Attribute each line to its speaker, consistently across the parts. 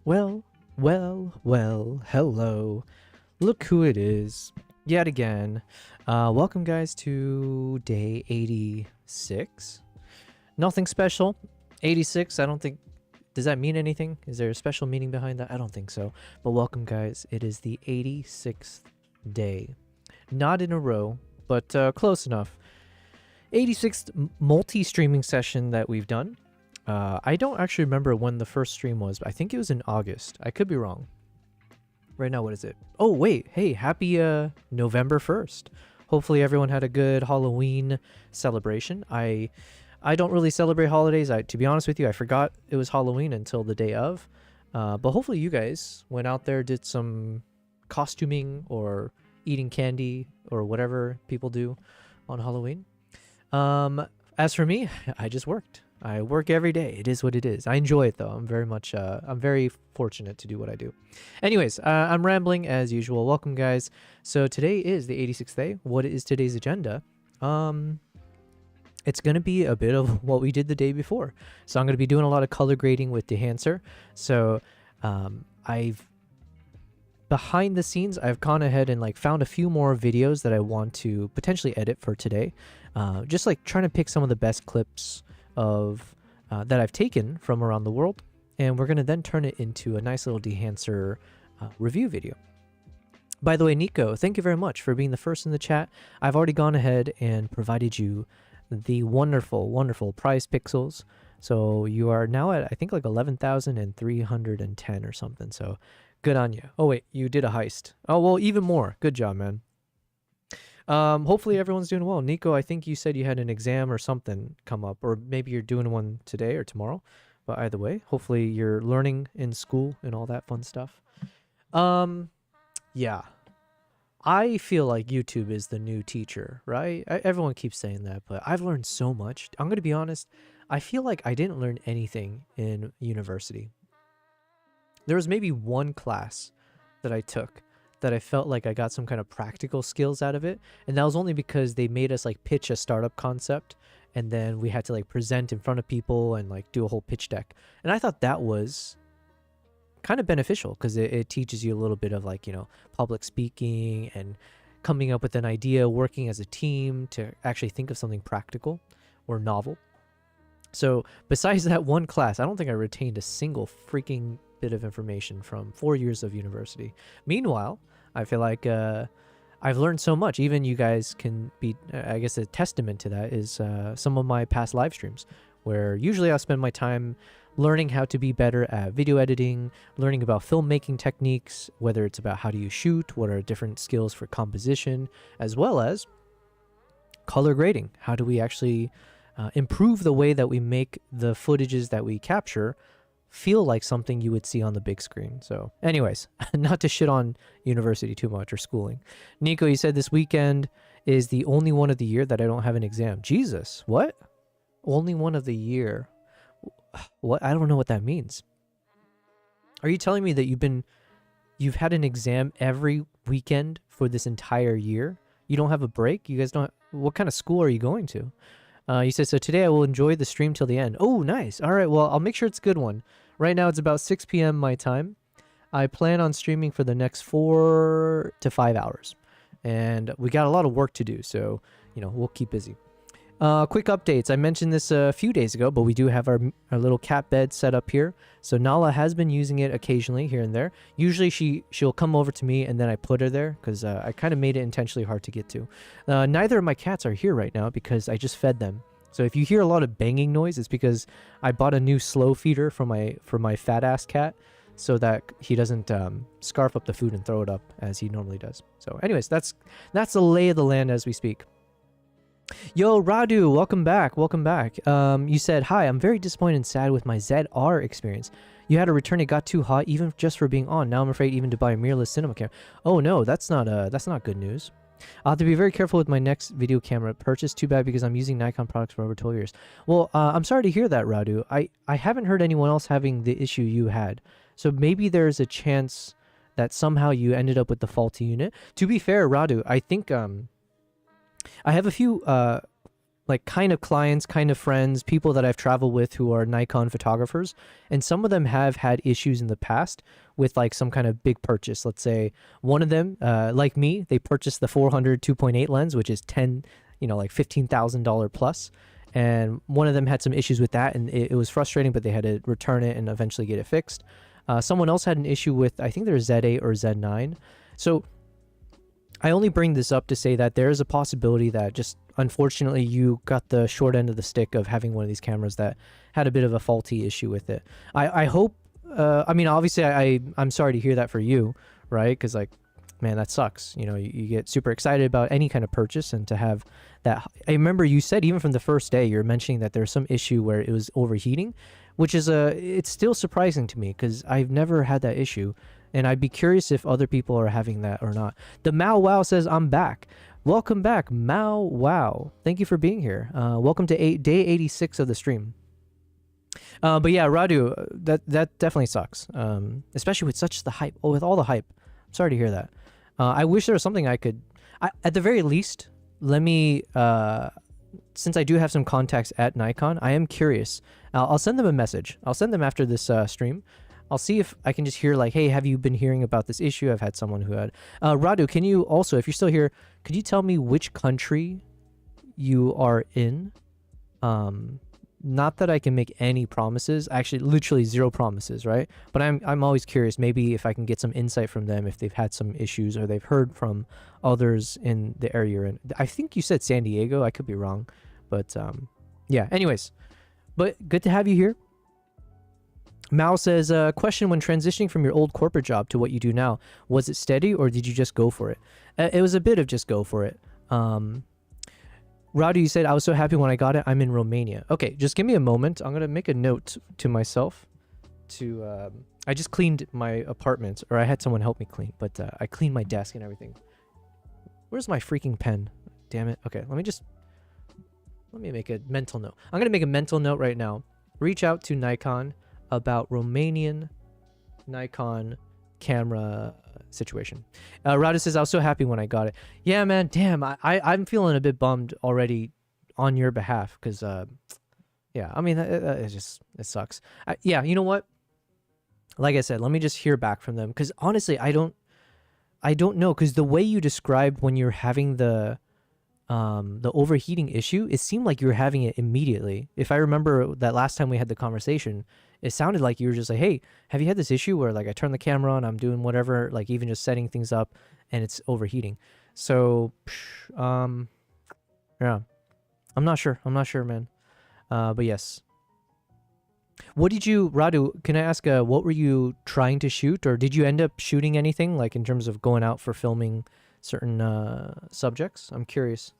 Speaker 1: Well, hello. Look who it is, yet again. Welcome guys to day 86. Nothing special. 86, I don't think, does that mean anything? Is there a special meaning behind that? I don't think so. But welcome guys, it is the 86th day. Not in a row, but close enough. 86th multi-streaming session that we've done. I don't actually remember when the first stream was, but I think it was in August. I could be wrong. Right now, what is it? Oh, wait. Hey, happy November 1st. Hopefully everyone had a good Halloween celebration. I don't really celebrate holidays. To be honest with you, I forgot it was Halloween until the day of. But hopefully you guys went out there, did some costuming or eating candy or whatever people do on Halloween. As for me, I just worked. I work every day. It is what it is. I enjoy it though. I'm very fortunate to do what I do. Anyways, I'm rambling as usual. Welcome guys. So today is the 86th day. What is today's agenda? It's going to be a bit of what we did the day before. So I'm going to be doing a lot of color grading with Dehancer. So, behind the scenes, I've gone ahead and found a few more videos that I want to potentially edit for today. Just trying to pick some of the best clips of that I've taken from around the world, and we're going to then turn it into a nice little Dehancer review video. By the way, Nico, thank you very much for being the first in the chat. I've already gone ahead and provided you the wonderful prize pixels. So you are now at, I think, 11,310 or something. So good on you. Oh wait, you did a heist. Oh well, even more. Good job, man. Hopefully everyone's doing well. Nico, I think you said you had an exam or something come up, or maybe you're doing one today or tomorrow. But either way, hopefully you're learning in school and all that fun stuff. Yeah. I feel like YouTube is the new teacher, right? Everyone keeps saying that, but I've learned so much. I'm going to be honest. I feel like I didn't learn anything in university. There was maybe one class that I took that I felt like I got some kind of practical skills out of it. And that was only because they made us pitch a startup concept, and then we had to present in front of people and do a whole pitch deck. And I thought that was kind of beneficial because it teaches you a little bit of public speaking and coming up with an idea, working as a team to actually think of something practical or novel. So besides that one class, I don't think I retained a single freaking bit of information from 4 years of university. Meanwhile, I feel like I've learned so much. Even you guys can be, I guess a testament to that is some of my past live streams, where usually I'll spend my time learning how to be better at video editing, learning about filmmaking techniques, whether it's about how do you shoot, what are different skills for composition, as well as color grading. How do we actually improve the way that we make the footages that we capture feel like something you would see on the big screen. So anyways, not to shit on university too much or schooling. Nico, you said this weekend is the only one of the year that I don't have an exam. Jesus, what? Only one of the year? What? I don't know what that means. Are you telling me that you've had an exam every weekend for this entire year? You don't have a break? You guys don't? What kind of school are you going to? You said, so today I will enjoy the stream till the end. Oh, nice. All right, well, I'll make sure it's a good one. Right now it's about 6 p.m. my time. I plan on streaming for the next 4 to 5 hours. And we got a lot of work to do, so, we'll keep busy. Quick updates. I mentioned this a few days ago, but we do have our little cat bed set up here. So Nala has been using it occasionally here and there. Usually she'll come over to me and then I put her there because I kind of made it intentionally hard to get to. Neither of my cats are here right now because I just fed them. So if you hear a lot of banging noise, it's because I bought a new slow feeder for my fat ass cat so that he doesn't scarf up the food and throw it up as he normally does. So anyways, that's the lay of the land as we speak. Yo, Radu, welcome back. You said, hi, I'm very disappointed and sad with my ZR experience. You had to return, it got too hot even just for being on. Now I'm afraid even to buy a mirrorless cinema camera. Oh no, that's not good news. I'll have to be very careful with my next video camera purchase. Too bad because I'm using Nikon products for over 12 years. Well, I'm sorry to hear that, Radu. I haven't heard anyone else having the issue you had. So maybe there's a chance that somehow you ended up with the faulty unit. To be fair, Radu, I think I have a few like kind of clients, kind of friends, people that I've traveled with who are Nikon photographers, and some of them have had issues in the past with like some kind of big purchase. Let's say one of them, like me, they purchased the 400 2.8 lens, which is like $15,000 plus. And one of them had some issues with that, and it was frustrating, but they had to return it and eventually get it fixed. Someone else had an issue with, I think their Z8 or Z9. So I only bring this up to say that there is a possibility that just unfortunately you got the short end of the stick of having one of these cameras that had a bit of a faulty issue with it. I hope, I mean, obviously I'm sorry to hear that for you, right? Because like, man, that sucks. You know, you get super excited about any kind of purchase, and to have that. I remember you said even from the first day, you're mentioning that there's some issue where it was overheating, which is it's still surprising to me because I've never had that issue. And I'd be curious if other people are having that or not. The Mao Wow says, I'm back. Welcome back, Mao Wow. Thank you for being here. Welcome to day 86 of the stream. But yeah, Radu, that definitely sucks. Especially with such the hype. Oh, with all the hype. I'm sorry to hear that. I wish there was something I could... at the very least, let me... since I do have some contacts at Nikon, I am curious. I'll send them a message. I'll send them after this stream. I'll see if I can just hear like, hey, have you been hearing about this issue? I've had someone who had... Radu, can you also, if you're still here, could you tell me which country you are in? Not that I can make any promises. Actually, literally zero promises, right? But I'm always curious. Maybe if I can get some insight from them, if they've had some issues or they've heard from others in the area you're in. I think you said San Diego. I could be wrong. But yeah, anyways. But good to have you here. Mao says, question, when transitioning from your old corporate job to what you do now, was it steady or did you just go for it? It was a bit of just go for it. Rowdy, you said, I was so happy when I got it. I'm in Romania. Okay, just give me a moment. I'm going to make a note to myself to... I just cleaned my apartment, or I had someone help me clean, but I cleaned my desk and everything. Where's my freaking pen? Damn it. Okay, let me make a mental note. I'm going to make a mental note right now. Reach out to Nikon about Romanian Nikon camera situation. Rada says, I was so happy when I got it. Yeah, man, damn, I'm feeling a bit bummed already on your behalf because, yeah, I mean, it sucks. Yeah, you know what? Like I said, let me just hear back from them because honestly, I don't know because the way you described when you're having the overheating issue, it seemed like you were having it immediately. If I remember that last time we had the conversation, it sounded like you were just like, hey, have you had this issue where like I turn the camera on, I'm doing whatever, like even just setting things up and it's overheating. So, yeah, I'm not sure, man. But yes. What did you, Radu, can I ask, what were you trying to shoot, or did you end up shooting anything like in terms of going out for filming certain subjects? I'm curious.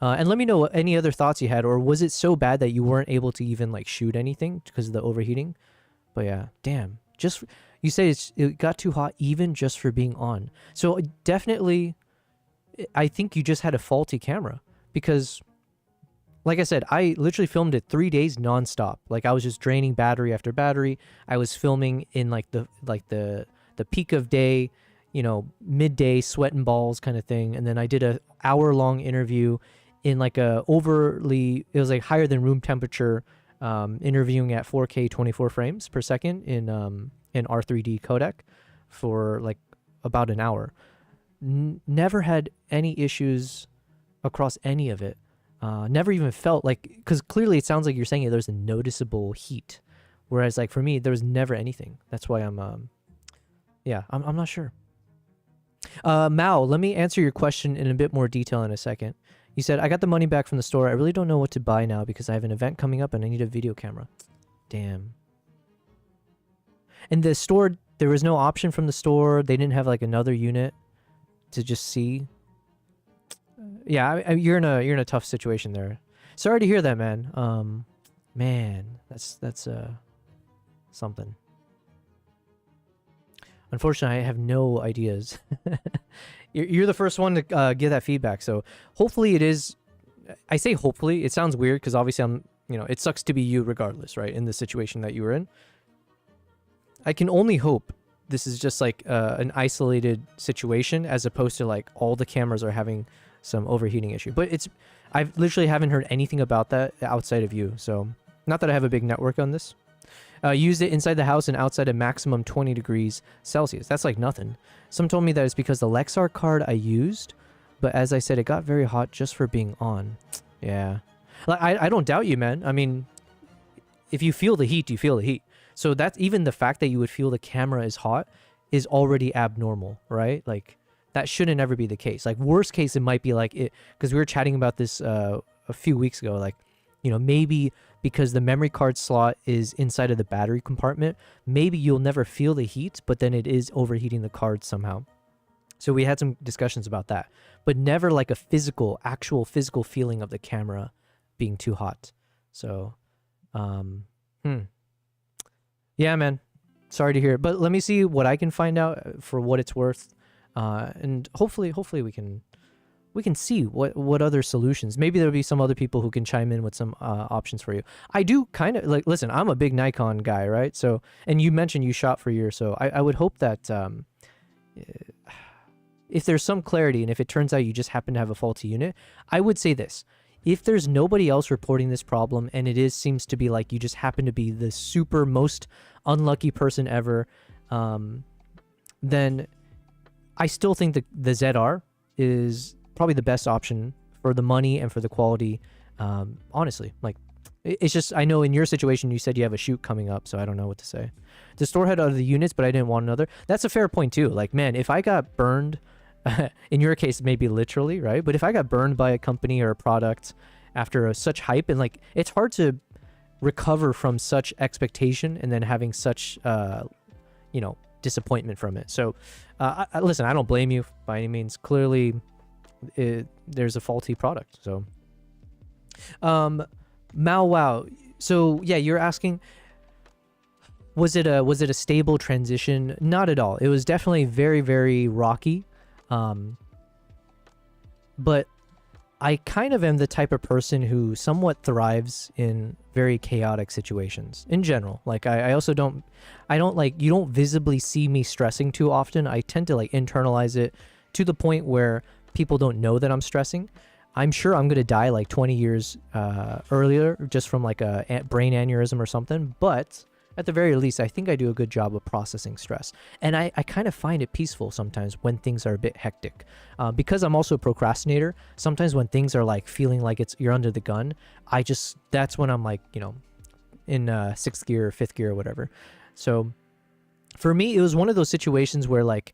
Speaker 1: And let me know any other thoughts you had, or was it so bad that you weren't able to even like shoot anything because of the overheating? But yeah, damn. Just, you say it got too hot even just for being on. So definitely, I think you just had a faulty camera because, like I said, I literally filmed it 3 days nonstop. Like I was just draining battery after battery. I was filming in like the peak of day, you know, midday sweat and balls kind of thing. And then I did a hour-long interview in like it was like higher than room temperature, interviewing at 4K 24 frames per second in R3D codec for like about an hour. Never had any issues across any of it. Never even felt like, because clearly it sounds like you're saying there's a noticeable heat. Whereas like for me, there was never anything. That's why I'm not sure. Mao, let me answer your question in a bit more detail in a second. You said, I got the money back from the store. I really don't know what to buy now because I have an event coming up and I need a video camera. Damn. And the store, there was no option from the store. They didn't have like another unit to just see. Yeah, you're in a tough situation there. Sorry to hear that, man. Man, that's something. Unfortunately, I have no ideas. You're the first one to give that feedback, so hopefully it is. I say hopefully. It sounds weird because obviously it sucks to be you regardless, right? In the situation that you were in. I can only hope this is just like an isolated situation as opposed to like all the cameras are having some overheating issue. But I've literally haven't heard anything about that outside of you. So not that I have a big network on this. Used it inside the house and outside at maximum 20 degrees Celsius. That's like nothing. Some told me that it's because the Lexar card I used, but as I said, it got very hot just for being on. Yeah. Like, I don't doubt you, man. I mean, if you feel the heat, you feel the heat. So that's even the fact that you would feel the camera is hot is already abnormal, right? Like, that shouldn't ever be the case. Like, worst case, it might be like it, because we were chatting about this a few weeks ago, like, you know, maybe because the memory card slot is inside of the battery compartment, maybe you'll never feel the heat, but then it is overheating the card somehow. So we had some discussions about that, but never like a actual physical feeling of the camera being too hot. So, yeah, man, sorry to hear it, but let me see what I can find out for what it's worth. And hopefully we can see what other solutions. Maybe there'll be some other people who can chime in with some options for you. I do kind of like, listen, I'm a big Nikon guy, right? So, and you mentioned you shot for years, so I would hope that if there's some clarity and if it turns out you just happen to have a faulty unit, I would say this. If there's nobody else reporting this problem and it seems to be like you just happen to be the super most unlucky person ever, then I still think the ZR is probably the best option for the money and for the quality. Honestly, like, it's just, I know in your situation, you said you have a shoot coming up, so I don't know what to say. The store had other units, but I didn't want another. That's a fair point too. Like, man, if I got burned, in your case, maybe literally, right? But if I got burned by a company or a product after such hype, and like, it's hard to recover from such expectation and then having such, you know, disappointment from it. So, listen, I don't blame you by any means. Clearly, there's a faulty product. So, Mao Wow. So yeah, you're asking, was it a stable transition? Not at all. It was definitely very, very rocky. But I kind of am the type of person who somewhat thrives in very chaotic situations in general. Like, I also don't like, you don't visibly see me stressing too often. I tend to like internalize it to the point where people don't know that I'm stressing. I'm sure I'm going to die like 20 years earlier just from like a brain aneurysm or something. But at the very least, I think I do a good job of processing stress. And I kind of find it peaceful sometimes when things are a bit hectic. Because I'm also a procrastinator, sometimes when things are like feeling like you're under the gun, that's when I'm like, you know, in 6th gear or 5th gear or whatever. So for me, it was one of those situations where like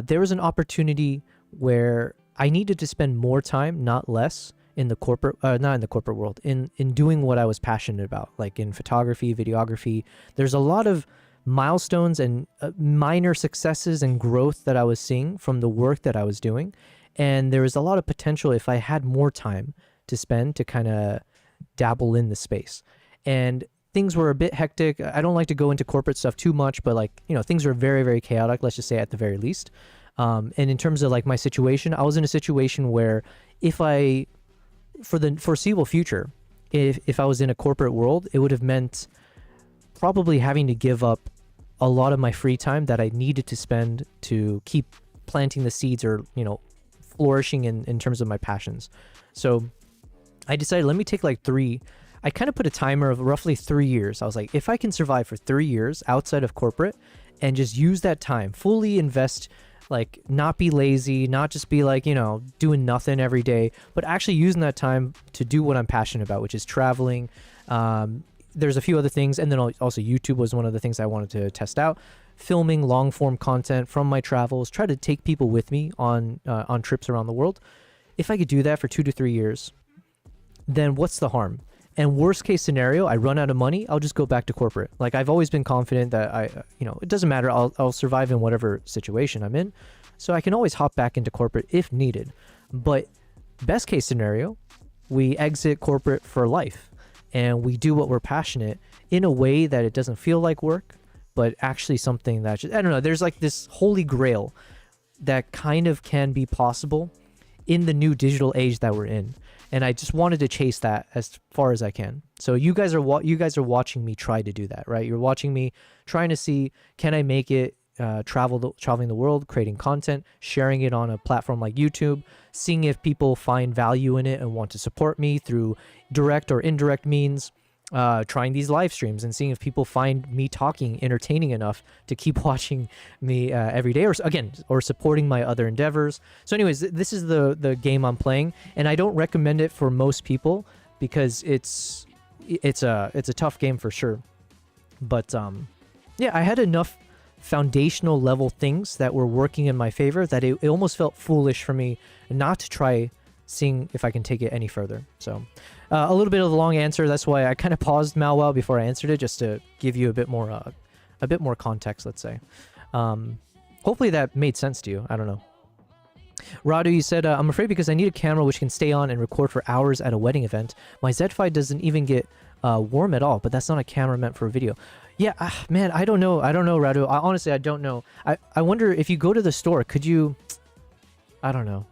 Speaker 1: there was an opportunity where I needed to spend more time, not less, in the corporate, not in the corporate world, in doing what I was passionate about, like in photography, videography. There's a lot of milestones and minor successes and growth that I was seeing from the work that I was doing. And there was a lot of potential if I had more time to spend to kind of dabble in the space. And things were a bit hectic. I don't like to go into corporate stuff too much, but like, you know, things were very, very chaotic, let's just say at the very least. And in terms of like my situation, I was in a situation where for the foreseeable future, if I was in a corporate world, it would have meant probably having to give up a lot of my free time that I needed to spend to keep planting the seeds or, you know, flourishing in terms of my passions. So I decided, let me take like I kind of put a timer of roughly 3 years. I was like, if I can survive for 3 years outside of corporate and just use that time, fully invest, like not be lazy, not just be like, you know, doing nothing every day, but actually using that time to do what I'm passionate about, which is traveling. There's a few other things. And then also YouTube was one of the things I wanted to test out. Filming long form content from my travels, try to take people with me on trips around the world. If I could do that for 2 to 3 years, then what's the harm? And worst case scenario, I run out of money, I'll just go back to corporate. Like, I've always been confident that it doesn't matter. I'll survive in whatever situation I'm in. So I can always hop back into corporate if needed. But best case scenario, we exit corporate for life and we do what we're passionate in a way that it doesn't feel like work, but actually something that, I don't know, there's like this holy grail that kind of can be possible in the new digital age that we're in. And I just wanted to chase that as far as I can. So you guys are watching me try to do that, right? You're watching me trying to see, can I make it traveling the world, creating content, sharing it on a platform like YouTube, seeing if people find value in it and want to support me through direct or indirect means, trying these live streams and seeing if people find me talking entertaining enough to keep watching me every day, or supporting my other endeavors. So anyways, this is the game I'm playing, and I don't recommend it for most people because it's a tough game for sure. But yeah, I had enough foundational level things that were working in my favor that it almost felt foolish for me not to try seeing if I can take it any further. So a little bit of a long answer. That's why I kind of paused Malwell before I answered it, just to give you a bit more context, let's say. Hopefully that made sense to you. I don't know. Radu, you said, I'm afraid because I need a camera which can stay on and record for hours at a wedding event. My Z5 doesn't even get warm at all, but that's not a camera meant for a video. Yeah, man, I don't know, Radu. Honestly, I don't know. I wonder if you go to the store, could you... I don't know.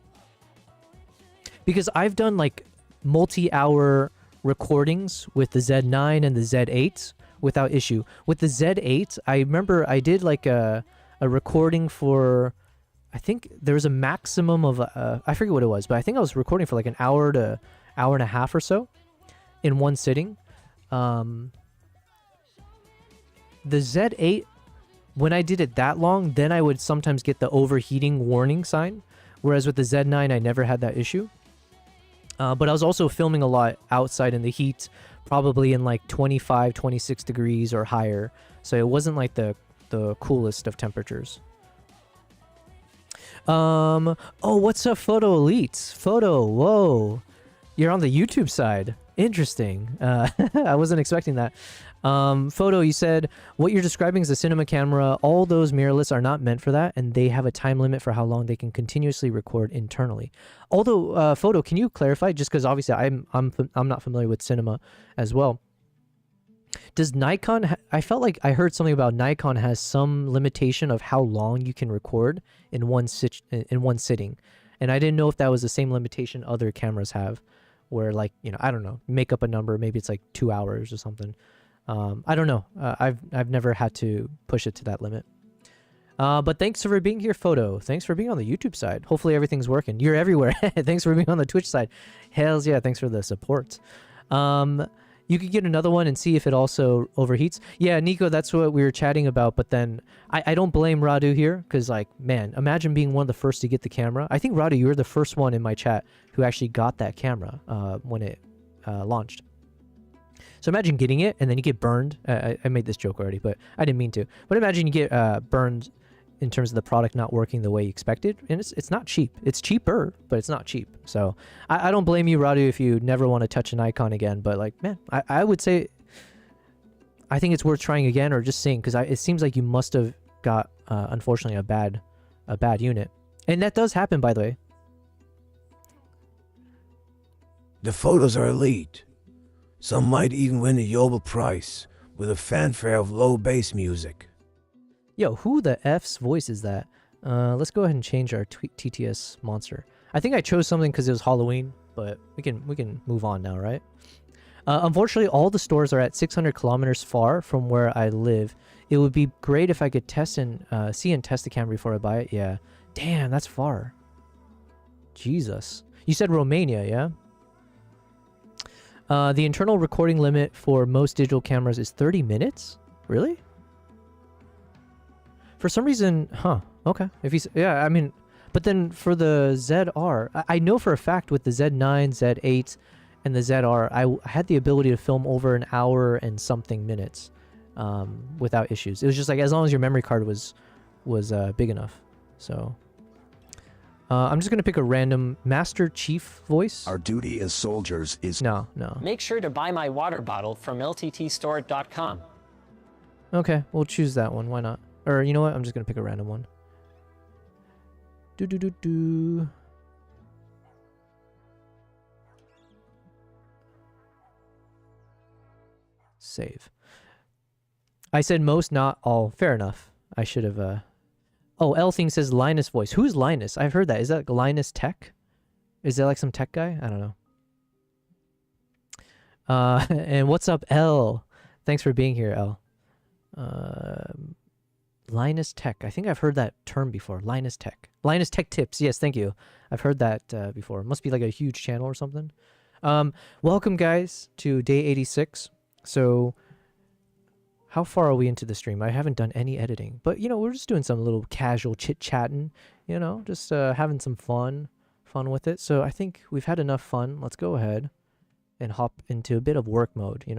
Speaker 1: Because I've done, like, multi-hour recordings with the Z9 and the Z8 without issue. With the Z8, I remember I did, like, a recording for... I think there was a maximum of... I forget what it was, but I think I was recording for, like, an hour to hour and a half or so in one sitting. The Z8, when I did it that long, then I would sometimes get the overheating warning sign, whereas with the Z9 I never had that issue. But I was also filming a lot outside in the heat, probably in like 25, 26 degrees or higher, so it wasn't like the coolest of temperatures. Oh, what's up, Photo Elites? Photo, whoa, you're on the YouTube side. Interesting. I wasn't expecting that. Photo, you said, what you're describing is a cinema camera. All those mirrorless are not meant for that, and they have a time limit for how long they can continuously record internally. Although, Photo, can you clarify? Just because obviously I'm not familiar with cinema as well. Does Nikon... I felt like I heard something about Nikon has some limitation of how long you can record in one sitting, and I didn't know if that was the same limitation other cameras have, where, like, you know, I don't know, make up a number, maybe it's like 2 hours or something. I don't know. I've never had to push it to that limit. But thanks for being here, Photo. Thanks for being on the YouTube side. Hopefully everything's working. You're everywhere. Thanks for being on the Twitch side. Hells yeah, thanks for the support. You could get another one and see if it also overheats. Yeah, Nico, that's what we were chatting about. But then I don't blame Radu here, because, like, man, imagine being one of the first to get the camera. I think, Radu, you were the first one in my chat who actually got that camera when it launched. So imagine getting it and then you get burned. I made this joke already, but I didn't mean to. But imagine you get burned in terms of the product not working the way you expected. And it's not cheap. It's cheaper, but it's not cheap. So I don't blame you, Radu, if you never want to touch an icon again. But, like, man, I would say I think it's worth trying again, or just seeing, because it seems like you must have got, unfortunately, a bad unit. And that does happen, by the way.
Speaker 2: The photos are elite. Some might even win a Yobel Prize with a fanfare of low bass music.
Speaker 1: Yo, who the F's voice is that? Let's go ahead and change our TTS monster. I think I chose something because it was Halloween, but we can move on now, right? Unfortunately, all the stores are at 600 kilometers far from where I live. It would be great if I could test and see and test the camera before I buy it. Yeah. Damn, that's far. Jesus. You said Romania, yeah? The internal recording limit for most digital cameras is 30 minutes? Really? For some reason, huh, okay. If he's, yeah, I mean, but then for the ZR, I know for a fact with the Z9, Z8, and the ZR, I had the ability to film over an hour and something minutes without issues. It was just like, as long as your memory card was big enough. So I'm just going to pick a random Master Chief voice.
Speaker 3: Our duty as soldiers is...
Speaker 1: No.
Speaker 4: Make sure to buy my water bottle from lttstore.com.
Speaker 1: Okay, we'll choose that one. Why not? Or, you know what? I'm just going to pick a random one. Save. I said most, not all. Fair enough. I should have... Oh, L thing says Linus voice. Who's Linus? I've heard that. Is that Linus Tech? Is that like some tech guy? I don't know. And what's up, L? Thanks for being here, L. Linus Tech. I think I've heard that term before. Linus Tech. Linus Tech Tips. Yes, thank you. I've heard that before. Must be like a huge channel or something. Welcome, guys, to day 86. So, how far are we into the stream? I haven't done any editing. But, we're just doing some little casual chit-chatting. Just having some fun with it. So, I think we've had enough fun. Let's go ahead and hop into a bit of work mode, We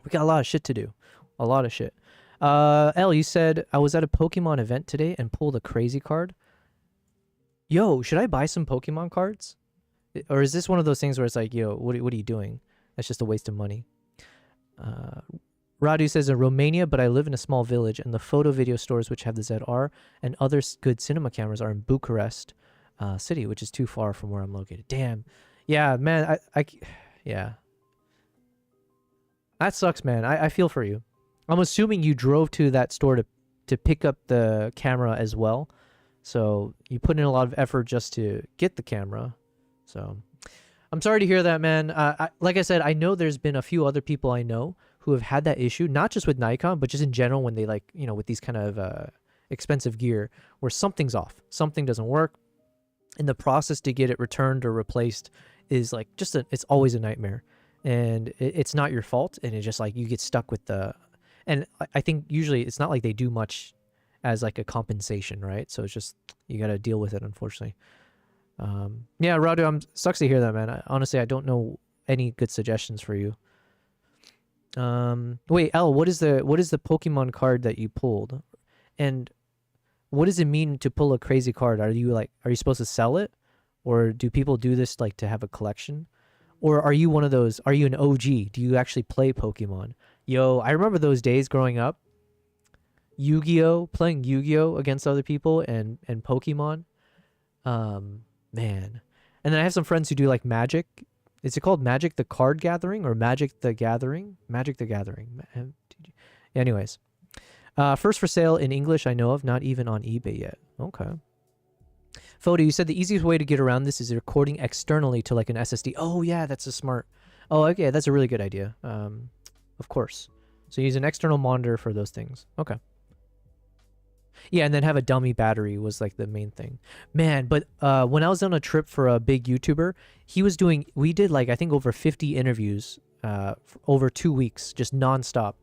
Speaker 1: got a lot of shit to do. A lot of shit. L, you said, I was at a Pokemon event today and pulled a crazy card. Yo, should I buy some Pokemon cards? Or is this one of those things where it's like, yo, what are you doing? That's just a waste of money. Radu says, in Romania, but I live in a small village, and the photo video stores which have the ZR and other good cinema cameras are in Bucharest city, which is too far from where I'm located. Damn. Yeah, man, yeah. That sucks, man. I feel for you. I'm assuming you drove to that store to pick up the camera as well. So you put in a lot of effort just to get the camera. So I'm sorry to hear that, man. Like I said, I know there's been a few other people I know who have had that issue, not just with Nikon, but just in general when they with these kind of expensive gear where something's off. Something doesn't work. And the process to get it returned or replaced is like it's always a nightmare. And it's not your fault. And it's just like you get stuck with and I think usually it's not like they do much as like a compensation, right? So it's just, you got to deal with it, unfortunately. Yeah, Radu, sucks to hear that, man. Honestly, I don't know any good suggestions for you. Wait, L, what is the Pokemon card that you pulled? And what does it mean to pull a crazy card? Are you supposed to sell it? Or do people do this like to have a collection? Or are you one of those, are you an OG? Do you actually play Pokemon? Yo, I remember those days growing up. Playing Yu-Gi-Oh against other people and Pokemon. Man. And then I have some friends who do like Magic. Is it called Magic the Card Gathering or Magic the Gathering? Magic the Gathering. Anyways. First for sale in English I know of, not even on eBay yet. Okay. Photo, you said the easiest way to get around this is recording externally to like an SSD. Oh yeah, that's a smart. Oh, okay, that's a really good idea. Of course. So use an external monitor for those things. Okay. Yeah, and then have a dummy battery was like the main thing. Man, but when I was on a trip for a big YouTuber, we did like I think over 50 interviews over 2 weeks, just nonstop.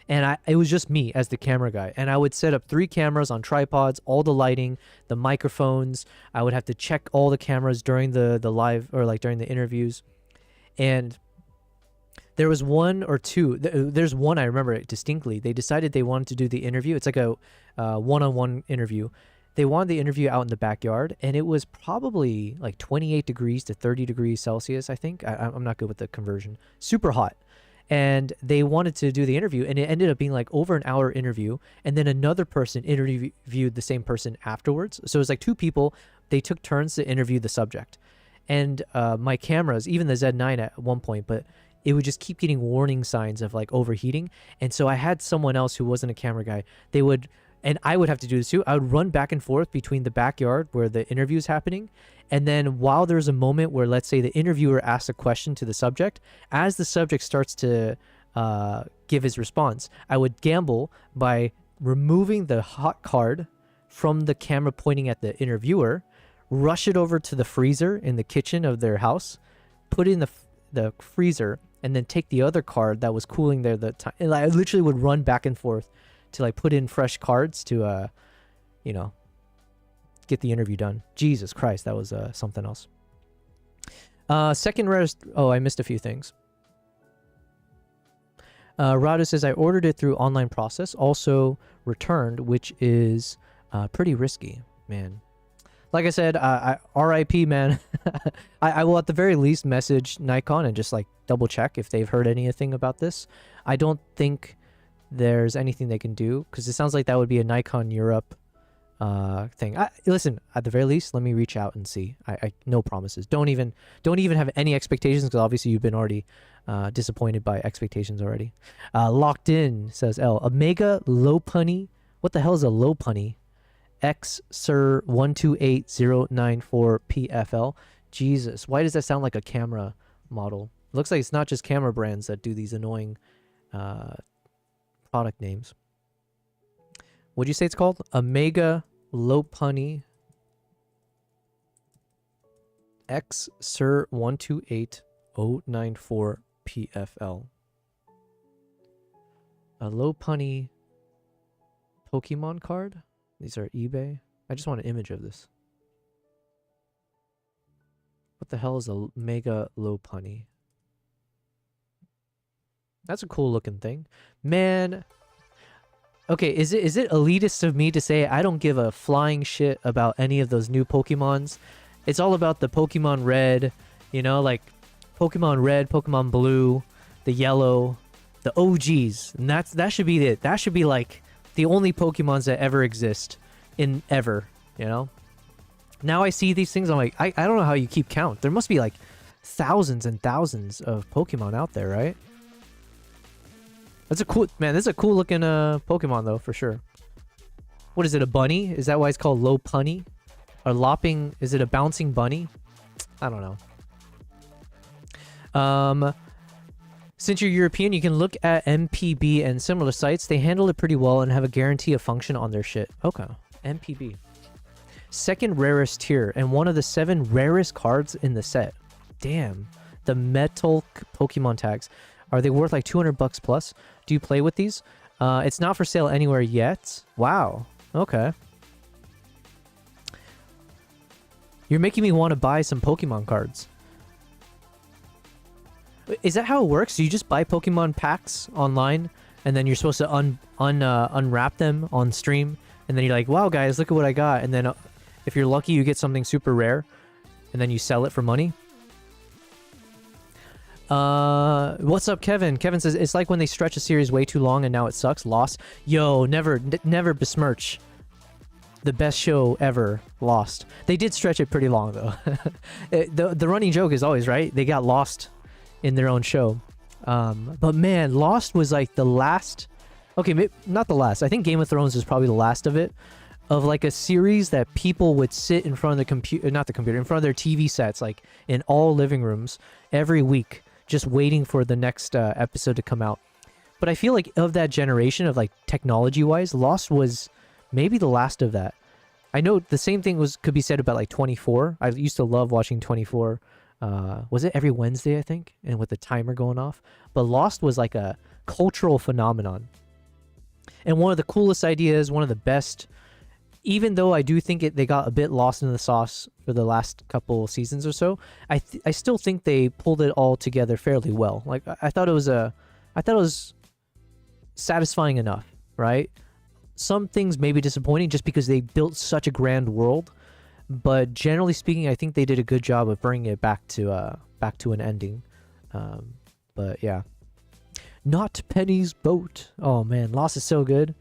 Speaker 1: And it was just me as the camera guy. And I would set up 3 cameras on tripods, all the lighting, the microphones. I would have to check all the cameras during the live or like during the interviews. And there was one or two. There's one I remember it distinctly. They decided they wanted to do the interview. It's like a one-on-one interview. They wanted the interview out in the backyard, and it was probably like 28 degrees to 30 degrees Celsius, I think. I'm not good with the conversion. Super hot. And they wanted to do the interview, and it ended up being like over an hour interview, and then another person interviewed the same person afterwards. So it was like 2 people. They took turns to interview the subject. And my cameras, even the Z9 at one point, but it would just keep getting warning signs of like overheating. And so I had someone else who wasn't a camera guy. And I would have to do this too. I would run back and forth between the backyard where the interview is happening. And then while there's a moment where, let's say, the interviewer asks a question to the subject, as the subject starts to give his response, I would gamble by removing the hot card from the camera pointing at the interviewer, rush it over to the freezer in the kitchen of their house, put it in the freezer, and then take the other card that was cooling there the time. And I literally would run back and forth to like put in fresh cards to, get the interview done. Jesus Christ, that was something else. Second rarest. Oh, I missed a few things. Radu says I ordered it through online process, also returned, which is pretty risky, man. Like I said, RIP, man. I will at the very least message Nikon and just like double check if they've heard anything about this. I don't think there's anything they can do because it sounds like that would be a Nikon Europe thing. Listen, at the very least, let me reach out and see. I no promises. Don't even have any expectations because obviously you've been already disappointed by expectations already. Locked in says L. A mega low punny. What the hell is a low punny? X Sir 128094 PFL. Jesus, why does that sound like a camera model? It looks like it's not just camera brands that do these annoying product names. What'd you say it's called? Omega Lopunny X Sir 128094 PFL. A Lopunny Pokemon card. These are eBay. I just want an image of this. What the hell is a Mega Lopunny? That's a cool looking thing. Man. Okay, is it elitist of me to say I don't give a flying shit about any of those new Pokemons? It's all about the Pokemon Red, you know, like Pokemon Red, Pokemon Blue, the Yellow, the OGs. And that should be it. That should be like the only Pokemons that ever exist in ever, you know? Now I see these things, I'm like, I don't know how you keep count. There must be like thousands and thousands of Pokemon out there, right? That's a cool, man, this is a cool looking Pokemon though, for sure. What is it, a bunny? Is that why it's called Lopunny? Or lopping, is it a bouncing bunny? I don't know. Since you're European, you can look at MPB and similar sites. They handle it pretty well and have a guarantee of function on their shit. Okay, MPB. Second rarest tier and one of the 7 rarest cards in the set. Damn. The metal Pokemon tags. Are they worth like 200 bucks plus? Do you play with these? It's not for sale anywhere yet. Wow. Okay. You're making me want to buy some Pokemon cards. Is that how it works? Do you just buy Pokemon packs online and then you're supposed to unwrap them on stream? And then you're like, wow, guys, look at what I got. And then if you're lucky, you get something super rare and then you sell it for money. What's up, Kevin? Kevin says, it's like when they stretch a series way too long and now it sucks. Lost. Yo, never besmirch the best show ever, Lost. They did stretch it pretty long, though. The running joke is always, right? They got lost in their own show. But man, Lost was like the last... Okay, not the last. I think Game of Thrones is probably the last of it. Of like a series that people would sit in front of the computer... Not the computer, in front of their TV sets, like in all living rooms, every week, just waiting for the next episode to come out. But I feel like of that generation of like technology-wise, Lost was maybe the last of that. I know the same thing could be said about like 24. I used to love watching 24. Was it every Wednesday, I think? And with the timer going off. But Lost was like a cultural phenomenon. And one of the coolest ideas, one of the best, even though I do think they got a bit lost in the sauce for the last couple seasons or so, I still think they pulled it all together fairly well. Like I thought it was satisfying enough, right? Some things may be disappointing just because they built such a grand world, but generally speaking, I think they did a good job of bringing it back to an ending. But yeah, not Penny's Boat. Oh man, Lost is so good.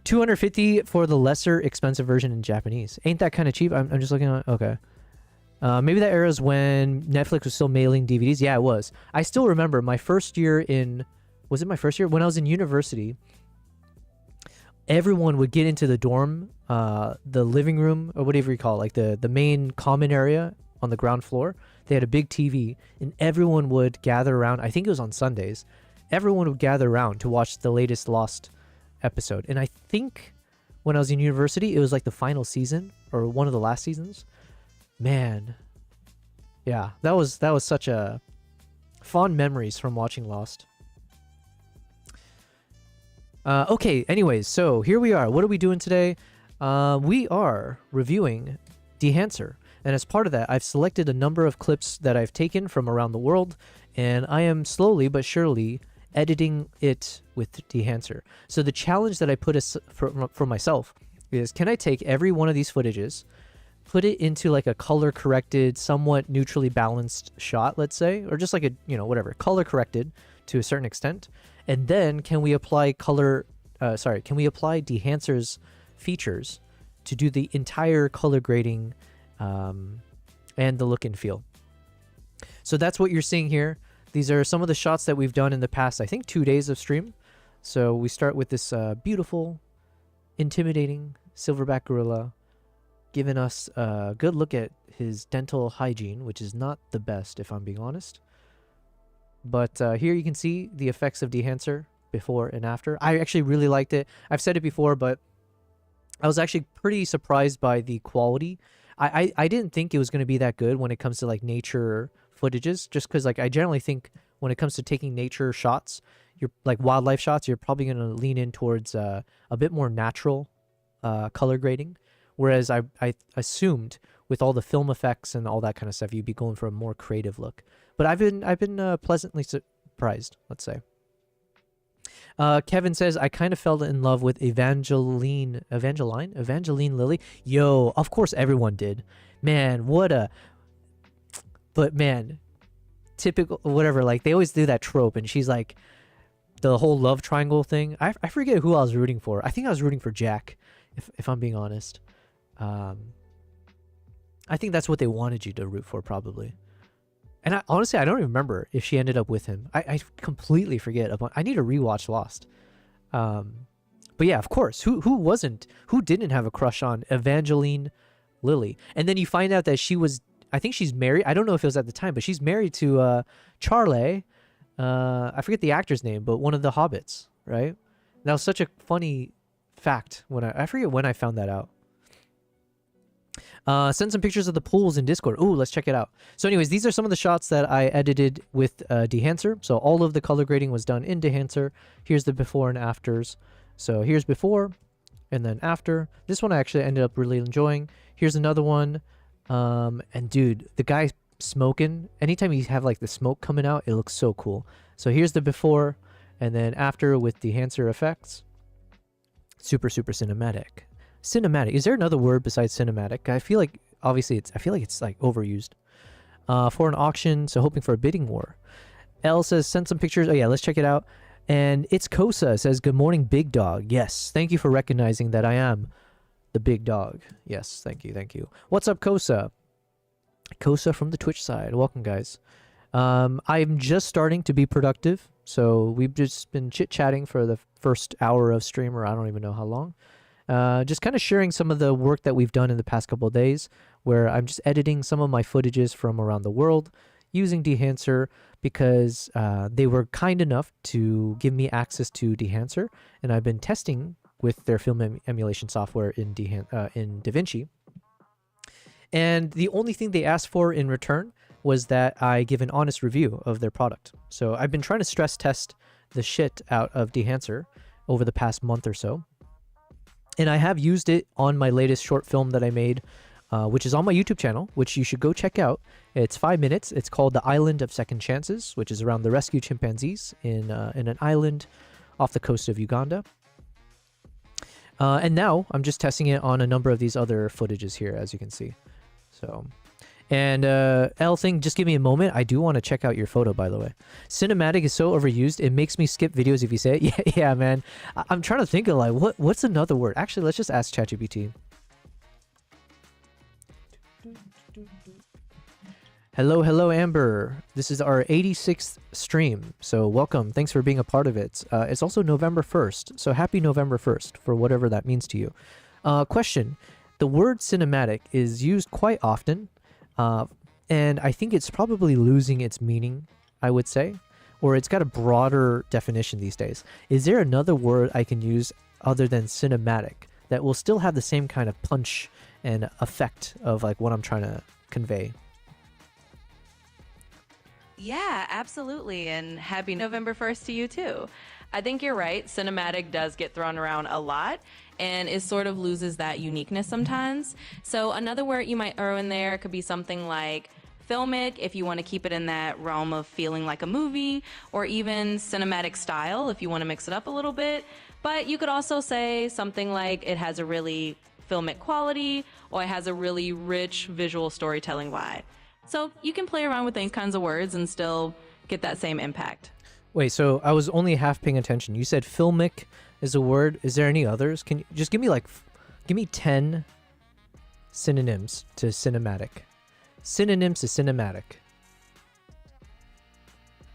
Speaker 1: $250 for the lesser expensive version in Japanese. Ain't that kind of cheap? I'm just looking at... Okay. Maybe that era is when Netflix was still mailing DVDs. Yeah, it was. I still remember my first year in... Was it my first year? When I was in university, everyone would get into the dorm, the living room, or whatever you call it, like the main common area on the ground floor. They had a big TV, and everyone would gather around. I think it was on Sundays. Everyone would gather around to watch the latest Lost episode. And I think when I was in university, it was like the final season or one of the last seasons. Man, yeah, that was such a fond memories from watching Lost. Okay, anyways, so here we are. What are we doing today? We are reviewing Dehancer. And as part of that, I've selected a number of clips that I've taken from around the world, and I am slowly but surely editing it with Dehancer. So the challenge that I put for myself is, can I take every one of these footages, put it into like a color corrected, somewhat neutrally balanced shot, let's say, or just like a, whatever, color corrected to a certain extent. And then can we apply Dehancer's features to do the entire color grading and the look and feel. So that's what you're seeing here. These are some of the shots that we've done in the past, I think, 2 days of stream. So we start with this beautiful, intimidating silverback gorilla, giving us a good look at his dental hygiene, which is not the best, if I'm being honest. But here you can see the effects of Dehancer before and after. I actually really liked it. I've said it before, but I was actually pretty surprised by the quality. I didn't think it was going to be that good when it comes to like nature footages, just because like I generally think when it comes to taking nature shots, you're like wildlife shots, you're probably going to lean in towards a bit more natural color grading. Whereas I assumed with all the film effects and all that kind of stuff, you'd be going for a more creative look. But I've been pleasantly surprised, let's say. Kevin says, I kind of fell in love with Evangeline Lilly. Yo, of course everyone did. Man, but man, typical, whatever, like they always do that trope and she's like the whole love triangle thing. I forget who I was rooting for. I think I was rooting for Jack, if I'm being honest. I think that's what they wanted you to root for probably. And honestly, I don't even remember if she ended up with him. I completely forget. I need to rewatch Lost. But yeah, of course. Who didn't have a crush on Evangeline Lilly? And then you find out that she was, I think she's married. I don't know if it was at the time, but she's married to Charlie. I forget the actor's name, but one of the Hobbits, right? That was such a funny fact when I forget when I found that out. Send some pictures of the pools in Discord. Ooh, let's check it out. So anyways, these are some of the shots that I edited with Dehancer. So all of the color grading was done in Dehancer. Here's the before and afters. So here's before and then after. This one I actually ended up really enjoying. Here's another one. And dude, the guy smoking, anytime you have like the smoke coming out, it looks so cool. So here's the before and then after with Dehancer effects. Super, super cinematic. Cinematic. Is there another word besides cinematic? I feel like obviously I feel like it's like overused. For an auction, so hoping for a bidding war. L says send some pictures. Oh yeah, let's check it out. And it's Kosa says good morning, big dog. Yes, thank you for recognizing that I am the big dog. Yes, thank you. What's up, Kosa? Kosa from the Twitch side. Welcome, guys. I'm just starting to be productive, so we've just been chit-chatting for the first hour of stream, or I don't even know how long. Just kind of sharing some of the work that we've done in the past couple of days, where I'm just editing some of my footages from around the world using Dehancer because they were kind enough to give me access to Dehancer, and I've been testing with their film emulation software in DaVinci. And the only thing they asked for in return was that I give an honest review of their product. So I've been trying to stress test the shit out of Dehancer over the past month or so. And I have used it on my latest short film that I made, which is on my YouTube channel, which you should go check out. It's 5 minutes. It's called The Island of Second Chances, which is around the rescue chimpanzees in an island off the coast of Uganda. And now I'm just testing it on a number of these other footages here, as you can see. So, and L thing, just give me a moment. I do want to check out your photo, by the way. Cinematic is so overused, it makes me skip videos if you say it. Yeah, man. I'm trying to think of like, what's another word? Actually, let's just ask ChatGPT. Hello, Amber. This is our 86th stream, so welcome. Thanks for being a part of it. It's also November 1st, so happy November 1st for whatever that means to you. Question. The word cinematic is used quite often, and I think it's probably losing its meaning, I would say, or it's got a broader definition these days. Is there another word I can use other than cinematic that will still have the same kind of punch and effect of like what I'm trying to convey?
Speaker 5: Yeah, absolutely. And happy November 1st to you too. I think you're right. Cinematic does get thrown around a lot and it sort of loses that uniqueness sometimes. So another word you might throw in there could be something like filmic, if you want to keep it in that realm of feeling like a movie, or even cinematic style if you want to mix it up a little bit. But you could also say something like it has a really filmic quality, or it has a really rich visual storytelling vibe. So you can play around with these kinds of words and still get that same impact.
Speaker 1: Wait, so I was only half paying attention. You said filmic is a word. Is there any others? Can you just give me 10 synonyms to cinematic? Synonyms to cinematic.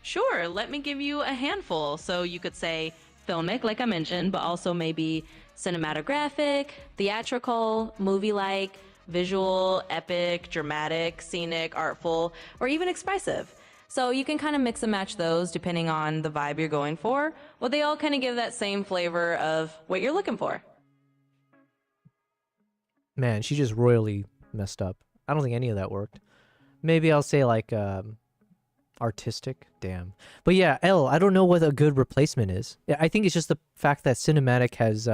Speaker 5: Sure, let me give you a handful. So you could say filmic, like I mentioned, but also maybe cinematographic, theatrical, movie-like, visual, epic, dramatic, scenic, artful, or even expressive. So you can kind of mix and match those depending on the vibe you're going for. Well, they all kind of give that same flavor of what you're looking for.
Speaker 1: Man, she just royally messed up. I don't think any of that worked. Maybe I'll say like artistic. Damn. But yeah, L, I don't know what a good replacement is. Yeah, I think it's just the fact that cinematic has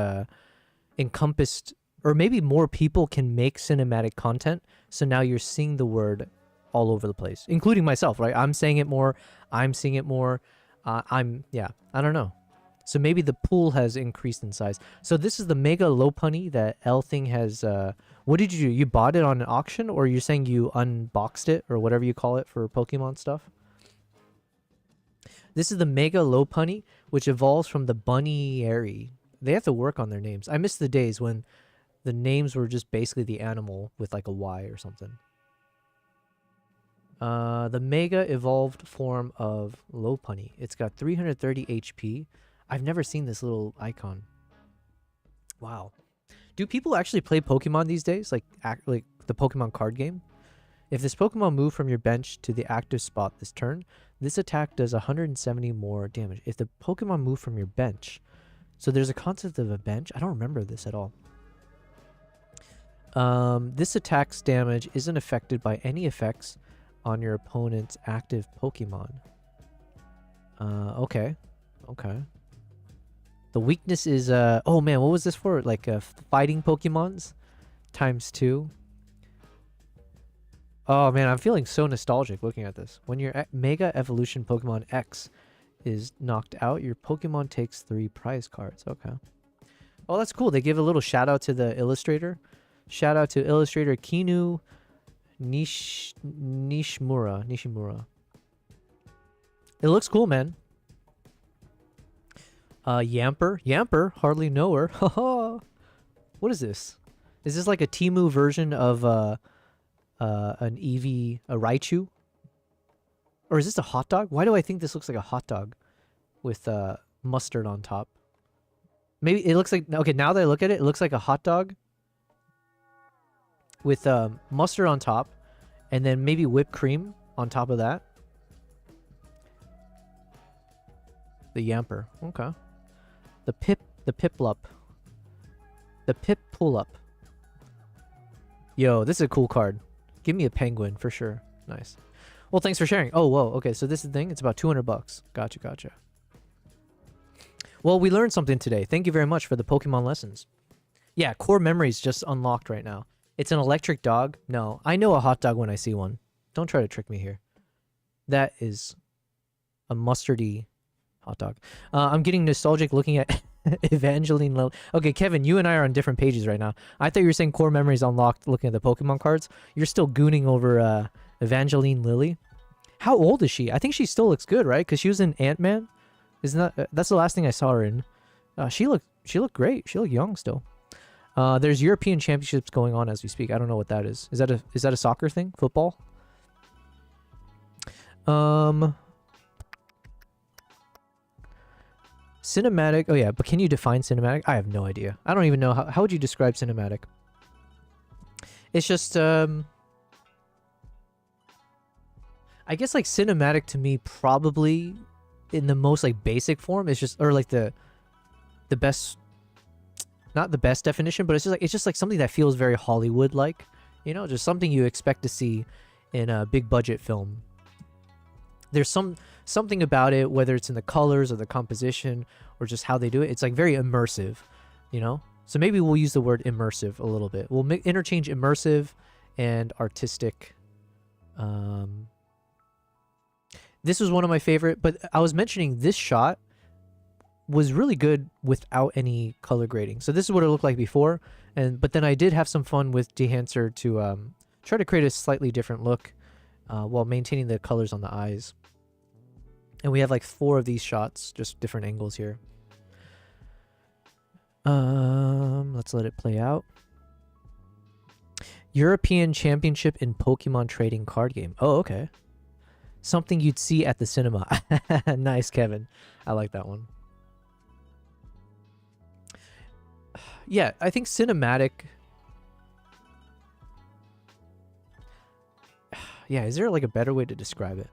Speaker 1: encompassed, or maybe more people can make cinematic content. So now you're seeing the word all over the place, including myself, right? I'm saying it more. I'm seeing it more. Yeah, I don't know. So maybe the pool has increased in size. So this is the mega low punny that L thing has. What did you do? You bought it on an auction, or you're saying you unboxed it, or whatever you call it for Pokemon stuff? This is the mega low punny, which evolves from the bunny-airy. They have to work on their names. I miss the days when the names were just basically the animal with like a Y or something. The mega evolved form of low punny. It's got 330 HP. I've never seen this little icon. Wow. Do people actually play Pokemon these days? Like the Pokemon card game? If this Pokemon moved from your bench to the active spot this turn, this attack does 170 more damage. If the Pokemon moved from your bench. So there's a concept of a bench? I don't remember this at all. This attack's damage isn't affected by any effects on your opponent's active Pokemon. Okay. Okay. The weakness is, oh man, what was this for? Like, fighting Pokemons? ×2. Oh man, I'm feeling so nostalgic looking at this. When your Mega Evolution Pokemon X is knocked out, your Pokemon takes 3 prize cards. Okay. Oh, that's cool. They give a little shout out to the illustrator. Shout out to illustrator Kinu Nishimura. It looks cool, man. Yamper, hardly know her. Haha. What is this? Is this like a Temu version of an Eevee, a Raichu? Or is this a hot dog? Why do I think this looks like a hot dog with mustard on top? Maybe it looks like, okay, now that I look at it, it looks like a hot dog with mustard on top, and then maybe whipped cream on top of that. The Yamper, okay. The Piplup. The Pip Pull-Up. Yo, this is a cool card. Give me a penguin for sure. Nice. Well, thanks for sharing. Oh, whoa. Okay, so this is the thing. It's about 200 bucks. Gotcha. Well, we learned something today. Thank you very much for the Pokemon lessons. Yeah, core memories just unlocked right now. It's an electric dog. No, I know a hot dog when I see one. Don't try to trick me here. That is a mustardy hot dog. I'm getting nostalgic looking at Evangeline Lily. Okay, Kevin, you and I are on different pages right now. I thought you were saying core memories unlocked looking at the Pokemon cards. You're still gooning over Evangeline Lily. How old is she? I think she still looks good, right? Because she was in Ant-Man. Isn't that that's the last thing I saw her in? She looked great. She looked young still. There's European Championships going on as we speak. I don't know what that is. Is that a soccer thing? Football? Cinematic. Oh yeah, but can you define cinematic? I have no idea. I don't even know how would you describe cinematic? It's just I guess like cinematic to me probably in the most like basic form is just, or like the best, not the best definition, but it's just like something that feels very Hollywood like, you know, just something you expect to see in a big budget film. There's something about it, whether it's in the colors or the composition or just how they do it. It's like very immersive, you know? So maybe we'll use the word immersive a little bit. We'll interchange immersive and artistic. This was one of my favorite, but I was mentioning this shot was really good without any color grading. So this is what it looked like before, but then I did have some fun with Dehancer to try to create a slightly different look while maintaining the colors on the eyes. And we have like 4 of these shots, just different angles here. Let's let it play out. European Championship in Pokemon Trading Card Game. Oh, okay. Something you'd see at the cinema. Nice, Kevin. I like that one. Yeah, I think cinematic. Yeah, is there like a better way to describe it?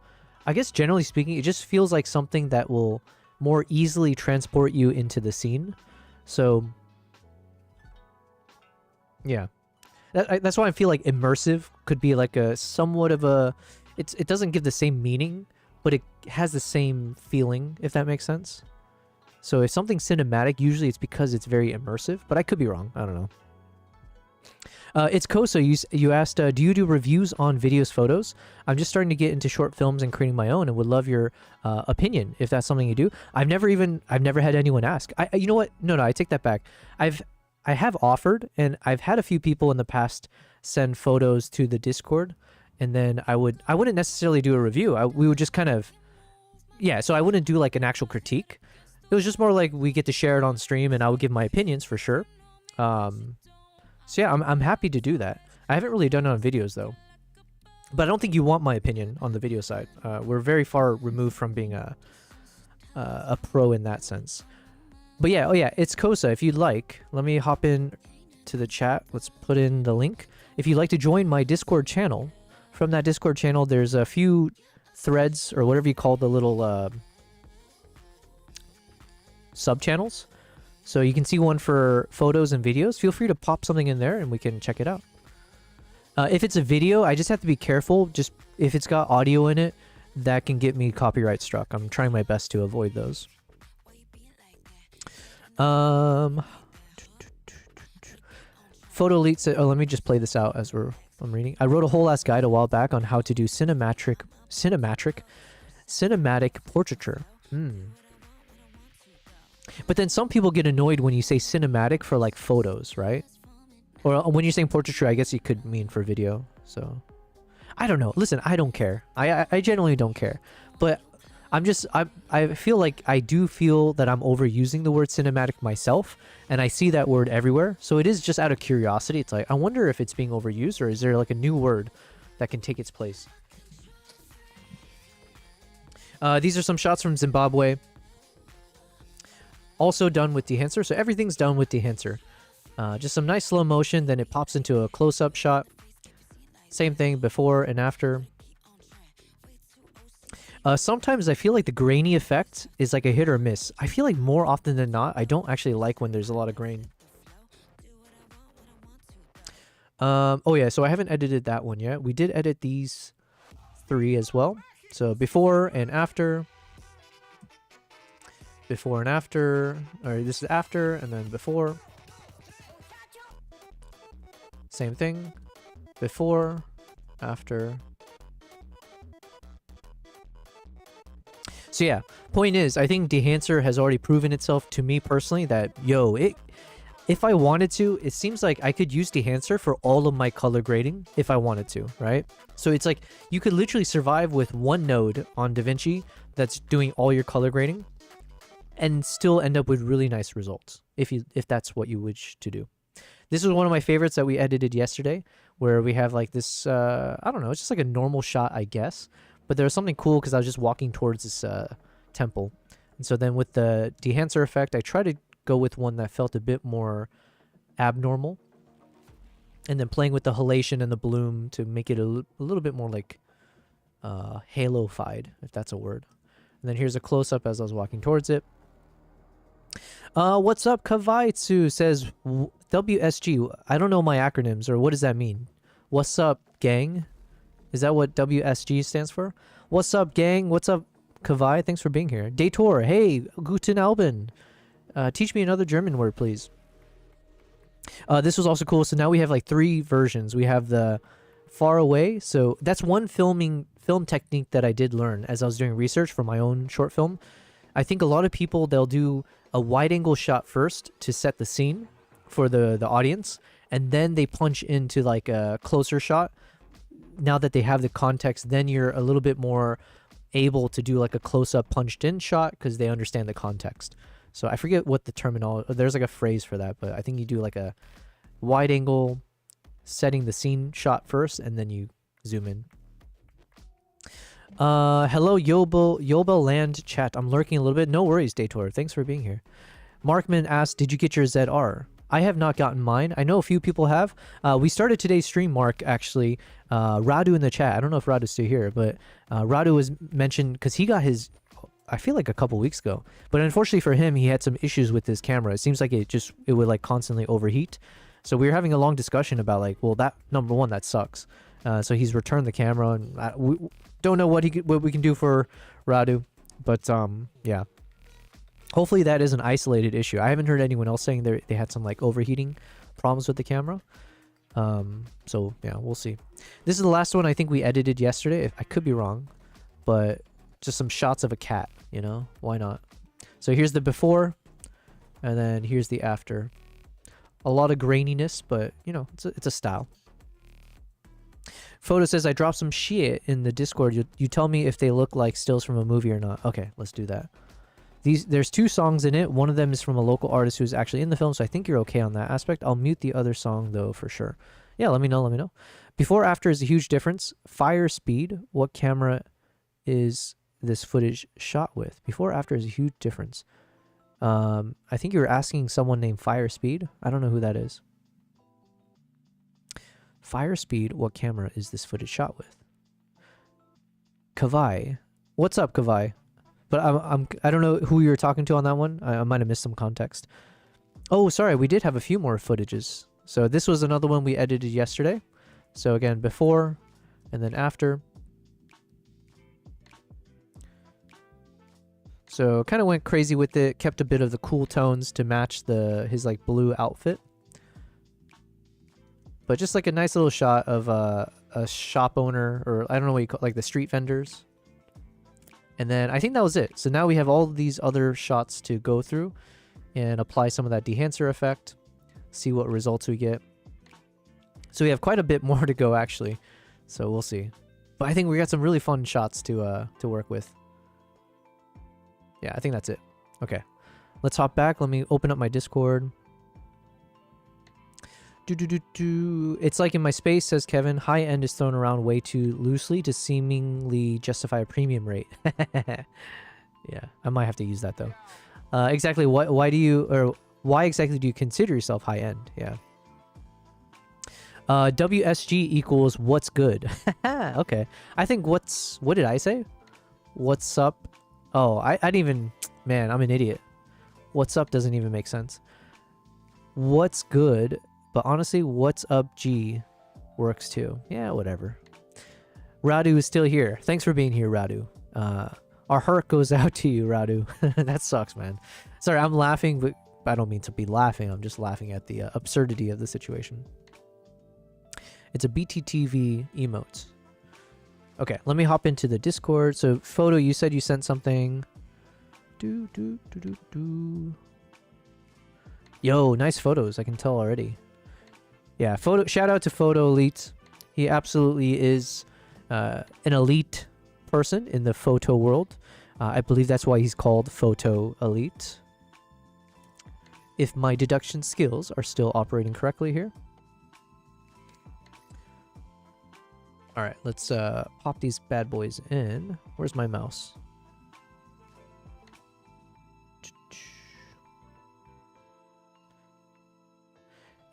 Speaker 1: I guess generally speaking, it just feels like something that will more easily transport you into the scene. So, yeah. That's why I feel like immersive could be like a somewhat of a. It doesn't give the same meaning, but it has the same feeling, if that makes sense. So if something's cinematic, usually it's because it's very immersive, but I could be wrong. I don't know. It's Kosa. You asked, do you do reviews on videos, photos? I'm just starting to get into short films and creating my own, and would love your opinion if that's something you do. I've never had anyone ask. You know what? No, I take that back. I have offered, and I've had a few people in the past send photos to the Discord, and then I wouldn't necessarily do a review. We would just kind of, yeah. So I wouldn't do like an actual critique. It was just more like we get to share it on stream, and I would give my opinions for sure. So yeah, I'm happy to do that. I haven't really done it on videos though, but I don't think you want my opinion on the video side. We're very far removed from being a pro in that sense. But yeah, oh yeah, it's Kosa. If you'd like, let me hop in to the chat. Let's put in the link. If you'd like to join my Discord channel, from that Discord channel, there's a few threads or whatever you call the little sub channels. So you can see one for photos and videos. Feel free to pop something in there and we can check it out. If it's a video, I just have to be careful. Just if it's got audio in it, that can get me copyright struck. I'm trying my best to avoid those. Photo Elite said, oh, let me just play this out as I'm reading. I wrote a whole ass guide a while back on how to do cinematic portraiture. But then some people get annoyed when you say cinematic for like photos, right? Or when you're saying portraiture, I guess you could mean for video. So I don't know. Listen, I don't care. I genuinely don't care. But I feel like I do feel that I'm overusing the word cinematic myself, and I see that word everywhere. So it is just out of curiosity. It's like, I wonder if it's being overused, or is there like a new word that can take its place? These are some shots from Zimbabwe. Also done with Dehancer. So everything's done with Dehancer. Just some nice slow motion, then it pops into a close-up shot. Same thing before and after. Sometimes I feel like the grainy effect is like a hit or miss. I feel like more often than not, I don't actually like when there's a lot of grain. Oh yeah, so I haven't edited that one yet. We did edit these 3 as well. So before and after. Before and after. Alright, this is after and then before. Same thing. Before, after. So yeah, point is, I think Dehancer has already proven itself to me personally that, if I wanted to, it seems like I could use Dehancer for all of my color grading if I wanted to, right? So it's like, you could literally survive with one node on DaVinci that's doing all your color grading and still end up with really nice results, if that's what you wish to do. This was one of my favorites that we edited yesterday, where we have like this, I don't know, it's just like a normal shot, I guess. But there was something cool because I was just walking towards this temple. And so then with the Dehancer effect, I tried to go with one that felt a bit more abnormal. And then playing with the halation and the bloom to make it a little bit more like halo-fied, if that's a word. And then here's a close-up as I was walking towards it. What's up, Kavaitsu says WSG. I don't know my acronyms, or what does that mean? What's up, gang? Is that what WSG stands for? What's up, gang? What's up, Kavai? Thanks for being here. Dator, hey, Guten Abend. Teach me another German word, please. This was also cool. So now we have like 3 versions. We have the far away. So that's one film technique that I did learn as I was doing research for my own short film. I think a lot of people, they'll do a wide angle shot first to set the scene for the audience, and then they punch into like a closer shot. Now that they have the context, then you're a little bit more able to do like a close-up punched in shot because they understand the context. So I forget what the terminology, there's like a phrase for that, but I think you do like a wide angle setting the scene shot first, and then you zoom in. Hello, Yobel Land chat. I'm lurking a little bit. No worries, Dator. Thanks for being here. Markman asked, did you get your ZR? I have not gotten mine. I know a few people have. We started today's stream, Mark, actually. Radu in the chat. I don't know if Radu's still here, but Radu was mentioned because he got his, I feel like a couple weeks ago. But unfortunately for him, he had some issues with his camera. It seems like it would like constantly overheat. So we were having a long discussion about like, well, that number one, that sucks. So he's returned the camera, and we don't know what we can do for Radu, but yeah. Hopefully that is an isolated issue. I haven't heard anyone else saying they had some like overheating problems with the camera. So yeah, we'll see. This is the last one I think we edited yesterday. I could be wrong, but just some shots of a cat, you know, why not? So here's the before, and then here's the after. A lot of graininess, but you know, it's a style. Photo says, I dropped some shit in the Discord. You tell me if they look like stills from a movie or not. Okay, let's do that. There's 2 songs in it. One of them is from a local artist who's actually in the film, so I think you're okay on that aspect. I'll mute the other song though for sure. Yeah, let me know. Before after is a huge difference. Fire speed. What camera is this footage shot with? Before after is a huge difference. I think you were asking someone named Fire Speed. I don't know who that is. Fire speed. What camera is this footage shot with? Kavai. What's up, Kavai? But I don't know who you were talking to on that one. I might have missed some context. Oh, sorry. We did have a few more footages. So this was another one we edited yesterday. So again, before and then after. So kind of went crazy with it. Kept a bit of the cool tones to match his like blue outfit. But just like a nice little shot of a shop owner, or I don't know what you call, like the street vendors. And then I think that was it. So now we have all these other shots to go through and apply some of that Dehancer effect. See what results we get. So we have quite a bit more to go actually. So we'll see. But I think we got some really fun shots to work with. Yeah, I think that's it. Okay. Let's hop back. Let me open up my Discord. It's like in my space, says Kevin. High end is thrown around way too loosely to seemingly justify a premium rate. Yeah, I might have to use that though. Exactly. Why exactly do you consider yourself high end? Yeah. WSG equals what's good. Okay. I think what did I say? What's up? Oh, I didn't even, man, I'm an idiot. What's up doesn't even make sense. What's good? But honestly, what's up G works too. Yeah, whatever. Radu is still here. Thanks for being here, Radu. Our heart goes out to you, Radu. That sucks, man. Sorry, I'm laughing, but I don't mean to be laughing. I'm just laughing at the absurdity of the situation. It's a BTTV emote. Okay, let me hop into the Discord. So, Photo, you said you sent something. Yo, nice photos. I can tell already. Yeah, shout out to Photo Elite. He absolutely is an elite person in the photo world. I believe that's why he's called Photo Elite. If my deduction skills are still operating correctly here. All right, let's pop these bad boys in. Where's my mouse?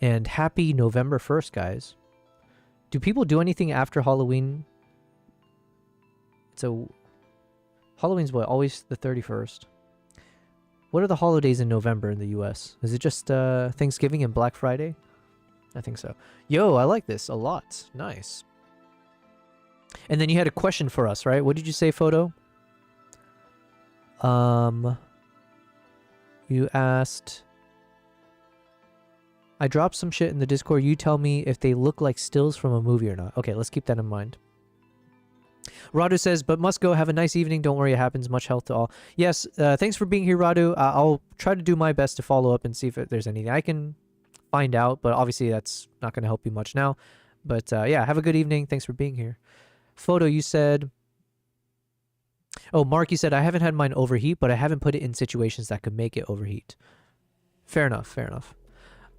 Speaker 1: And happy November 1st, guys. Do people do anything after Halloween? Halloween's what? Always the 31st. What are the holidays in November in the US? Is it just Thanksgiving and Black Friday? I think so. Yo, I like this a lot. Nice. And then you had a question for us, right? What did you say, Photo? You asked... I dropped some shit in the Discord. You tell me if they look like stills from a movie or not. Okay, let's keep that in mind. Radu says, but must go. Have a nice evening. Don't worry, it happens. Much health to all. Yes, thanks for being here, Radu. I'll try to do my best to follow up and see if there's anything I can find out. But obviously, that's not going to help you much now. But yeah, have a good evening. Thanks for being here. Photo, you said... Oh, Mark, you said, I haven't had mine overheat, but I haven't put it in situations that could make it overheat. Fair enough, fair enough.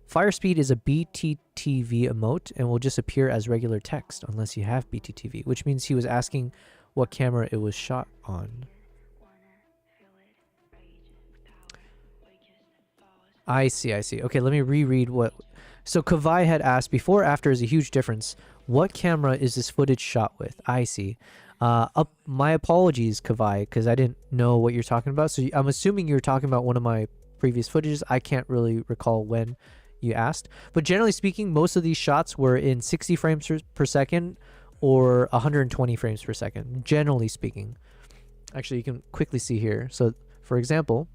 Speaker 1: Fire speed is a BTTV emote and will just appear as regular text unless you have BTTV, which means he was asking what camera it was shot on. I see. Okay, let me reread what... So Kavai had asked, before or after is a huge difference. What camera is this footage shot with? I see. My apologies, Kavai, because I didn't know what you're talking about. So I'm assuming you're talking about one of my previous footages. I can't really recall when you asked. But generally speaking, most of these shots were in 60 frames per second or 120 frames per second, generally speaking. Actually, you can quickly see here. So, for example,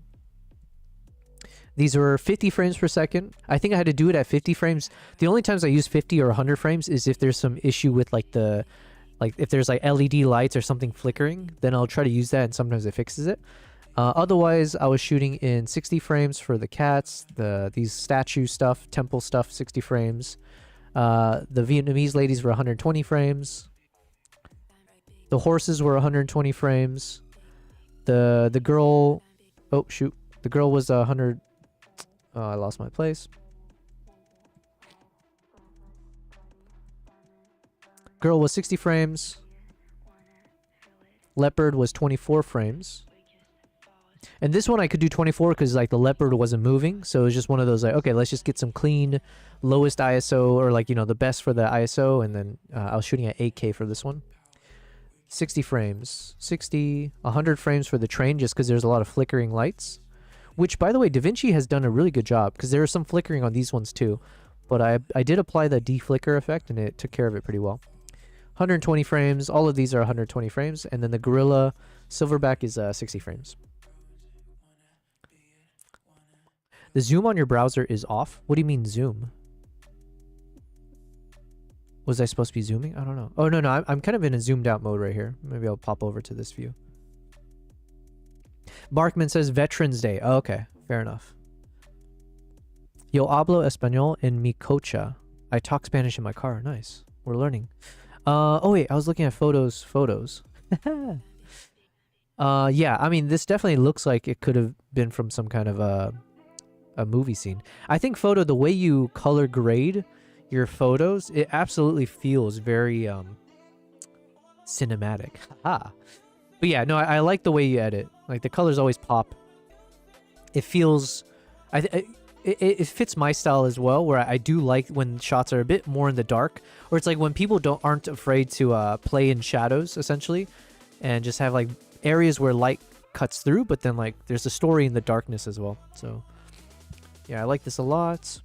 Speaker 1: these were 50 frames per second. I think I had to do it at 50 frames. The only times I use 50 or 100 frames is if there's some issue with like if there's like LED lights or something flickering, then I'll try to use that and sometimes it fixes it. Otherwise, I was shooting in 60 frames for the cats, these statue stuff, temple stuff, 60 frames. The Vietnamese ladies were 120 frames. The horses were 120 frames. The girl, oh shoot, the girl was 100. I lost my place. Girl was 60 frames. Leopard was 24 frames. And this one I could do 24 because like the leopard wasn't moving. So it was just one of those like, okay, let's just get some clean, lowest ISO or like, you know, the best for the ISO. And then I was shooting at 8K for this one. 60 frames. 60, 100 frames for the train just because there's a lot of flickering lights. Which, by the way, DaVinci has done a really good job because there is some flickering on these ones too. But I did apply the deflicker effect and it took care of it pretty well. 120 frames. All of these are 120 frames. And then the Gorilla Silverback is 60 frames. The zoom on your browser is off. What do you mean zoom? Was I supposed to be zooming? I don't know. Oh, no. I'm kind of in a zoomed out mode right here. Maybe I'll pop over to this view. Barkman says Veterans Day. Oh, okay. Fair enough. Yo hablo español en mi coche. I talk Spanish in my car. Nice. We're learning. Oh, wait. I was looking at photos. Yeah. I mean, this definitely looks like it could have been from some kind of a movie scene. I think photo, the way you color grade your photos, it absolutely feels very cinematic. But yeah, no, I like the way you edit. Like the colors always pop. It feels, it fits my style as well. Where I do like when shots are a bit more in the dark, or it's like when people aren't afraid to play in shadows essentially, and just have like areas where light cuts through, but then like there's a story in the darkness as well. So yeah, I like this a lot.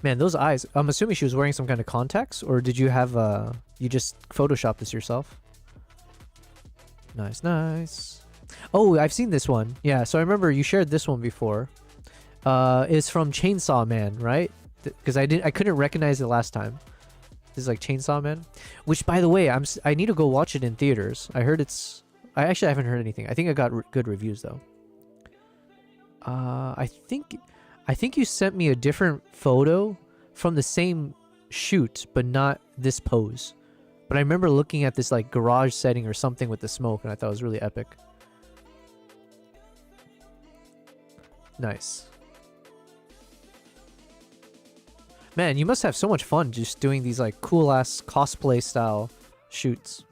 Speaker 1: Man, those eyes. I'm assuming she was wearing some kind of contacts, or did you have you just photoshopped this yourself? Nice, nice. Oh, I've seen this one. Yeah, so I remember you shared this one before. It's from Chainsaw Man, right? Because I couldn't recognize it last time. This is like Chainsaw Man, which by the way, I need to go watch it in theaters. I heard I actually haven't heard anything. I think I got good reviews though. I think you sent me a different photo from the same shoot, but not this pose. But I remember looking at this like garage setting or something with the smoke, and I thought it was really epic. Nice. Man, you must have so much fun just doing these like cool ass cosplay style shoots.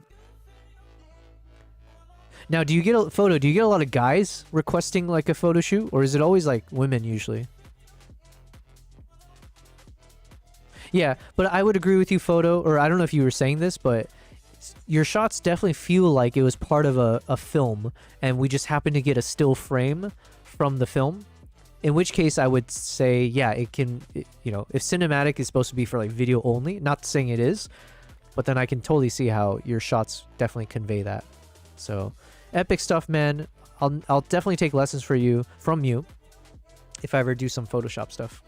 Speaker 1: Now, do you get a lot of guys requesting like a photo shoot, or is it always like women usually? Yeah, but I would agree with you, Photo, or I don't know if you were saying this, but your shots definitely feel like it was part of a film, and we just happened to get a still frame from the film. In which case, I would say, yeah, you know, if cinematic is supposed to be for like video only, not saying it is, but then I can totally see how your shots definitely convey that. So, epic stuff, man. I'll definitely take lessons from you, if I ever do some Photoshop stuff.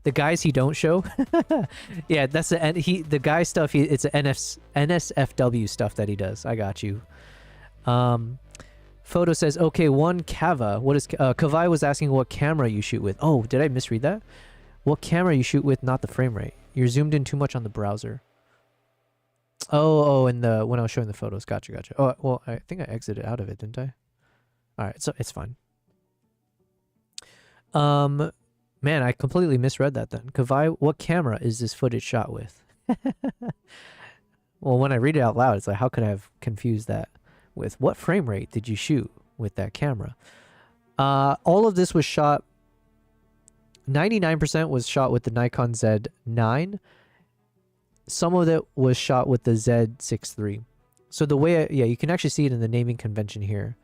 Speaker 1: The guys he don't show, yeah, that's the guy stuff. It's a NSFW stuff that he does. I got you. Photo says, okay, one Kava. What is Kavai was asking what camera you shoot with. Oh, did I misread that? What camera you shoot with? Not the frame rate. You're zoomed in too much on the browser. Oh, and when I was showing the photos. Gotcha. Oh, well, I think I exited out of it, didn't I? All right, so it's fine. Man, I completely misread that then. Kavai, what camera is this footage shot with? Well, when I read it out loud, it's like, how could I have confused that with what frame rate did you shoot with that camera? All of this was shot, 99% was shot with the Nikon Z9. Some of it was shot with the Z6 III. So the way, yeah, you can actually see it in the naming convention here.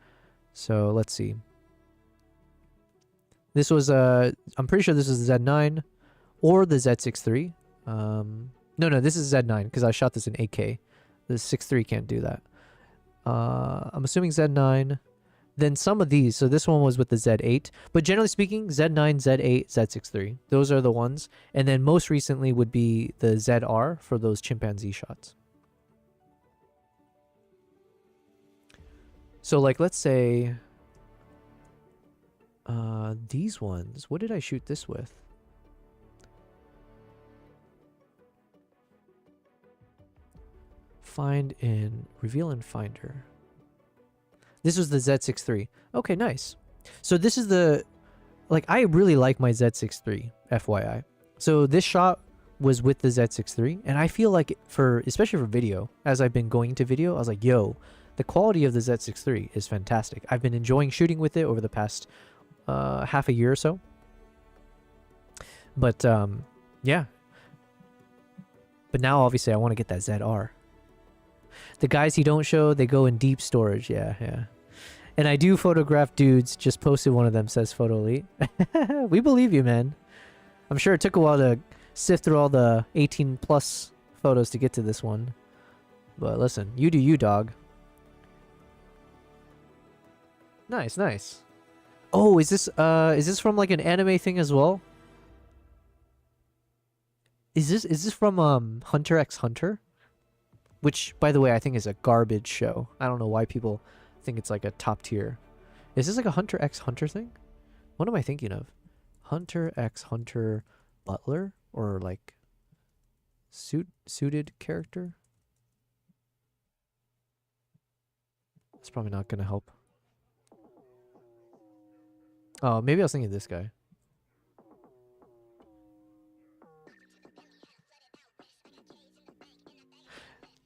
Speaker 1: So let's see. This was I'm pretty sure this is the Z9 or the Z6 III. No, this is Z9 because I shot this in 8K. The 6 III can't do that. I'm assuming Z9. Then some of these. So this one was with the Z8. But generally speaking, Z9, Z8, Z6 III. Those are the ones. And then most recently would be the ZR for those chimpanzee shots. So like, let's say these ones. What did I shoot this with? Find in Reveal in Finder. This was the Z6 III. Okay, nice. So this is the, like, I really like my Z6 III, FYI. So this shot was with the Z6 III, and I feel like especially for video, as I've been going to video, I was like, yo, the quality of the Z6 III is fantastic. I've been enjoying shooting with it over the past half a year or so. But yeah. But now obviously I want to get that ZR. The guys he don't show, they go in deep storage. Yeah. And I do photograph dudes. Just posted one of them, says Photo Elite. We believe you, man. I'm sure it took a while to sift through all the 18 plus photos to get to this one. But listen, you do you, dog. Nice. Oh, is this from like an anime thing as well? Is this from Hunter x Hunter? Which, by the way, I think is a garbage show. I don't know why people think it's like a top tier. Is this like a Hunter x Hunter thing? What am I thinking of? Hunter x Hunter Butler? Or like suited character? That's probably not going to help. Oh, maybe I was thinking of this guy.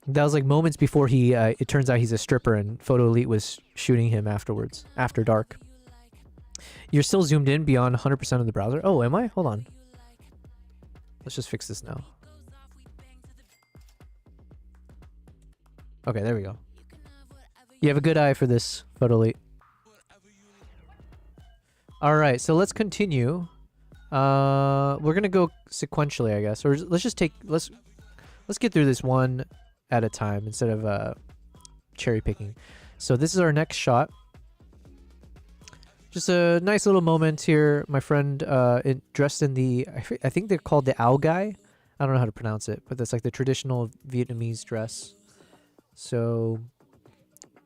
Speaker 1: That was like moments before he, it turns out he's a stripper and Photo Elite was shooting him afterwards, after dark. You're still zoomed in beyond 100% of the browser? Oh, am I? Hold on. Let's just fix this now. Okay, there we go. You have a good eye for this, Photo Elite. Alright, so let's continue. We're gonna go sequentially, I guess. Or let's just take, let's get through this one at a time instead of cherry picking. So this is our next shot. Just a nice little moment here. My friend dressed in the, I think they're called the owl guy. I don't know how to pronounce it, but that's like the traditional Vietnamese dress. So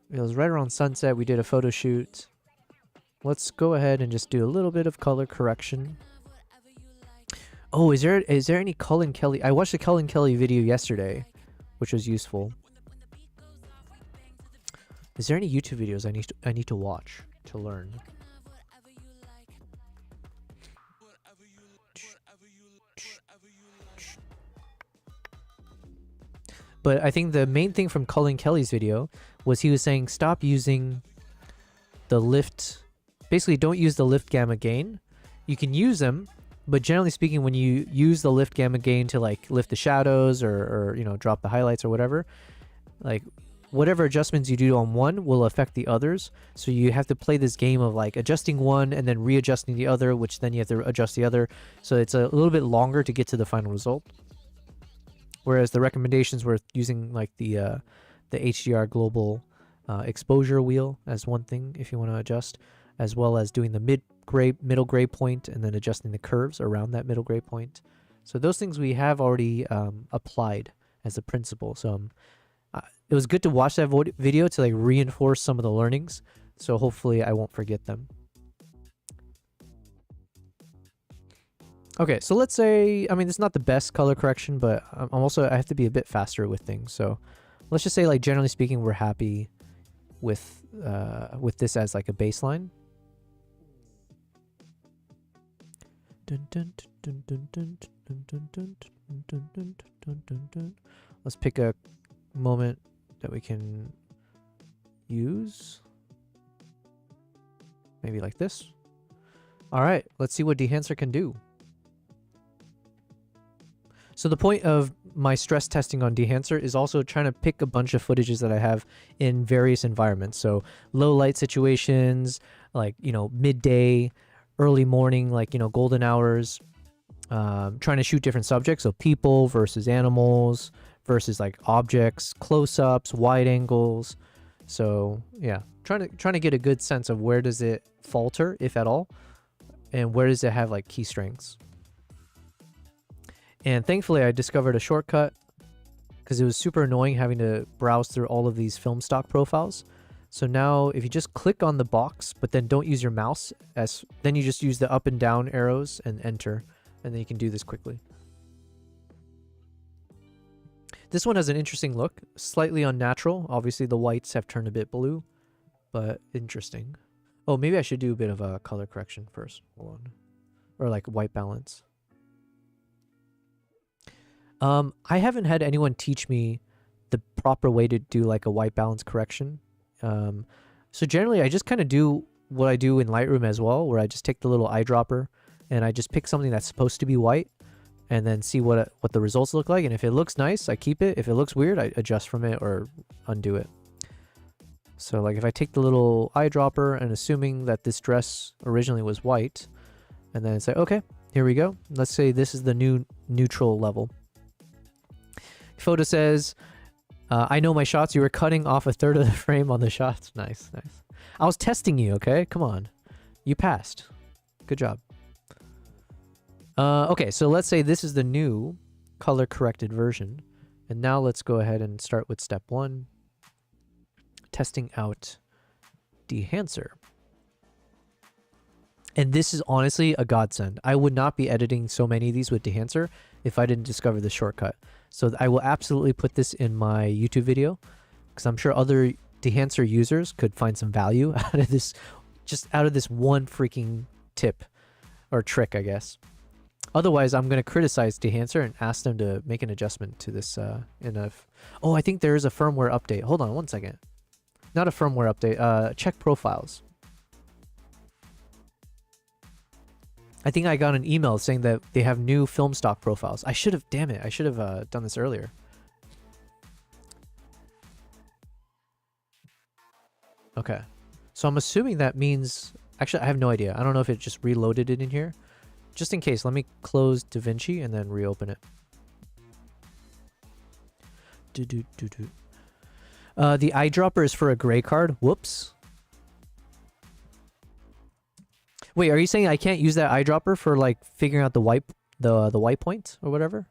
Speaker 1: it was right around sunset. We did a photo shoot. Let's go ahead and just do a little bit of color correction. Oh, is there any Cullen Kelly? I watched the Cullen Kelly video yesterday, which was useful. Is there any YouTube videos I need to watch to learn? But I think the main thing from Cullen Kelly's video was he was saying stop using the lift. Basically, don't use the lift gamma gain. You can use them, but generally speaking, when you use the lift gamma gain to like lift the shadows or you know, drop the highlights or whatever, like whatever adjustments you do on one will affect the others. So you have to play this game of like adjusting one and then readjusting the other, which then you have to adjust the other. So it's a little bit longer to get to the final result. Whereas the recommendations were using like the HDR global exposure wheel as one thing if you want to adjust, as well as doing the middle gray point and then adjusting the curves around that middle gray point. So those things we have already applied as a principle. So it was good to watch that video to like reinforce some of the learnings. So hopefully I won't forget them. Okay, so let's say, I mean, it's not the best color correction, but I have to be a bit faster with things. So let's just say, like, generally speaking, we're happy with this as like a baseline. Let's pick a moment that we can use. Maybe like this. All right, let's see what Dehancer can do. So the point of my stress testing on Dehancer is also trying to pick a bunch of footages that I have in various environments. So low light situations, like, you know, midday, early morning, like, you know, golden hours, trying to shoot different subjects. So people versus animals versus like objects, close-ups, wide angles. So yeah, trying to get a good sense of where does it falter, if at all, and where does it have like key strengths. And thankfully I discovered a shortcut, because it was super annoying having to browse through all of these film stock profiles. So now if you just click on the box, but then don't use your mouse, then you just use the up and down arrows and enter, and then you can do this quickly. This one has an interesting look, slightly unnatural. Obviously the whites have turned a bit blue, but interesting. Oh, maybe I should do a bit of a color correction first. Hold on. Or like white balance. I haven't had anyone teach me the proper way to do like a white balance correction. So generally I just kind of do what I do in Lightroom as well, where I just take the little eyedropper and I just pick something that's supposed to be white and then see what the results look like. And if it looks nice, I keep it. If it looks weird, I adjust from it or undo it. So like if I take the little eyedropper and assuming that this dress originally was white, and then say, okay, here we go. Let's say this is the new neutral level. Photo says, I know my shots. You were cutting off a third of the frame on the shots. Nice, nice. I was testing you, okay? Come on. You passed. Good job. Okay, so let's say this is the new color corrected version. And now let's go ahead and start with step 1. Testing out Dehancer. And this is honestly a godsend. I would not be editing so many of these with Dehancer if I didn't discover the shortcut. So I will absolutely put this in my YouTube video, because I'm sure other Dehancer users could find some value out of this, just out of this one freaking tip or trick, I guess. Otherwise, I'm going to criticize Dehancer and ask them to make an adjustment to this. Oh, I think there is a firmware update. Hold on one second. Not a firmware update. Check profiles. I think I got an email saying that they have new film stock profiles. I should have, damn it, I should have done this earlier. Okay. So I'm assuming that means, actually I have no idea. I don't know if it just reloaded it in here. Just in case, let me close DaVinci and then reopen it. The eyedropper is for a gray card. Whoops. Wait, are you saying I can't use that eyedropper for like figuring out the white point or whatever?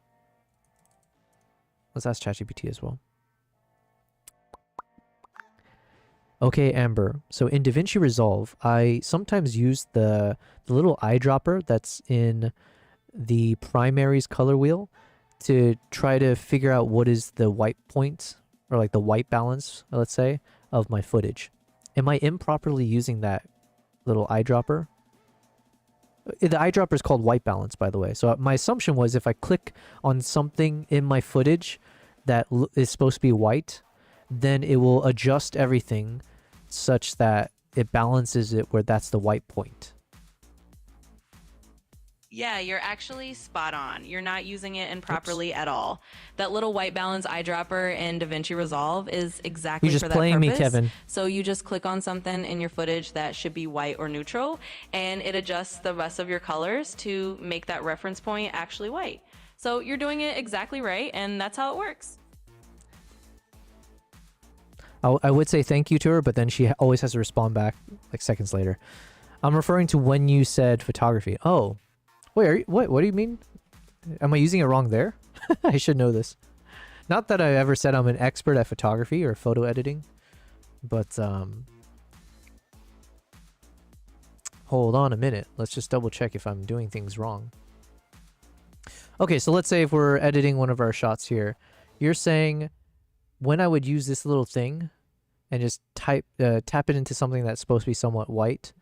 Speaker 1: Let's ask ChatGPT as well. Okay, Amber. So in DaVinci Resolve, I sometimes use the little eyedropper that's in the primaries color wheel to try to figure out what is the white point or like the white balance, let's say, of my footage. Am I improperly using that little eyedropper? The eyedropper is called white balance, by the way. So my assumption was if I click on something in my footage that is supposed to be white, then it will adjust everything such that it balances it where that's the white point.
Speaker 5: Yeah, you're actually spot on. You're not using it improperly at all. That little white balance eyedropper in DaVinci Resolve is exactly
Speaker 1: You're just
Speaker 5: for that
Speaker 1: playing
Speaker 5: purpose.
Speaker 1: me, Kevin.
Speaker 5: So you just click on something in your footage that should be white or neutral, and it adjusts the rest of your colors to make that reference point actually white. So you're doing it exactly right, and that's how it works.
Speaker 1: I would say thank you to her, but then she always has to respond back like seconds later. I'm referring to when you said photography. Oh. Wait, what do you mean? Am I using it wrong there? I should know this. Not that I ever said I'm an expert at photography or photo editing, but hold on a minute. Let's just double check if I'm doing things wrong. Okay, so let's say if we're editing one of our shots here, you're saying when I would use this little thing and just tap it into something that's supposed to be somewhat white.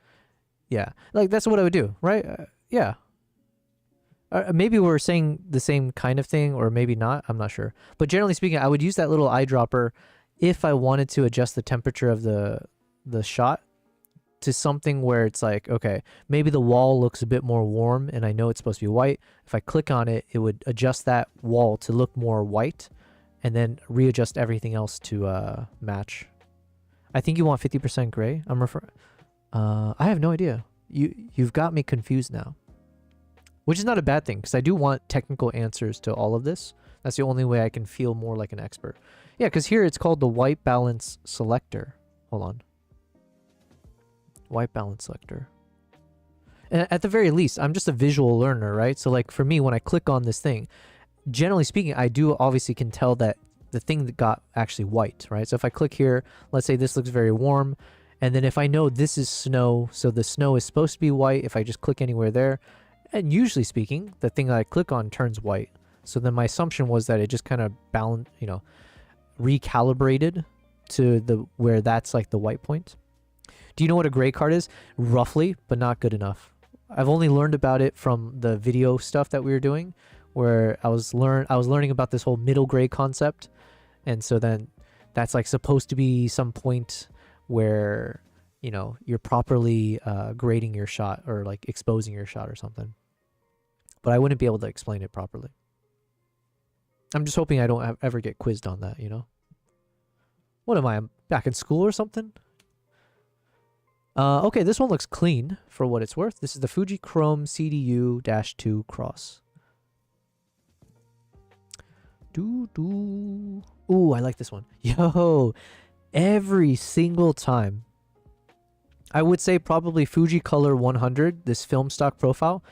Speaker 1: Yeah, like that's what I would do, right? Yeah. Maybe we're saying the same kind of thing, or maybe not. I'm not sure. But generally speaking, I would use that little eyedropper if I wanted to adjust the temperature of the shot to something where it's like, okay, maybe the wall looks a bit more warm and I know it's supposed to be white. If I click on it, it would adjust that wall to look more white and then readjust everything else to match. I think you want 50% gray. I have no idea. You've got me confused now. Which is not a bad thing, because I do want technical answers to all of this. That's the only way I can feel more like an expert. Yeah, because here it's called the white balance selector. Hold on. White balance selector. And at the very least, I'm just a visual learner, right? So like for me, when I click on this thing, generally speaking, I do obviously can tell that the thing that got actually white, right? So if I click here, let's say this looks very warm. And then if I know this is snow, so the snow is supposed to be white, if I just click anywhere there, and usually speaking, the thing that I click on turns white. So then my assumption was that it just kind of recalibrated to the where that's like the white point. Do you know what a gray card is? Roughly, but not good enough. I've only learned about it from the video stuff that we were doing, where I was learning about this whole middle gray concept. And so then that's like supposed to be some point where, you know, you're properly grading your shot or like exposing your shot or something. But I wouldn't be able to explain it properly. I'm just hoping I don't ever get quizzed on that, you know? What am I? I'm back in school or something? Okay, this one looks clean for what it's worth. This is the Fuji Chrome CDU-2 Cross. Ooh, I like this one. Yo, every single time. I would say probably Fuji Color 100, this film stock profile,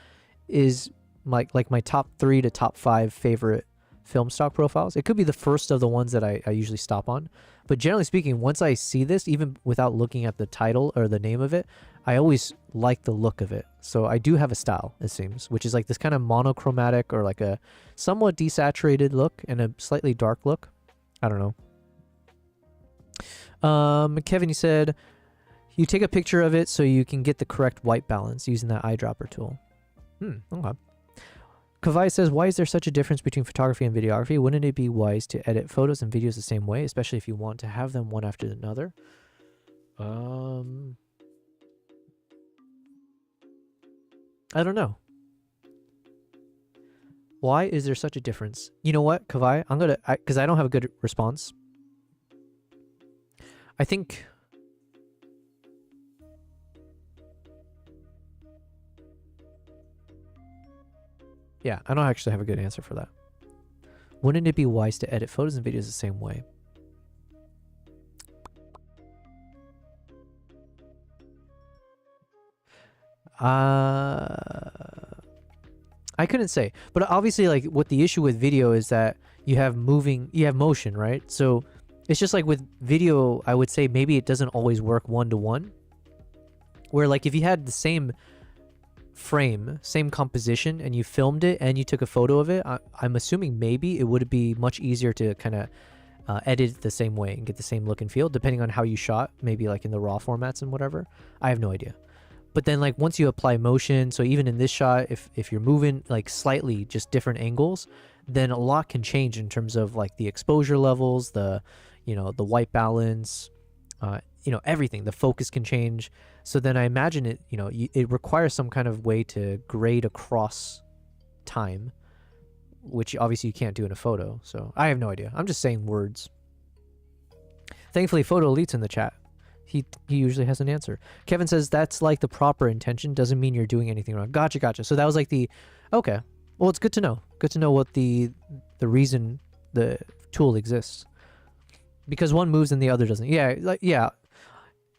Speaker 1: is like my top 3 to top 5 favorite film stock profiles. It could be the first of the ones that I usually stop on. But generally speaking, once I see this, even without looking at the title or the name of it, I always like the look of it. So I do have a style, it seems, which is like this kind of monochromatic or like a somewhat desaturated look and a slightly dark look. I don't know. Kevin, you said you take a picture of it so you can get the correct white balance using that eyedropper tool. Okay. Kavai says, why is there such a difference between photography and videography? Wouldn't it be wise to edit photos and videos the same way, especially if you want to have them one after another? I don't know. Why is there such a difference? You know what, Kavai? Because I don't have a good response. I think... Yeah, I don't actually have a good answer for that. Wouldn't it be wise to edit photos and videos the same way? I couldn't say. But obviously, like, what the issue with video is that you have motion, right? So it's just like with video, I would say maybe it doesn't always work one-to-one. Where, like, if you had the same frame, same composition, and you filmed it and you took a photo of it, I'm assuming maybe it would be much easier to kind of edit it the same way and get the same look and feel, depending on how you shot, maybe like in the raw formats and whatever. I have no idea. But then like once you apply motion, so even in this shot, if you're moving like slightly just different angles, then a lot can change in terms of like the exposure levels, the white balance, everything. The focus can change. So then I imagine it requires some kind of way to grade across time, which obviously you can't do in a photo. So I have no idea. I'm just saying words. Thankfully, Photo Elite's in the chat. He usually has an answer. Kevin says that's like the proper intention. Doesn't mean you're doing anything wrong. Gotcha. So that was like okay. Well, it's good to know. Good to know what the reason the tool exists. Because one moves and the other doesn't. Yeah.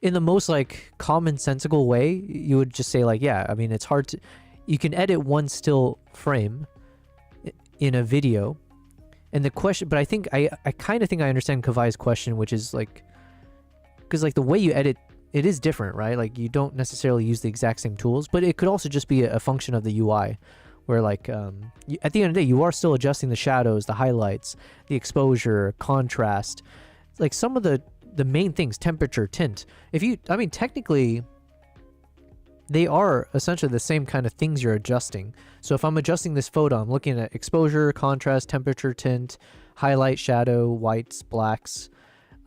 Speaker 1: In the most like commonsensical way, you would just say like, yeah, I mean, it's hard to, you can edit one still frame in a video. And the question, but I think, I kind of think I understand Kavai's question, which is like, because like the way you edit, it is different, right? Like you don't necessarily use the exact same tools, but it could also just be a function of the UI where like, at the end of the day, you are still adjusting the shadows, the highlights, the contrast, like some of the main things, temperature, tint. Technically, they are essentially the same kind of things you're adjusting. So if I'm adjusting this photo, I'm looking at exposure, contrast, temperature, tint, highlight, shadow, whites, blacks.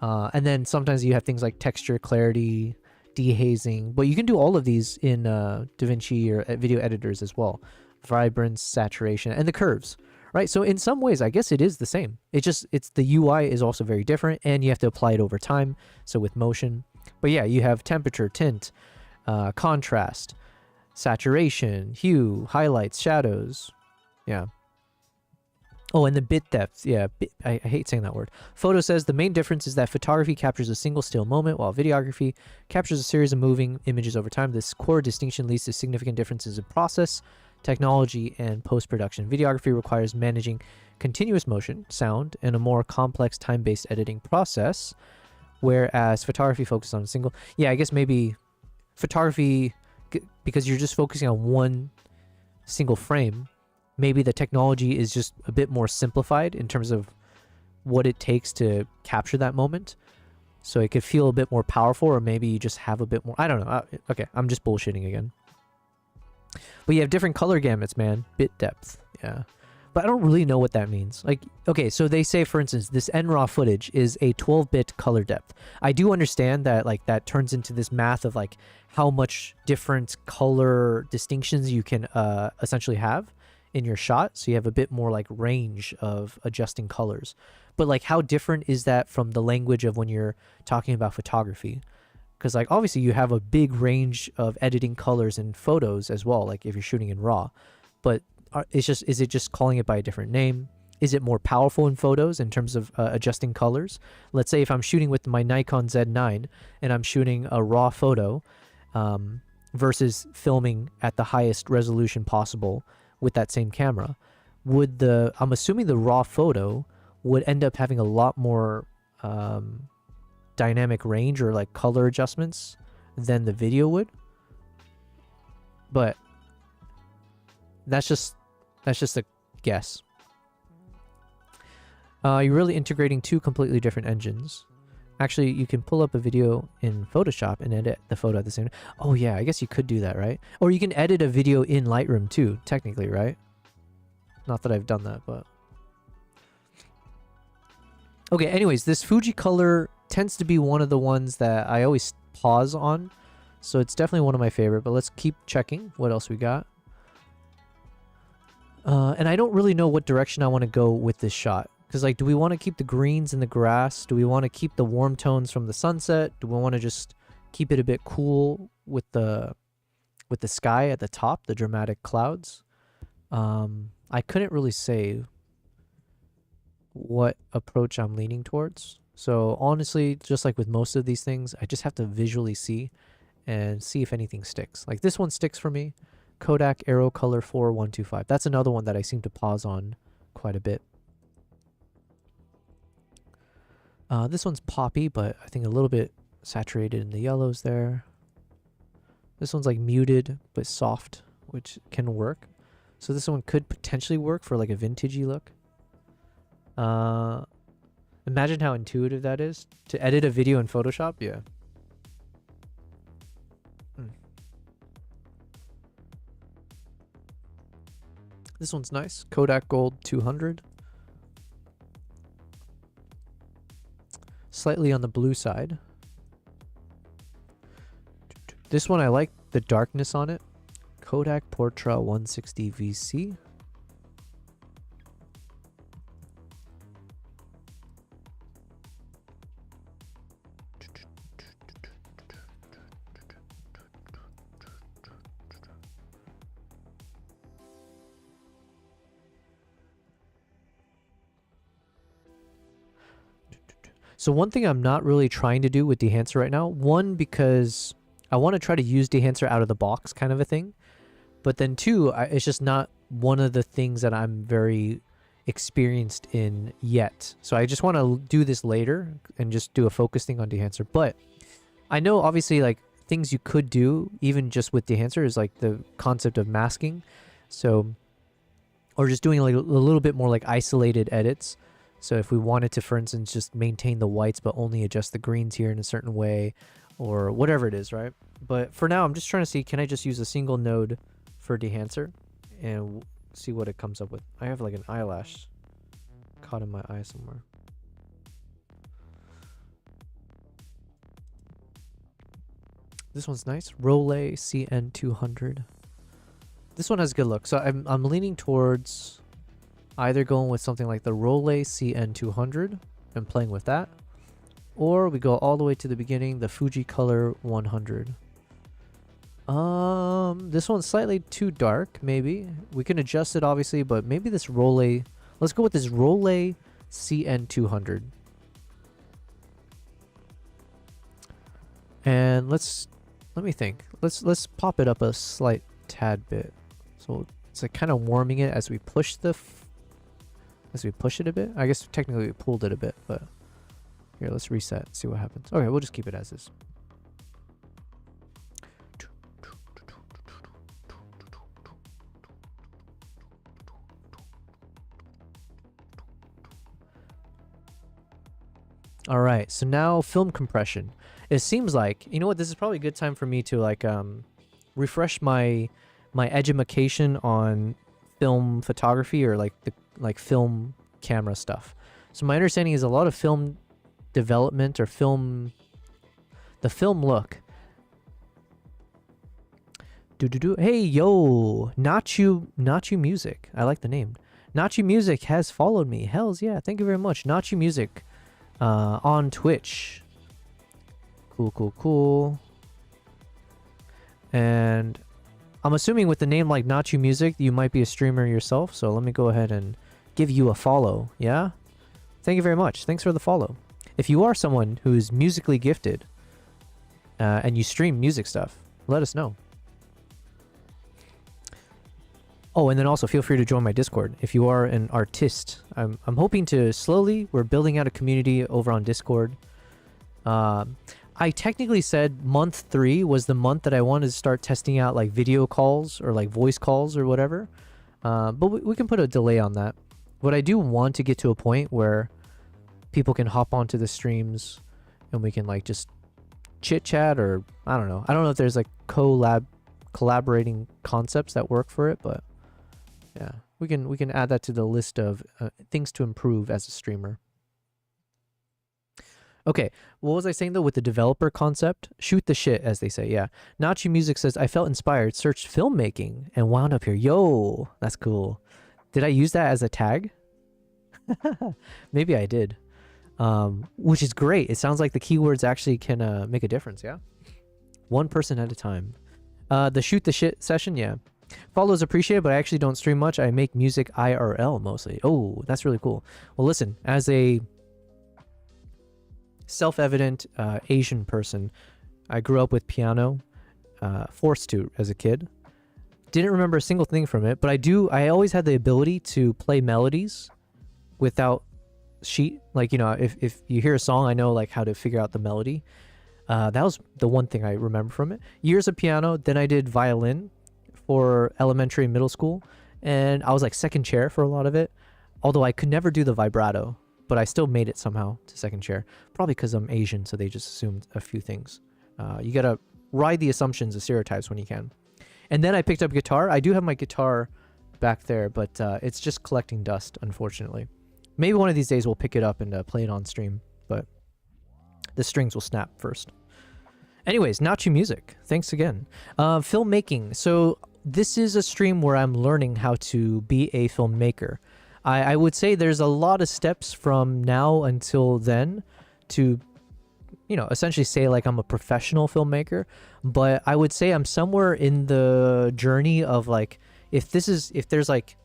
Speaker 1: And then sometimes you have things like texture, clarity, dehazing. But you can do all of these in DaVinci or video editors as well. Vibrance, saturation, and the curves. Right, so in some ways, I guess it is the same. It's the UI is also very different, and you have to apply it over time. So with motion, but yeah, you have temperature, tint, contrast, saturation, hue, highlights, shadows. Yeah. Oh, and the bit depth. Yeah, I hate saying that word. Photo says the main difference is that photography captures a single still moment, while videography captures a series of moving images over time. This core distinction leads to significant differences in process, technology, and post-production. Videography requires managing continuous motion, sound, and a more complex time-based editing process, whereas photography focuses on a single... Yeah, I guess maybe photography, because you're just focusing on one single frame, maybe the technology is just a bit more simplified in terms of what it takes to capture that moment. So it could feel a bit more powerful, or maybe you just have a bit more... I don't know. Okay, I'm just bullshitting again. But you have different color gamuts, man. Bit depth. Yeah. But I don't really know what that means. Like, okay, so they say, for instance, this NRAW footage is a 12-bit color depth. I do understand that, like, that turns into this math of, like, how much different color distinctions you can essentially have in your shot. So you have a bit more, like, range of adjusting colors. But, like, how different is that from the language of when you're talking about photography? Because, like, obviously you have a big range of editing colors in photos as well, like if you're shooting in RAW. But is it just calling it by a different name? Is it more powerful in photos in terms of adjusting colors? Let's say if I'm shooting with my Nikon ZR and I'm shooting a RAW photo versus filming at the highest resolution possible with that same camera, I'm assuming the RAW photo would end up having a lot more dynamic range or like color adjustments than the video would. But that's just a guess. You're really integrating two completely different engines. Actually, you can pull up a video in Photoshop and edit the photo at the same time. Oh yeah, I guess you could do that, right? Or you can edit a video in Lightroom too, technically, right? Not that I've done that, but... Okay, anyways, this Fuji color tends to be one of the ones that I always pause on. So it's definitely one of my favorite, but let's keep checking what else we got. And I don't really know what direction I want to go with this shot. Because, like, do we want to keep the greens in the grass? Do we want to keep the warm tones from the sunset? Do we want to just keep it a bit cool with the sky at the top, the dramatic clouds? I couldn't really say what approach I'm leaning towards. So, honestly, just like with most of these things, I just have to visually see and see if anything sticks. Like, this one sticks for me. Kodak Aero Color 4125. That's another one that I seem to pause on quite a bit. This one's poppy, but I think a little bit saturated in the yellows there. This one's like muted, but soft, which can work. So this one could potentially work for like a vintagey look. Imagine how intuitive that is. To edit a video in Photoshop, yeah. This one's nice. Kodak Gold 200. Slightly on the blue side. This one I like the darkness on it. Kodak Portra 160 VC. So one thing I'm not really trying to do with Dehancer right now, one, because I want to try to use Dehancer out of the box kind of a thing. But then two, it's just not one of the things that I'm very experienced in yet. So I just want to do this later and just do a focus thing on Dehancer. But I know obviously like things you could do even just with Dehancer is like the concept of masking. So, or just doing like a little bit more like isolated edits. So if we wanted to, for instance, just maintain the whites but only adjust the greens here in a certain way or whatever it is, right? But for now, I'm just trying to see, can I just use a single node for Dehancer and see what it comes up with? I have like an eyelash caught in my eye somewhere. This one's nice. Rolei CN200. This one has a good look. So I'm leaning towards either going with something like the Rolei CN200 and playing with that, or we go all the way to the beginning, the Fuji Color 100. This one's slightly too dark, maybe. We can adjust it, obviously, but maybe this Rolei... Let's go with this Rolei CN200. And let me think. Let's pop it up a slight tad bit. So it's like kind of warming it as we push as we push it a bit. I guess technically we pulled it a bit, but here, let's reset, see what happens. Okay, we'll just keep it as is. All right, so now film compression. It seems like, you know what, this is probably a good time for me to like refresh my education on film photography, or like the film camera stuff. So my understanding is a lot of film development, or the film look. Hey yo, Nachu Music. I like the name. Nachu Music has followed me. Hells yeah, thank you very much. Nachu Music on Twitch. Cool. And I'm assuming with the name like Nachu Music, you might be a streamer yourself. So let me go ahead and give you a follow. Yeah? Thank you very much. Thanks for the follow. If you are someone who's musically gifted and you stream music stuff, let us know. Oh, and then also feel free to join my Discord if you are an artist. I'm hoping to slowly, we're building out a community over on Discord. I technically said month 3 was the month that I wanted to start testing out like video calls or like voice calls or whatever. But we can put a delay on that. But I do want to get to a point where people can hop onto the streams and we can like just chit chat, or I don't know. I don't know if there's like collaborating concepts that work for it, but yeah, we can add that to the list of things to improve as a streamer. Okay, what was I saying though with the developer concept? Shoot the shit, as they say, yeah. Nachi Music says, I felt inspired, searched filmmaking, and wound up here. Yo, that's cool. Did I use that as a tag? Maybe I did. Which is great. It sounds like the keywords actually can make a difference, yeah? One person at a time. The shoot the shit session, yeah. Follows appreciated, but I actually don't stream much. I make music IRL mostly. Oh, that's really cool. Well, listen, as a self-evident Asian person, I grew up with piano, forced to as a kid. Didn't remember a single thing from it, but I always had the ability to play melodies without sheet. Like, you know, if you hear a song, I know like how to figure out the melody. That was the one thing I remember from it. Years of piano, then I did violin for elementary and middle school, and I was like second chair for a lot of it, although I could never do the vibrato, but I still made it somehow to second chair, probably because I'm Asian, so they just assumed a few things. You gotta ride the assumptions of stereotypes when you can. And then I picked up guitar. I do have my guitar back there, but it's just collecting dust, unfortunately. Maybe one of these days we'll pick it up and play it on stream, but the strings will snap first. Anyways, Nachi Music, thanks again. Filmmaking. So this is a stream where I'm learning how to be a filmmaker. I would say there's a lot of steps from now until then to, you know, essentially say like I'm a professional filmmaker, but I would say I'm somewhere in the journey of like, if there's like,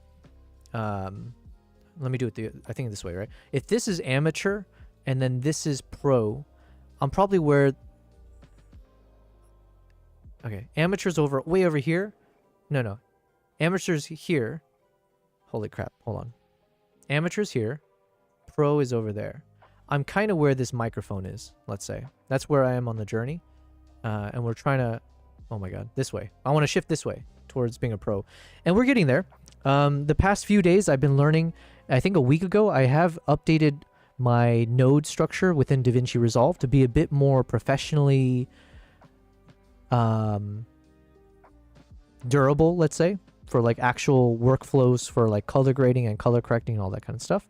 Speaker 1: let me do it I think this way, right? If this is amateur and then this is pro, I'm probably where, okay, amateur's way over here. No, amateur's here. Holy crap, hold on. Amateur's here, pro is over there. I'm kind of where this microphone is, let's say. That's where I am on the journey. And we're trying to, oh my God, this way. I want to shift this way towards being a pro. And we're getting there. The past few days I've been learning, I think a week ago, I have updated my node structure within DaVinci Resolve to be a bit more professionally durable, let's say, for like actual workflows for like color grading and color correcting and all that kind of stuff.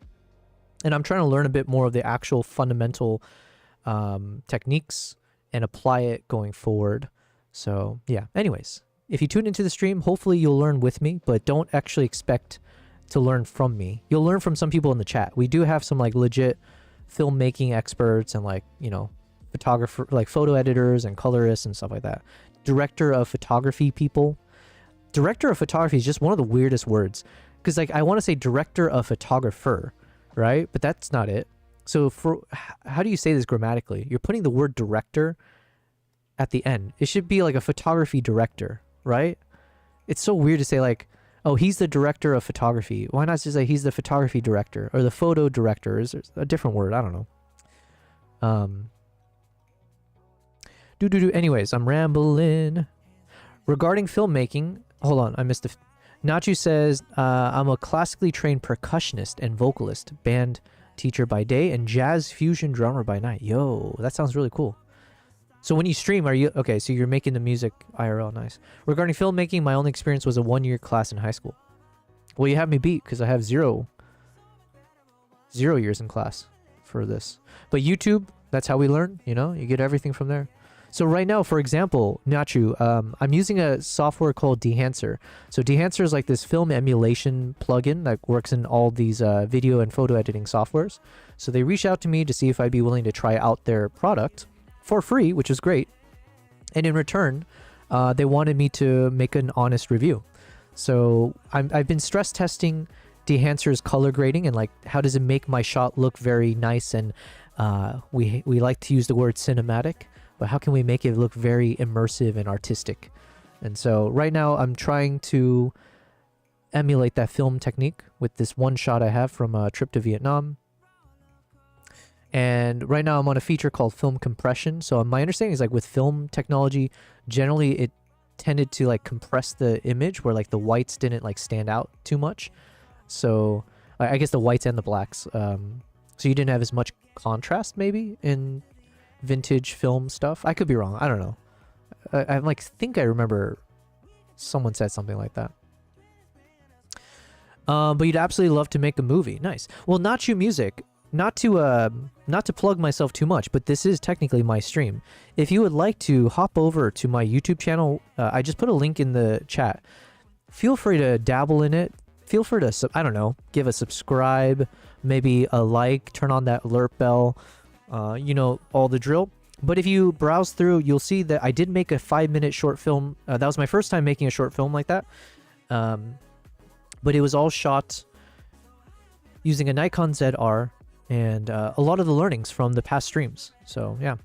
Speaker 1: And I'm trying to learn a bit more of the actual fundamental techniques and apply it going forward. So yeah, anyways, if you tune into the stream, hopefully you'll learn with me, but don't actually expect to learn from me. You'll learn from some people in the chat. We do have some like legit filmmaking experts and like, you know, photographer, like photo editors and colorists and stuff like that. director of photography people. Director of photography is just one of the weirdest words, because like I want to say director of photographer, right? But that's not it. So for how do you say this grammatically? You're putting the word director at the end. It should be like a photography director, right? It's so weird to say like, oh, he's the director of photography. Why not just say he's the photography director or the photo director? Is there a different word? I don't know. Anyways, I'm rambling. Regarding filmmaking, hold on, I missed the... Nachu says, I'm a classically trained percussionist and vocalist, band teacher by day, and jazz fusion drummer by night. Yo, that sounds really cool. So when you stream, are you... Okay, so you're making the music IRL, nice. Regarding filmmaking, my only experience was a 1-year class in high school. Well, you have me beat, because I have zero years in class for this. But YouTube, that's how we learn, you know? You get everything from there. So right now, for example, Nachu, I'm using a software called Dehancer. So Dehancer is like this film emulation plugin that works in all these video and photo editing softwares. So they reached out to me to see if I'd be willing to try out their product for free, which is great. And in return, they wanted me to make an honest review. So I've been stress testing Dehancer's color grading and like how does it make my shot look very nice, and we like to use the word cinematic. But how can we make it look very immersive and artistic? And so right now I'm trying to emulate that film technique with this one shot I have from a trip to Vietnam. And right now I'm on a feature called film compression. So my understanding is like with film technology, generally it tended to like compress the image where like the whites didn't like stand out too much. So I guess the whites and the blacks. So you didn't have as much contrast maybe in vintage film stuff. I could be wrong. I don't know. I like think I remember someone said something like that. But you'd absolutely love to make a movie. Nice. Well, Nachu Music, not to plug myself too much, but this is technically my stream. If you would like to hop over to my YouTube channel, I just put a link in the chat. Feel free to dabble in it. Feel free to, I don't know, give a subscribe, maybe a like, turn on that alert bell. You know, all the drill. But if you browse through, you'll see that I did make a 5-minute short film. That was my first time making a short film like that. But it was all shot using a Nikon ZR and a lot of the learnings from the past streams. So, yeah.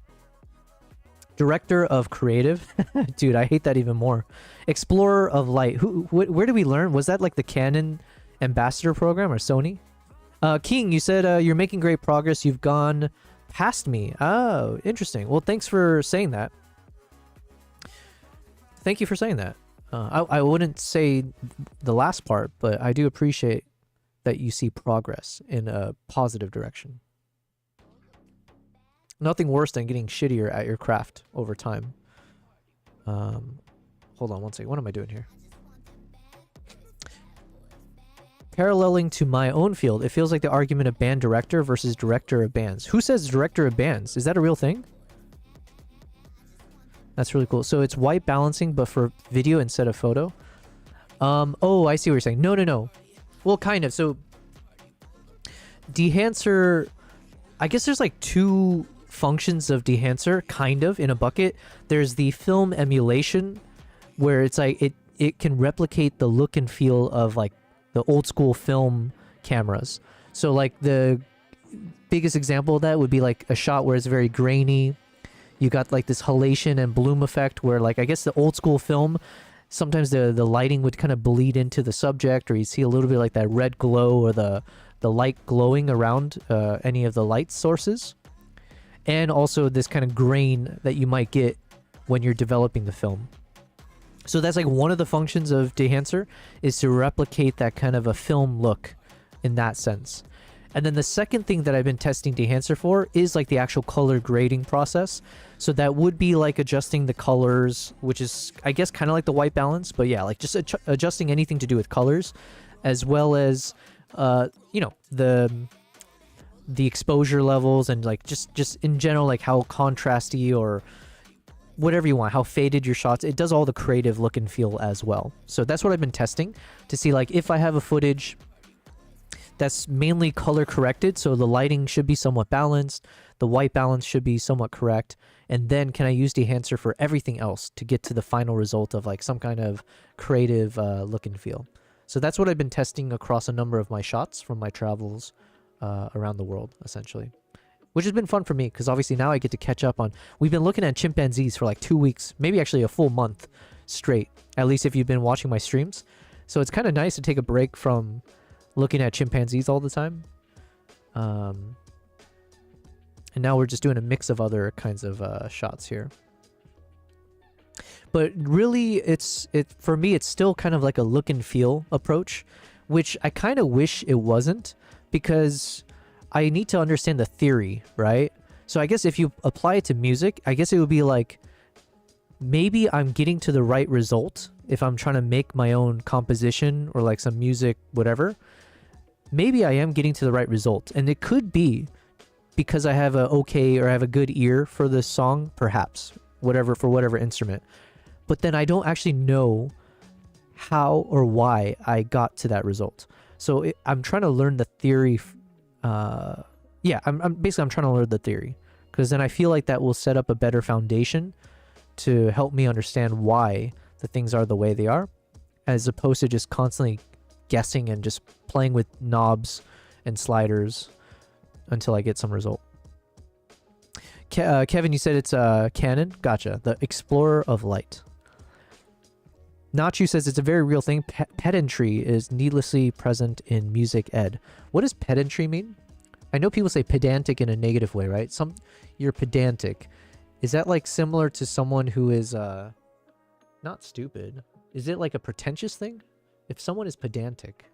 Speaker 1: Director of creative. Dude, I hate that even more. Explorer of light. Where did we learn? Was that like the Canon ambassador program or Sony? King, you said you're making great progress. You've gone past me. Oh, interesting. Well, thanks for saying that. Thank you for saying that. I wouldn't say the last part, but I do appreciate that you see progress in a positive direction. Nothing worse than getting shittier at your craft over time. Hold on one second. What am I doing here? Paralleling to my own field, it feels like the argument of band director versus director of bands. Who says director of bands? Is that a real thing? That's really cool. So it's white balancing, but for video instead of photo. Oh, I see what you're saying. No. Well, kind of. So Dehancer, I guess there's like two functions of Dehancer, kind of, in a bucket. There's the film emulation, where it's like it can replicate the look and feel of like the old school film cameras. So like the biggest example of that would be like a shot where it's very grainy. You got like this halation and bloom effect where like I guess the old school film, sometimes the lighting would kind of bleed into the subject, or you see a little bit like that red glow or the light glowing around any of the light sources. And also this kind of grain that you might get when you're developing the film. So that's like one of the functions of Dehancer, is to replicate that kind of a film look in that sense. And then the second thing that I've been testing Dehancer for is like the actual color grading process. So that would be like adjusting the colors, which is I guess kind of like the white balance, but yeah, like just adjusting anything to do with colors, as well as you know, the exposure levels and like just in general like how contrasty or whatever you want, how faded your shots. It does all the creative look and feel as well. So that's what I've been testing to see like if I have a footage that's mainly color corrected, so the lighting should be somewhat balanced, The white balance should be somewhat correct. And then can I use Dehancer for everything else to get to the final result of like some kind of creative look and feel. So that's what I've been testing across a number of my shots from my travels around the world, essentially. Which has been fun for me, because obviously now I get to catch up on... We've been looking at chimpanzees for like 2 weeks, maybe actually a full month straight, at least if you've been watching my streams. So it's kind of nice to take a break from looking at chimpanzees all the time. And now we're just doing a mix of other kinds of shots here. But really, for me, it's still kind of like a look and feel approach, which I kind of wish it wasn't, because I need to understand the theory, right? So I guess if you apply it to music, I guess it would be like, maybe I'm getting to the right result if I'm trying to make my own composition or like some music, whatever. Maybe I am getting to the right result. And it could be because I have a good ear for this song, perhaps, for whatever instrument. But then I don't actually know how or why I got to that result. So I'm trying to learn the theory. I'm trying to learn the theory, because then I feel like that will set up a better foundation to help me understand why the things are the way they are, as opposed to just constantly guessing and just playing with knobs and sliders until I get some result. Kevin, you said it's Canon? Gotcha. The Explorer of Light. Nachu says it's a very real thing. Pedantry is needlessly present in music ed. What does pedantry mean? I know people say pedantic in a negative way, right? You're pedantic. Is that like similar to someone who is not stupid? Is it like a pretentious thing? If someone is pedantic.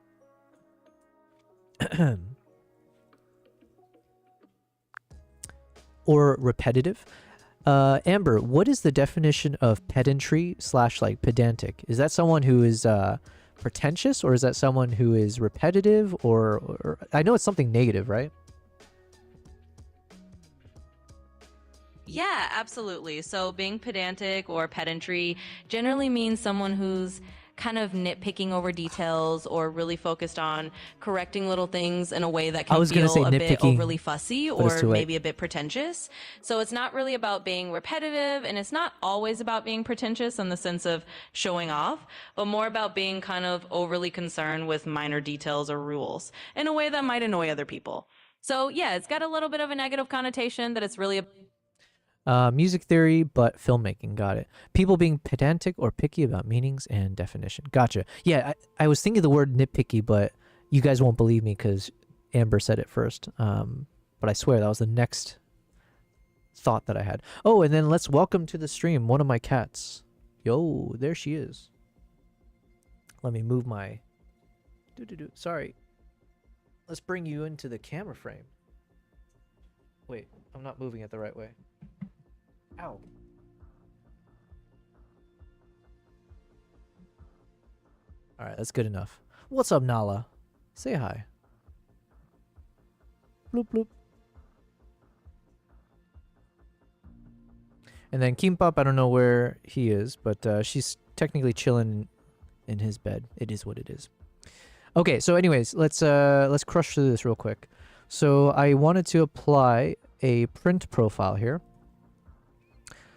Speaker 1: Or repetitive. Amber, what is the definition of pedantry / like pedantic? Is that someone who is pretentious, or is that someone who is repetitive, or I know it's something negative, right?
Speaker 5: Yeah, absolutely. So being pedantic or pedantry generally means someone who's kind of nitpicking over details or really focused on correcting little things in a way that can feel a bit overly fussy or maybe a bit pretentious. So it's not really about being repetitive, and it's not always about being pretentious in the sense of showing off, but more about being kind of overly concerned with minor details or rules in a way that might annoy other people. So yeah, it's got a little bit of a negative connotation that it's really
Speaker 1: music theory, but filmmaking. Got it. People being pedantic or picky about meanings and definition. Gotcha. Yeah, I was thinking the word nitpicky, but you guys won't believe me because Amber said it first. But I swear that was the next thought that I had. Oh, and then let's welcome to the stream one of my cats. Yo, there she is. Let me move my... Sorry. Let's bring you into the camera frame. Wait, I'm not moving it the right way. Ow. Alright, that's good enough. What's up, Nala? Say hi. Bloop, bloop. And then Kimbap, I don't know where he is, but she's technically chilling in his bed. It is what it is. Okay, so anyways, let's crush through this real quick. So I wanted to apply a print profile here.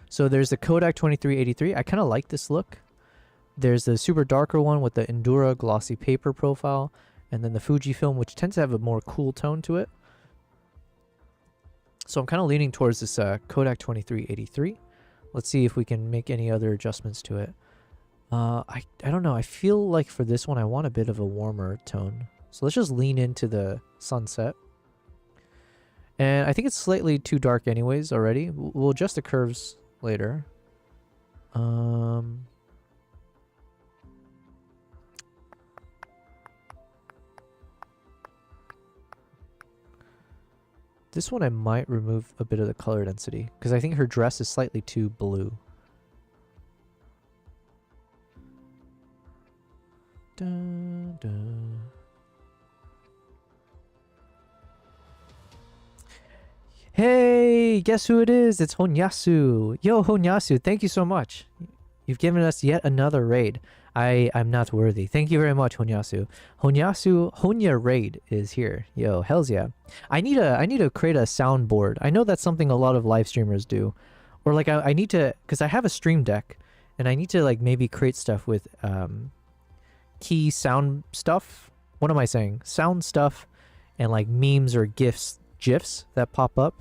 Speaker 1: So there's the Kodak 2383. I kind of like this look. There's the super darker one with the Endura glossy paper profile. And then the Fujifilm, which tends to have a more cool tone to it. So I'm kind of leaning towards this Kodak 2383. Let's see if we can make any other adjustments to it. I don't know. I feel like for this one, I want a bit of a warmer tone. So let's just lean into the sunset. And I think it's slightly too dark anyways already. We'll adjust the curves later. This one I might remove a bit of the color density because I think her dress is slightly too blue. Dun, dun. Hey, guess who it is? It's Honyasu. Yo, Honyasu, thank you so much. You've given us yet another raid. I'm not worthy. Thank you very much, Honyasu. Honya Raid is here. Yo, hells yeah. I need to create a soundboard. I know that's something a lot of live streamers do. Or like I need to, because I have a stream deck and I need to like maybe create stuff with key sound stuff. What am I saying? Sound stuff and like memes or GIFs that pop up.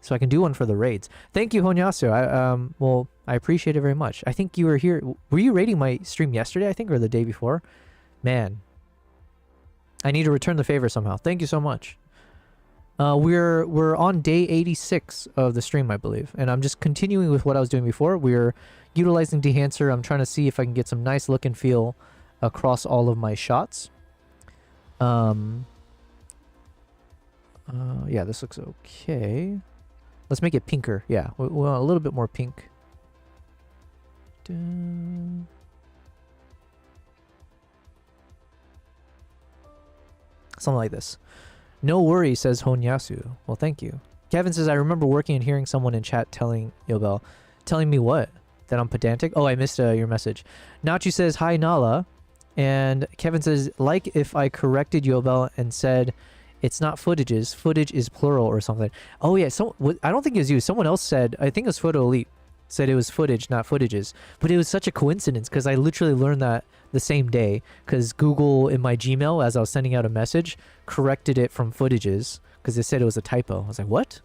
Speaker 1: So I can do one for the raids. Thank you, Honyasu. Well, I appreciate it very much. I think you were here. Were you raiding my stream yesterday, I think, or the day before? Man. I need to return the favor somehow. Thank you so much. We're on day 86 of the stream, I believe. And I'm just continuing with what I was doing before. We're utilizing Dehancer. I'm trying to see if I can get some nice look and feel across all of my shots. Yeah, this looks okay. Let's make it pinker. Yeah, we want a little bit more pink. Something like this. No worries, says Honyasu. Well, thank you. Kevin says, I remember working and hearing someone in chat telling Yobel. Telling me what? That I'm pedantic? Oh, I missed your message. Nachu says, hi, Nala. And Kevin says, like if I corrected Yobel and said, it's not footages. Footage is plural or something. Oh, yeah. I don't think it was you. Someone else said, I think it was Photo Elite, said it was footage, not footages. But it was such a coincidence because I literally learned that the same day because Google in my Gmail, as I was sending out a message, corrected it from footages because it said it was a typo. I was like, what?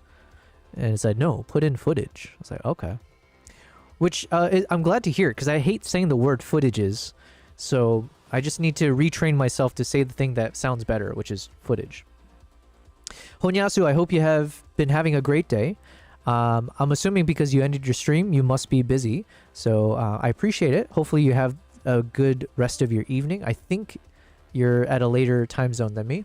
Speaker 1: And it said, no, put in footage. I was like, okay. Which I'm glad to hear because I hate saying the word footages. So I just need to retrain myself to say the thing that sounds better, which is footage. Honyasu, I hope you have been having a great day. I'm assuming because you ended your stream, you must be busy. So I appreciate it. Hopefully you have a good rest of your evening. I think you're at a later time zone than me.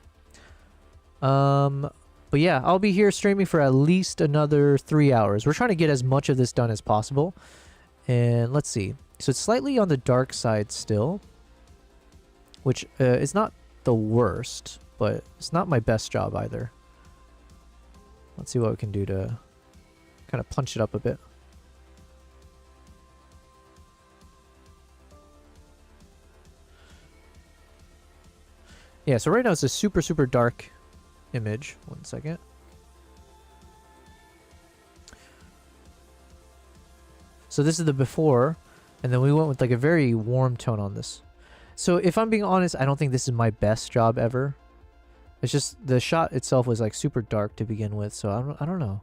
Speaker 1: But yeah, I'll be here streaming for at least another 3 hours. We're trying to get as much of this done as possible. And let's see. So it's slightly on the dark side still, which is not the worst, but it's not my best job either. Let's see what we can do to kind of punch it up a bit. Yeah, so right now it's a super, super dark image. 1 second. So this is the before, and then we went with like a very warm tone on this. So if I'm being honest, I don't think this is my best job ever. It's just the shot itself was like super dark to begin with, so I don't know.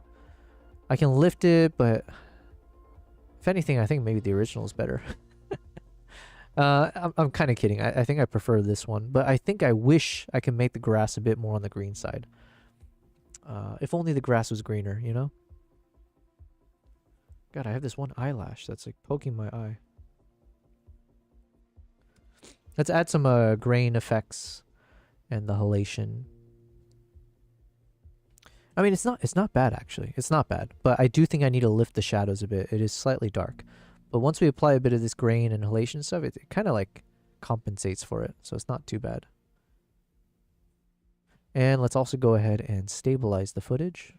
Speaker 1: I can lift it, but if anything, I think maybe the original is better. I'm kind of kidding. I think I prefer this one, but I think I wish I could make the grass a bit more on the green side. If only the grass was greener, you know? God, I have this one eyelash that's like poking my eye. Let's add some grain effects and the halation. I mean, it's not bad actually. It's not bad, but I do think I need to lift the shadows a bit. It is slightly dark, but once we apply a bit of this grain and halation stuff, it kind of like compensates for it, so it's not too bad. And let's also go ahead and stabilize the footage.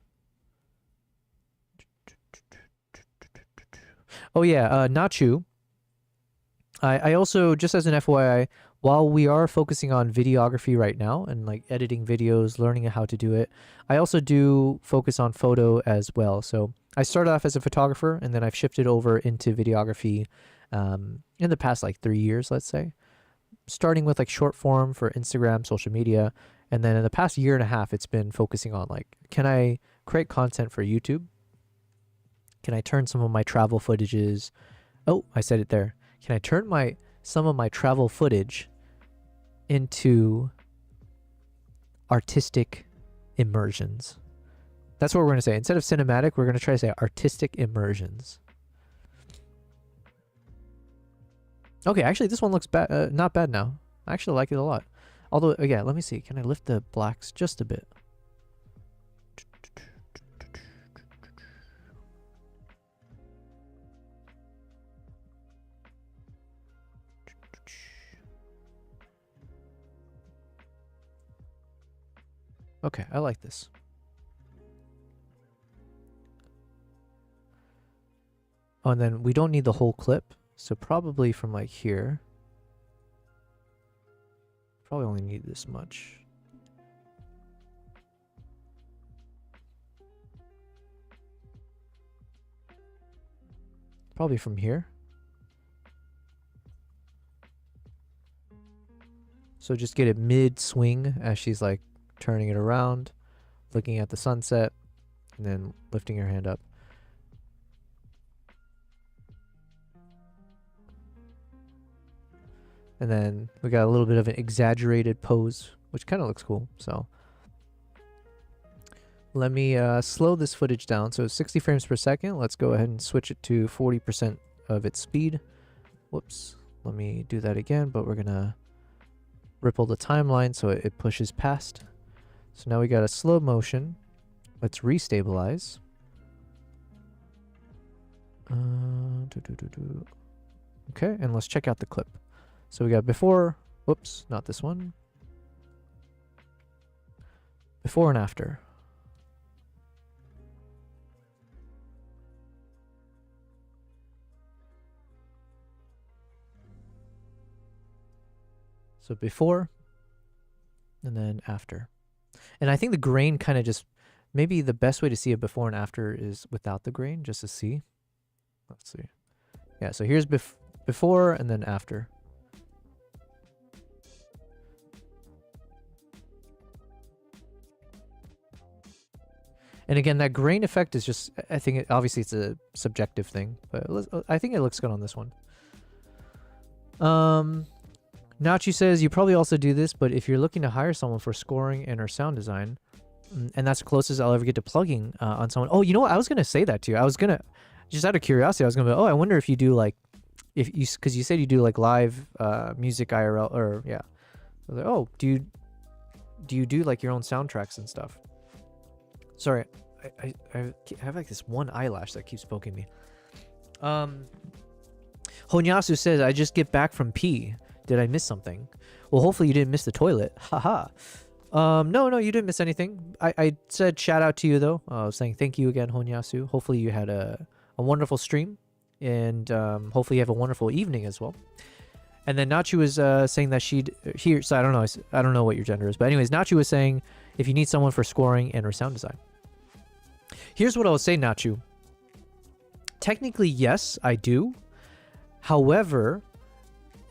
Speaker 1: Oh yeah, Nachu. I also, just as an FYI, while we are focusing on videography right now and like editing videos, learning how to do it, I also do focus on photo as well. So I started off as a photographer and then I've shifted over into videography in the past like 3 years, let's say. Starting with like short form for Instagram, social media. And then in the past year and a half, it's been focusing on like, can I create content for YouTube? Can I turn some of my travel footages? Oh, I said it there. Can I turn some of my travel footage into artistic immersions? That's what we're going to say. Instead of cinematic, we're going to try to say artistic immersions. Okay, actually, this one looks not bad now. I actually like it a lot. Although, yeah, let me see. Can I lift the blacks just a bit? Okay, I like this. Oh, and then we don't need the whole clip. So probably from like here. Probably only need this much. Probably from here. So just get it mid-swing as she's like turning it around, looking at the sunset, and then lifting her hand up. And then we got a little bit of an exaggerated pose, which kind of looks cool. So let me slow this footage down. So it's 60 frames per second. Let's go ahead and switch it to 40% of its speed. Whoops. Let me do that again, but we're going to ripple the timeline so it pushes past. So now we got a slow motion. Let's restabilize. Okay, and let's check out the clip. So we got before, whoops, not this one. Before and after. So before, and then after. And I think the grain kind of just, maybe the best way to see a before and after is without the grain, just to see. Let's see. Yeah, so here's before and then after. And again, that grain effect is just, I think, obviously it's a subjective thing, but I think it looks good on this one. Nachi says, you probably also do this, but if you're looking to hire someone for scoring and or sound design, and that's the closest I'll ever get to plugging on someone. Oh, you know what? I was going to say that to you. I was going to, just out of curiosity, I was going to be, oh, I wonder if you do like, if you, because you said you do like live music IRL, or yeah. I was like, oh, do you do like your own soundtracks and stuff? Sorry, I have like this one eyelash that keeps poking me. Honyasu says, I just get back from pee. Did I miss something? Well, hopefully you didn't miss the toilet. Haha. No, you didn't miss anything. I said shout out to you though. I was saying thank you again, Honyasu. Hopefully you had a wonderful stream, and hopefully you have a wonderful evening as well. And then Nachu was saying that she'd here. So I don't know what your gender is, but anyways, Nachu was saying if you need someone for scoring and or sound design. Here's what I would say, Nachu. Technically, yes, I do. However,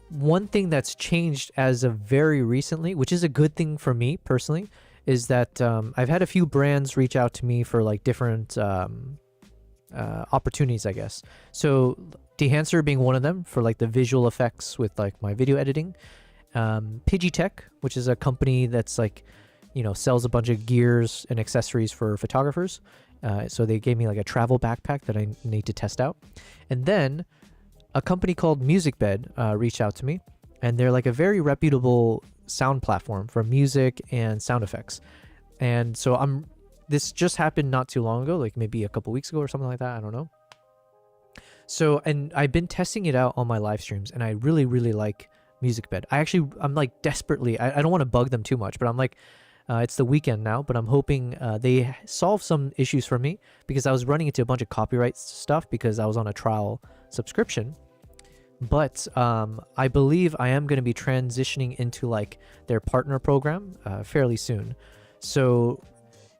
Speaker 1: one thing that's changed as of very recently, which is a good thing for me personally, is that I've had a few brands reach out to me for like different opportunities, I guess. So Dehancer being one of them for like the visual effects with like my video editing. Pidgey Tech, which is a company that's like, you know, sells a bunch of gears and accessories for photographers. So they gave me like a travel backpack that I need to test out. And then a company called Musicbed reached out to me, and they're like a very reputable sound platform for music and sound effects. And so this just happened not too long ago, like maybe a couple weeks ago or something like that. I don't know. So, and I've been testing it out on my live streams, and I really, really like Musicbed. I'm like desperately, I don't want to bug them too much, but I'm like, it's the weekend now, but I'm hoping they solve some issues for me, because I was running into a bunch of copyright stuff because I was on a trial subscription. But I believe I am going to be transitioning into like their partner program fairly soon. So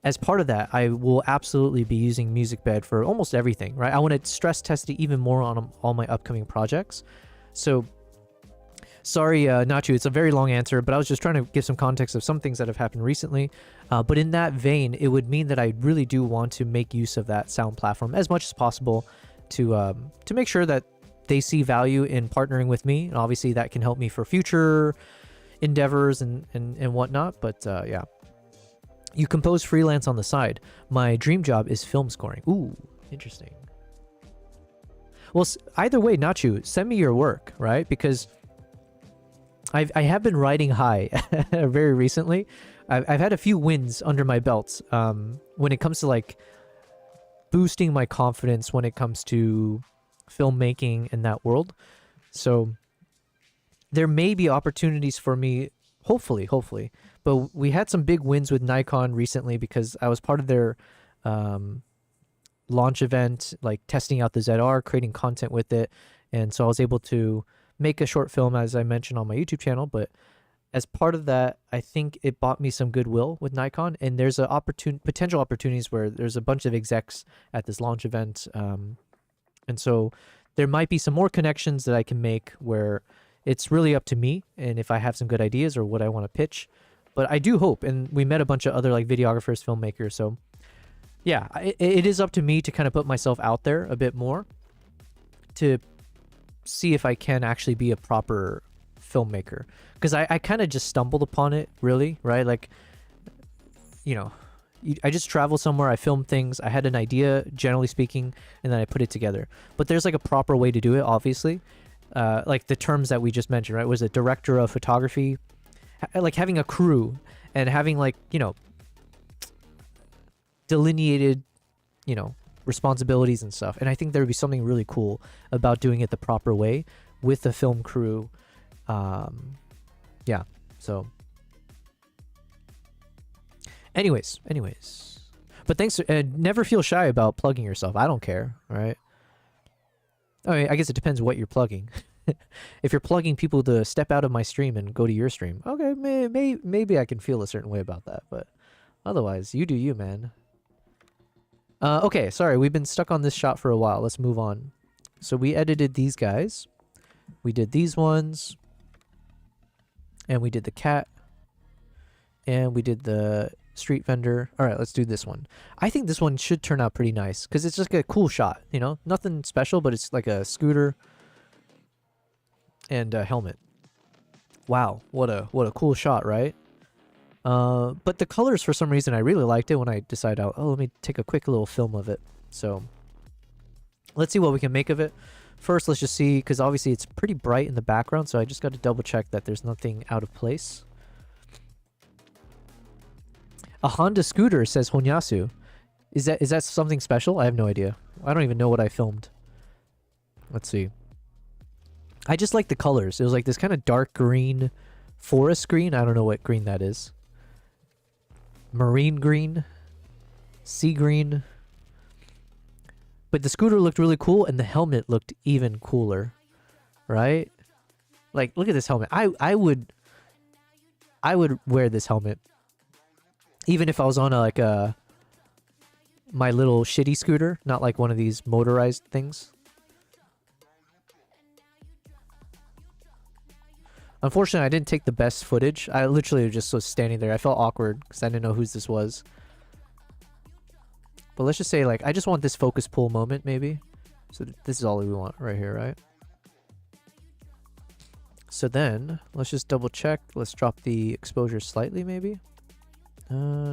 Speaker 1: as part of that, I will absolutely be using Musicbed for almost everything, right? I want to stress test it even more on all my upcoming projects. So sorry, Nachu, it's a very long answer, but I was just trying to give some context of some things that have happened recently. But in that vein, it would mean that I really do want to make use of that sound platform as much as possible to make sure that they see value in partnering with me. And obviously that can help me for future endeavors and whatnot. But yeah, you compose freelance on the side. My dream job is film scoring. Ooh, interesting. Well, either way, Nachu, send me your work, right? Because I have been riding high very recently. I've had a few wins under my belt when it comes to like boosting my confidence when it comes to filmmaking in that world. So there may be opportunities for me, hopefully, but we had some big wins with Nikon recently because I was part of their launch event, like testing out the ZR, creating content with it. And so I was able to make a short film, as I mentioned on my YouTube channel, but as part of that, I think it bought me some goodwill with Nikon, and there's a potential opportunities where there's a bunch of execs at this launch event, and so there might be some more connections that I can make where it's really up to me, and if I have some good ideas or what I want to pitch. But I do hope, and we met a bunch of other like videographers, filmmakers, so yeah, it is up to me to kind of put myself out there a bit more to see if I can actually be a proper filmmaker, because I kind of just stumbled upon it, really, right? Like, you know, I just traveled somewhere, I filmed things, I had an idea, generally speaking, and then I put it together. But there's like a proper way to do it, obviously. Like the terms that we just mentioned, right? Was a director of photography, like having a crew and having like, you know, delineated, you know, responsibilities and stuff. And I think there would be something really cool about doing it the proper way with the film crew. Yeah, so anyways, but thanks. Never feel shy about plugging yourself. I don't care, right? I mean, I guess it depends what you're plugging. If you're plugging people to step out of my stream and go to your stream, okay, maybe I can feel a certain way about that, but otherwise, you do you, man. Okay, sorry, we've been stuck on this shot for a while. Let's move on. So we edited these guys. We did these ones. And we did the cat. And we did the street vendor. All right, let's do this one. I think this one should turn out pretty nice because it's just a cool shot, you know? Nothing special, but it's like a scooter and a helmet. Wow, what a cool shot, right? But the colors, for some reason, I really liked it when I decided, oh, let me take a quick little film of it. So let's see what we can make of it. First, let's just see, because obviously it's pretty bright in the background, so I just got to double check that there's nothing out of place. A Honda scooter, says Honyasu. Is that something special? I have no idea. I don't even know what I filmed. Let's see. I just like the colors. It was like this kind of dark green, forest green. I don't know what green that is. Marine green, sea green. But the scooter looked really cool, and the helmet looked even cooler, right? Like, look at this helmet. I would wear this helmet, even if I was on my little shitty scooter, not like one of these motorized things. Unfortunately, I didn't take the best footage. I literally just was standing there. I felt awkward because I didn't know whose this was. But let's just say, like, I just want this focus pull moment, maybe. So this is all we want right here, right? So then, let's just double check. Let's drop the exposure slightly, maybe. No.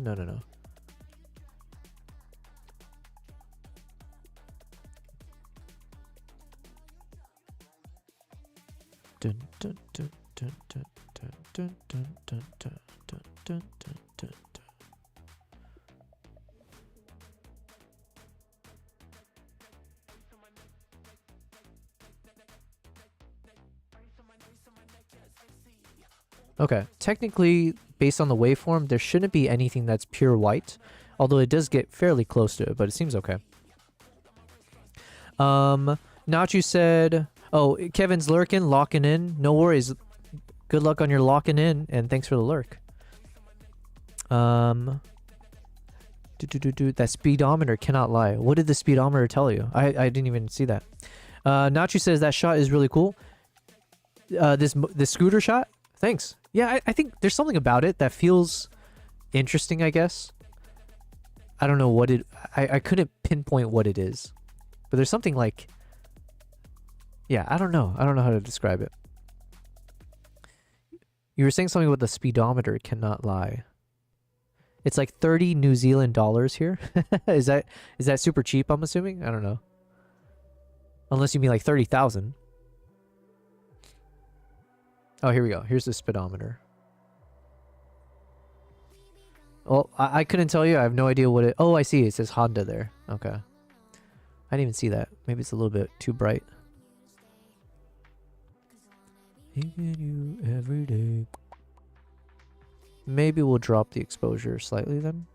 Speaker 1: Dun, dun, dun, dun, dun, dun, dun, dun, dun, dun, dun, dun, dun, dun. Okay, technically, based on the waveform, there shouldn't be anything that's pure white, although it does get fairly close to it, but it seems okay. Nachu said, oh, Kevin's lurking, locking in. No worries. Good luck on your locking in, and thanks for the lurk. That speedometer cannot lie. What did the speedometer tell you? I didn't even see that. Nachu says that shot is really cool. This scooter shot? Thanks. Yeah, I think there's something about it that feels interesting, I guess. I don't know what it... I couldn't pinpoint what it is. But there's something like... Yeah, I don't know. I don't know how to describe it. You were saying something about the speedometer cannot lie. It's like 30 New Zealand dollars here. Is that super cheap, I'm assuming? I don't know. Unless you mean like 30,000. Oh, here we go. Here's the speedometer. Well, I couldn't tell you. I have no idea what it... Oh, I see. It says Honda there. Okay. I didn't even see that. Maybe it's a little bit too bright. You every day. Maybe we'll drop the exposure slightly then.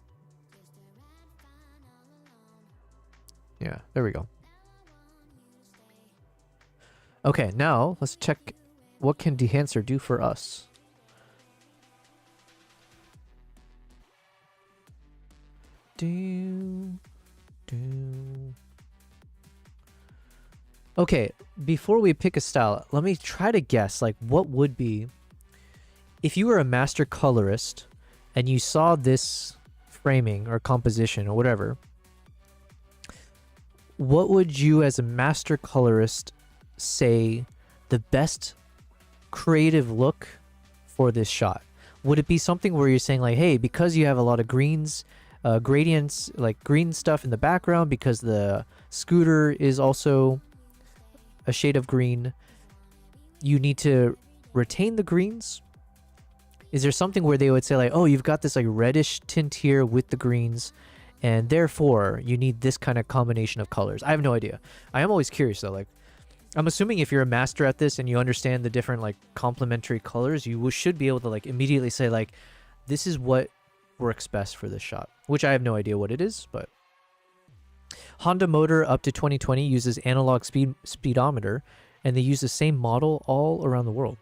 Speaker 1: Yeah, there we go. Okay, now let's check what can Dehancer do for us. Do, do. Okay, before we pick a style, let me try to guess, like, what would be, if you were a master colorist and you saw this framing or composition or whatever, what would you as a master colorist say the best creative look for this shot? Would it be something where you're saying like, hey, because you have a lot of greens, gradients, like green stuff in the background, because the scooter is also a shade of green, you need to retain the greens? Is there something where they would say like, oh, you've got this like reddish tint here with the greens, and therefore you need this kind of combination of colors? I have no idea. I am always curious though. Like, I'm assuming if you're a master at this and you understand the different like complementary colors, you should be able to like immediately say like, this is what works best for this shot, which I have no idea what it is. But Honda motor up to 2020 uses analog speedometer, and they use the same model all around the world.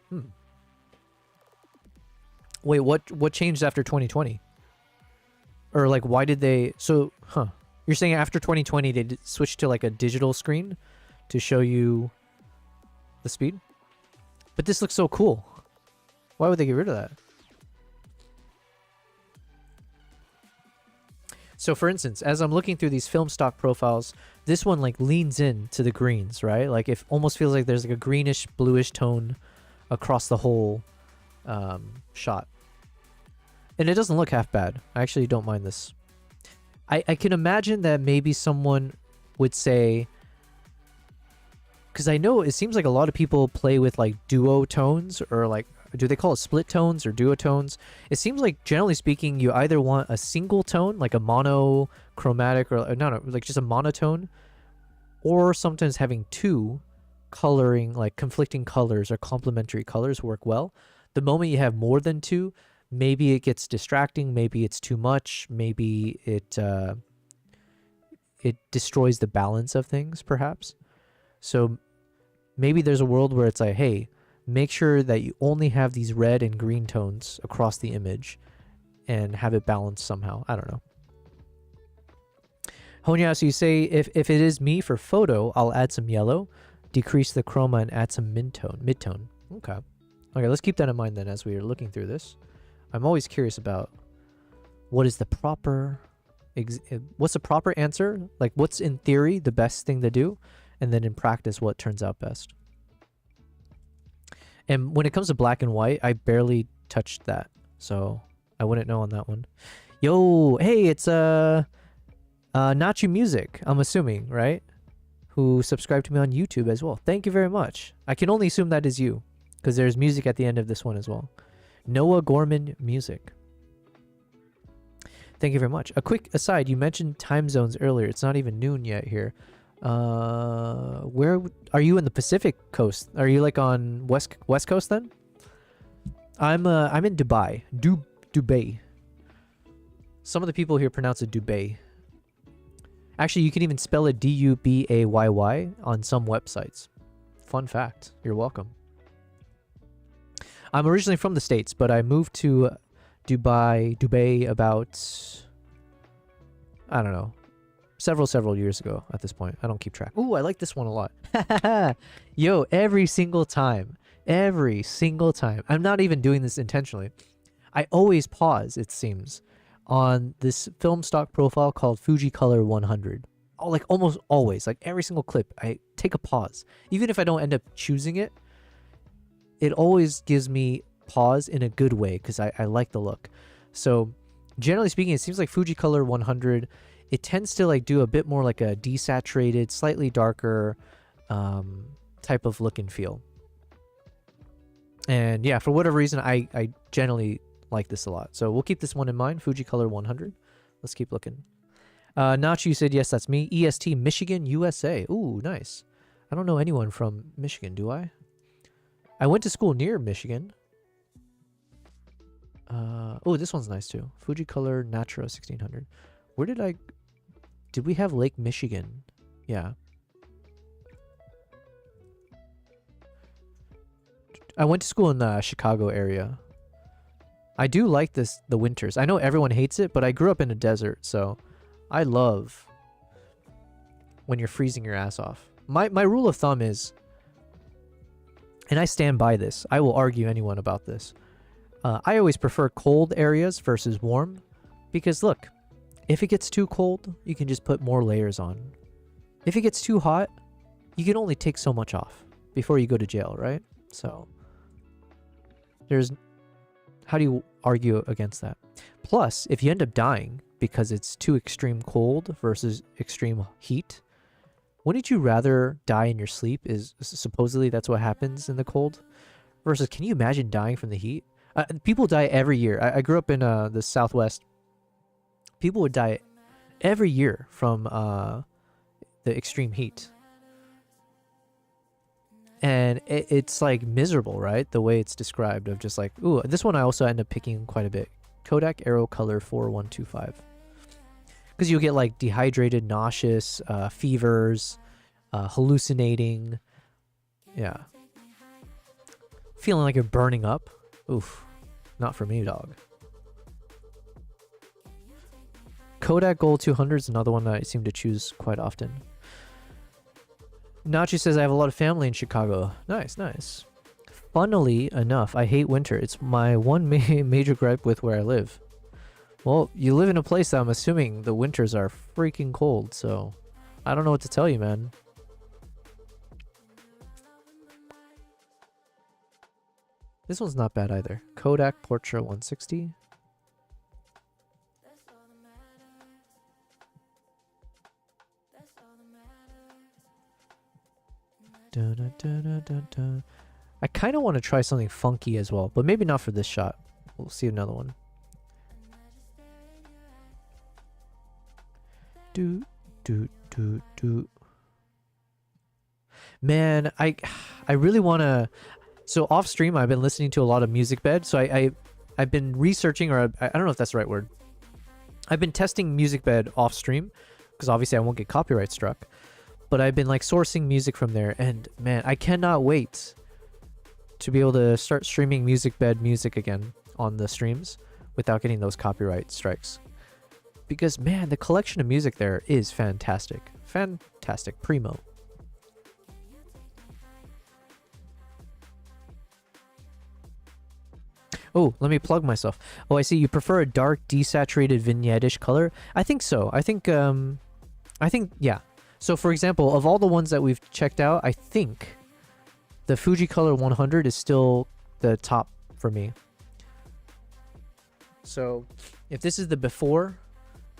Speaker 1: Wait, what changed after 2020? Or like, why did they? So, you're saying after 2020 they switched to like a digital screen to show you the speed? But this looks so cool. Why would they get rid of that? So for instance, as I'm looking through these film stock profiles, this one like leans in to the greens, right? Like it almost feels like there's like a greenish, bluish tone across the whole shot. And it doesn't look half bad. I actually don't mind this. I can imagine that maybe someone would say, because I know it seems like a lot of people play with like duo tones, or like, do they call it split tones or duotones? It seems like generally speaking, you either want a single tone, like a monochromatic, or no, like just a monotone, or sometimes having two coloring, like conflicting colors or complementary colors work well. The moment you have more than two, maybe it gets distracting, maybe it's too much, maybe it destroys the balance of things, perhaps. So maybe there's a world where it's like, hey, make sure that you only have these red and green tones across the image and have it balanced somehow. I don't know. Honya, so you say, if it is me for photo, I'll add some yellow, decrease the chroma, and add some midtone. Okay. Okay, let's keep that in mind then as we are looking through this. I'm always curious about what is the proper, what's the proper answer? Like, what's in theory the best thing to do? And then in practice, what turns out best? And when it comes to black and white, I barely touched that, so I wouldn't know on that one. Yo, hey, it's Nachi Music, I'm assuming, right? Who subscribed to me on YouTube as well. Thank you very much. I can only assume that is you, because there's music at the end of this one as well. Noah Gorman Music. Thank you very much. A quick aside, you mentioned time zones earlier. It's not even noon yet here. Where are you in the Pacific Coast? Are you like on West Coast then? I'm in Dubai. Dubai. Some of the people here pronounce it Dubai. Actually, you can even spell it Dubayy on some websites. Fun fact. You're welcome. I'm originally from the States, but I moved to Dubai about, I don't know, several years ago at this point. I don't keep track. Ooh, I like this one a lot. Yo, every single time, I'm not even doing this intentionally. I always pause, it seems, on this film stock profile called Fuji Color 100. Oh, like almost always, like every single clip, I take a pause. Even if I don't end up choosing it, it always gives me pause in a good way because I like the look. So generally speaking, it seems like Fuji Color 100, it tends to like do a bit more like a desaturated, slightly darker type of look and feel. And yeah, for whatever reason, I generally like this a lot. So we'll keep this one in mind, Fuji Color 100. Let's keep looking. Nachi said, yes, that's me. EST, Michigan, USA. Ooh, nice. I don't know anyone from Michigan, do I? I went to school near Michigan. Oh, this one's nice too. Fuji Color Natra 1600. Where did we have Lake Michigan? Yeah. I went to school in the Chicago area. I do like the winters. I know everyone hates it, but I grew up in a desert, so I love when you're freezing your ass off. My rule of thumb is, and I stand by this, I will argue anyone about this. I always prefer cold areas versus warm, because look, if it gets too cold, you can just put more layers on. If it gets too hot, you can only take so much off before you go to jail, right? So how do you argue against that? Plus, if you end up dying because it's too extreme cold versus extreme heat, wouldn't you rather die in your sleep? Is supposedly that's what happens in the cold, versus can you imagine dying from the heat? People die every year. I grew up in the Southwest. People would die every year from the extreme heat. And it's like miserable, right? The way it's described of just like, ooh, this one I also end up picking quite a bit. Kodak Aero Color 4125. Because you'll get like dehydrated, nauseous, fevers, hallucinating. Yeah. Feeling like you're burning up. Oof. Not for me, dog. Kodak Gold 200 is another one that I seem to choose quite often. Nachi says, I have a lot of family in Chicago. Nice, nice. Funnily enough, I hate winter. It's my one major gripe with where I live. Well, you live in a place that I'm assuming the winters are freaking cold, so I don't know what to tell you, man. This one's not bad either. Kodak Portra 160. Dun, dun, dun, dun, dun, dun. I kind of want to try something funky as well, but maybe not for this shot. We'll see another one. Do, do, do, do. Man, I really want to... So off stream, I've been listening to a lot of Musicbed. So I've been researching, or I don't know if that's the right word. I've been testing Musicbed off stream, because obviously I won't get copyright struck. But I've been like sourcing music from there, and man, I cannot wait to be able to start streaming Musicbed music again on the streams without getting those copyright strikes. Because man, the collection of music there is fantastic. Fantastic. Primo. Oh, let me plug myself. Oh, I see you prefer a dark, desaturated vignette-ish color. I think so. I think, yeah. So, for example, of all the ones that we've checked out, I think the Fuji Color 100 is still the top for me. So, if this is the before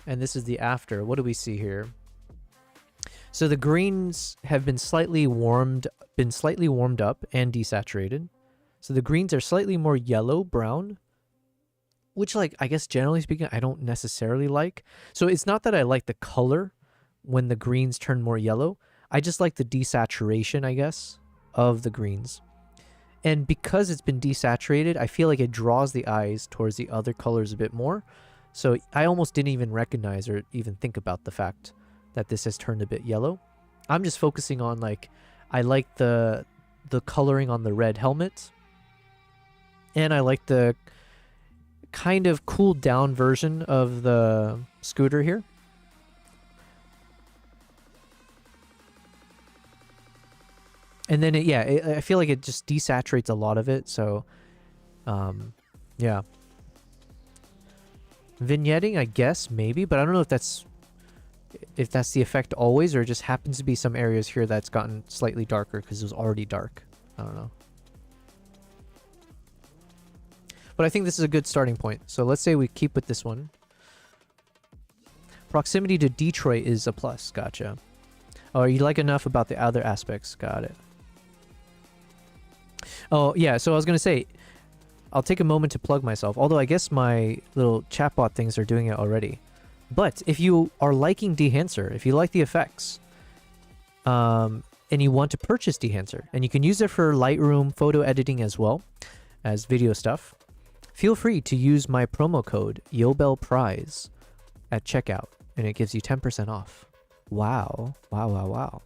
Speaker 1: and this is the after, what do we see here? So the greens have been slightly warmed up and desaturated. So the greens are slightly more yellow brown, which, like, I guess generally speaking, I don't necessarily like. So it's not that I like the color when the greens turn more yellow. I just like the desaturation, I guess, of the greens. And because it's been desaturated, I feel like it draws the eyes towards the other colors a bit more. So I almost didn't even recognize or even think about the fact that this has turned a bit yellow. I'm just focusing on, like, I like the coloring on the red helmet. And I like the kind of cooled down version of the scooter here. And then, I feel like it just desaturates a lot of it. So, yeah. Vignetting, I guess, maybe. But I don't know if that's the effect always, or it just happens to be some areas here that's gotten slightly darker because it was already dark. I don't know. But I think this is a good starting point. So let's say we keep with this one. Proximity to Detroit is a plus. Gotcha. Oh, you like enough about the other aspects. Got it. Oh, yeah. So I was going to say, I'll take a moment to plug myself. Although I guess my little chatbot things are doing it already. But if you are liking Dehancer, if you like the effects, and you want to purchase Dehancer, and you can use it for Lightroom photo editing as well as video stuff, feel free to use my promo code YOBELPRIZE at checkout, and it gives you 10% off. Wow. Wow, wow, wow.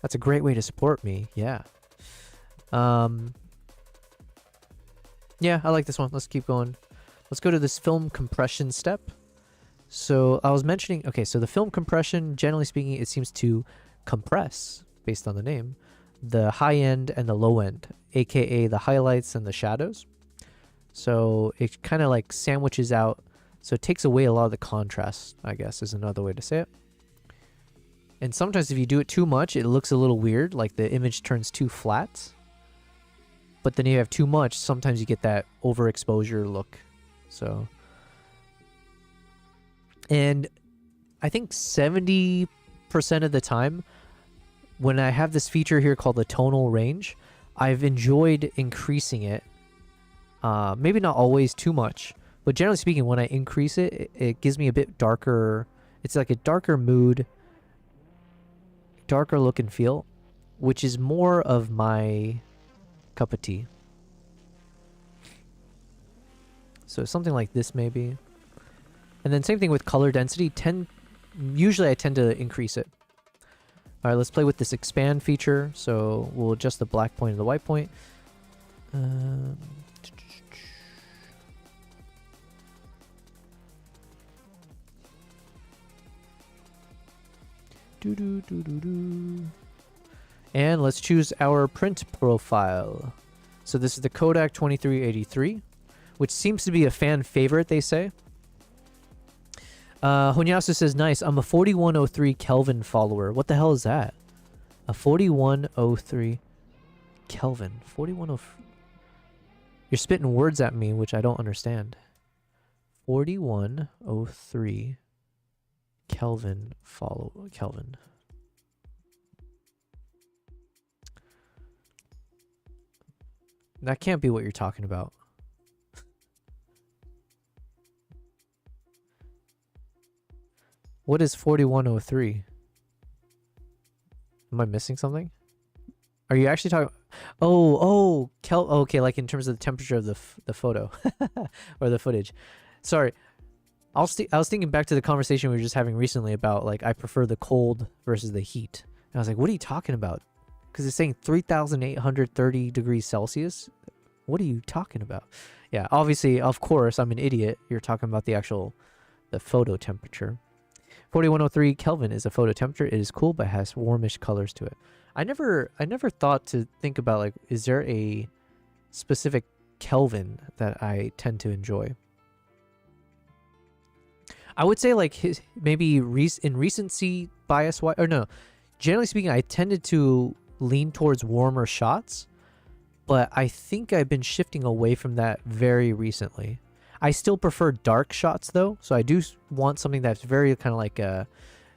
Speaker 1: That's a great way to support me. Yeah. Yeah, I like this one. Let's keep going. Let's go to this film compression step. So I was mentioning, okay, so the film compression, generally speaking, it seems to compress, based on the name, the high end and the low end, aka the highlights and the shadows. So it kind of like sandwiches out, so it takes away a lot of the contrast, I guess is another way to say it. And sometimes if you do it too much, it looks a little weird, like the image turns too flat. But then if you have too much, sometimes you get that overexposure look. So, and I think 70% of the time, when I have this feature here called the tonal range, I've enjoyed increasing it. Maybe not always too much, but generally speaking, when I increase it, it gives me a bit darker. It's like a darker mood, darker look and feel, which is more of my cup of tea. So something like this maybe. And then same thing with color density. Usually I tend to increase it. All right, let's play with this expand feature. So we'll adjust the black point and the white point. And let's choose our print profile. So this is the Kodak 2383, which seems to be a fan favorite, they say. Honyasu says, nice, I'm a 4103 Kelvin follower. What the hell is that? A 4103 Kelvin. 4103. You're spitting words at me, which I don't understand. 4103 Kelvin Kelvin. That can't be what you're talking about. What is 4103? Am I missing something? Are you actually talking? Oh, okay, like in terms of the temperature of the photo or the footage. Sorry. I was thinking back to the conversation we were just having recently about, like, I prefer the cold versus the heat. And I was like, what are you talking about? Because it's saying 3,830 degrees Celsius. What are you talking about? Yeah, obviously, of course, I'm an idiot. You're talking about the photo temperature. 4103 Kelvin is a photo temperature. It is cool, but has warmish colors to it. I never thought to think about, like, is there a specific Kelvin that I tend to enjoy? I would say, like, maybe in recency bias, or no, generally speaking, I tended to lean towards warmer shots, but I think I've been shifting away from that very recently. I still prefer dark shots though, so I do want something that's very kind of like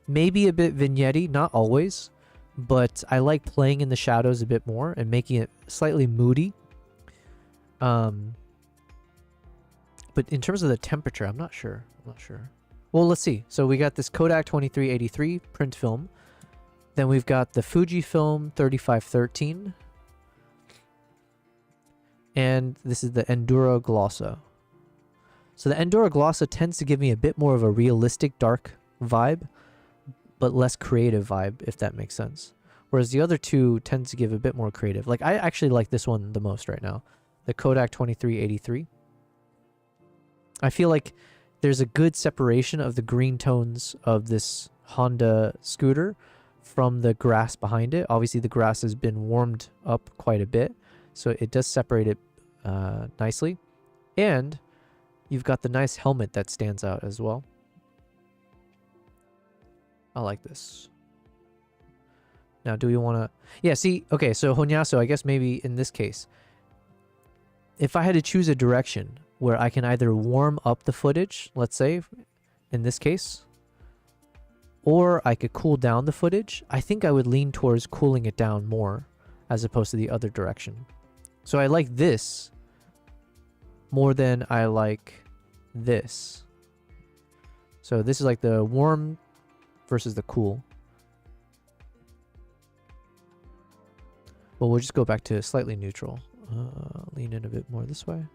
Speaker 1: maybe a bit vignette-y, not always, but I like playing in the shadows a bit more and making it slightly moody. But in terms of the temperature, I'm not sure. Well, let's see. So we got this Kodak 2383 print film. Then we've got the Fujifilm 3513. And this is the Endura Glossa. So the Endura Glossa tends to give me a bit more of a realistic dark vibe, but less creative vibe, if that makes sense. Whereas the other two tend to give a bit more creative. Like, I actually like this one the most right now. The Kodak 2383. I feel like there's a good separation of the green tones of this Honda scooter from the grass behind it. Obviously, the grass has been warmed up quite a bit, so it does separate it nicely. And you've got the nice helmet that stands out as well. I like this. Now, do we want to... Yeah, see, okay, so Honyasu, I guess maybe in this case, if I had to choose a direction where I can either warm up the footage, let's say, in this case, or I could cool down the footage, I think I would lean towards cooling it down more as opposed to the other direction. So I like this more than I like this. So this is like the warm versus the cool. But we'll just go back to slightly neutral. Lean in a bit more this way.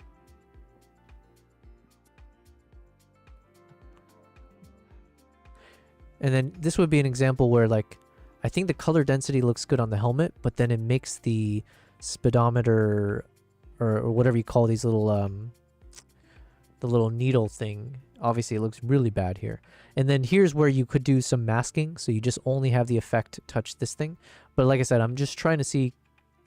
Speaker 1: And then this would be an example where, like, I think the color density looks good on the helmet, but then it makes the speedometer or whatever you call these little the little needle thing. Obviously, it looks really bad here. And then here's where you could do some masking, so you just only have the effect touch this thing. But like I said, I'm just trying to see,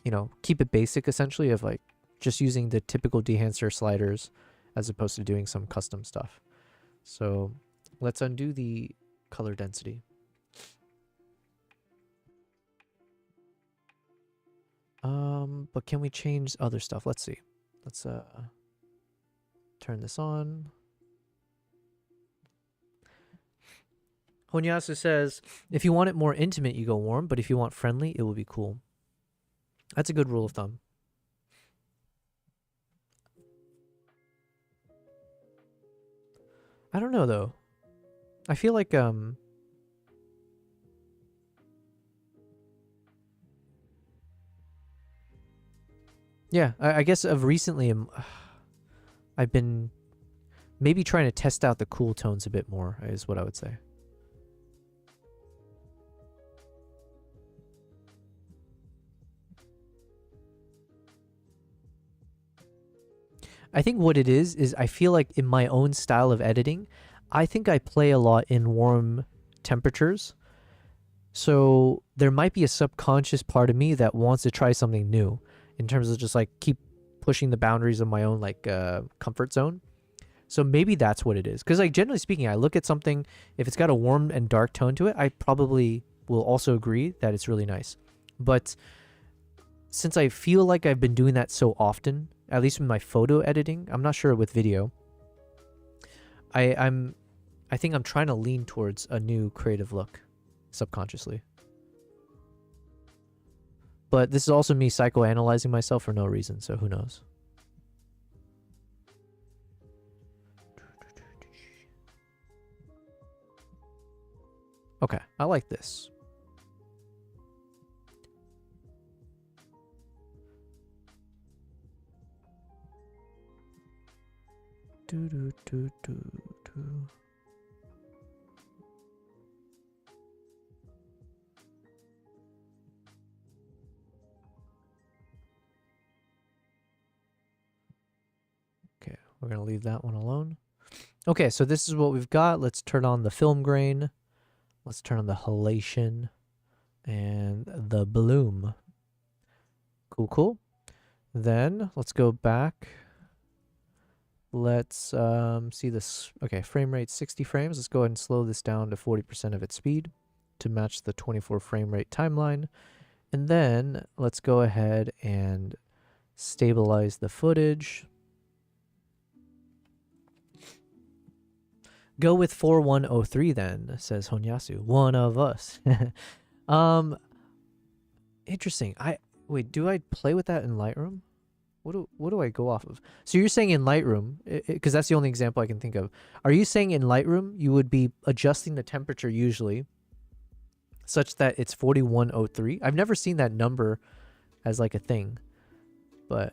Speaker 1: you know, keep it basic essentially of like just using the typical Dehancer sliders as opposed to doing some custom stuff. So let's undo the color density. But can we change other stuff? Let's see. Let's turn this on. Honyasu says, if you want it more intimate, you go warm, but if you want friendly, it will be cool. That's a good rule of thumb. I don't know though. I feel like yeah, I guess of recently I've been maybe trying to test out the cool tones a bit more is what I would say. I think what it is I feel like in my own style of editing, I think I play a lot in warm temperatures. So there might be a subconscious part of me that wants to try something new in terms of just like keep pushing the boundaries of my own like comfort zone. So maybe that's what it is. Because like generally speaking, I look at something, if it's got a warm and dark tone to it, I probably will also agree that it's really nice. But since I feel like I've been doing that so often, at least with my photo editing, I'm not sure with video, I think I'm trying to lean towards a new creative look subconsciously. But this is also me psychoanalyzing myself for no reason, so who knows. Okay, I like this. Do, do, do, do, do. Okay, we're going to leave that one alone. Okay, so this is what we've got. Let's turn on the film grain. Let's turn on the halation and the bloom. Cool, cool. Then let's go back. Let's see this. Okay, frame rate 60 frames. Let's go ahead and slow this down to 40% of its speed to match the 24 frame rate timeline. And then let's go ahead and stabilize the footage. Go with 4103 then, says Honyasu. One of us. Interesting. Wait, do I play with that in Lightroom? What do I go off of? So you're saying in Lightroom, because that's the only example I can think of. Are you saying in Lightroom you would be adjusting the temperature usually such that it's 4103? I've never seen that number as like a thing, but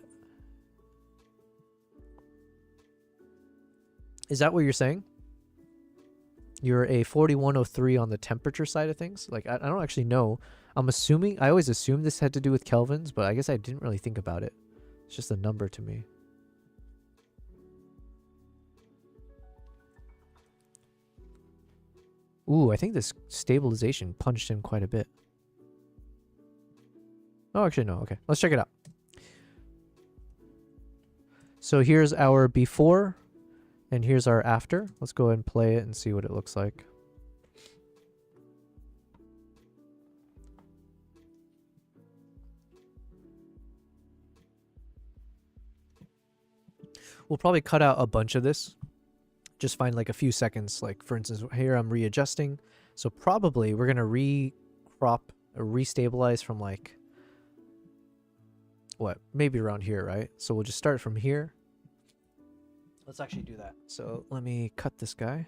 Speaker 1: is that what you're saying? You're a 4103 on the temperature side of things? Like, I don't actually know. I'm assuming, I always assumed this had to do with kelvins, but I guess I didn't really think about it. It's just a number to me. Ooh, I think this stabilization punched in quite a bit. Oh, actually, no. Okay, let's check it out. So here's our before, and here's our after. Let's go ahead and play it and see what it looks like. We'll probably cut out a bunch of this. Just find like a few seconds. Like for instance, here I'm readjusting. So probably we're going to re-crop or restabilize from like, what? Maybe around here, right? So we'll just start from here. Let's actually do that. So let me cut this guy.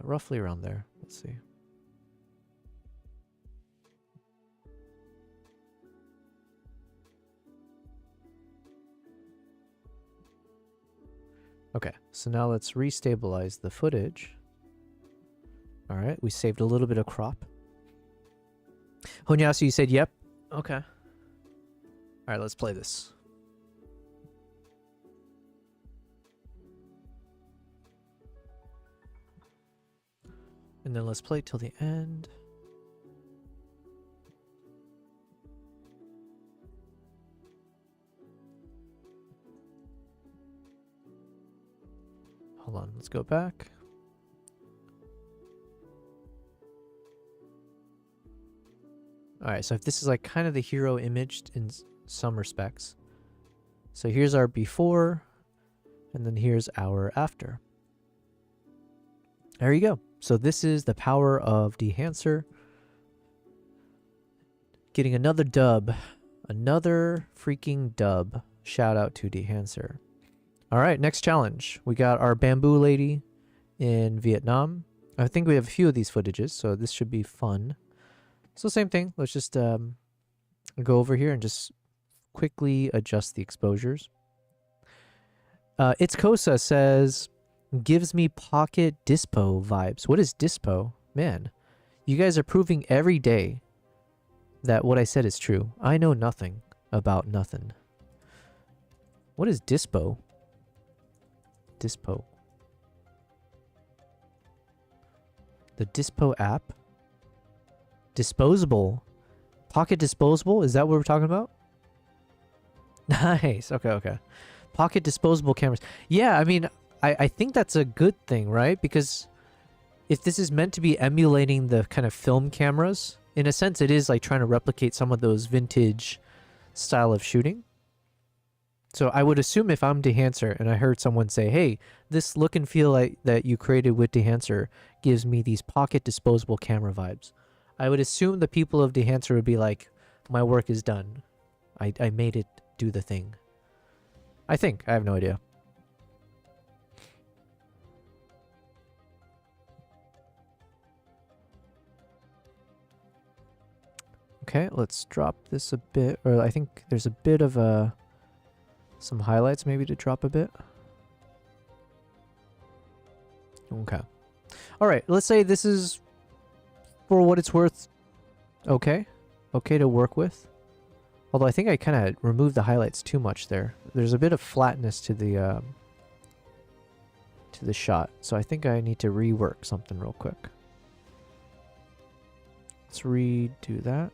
Speaker 1: Roughly around there. Let's see. Okay, so now let's restabilize the footage. All right, we saved a little bit of crop. Honyasu, you said yep. Okay. All right, let's play this. And then let's play till the end. Hold on, let's go back. Alright, so if this is like kind of the hero image in some respects. So here's our before, and then here's our after. There you go. So this is the power of Dehancer. Getting another dub. Another freaking dub. Shout out to Dehancer. Alright, next challenge. We got our bamboo lady in Vietnam. I think we have a few of these footages, so this should be fun. So same thing. Let's just go over here and just quickly adjust the exposures. It's Kosa says, gives me pocket dispo vibes. What is dispo? Man, you guys are proving every day that what I said is true. I know nothing about nothing. What is dispo? Dispo. The dispo app? Disposable. Pocket disposable? Is that what we're talking about? Nice. Okay, okay. Pocket disposable cameras. Yeah, I mean, I think that's a good thing, right? Because if this is meant to be emulating the kind of film cameras, in a sense it is like trying to replicate some of those vintage style of shooting. So I would assume if I'm Dehancer and I heard someone say, hey, this look and feel like that you created with Dehancer gives me these pocket disposable camera vibes, I would assume the people of Dehancer would be like, my work is done. I made it do the thing. I think. I have no idea. Okay, let's drop this a bit. Or I think there's a bit of some highlights maybe to drop a bit. Okay. Alright, let's say this is, for what it's worth, okay. Okay to work with. Although I think I kind of removed the highlights too much there. There's a bit of flatness to the shot. So I think I need to rework something real quick. Let's redo that.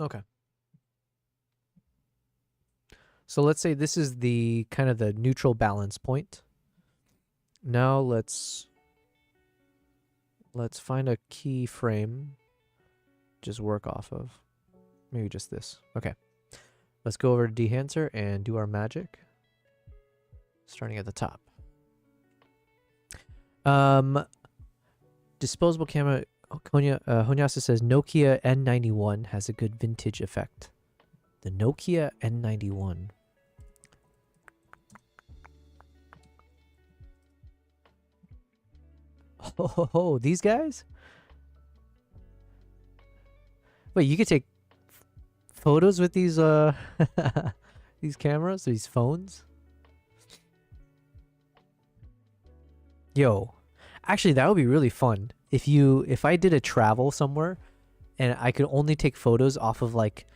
Speaker 1: Okay. So let's say this is the kind of the neutral balance point. Now let's find a keyframe. Just work off of. Maybe just this. Okay. Let's go over to Dehancer and do our magic. Starting at the top. Disposable camera. Honyasa says Nokia N91 has a good vintage effect. The Nokia N91. Oh, these guys? Wait, you could take photos with these these cameras, these phones? Yo, actually that would be really fun. If I did a travel somewhere and I could only take photos off of like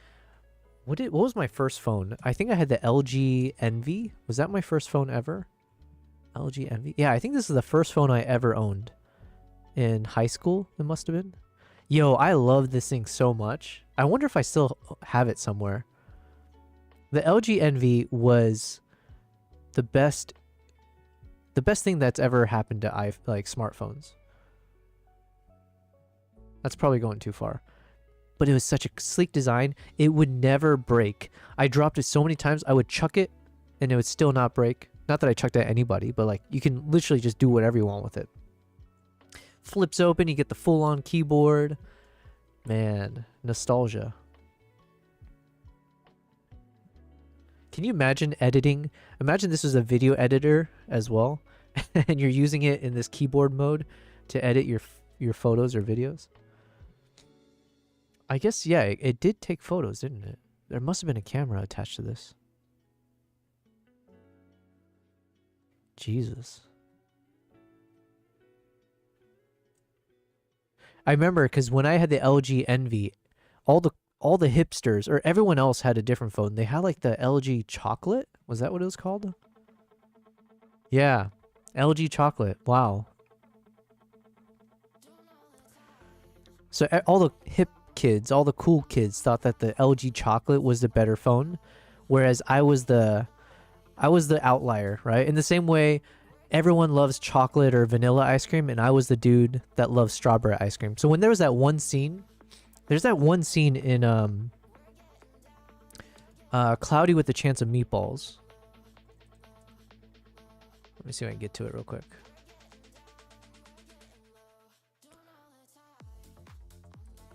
Speaker 1: what was my first phone? I think I had the LG Envy. Was that my first phone ever? LG Envy? Yeah, I think this is the first phone I ever owned. In high school, it must have been. Yo, I love this thing so much. I wonder if I still have it somewhere. The LG Envy was the best thing that's ever happened to smartphones. That's probably going too far. But it was such a sleek design. It would never break. I dropped it so many times. I would chuck it and it would still not break. Not that I chucked at anybody, but like you can literally just do whatever you want with it. Flips open, you get the full-on keyboard. Man, nostalgia. Can you imagine editing? Imagine this was a video editor as well, and you're using it in this keyboard mode to edit your photos or videos. I guess, yeah, it did take photos, didn't it? There must have been a camera attached to this. Jesus. I remember because when I had the LG Envy, all the hipsters or everyone else had a different phone. They had like the LG Chocolate. Was that what it was called? Yeah, LG Chocolate. Wow. So all the hip kids, all the cool kids thought that the LG Chocolate was the better phone, whereas I was the outlier, right? In the same way, everyone loves chocolate or vanilla ice cream, and I was the dude that loves strawberry ice cream. So when there was that one scene, there's that one scene in Cloudy with a Chance of Meatballs. Let me see if I can get to it real quick.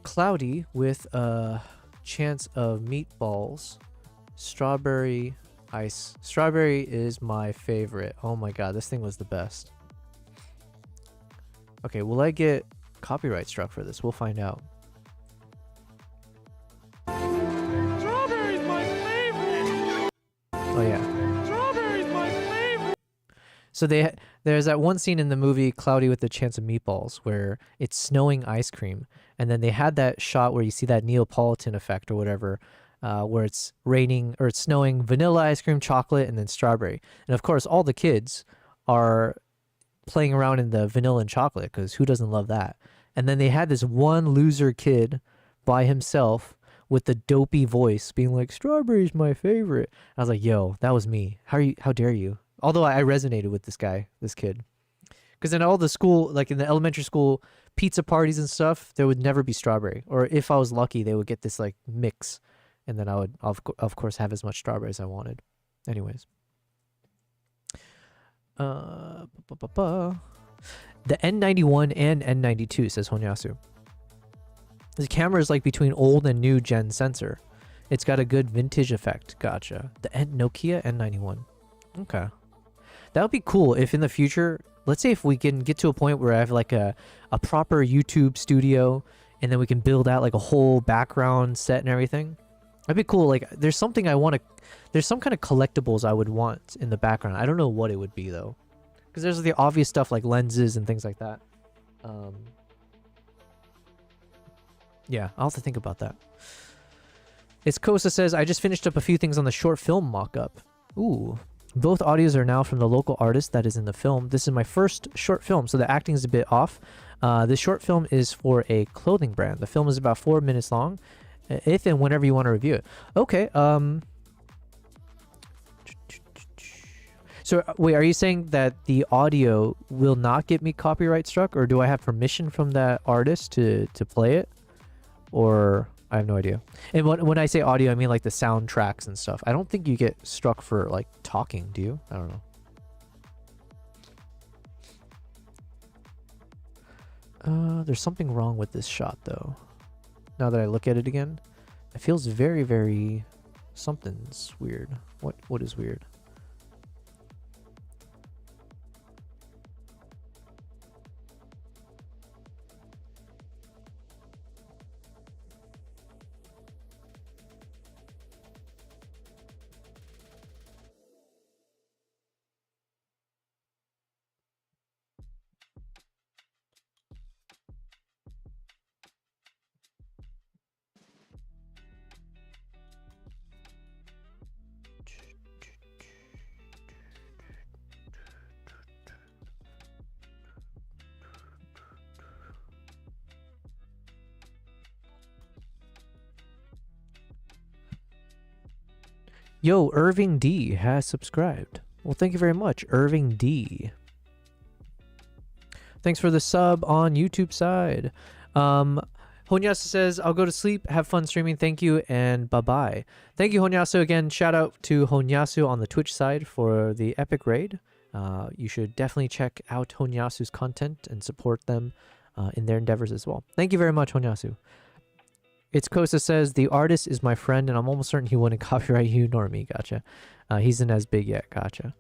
Speaker 1: Cloudy with a Chance of Meatballs. Strawberry ice. Strawberry is my favorite. Oh my god, this thing was the best. Okay, will I get copyright struck for this? We'll find out.
Speaker 6: Strawberry's my favorite.
Speaker 1: Oh yeah.
Speaker 6: Strawberry's my favorite.
Speaker 1: So there's that one scene in the movie Cloudy with a Chance of Meatballs where it's snowing ice cream, and then they had that shot where you see that Neapolitan effect or whatever, where it's raining or it's snowing vanilla ice cream, chocolate, and then strawberry. And of course, all the kids are playing around in the vanilla and chocolate because who doesn't love that? And then they had this one loser kid by himself with the dopey voice being like, "Strawberry's my favorite." I was like, "Yo, that was me. How dare you?" Although I resonated with this kid. Because in all the school, like in the elementary school pizza parties and stuff, there would never be strawberry. Or if I was lucky, they would get this like mix. And then I would, of course, have as much strawberry as I wanted. Anyways. The N91 and N92, says Honyasu. The camera is like between old and new gen sensor. It's got a good vintage effect. Gotcha. The Nokia N91. Okay. That would be cool if in the future, let's say if we can get to a point where I have like a proper YouTube studio and then we can build out like a whole background set and everything. That'd be cool. Like there's something there's some kind of collectibles I would want in the background. I don't know what it would be though. Because there's the obvious stuff like lenses and things like that. Yeah, I'll have to think about that. It's Kosa says, I just finished up a few things on the short film mock-up. Ooh. Both audios are now from the local artist that is in the film. This is my first short film, so the acting is a bit off. This short film is for a clothing brand. The film is about 4 minutes long, if and whenever you want to review it. Okay. So wait, are you saying that the audio will not get me copyright struck, or do I have permission from that artist to play it? Or I have no idea. And when I say audio, I mean like the soundtracks and stuff. I don't think you get struck for like talking, do you? I don't know. There's something wrong with this shot though. Now that I look at it again, it feels very, very... something's weird. What is weird? Yo, Irving D has subscribed. Well, thank you very much, Irving D. Thanks for the sub on YouTube side. Honyasu says, I'll go to sleep. Have fun streaming. Thank you, and bye-bye. Thank you, Honyasu. Again, shout out to Honyasu on the Twitch side for the epic raid. You should definitely check out Honyasu's content and support them in their endeavors as well. Thank you very much, Honyasu. It's Kosa says, the artist is my friend, and I'm almost certain he wouldn't copyright you nor me. Gotcha. He's not as big yet. Gotcha.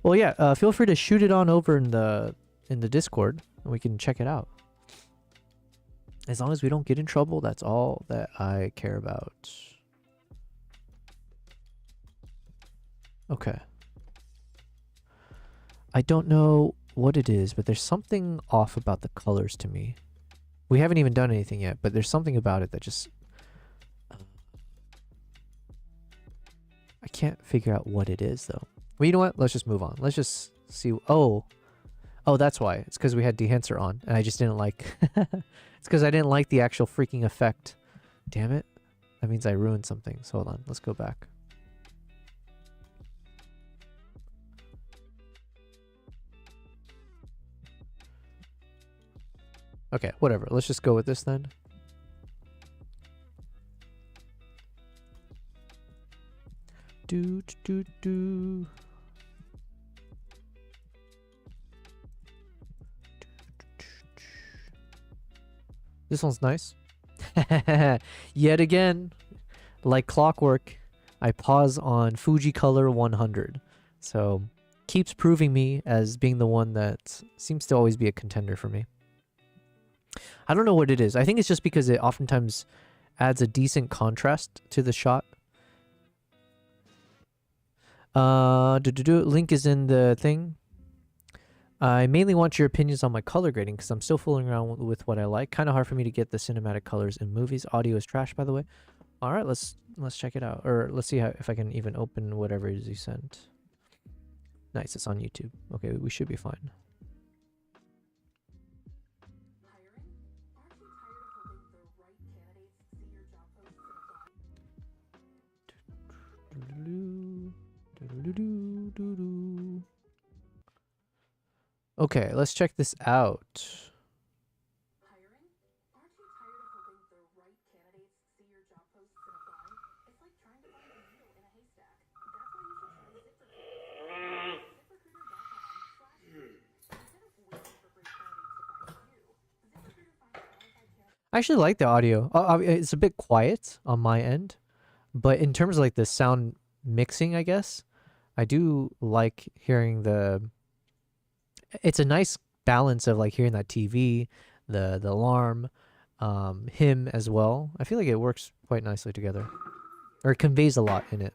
Speaker 1: Well, yeah, feel free to shoot it on over in the Discord, and we can check it out. As long as we don't get in trouble, that's all that I care about. Okay. I don't know what it is, but there's something off about the colors to me. We haven't even done anything yet, but there's something about it that just... I can't figure out what it is, though. Well, you know what? Let's just move on. Let's just see... Oh, that's why. It's because we had Dehancer on, and I just didn't like... It's because I didn't like the actual freaking effect. Damn it. That means I ruined something. So hold on. Let's go back. Okay, whatever. Let's just go with this then. Do. This one's nice. Yet again, like clockwork, I pause on Fuji Color 100. So, keeps proving me as being the one that seems to always be a contender for me. I don't know what it is. I think it's just because it oftentimes adds a decent contrast to the shot. Link is in the thing. I mainly want your opinions on my color grading because I'm still fooling around with what I like. Kind of hard for me to get the cinematic colors in movies. Audio is trash, by the way. All right, let's check it out, or let's see if I can even open whatever it is you sent. Nice, it's on YouTube. Okay, we should be fine. Okay, let's check this out. I actually like the audio. It's a bit quiet on my end, but in terms of like the sound mixing, I guess, I do like hearing the... It's a nice balance of like hearing that TV, the alarm, him as well. I feel like it works quite nicely together, or it conveys a lot in it.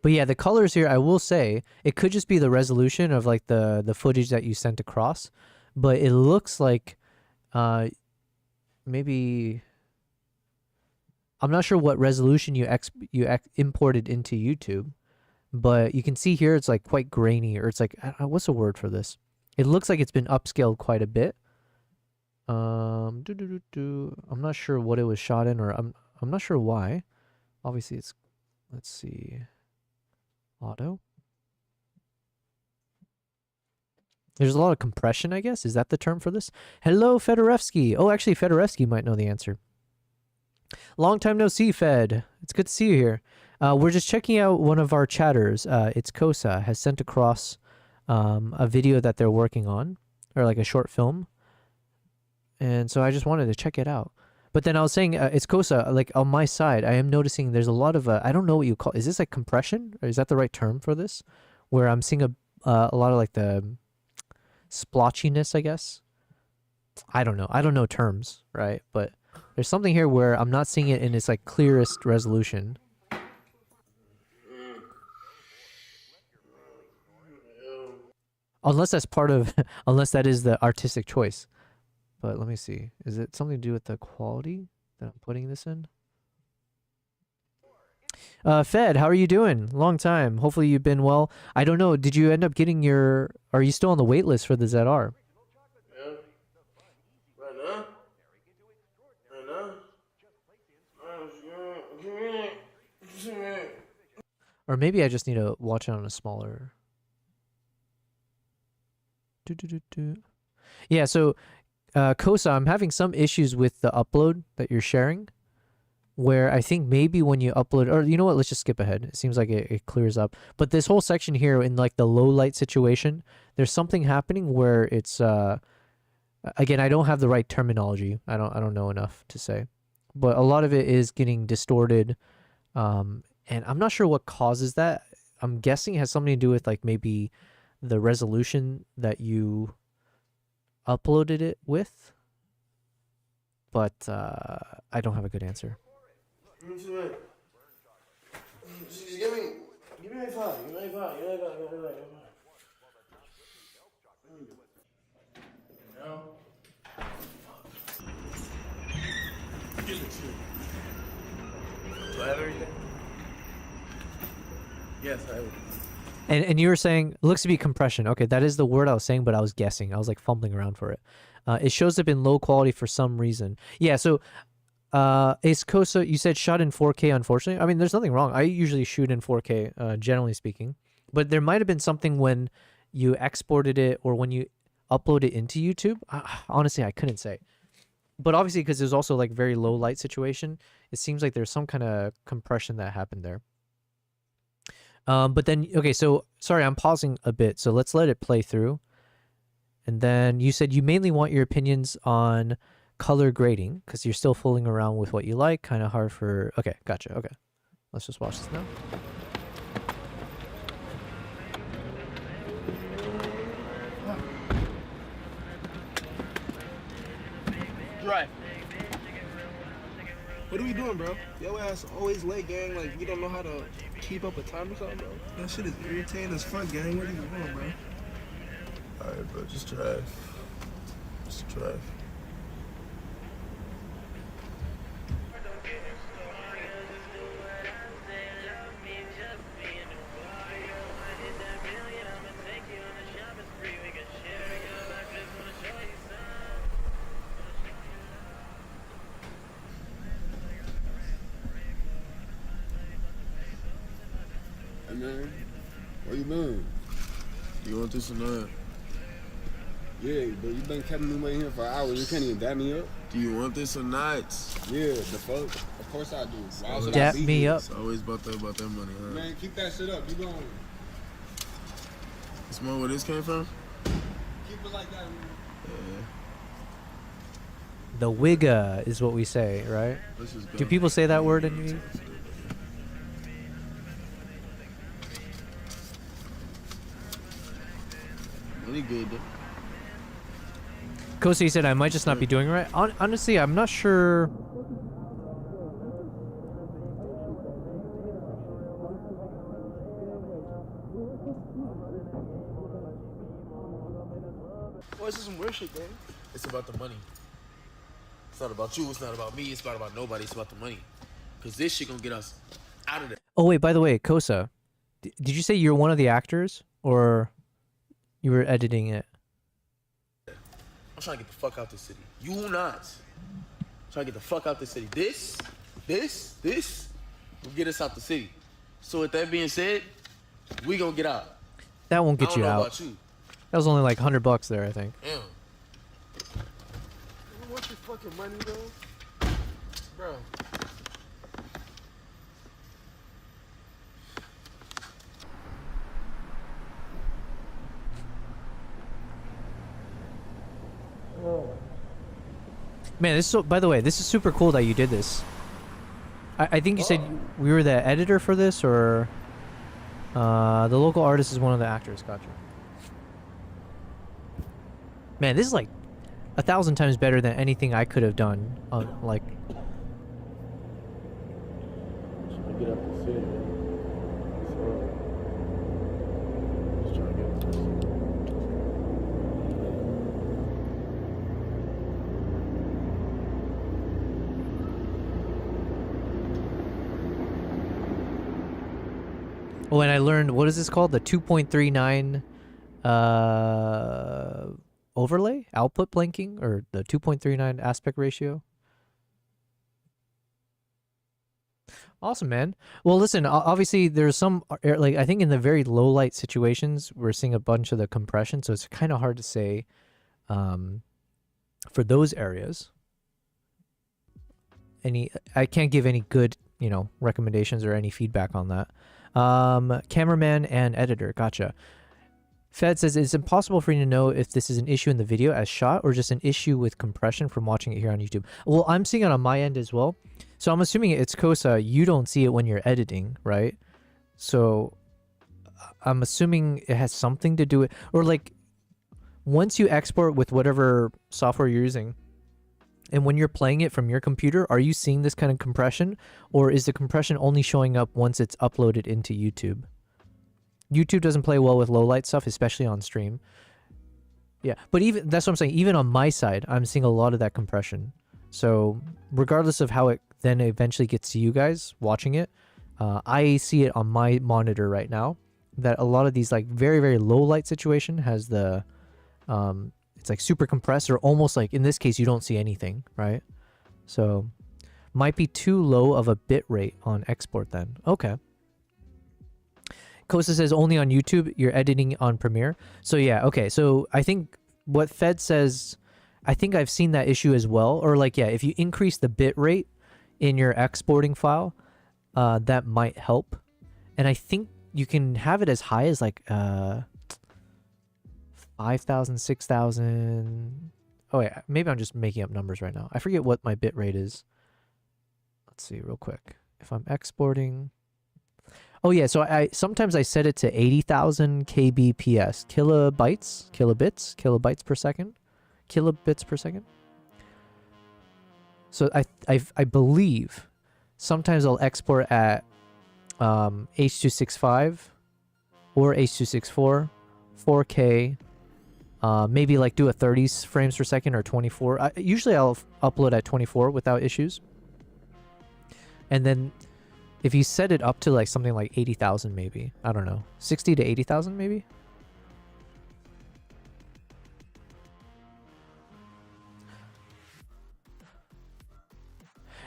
Speaker 1: But yeah, the colors here, I will say, it could just be the resolution of like the footage that you sent across, but it looks like maybe... I'm not sure what resolution you imported into YouTube, but you can see here it's like quite grainy, or it's like, what's the word for this? It looks like it's been upscaled quite a bit. I'm not sure what it was shot in, or I'm not sure why. Obviously it's, let's see, auto. There's a lot of compression, I guess. Is that the term for this? Hello, Fedorevsky. Oh, actually, Fedorevsky might know the answer. Long time no see, Fed. It's good to see you here. We're just checking out one of our chatters. It's Kosa has sent across a video that they're working on, or like a short film. And so I just wanted to check it out. But then I was saying, it's Kosa, like on my side, I am noticing there's a lot of, I don't know what you call, is this like compression? Or is that the right term for this? Where I'm seeing a lot of like the splotchiness, I guess. I don't know. I don't know terms, right? But there's something here where I'm not seeing it in its like clearest resolution. Unless that's part of, unless that is the artistic choice. But let me see. Is it something to do with the quality that I'm putting this in? Fed, how are you doing? Long time. Hopefully you've been well. I don't know. Did you end up getting your... Are you still on the wait list for the ZR?
Speaker 7: Yeah. Right now?
Speaker 1: Or maybe I just need to watch it on a smaller... Yeah, so... Kosa, I'm having some issues with the upload that you're sharing, where I think maybe when you upload, or you know what, let's just skip ahead. It seems like it clears up. But this whole section here in like the low light situation, there's something happening where it's, again, I don't have the right terminology. I don't know enough to say, but a lot of it is getting distorted. And I'm not sure what causes that. I'm guessing it has something to do with like maybe the resolution that you uploaded it with, but I don't have a good answer.
Speaker 7: Just give me my five. Give me my five. No. Give it to me. Do I have everything? Yes, I have everything.
Speaker 1: And you were saying it looks to be compression. Okay, that is the word I was saying, but I was guessing. I was like fumbling around for it. It shows up in low quality for some reason. Yeah, so Ace Kosa, you said shot in 4K, unfortunately. I mean, there's nothing wrong. I usually shoot in 4K, generally speaking. But there might have been something when you exported it or when you upload it into YouTube. Honestly, I couldn't say. But obviously, because there's also like very low light situation, it seems like there's some kind of compression that happened there. But then, okay, so sorry, I'm pausing a bit. So let's let it play through. And then you said you mainly want your opinions on color grading because you're still fooling around with what you like. Kind of hard for... Okay, gotcha. Okay. Let's just watch this now.
Speaker 7: Drive. What are we doing, bro? Your ass always late, gang. Like, we don't know how to keep up with time or something, bro. That shit is irritating as fuck, gang. What are you doing, bro? Alright, bro. Just drive. Just drive.
Speaker 8: Hey man, where you been?
Speaker 7: You want this or not?
Speaker 8: Yeah, but you been keeping me waiting here for hours. You can't even dap me up.
Speaker 7: Do you want this or not?
Speaker 8: Yeah, the fuck. Of course I do. Why should
Speaker 1: Dap
Speaker 8: I be
Speaker 1: me
Speaker 8: here?
Speaker 1: up.
Speaker 7: It's always about that money, huh?
Speaker 8: Man, keep that shit up. You going?
Speaker 7: It's more where this came from?
Speaker 8: Keep it like that, man.
Speaker 7: Yeah.
Speaker 1: The wigga is what we say, right?
Speaker 7: Let's just go.
Speaker 1: Do people say that word in you?
Speaker 7: Really good, though.
Speaker 1: Kosi said I might just not be doing it right. Honestly, I'm not sure.
Speaker 7: Boy, this is some weird shit, gang. It's about the money. It's not about you. It's not about me. It's not about nobody. It's about the money. Because this shit gonna get us out of there.
Speaker 1: Oh wait, by the way, Kosa, did you say you're one of the actors or you were editing it?
Speaker 7: I'm trying to get the fuck out this city. You not. I'm trying to get the fuck out this city. This will get us out the city. So with that being said, we gonna get out.
Speaker 1: That won't
Speaker 7: I
Speaker 1: get
Speaker 7: don't
Speaker 1: you
Speaker 7: know
Speaker 1: out.
Speaker 7: about you.
Speaker 1: That was only like $100 there, I think.
Speaker 7: Damn. You want your fucking money though? Bro.
Speaker 1: Man, this is so, by the way, this is super cool that you did this. I think you said we were the editor for this, or the local artist is one of the actors. Gotcha. Man, this is like 1,000 times better than anything I could have done. Like,
Speaker 7: Trying to get out the city, man. Just trying to get out the city.
Speaker 1: oh, and I learned, what is this called? The 2.39 overlay output blanking, or the 2.39 aspect ratio. Awesome, man. Well, listen, obviously there's some, like, I think in the very low light situations, we're seeing a bunch of the compression, so it's kind of hard to say for those areas. I can't give any good, recommendations or any feedback on that. Cameraman and editor, gotcha. Fed says it's impossible for you to know if this is an issue in the video as shot or just an issue with compression from watching it here on YouTube. Well, I'm seeing it on my end as well. So I'm assuming it's Kosa. You don't see it when you're editing, right? So I'm assuming it has something to do with, or like once you export with whatever software you're using, And when you're playing it from your computer, are you seeing this kind of compression, or is the compression only showing up once it's uploaded into YouTube? YouTube doesn't play well with low light stuff, especially on stream. Yeah, but even that's what I'm saying. Even on my side, I'm seeing a lot of that compression. So regardless of how it then eventually gets to you guys watching it, I see it on my monitor right now that a lot of these like very, very low light situation has the, it's like super compressed, or almost like in this case, you don't see anything, right? So might be too low of a bit rate on export then. Okay. Kosa says only on YouTube, you're editing on Premiere. So yeah, okay. So I think what Fed says, I think I've seen that issue as well. Or like, yeah, if you increase the bit rate in your exporting file, that might help. And I think you can have it as high as like 5,000, 6,000. Oh yeah, maybe I'm just making up numbers right now. I forget what my bit rate is. Let's see real quick. If I'm exporting... Oh yeah, so I sometimes I set it to 80,000 kbps, kilobits per second, kilobits per second. So I believe sometimes I'll export at H.265 or H.264, 4K, maybe like do a 30 frames per second or 24. Usually I'll upload at 24 without issues. And then if you set it up to like something like 80,000 maybe, I don't know, 60 to 80,000 maybe?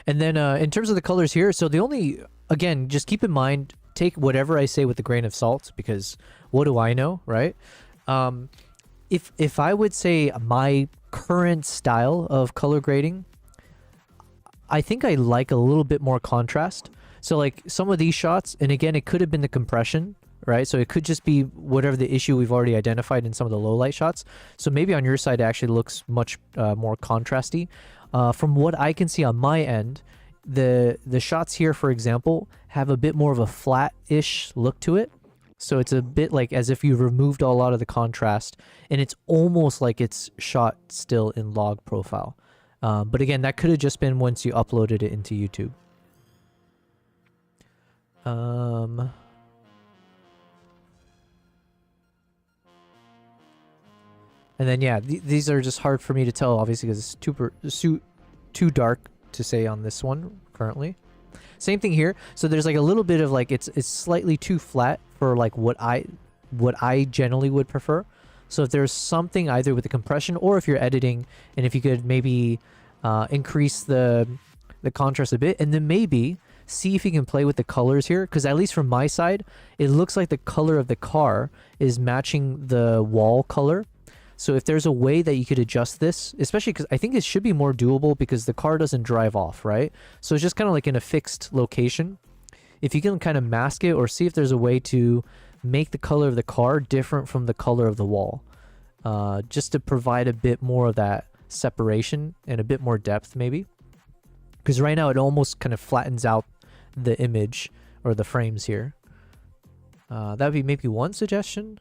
Speaker 1: And then in terms of the colors here, so the only, again, just keep in mind, take whatever I say with a grain of salt, because what do I know, right? If I would say my current style of color grading, I think I like a little bit more contrast. So like some of these shots, and again, it could have been the compression, right? So it could just be whatever the issue we've already identified in some of the low light shots. So maybe on your side, it actually looks much more contrasty. From what I can see on my end, the shots here, for example, have a bit more of a flat-ish look to it. So it's a bit like as if you removed a lot of the contrast, and it's almost like it's shot still in log profile. But again, that could have just been once you uploaded it into YouTube. And then yeah, these are just hard for me to tell, obviously, because it's too dark to say on this one currently. Same thing here. So there's like a little bit of like it's slightly too flat for like what I generally would prefer. So if there's something either with the compression, or if you're editing, and if you could maybe increase the contrast a bit, and then maybe see if you can play with the colors here, because at least from my side, it looks like the color of the car is matching the wall color. So if there's a way that you could adjust this, especially because I think it should be more doable because the car doesn't drive off, right? So it's just kind of like in a fixed location. If you can kind of mask it, or see if there's a way to make the color of the car different from the color of the wall, just to provide a bit more of that separation and a bit more depth maybe. Because right now it almost kind of flattens out the image or the frames here. That would be maybe one suggestion.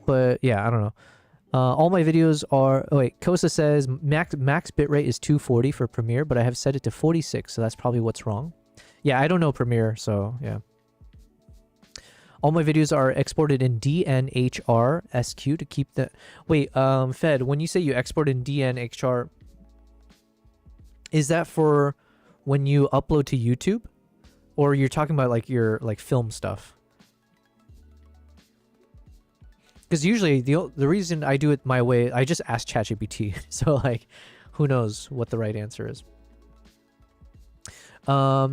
Speaker 1: But yeah, I don't know. All my videos are... Oh wait, Kosa says max bitrate is 240 for Premiere, but I have set it to 46, so that's probably what's wrong. Yeah, I don't know Premiere, so yeah. All my videos are exported in DNHR SQ to keep the... Wait, Fed, when you say you export in DNHR, is that for when you upload to YouTube? Or you're talking about like your like film stuff? Because usually the reason I do it my way, I just ask ChatGPT. So like, who knows what the right answer is. Yeah,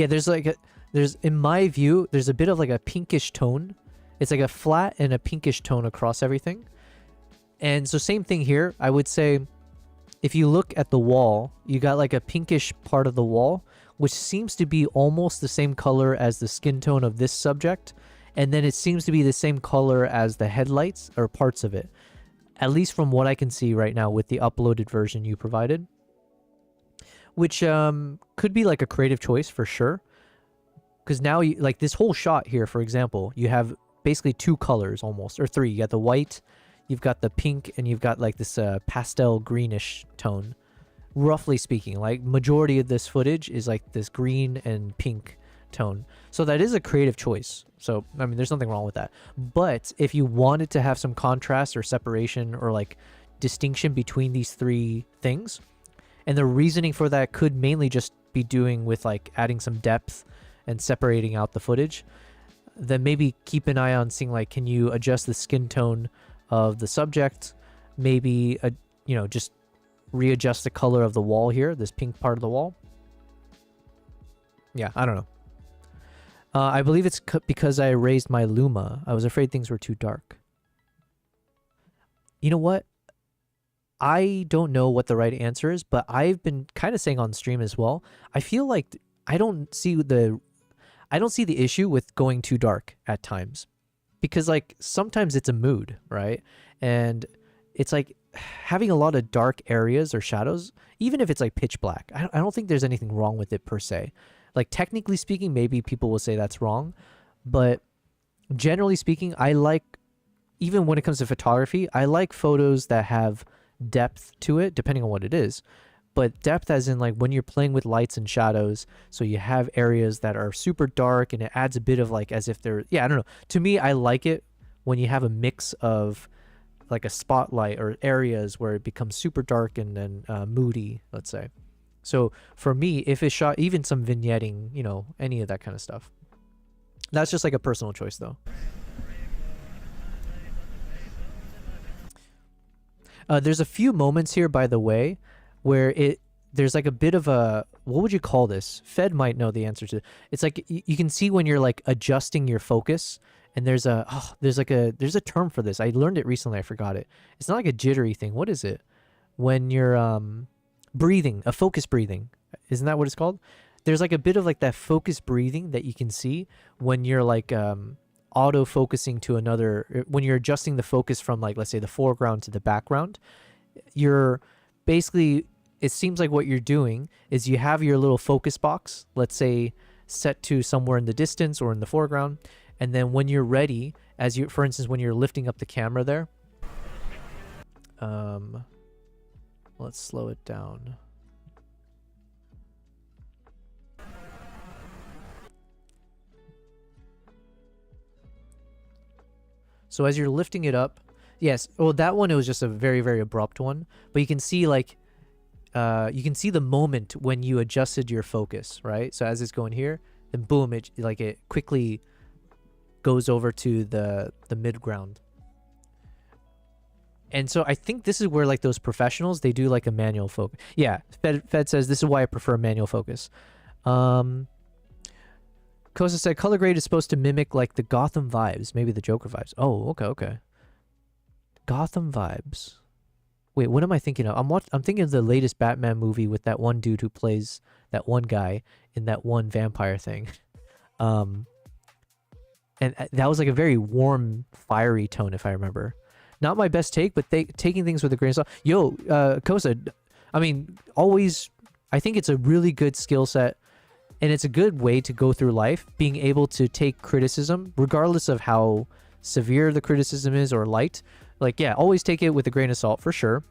Speaker 1: there's like in my view, there's a bit of like a pinkish tone. It's like a flat and a pinkish tone across everything. And so same thing here. I would say if you look at the wall, you got like a pinkish part of the wall, which seems to be almost the same color as the skin tone of this subject. And then it seems to be the same color as the headlights or parts of it. At least from what I can see right now with the uploaded version you provided. Which could be like a creative choice for sure. Because now, like this whole shot here, for example, you have basically 2 colors almost, or 3. You got the white, you've got the pink, and you've got like this pastel greenish tone. Roughly speaking, like majority of this footage is like this green and pink tone. So that is a creative choice. So, I mean, there's nothing wrong with that. But if you wanted to have some contrast or separation or like distinction between these 3 things, and the reasoning for that could mainly just be doing with like adding some depth and separating out the footage, then maybe keep an eye on seeing like, can you adjust the skin tone of the subject? Maybe, you know, just readjust the color of the wall here, this pink part of the wall. Yeah, I don't know. I believe it's because I raised my Luma. I was afraid things were too dark. You know what? I don't know what the right answer is, but I've been kind of saying on stream as well. I feel like I don't see the issue with going too dark at times, because like sometimes it's a mood, right? And it's like having a lot of dark areas or shadows, even if it's like pitch black. I don't think there's anything wrong with it per se. Like technically speaking, maybe people will say that's wrong, but generally speaking, I like, even when it comes to photography, I like photos that have depth to it, depending on what it is. But depth as in like when you're playing with lights and shadows, so you have areas that are super dark and it adds a bit of like as if they're, yeah, I don't know. To me, I like it when you have a mix of like a spotlight or areas where it becomes super dark and then moody, let's say. So for me, if it's shot, even some vignetting, you know, any of that kind of stuff. That's just like a personal choice though. There's a few moments here, by the way, where there's like a bit of a, what would you call this? Fed might know the answer to. It's like you can see when you're like adjusting your focus, and there's a term for this. I learned it recently. I forgot it. It's not like a jittery thing. What is it? When you're breathing, a focus breathing. Isn't that what it's called? There's like a bit of like that focus breathing that you can see when you're like auto focusing to another, when you're adjusting the focus from like, let's say the foreground to the background. You're basically, it seems like what you're doing is you have your little focus box, let's say set to somewhere in the distance or in the foreground. And then when you're ready, as you, for instance, when you're lifting up the camera there, let's slow it down. So as you're lifting it up, yes, well, that one, it was just a very, very abrupt one, but you can see like, you can see the moment when you adjusted your focus, right? So as it's going here, then boom, it quickly goes over to the mid ground. And so I think this is where like those professionals, they do like a manual focus. Yeah, Fed says this is why I prefer manual focus. Kosa said color grade is supposed to mimic like the Gotham vibes, maybe the Joker vibes. Oh, okay. Gotham vibes. Wait, what am I thinking of? I'm thinking of the latest Batman movie with that one dude who plays that one guy in that one vampire thing. And that was like a very warm, fiery tone, if I remember. Not my best take, but taking things with a grain of salt. Yo, Kosa, I mean, always, I think it's a really good skill set, and it's a good way to go through life, being able to take criticism, regardless of how severe the criticism is or light. Like, yeah, always take it with a grain of salt, for sure.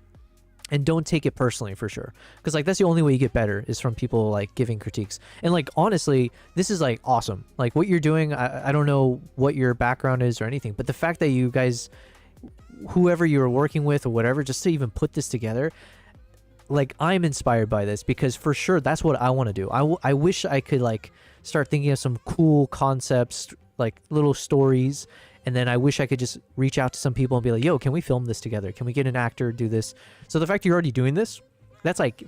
Speaker 1: And don't take it personally, for sure. Because, like, that's the only way you get better, is from people, like, giving critiques. And, like, honestly, this is, like, awesome. Like, what you're doing, I don't know what your background is or anything, but the fact that you guys, whoever you were working with or whatever, just to even put this together, like, I'm inspired by this, because for sure that's what I want to do. I wish I could like start thinking of some cool concepts, like little stories, and then I wish I could just reach out to some people and be like, yo, can we film this together? Can we get an actor, do this? So the fact you're already doing this, that's like,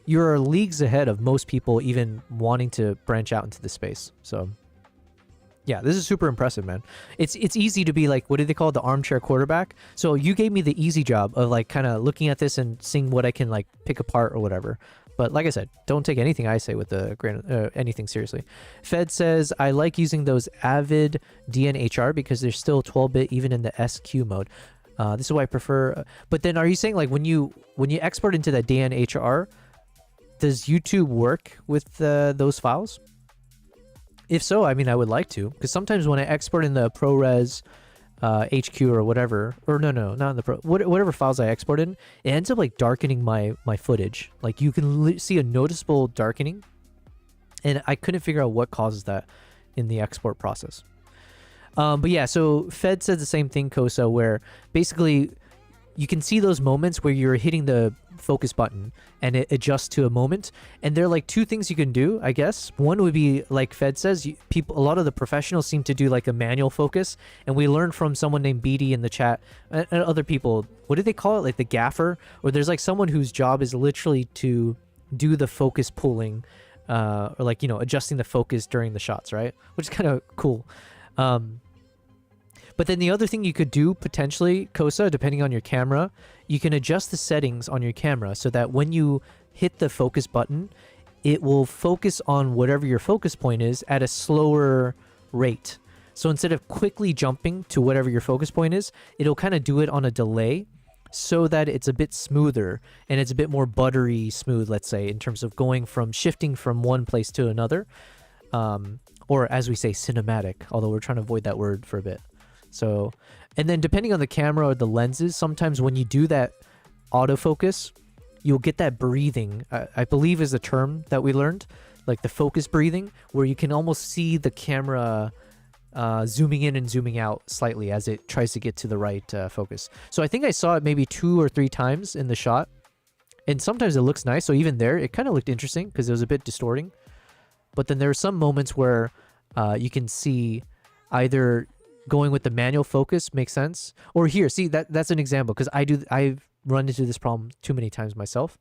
Speaker 1: you're leagues ahead of most people even wanting to branch out into this space. So yeah, this is super impressive, man. It's easy to be like, what do they call it? The armchair quarterback. So you gave me the easy job of like kind of looking at this and seeing what I can like pick apart or whatever. But like I said, don't take anything I say with the anything seriously. Fed says, I like using those Avid DNHR because they're still 12-bit even in the SQ mode. This is why I prefer. But then are you saying like when you export into that DNHR, does YouTube work with those files? If so, I mean, I would like to, because sometimes when I export in the ProRes HQ or whatever, or no, not in the whatever files I export in, it ends up like darkening my footage. Like you can see a noticeable darkening, and I couldn't figure out what causes that in the export process. But yeah, so Fed said the same thing, Kosa, where basically you can see those moments where you're hitting the focus button and it adjusts to a moment. And there are like two things you can do, I guess. One would be, like Fed says, a lot of the professionals seem to do like a manual focus. And we learned from someone named Beatty in the chat and other people, what do they call it? Like the gaffer? Or there's like someone whose job is literally to do the focus pulling, or like, you know, adjusting the focus during the shots, right? Which is kind of cool. But then the other thing you could do potentially, Kosa, depending on your camera, you can adjust the settings on your camera so that when you hit the focus button, it will focus on whatever your focus point is at a slower rate. So instead of quickly jumping to whatever your focus point is, it'll kind of do it on a delay so that it's a bit smoother and it's a bit more buttery smooth, let's say, in terms of shifting from one place to another. Or as we say, cinematic, although we're trying to avoid that word for a bit. So, and then depending on the camera or the lenses, sometimes when you do that autofocus, you'll get that breathing, I believe is the term that we learned, like the focus breathing, where you can almost see the camera zooming in and zooming out slightly as it tries to get to the right focus. So I think I saw it maybe 2 or 3 times in the shot, and sometimes it looks nice. So even there, it kind of looked interesting because it was a bit distorting. But then there are some moments where you can see either going with the manual focus makes sense, or here, see, that's an example, because I've run into this problem too many times myself.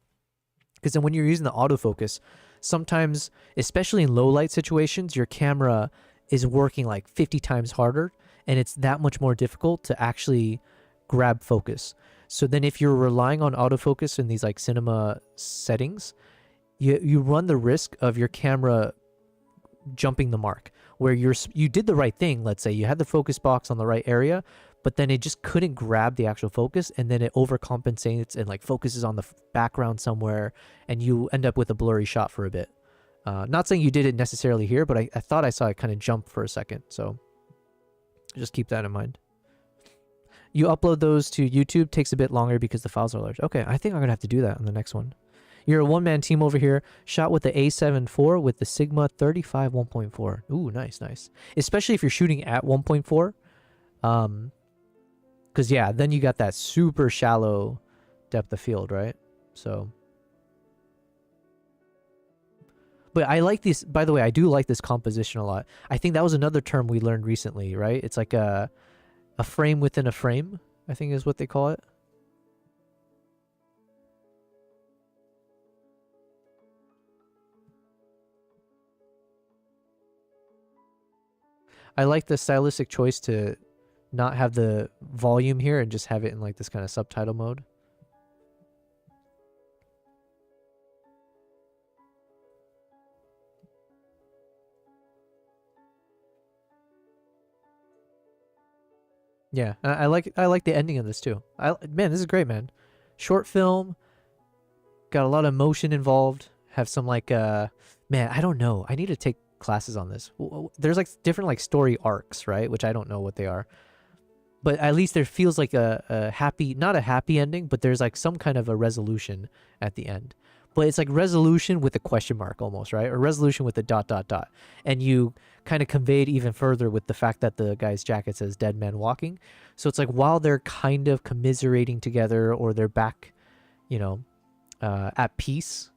Speaker 1: Because then when you're using the autofocus, sometimes, especially in low light situations, your camera is working like 50 times harder, and it's that much more difficult to actually grab focus. So then if you're relying on autofocus in these like cinema settings, you run the risk of your camera jumping the mark, where you did the right thing. Let's say you had the focus box on the right area, but then it just couldn't grab the actual focus, and then it overcompensates and like focuses on the background somewhere, and you end up with a blurry shot for a bit. Not saying you did it necessarily here, but I thought I saw it kind of jump for a second, so just keep that in mind. You upload those to YouTube, takes a bit longer because the files are large. Okay, I think I'm gonna have to do that on the next one. You're a one-man team over here. Shot with the A7 IV with the Sigma 35 1.4. Ooh, nice. Especially if you're shooting at 1.4. Because, yeah, then you got that super shallow depth of field, right? So. But I like this. By the way, I do like this composition a lot. I think that was another term we learned recently, right? It's like a frame within a frame, I think is what they call it. I like the stylistic choice to not have the volume here and just have it in like this kind of subtitle mode. Yeah, I like the ending of this too. Man, this is great, man. Short film, got a lot of emotion involved. Have some like man, I don't know. I need to take classes on this. There's like different like story arcs, right? Which I don't know what they are, but at least there feels like a happy, not a happy ending, but there's like some kind of a resolution at the end. But it's like resolution with a question mark almost, right? Or resolution with a ... And you kind of convey it even further with the fact that the guy's jacket says dead man walking. So it's like while they're kind of commiserating together or they're back, you know, at peace,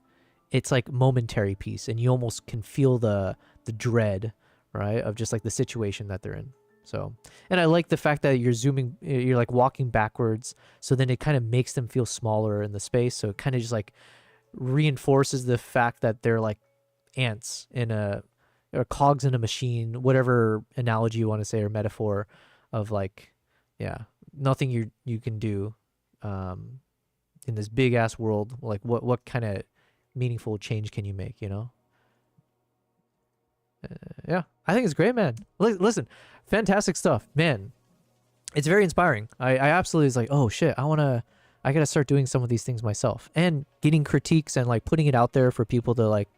Speaker 1: it's like momentary peace, and you almost can feel the dread, right, of just like the situation that they're in. So, and I like the fact that you're like walking backwards, so then it kind of makes them feel smaller in the space. So it kind of just like reinforces the fact that they're like ants in or cogs in a machine, whatever analogy you want to say or metaphor of like, yeah, nothing you can do in this big ass world. Like what kind of meaningful change can you make, you know? Yeah, I think it's great, man. Listen, fantastic stuff, man. It's very inspiring. I absolutely was like, oh shit, I gotta start doing some of these things myself, and getting critiques and like putting it out there for people to like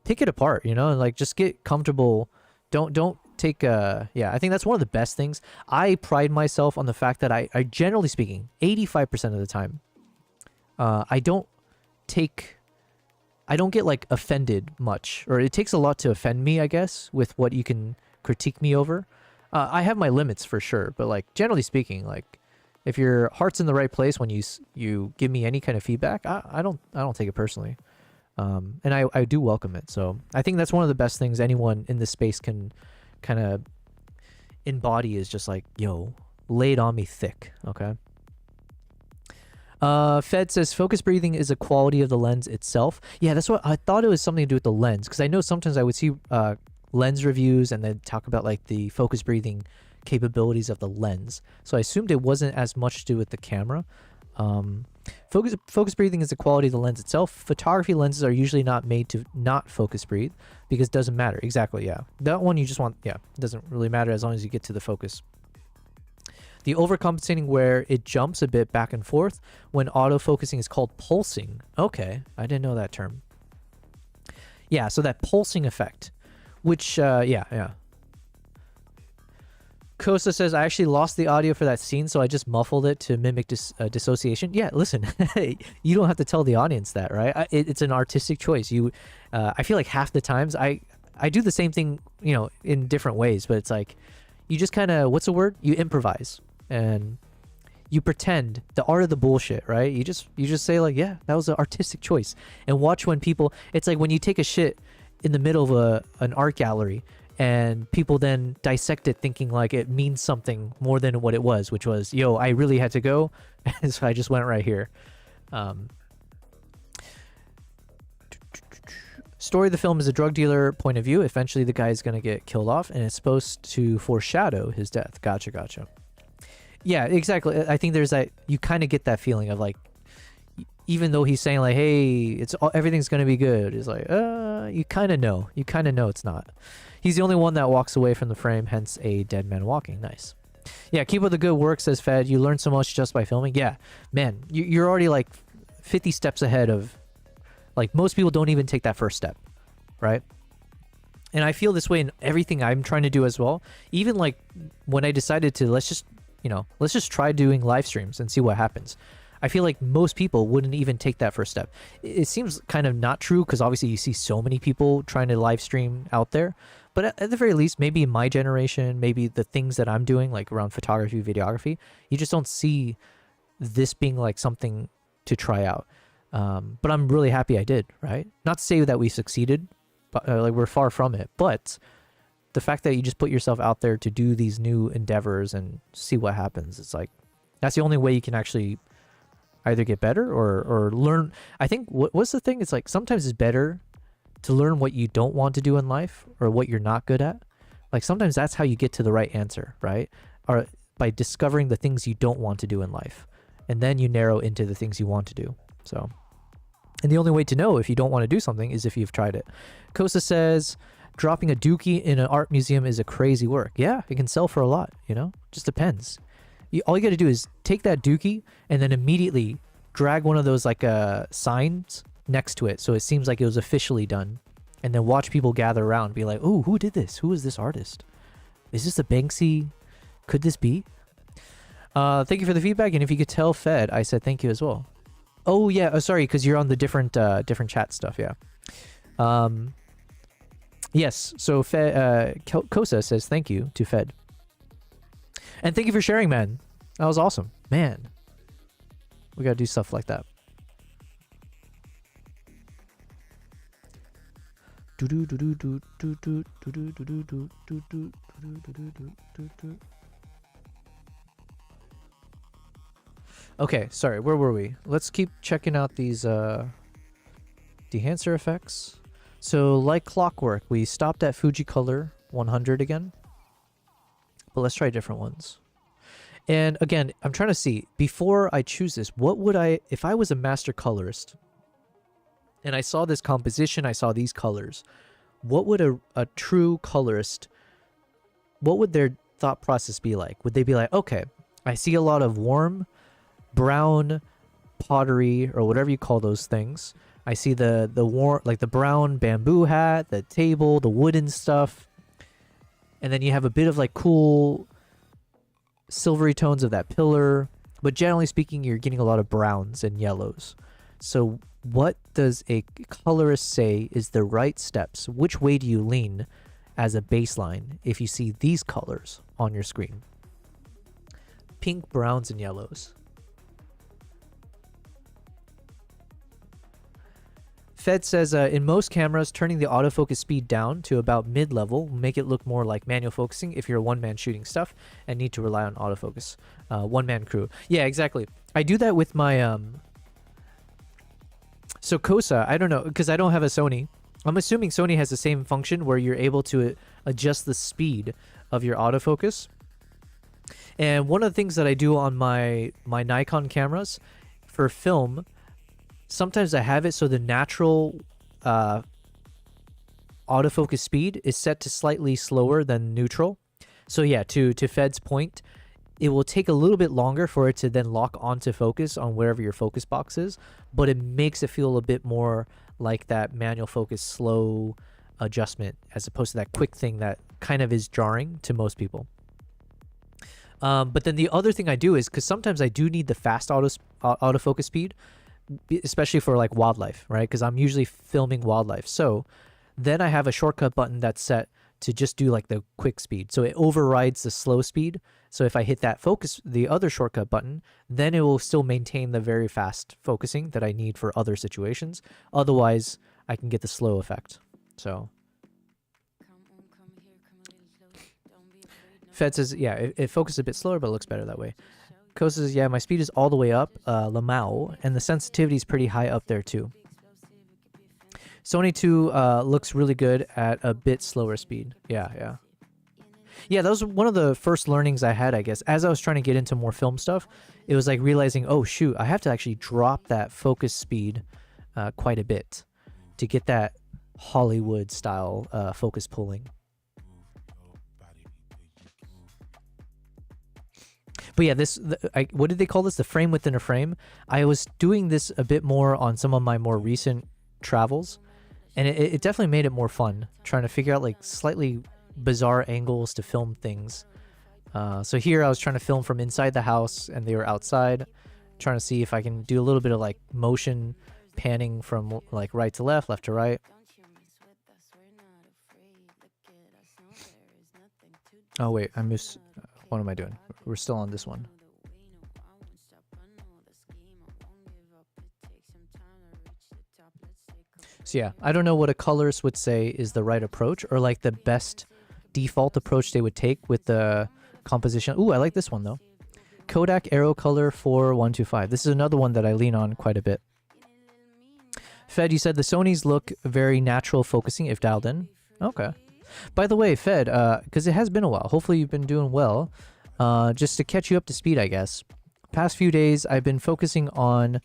Speaker 1: pick it apart, you know, and like just get comfortable. Don't take yeah, I think that's one of the best things. I pride myself on the fact that I generally speaking, 85% of the time, I don't get like offended much, or it takes a lot to offend me, I guess, with what you can critique me over. I have my limits for sure, but like generally speaking, like if your heart's in the right place when you give me any kind of feedback, I don't take it personally. And I do welcome it. So I think that's one of the best things anyone in this space can kind of embody, is just like, yo, lay it on me thick. Okay. Fed says focus breathing is a quality of the lens itself. Yeah, that's what I thought. It was something to do with the lens, because I know sometimes I would see lens reviews and then talk about like the focus breathing capabilities of the lens. So I assumed it wasn't as much to do with the camera. Focus breathing is the quality of the lens itself. Photography lenses are usually not made to not focus breathe, because it doesn't matter. Exactly, yeah. That one you just want, yeah, it doesn't really matter as long as you get to the focus. The overcompensating where it jumps a bit back and forth when autofocusing is called pulsing. Okay, I didn't know that term. Yeah, so that pulsing effect, which, yeah. Kosa says, I actually lost the audio for that scene, so I just muffled it to mimic dissociation. Yeah, listen, you don't have to tell the audience that, right? It's an artistic choice. I feel like half the times I do the same thing, you know, in different ways, but it's like, you just kind of, what's the word? You improvise and you pretend, the art of the bullshit, right? You just say like, yeah, that was an artistic choice. And watch when people, it's like when you take a shit in the middle of an art gallery, and people then dissect it thinking like it means something more than what it was, which was, yo, I really had to go, and so I just went right here. Story of the film is a drug dealer point of view. Eventually the guy is going to get killed off, and it's supposed to foreshadow his death. Gotcha. Yeah, exactly. I think there's that, you kind of get that feeling of like, even though he's saying like, hey, everything's going to be good, it's like, you kind of know it's not. He's the only one that walks away from the frame, hence a dead man walking. Nice. Yeah, keep up the good work, says Fed. You learn so much just by filming. Yeah, man, you're already like 50 steps ahead of, like, most people don't even take that first step, right? And I feel this way in everything I'm trying to do as well. Even like when I decided to, let's just try doing live streams and see what happens. I feel like most people wouldn't even take that first step. It seems kind of not true, because obviously you see so many people trying to live stream out there. But at the very least, maybe in my generation, maybe the things that I'm doing, like around photography, videography, you just don't see this being like something to try out. But I'm really happy I did, right? Not to say that we succeeded, but like we're far from it. But the fact that you just put yourself out there to do these new endeavors and see what happens, it's like, that's the only way you can actually either get better or learn. I think what's the thing? It's like sometimes it's better to learn what you don't want to do in life, or what you're not good at. Like sometimes that's how you get to the right answer, right? Or by discovering the things you don't want to do in life, and then you narrow into the things you want to do. So, and the only way to know if you don't want to do something is if you've tried it. Kosa says, dropping a dookie in an art museum is a crazy work. Yeah, it can sell for a lot, you know? Just depends. All you got to do is take that dookie and then immediately drag one of those like signs next to it, so it seems like it was officially done, and then watch people gather around, be like, "Oh, who did this? Who is this artist? Is this a Banksy? Could this be?" Thank you for the feedback, and if you could tell Fed, I said thank you as well. Oh yeah, oh, sorry, because you're on the different chat stuff. Yeah. Yes. So Fed, Kosa says thank you to Fed. And thank you for sharing, man. That was awesome. Man, we got to do stuff like that. Okay, sorry, where were we? Let's keep checking out these Dehancer effects. So, like clockwork, we stopped at Fuji Color 100 again. But let's try different ones. And again, I'm trying to see, before I choose this, what would if I was a master colorist, and I saw this composition, I saw these colors, what would a true colorist, what would their thought process be like? Would they be like, okay, I see a lot of warm, brown, pottery, or whatever you call those things. I see the like the brown bamboo hat, the table, the wooden stuff. And then you have a bit of like cool silvery tones of that pillar. But generally speaking, you're getting a lot of browns and yellows. So what does a colorist say is the right steps? Which way do you lean as a baseline if you see these colors on your screen? Pink, browns, and yellows. Fed says, in most cameras, turning the autofocus speed down to about mid-level will make it look more like manual focusing if you're a one-man shooting stuff and need to rely on autofocus. One-man crew. Yeah, exactly. I do that with my... So Kosa, I don't know, because I don't have a Sony. I'm assuming Sony has the same function where you're able to adjust the speed of your autofocus. And one of the things that I do on my Nikon cameras for film, sometimes I have it so the natural autofocus speed is set to slightly slower than neutral. So yeah, to Fed's point, it will take a little bit longer for it to then lock onto focus on wherever your focus box is, but it makes it feel a bit more like that manual focus slow adjustment as opposed to that quick thing that kind of is jarring to most people. But then the other thing I do is, because sometimes I do need the fast autofocus speed, especially for like wildlife, right? Because I'm usually filming wildlife. So then I have a shortcut button that's set to just do like the quick speed. So it overrides the slow speed. So if I hit that focus, the other shortcut button, then it will still maintain the very fast focusing that I need for other situations. Otherwise, I can get the slow effect. So Fed says, yeah, it focuses a bit slower, but it looks better that way. Ko says, yeah, my speed is all the way up, Lamau, and the sensitivity is pretty high up there too. Sony 2 looks really good at a bit slower speed. Yeah. Yeah, that was one of the first learnings I had, I guess. As I was trying to get into more film stuff, it was like realizing, oh shoot, I have to actually drop that focus speed quite a bit to get that Hollywood style focus pulling. But yeah, what did they call this? The frame within a frame. I was doing this a bit more on some of my more recent travels, and it definitely made it more fun, trying to figure out like slightly bizarre angles to film things. So here I was trying to film from inside the house, and they were outside, trying to see if I can do a little bit of like motion panning from like right to left, left to right. Oh wait, I missed. What am I doing? We're still on this one. So yeah, I don't know what a colorist would say is the right approach, or like the best default approach they would take with the composition. Ooh, I like this one though. Kodak Aero Color 4125. This is another one that I lean on quite a bit. Fed, you said the Sonys look very natural focusing if dialed in. Okay. By the way, Fed, because it has been a while, hopefully you've been doing well. Just to catch you up to speed, I guess. Past few days, I've been focusing on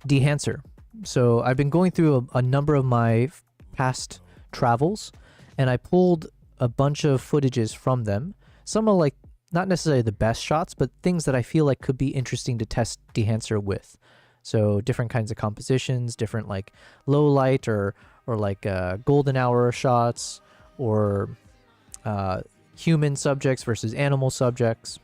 Speaker 1: Dehancer. So I've been going through a number of my past travels, and I pulled a bunch of footages from them. Some are like not necessarily the best shots, but things that I feel like could be interesting to test Dehancer with. So different kinds of compositions, different like low light or like golden hour shots, or human subjects versus animal subjects.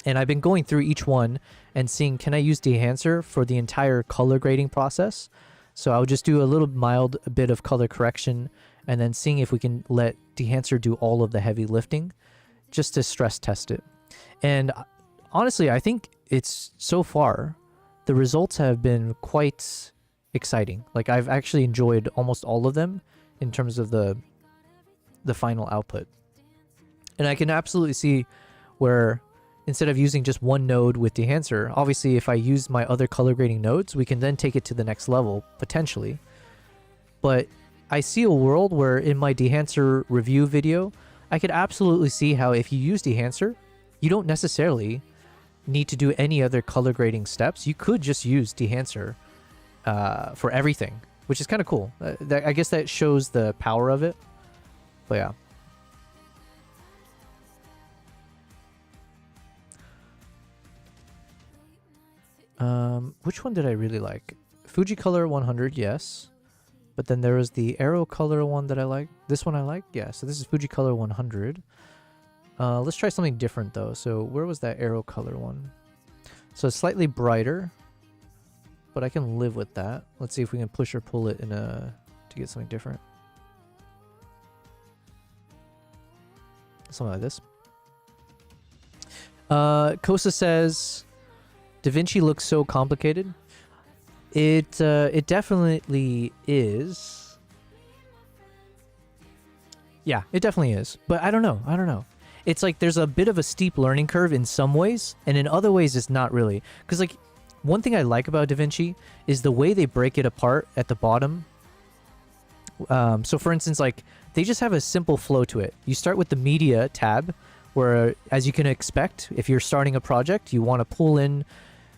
Speaker 1: And I've been going through each one and seeing, can I use Dehancer for the entire color grading process? So I'll just do a little mild bit of color correction and then seeing if we can let Dehancer do all of the heavy lifting just to stress test it. And honestly, I think it's so far, the results have been quite exciting. Like I've actually enjoyed almost all of them in terms of the final output. And I can absolutely see where instead of using just one node with Dehancer, obviously if I use my other color grading nodes, we can then take it to the next level, potentially. But I see a world where in my Dehancer review video, I could absolutely see how if you use Dehancer, you don't necessarily need to do any other color grading steps. You could just use Dehancer for everything, which is kind of cool. I guess that shows the power of it. But yeah. Which one did I really like? Fuji Color 100, yes. But then there was the Aero Color one that I like. This one I like, yeah. So this is Fuji Color 100. Let's try something different though. So where was that Aero Color one? So it's slightly brighter, but I can live with that. Let's see if we can push or pull it in to get something different. Something like this. Kosa says, DaVinci looks so complicated. It definitely is. Yeah, it definitely is. But I don't know. It's like there's a bit of a steep learning curve in some ways, and in other ways it's not really. Because like one thing I like about DaVinci is the way they break it apart at the bottom. So for instance, like they just have a simple flow to it. You start with the media tab, where as you can expect, if you're starting a project, you want to pull in,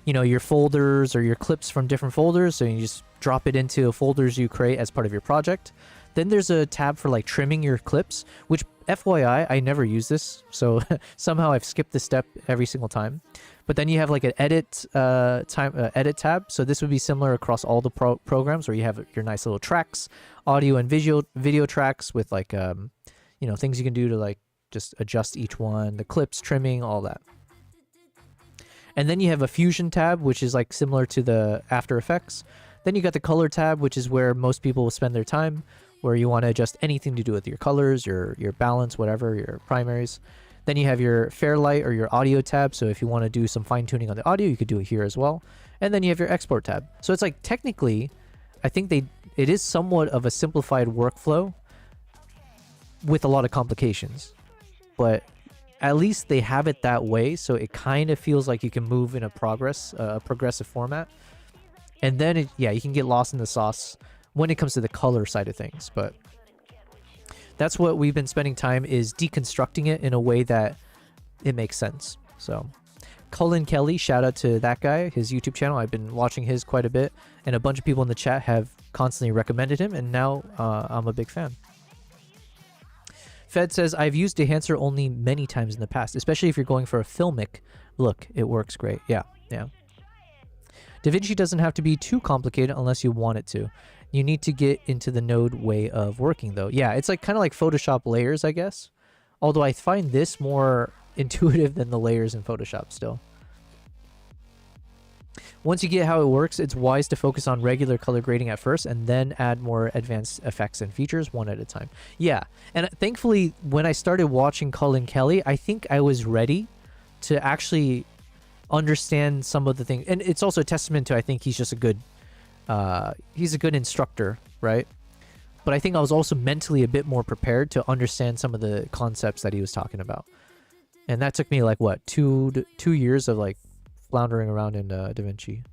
Speaker 1: you know, your folders or your clips from different folders. So you just drop it into folders you create as part of your project. Then there's a tab for like trimming your clips, which FYI, I never use this. So somehow I've skipped this step every single time. But then you have like an edit edit tab. So this would be similar across all the programs where you have your nice little tracks, audio and video tracks with like, you know, things you can do to like just adjust each one, the clips, trimming, all that. And then you have a Fusion tab, which is like similar to the After Effects. Then you got the Color tab, which is where most people will spend their time, where you want to adjust anything to do with your colors, your balance, whatever, your primaries. Then you have your Fairlight or your Audio tab. So if you want to do some fine tuning on the audio, you could do it here as well. And then you have your Export tab. So it's like technically, I think it is somewhat of a simplified workflow with a lot of complications. But at least they have it that way, so it kind of feels like you can move in a progressive format. And then, you can get lost in the sauce when it comes to the color side of things. But that's what we've been spending time, is deconstructing it in a way that it makes sense. So Cullen Kelly, shout out to that guy, his YouTube channel. I've been watching his quite a bit, and a bunch of people in the chat have constantly recommended him, and now I'm a big fan. Fed says, I've used Dehancer only many times in the past, especially if you're going for a filmic look. It works great. Yeah. DaVinci doesn't have to be too complicated unless you want it to. You need to get into the node way of working, though. Yeah, it's like kind of like Photoshop layers, I guess. Although I find this more intuitive than the layers in Photoshop still. Once you get how it works, it's wise to focus on regular color grading at first and then add more advanced effects and features one at a time. Yeah, and thankfully, when I started watching Cullen Kelly, I think I was ready to actually understand some of the things. And it's also a testament to, I think he's just a good instructor, right? But I think I was also mentally a bit more prepared to understand some of the concepts that he was talking about. And that took me like, what, two years of like floundering around in DaVinci.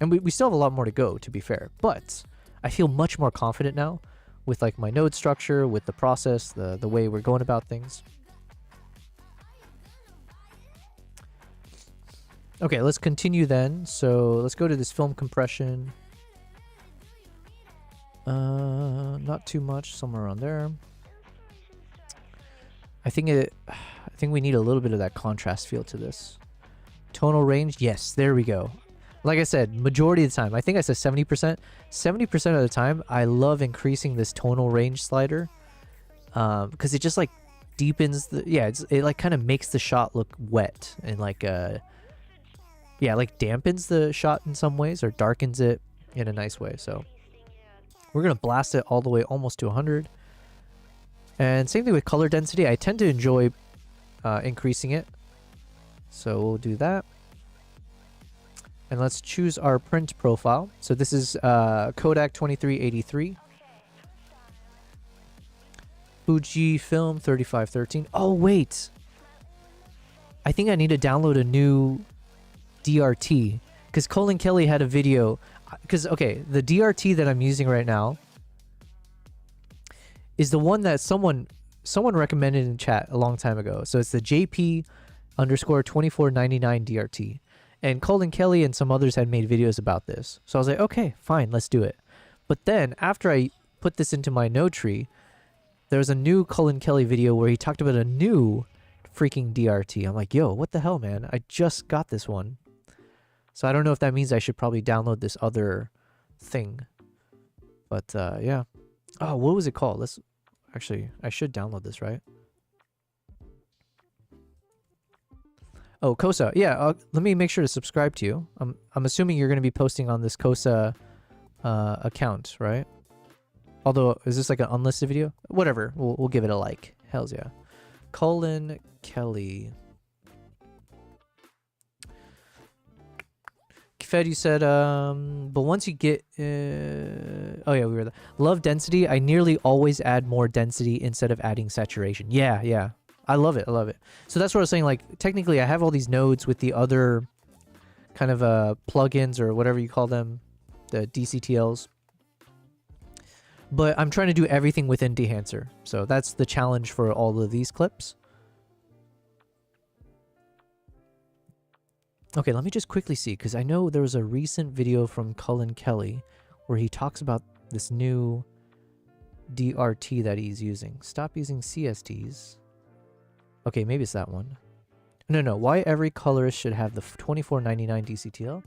Speaker 1: And we still have a lot more to go, to be fair. But I feel much more confident now with like my node structure, with the process, the way we're going about things. Okay, let's continue then. So let's go to this film compression. Not too much, somewhere around there. I think we need a little bit of that contrast feel to this. Tonal range, yes, there we go. Like I said, majority of the time, I think I said 70%. 70% of the time, I love increasing this tonal range slider, because it just like deepens the, it like kind of makes the shot look wet and like like dampens the shot in some ways, or darkens it in a nice way. So we're gonna blast it all the way almost to 100. And same thing with color density. I tend to enjoy increasing it. So we'll do that. And let's choose our print profile. So this is Kodak 2383. Fujifilm 3513. Oh, wait. I think I need to download a new DRT. Because Colin Kelly had a video. Because, okay, the DRT that I'm using right now is the one that someone recommended in chat a long time ago. So it's the JP_2499 DRT. And Colin Kelly and some others had made videos about this. So I was like, okay, fine, let's do it. But then after I put this into my node tree, there was a new Colin Kelly video where he talked about a new freaking DRT. I'm like, yo, what the hell, man? I just got this one. So I don't know if that means I should probably download this other thing. But yeah. Oh, what was it called? Let's actually, I should download this, right? Oh, Kosa. Yeah, let me make sure to subscribe to you. I'm assuming you're going to be posting on this Kosa account, right? Although, is this like an unlisted video? Whatever. We'll give it a like. Hells yeah. Colin Kelly. Fed, you said, but once you get, oh yeah, we were there. Love density. I nearly always add more density instead of adding saturation. Yeah, yeah. I love it. I love it. So that's what I was saying. Like, technically, I have all these nodes with the other kind of plugins or whatever you call them, the DCTLs. But I'm trying to do everything within Dehancer. So that's the challenge for all of these clips. Okay, let me just quickly see, because I know there was a recent video from Colin Kelly where he talks about this new DRT that he's using. Stop using CSTs. Okay, maybe it's that one. No, why every colorist should have the $24.99 DCTL?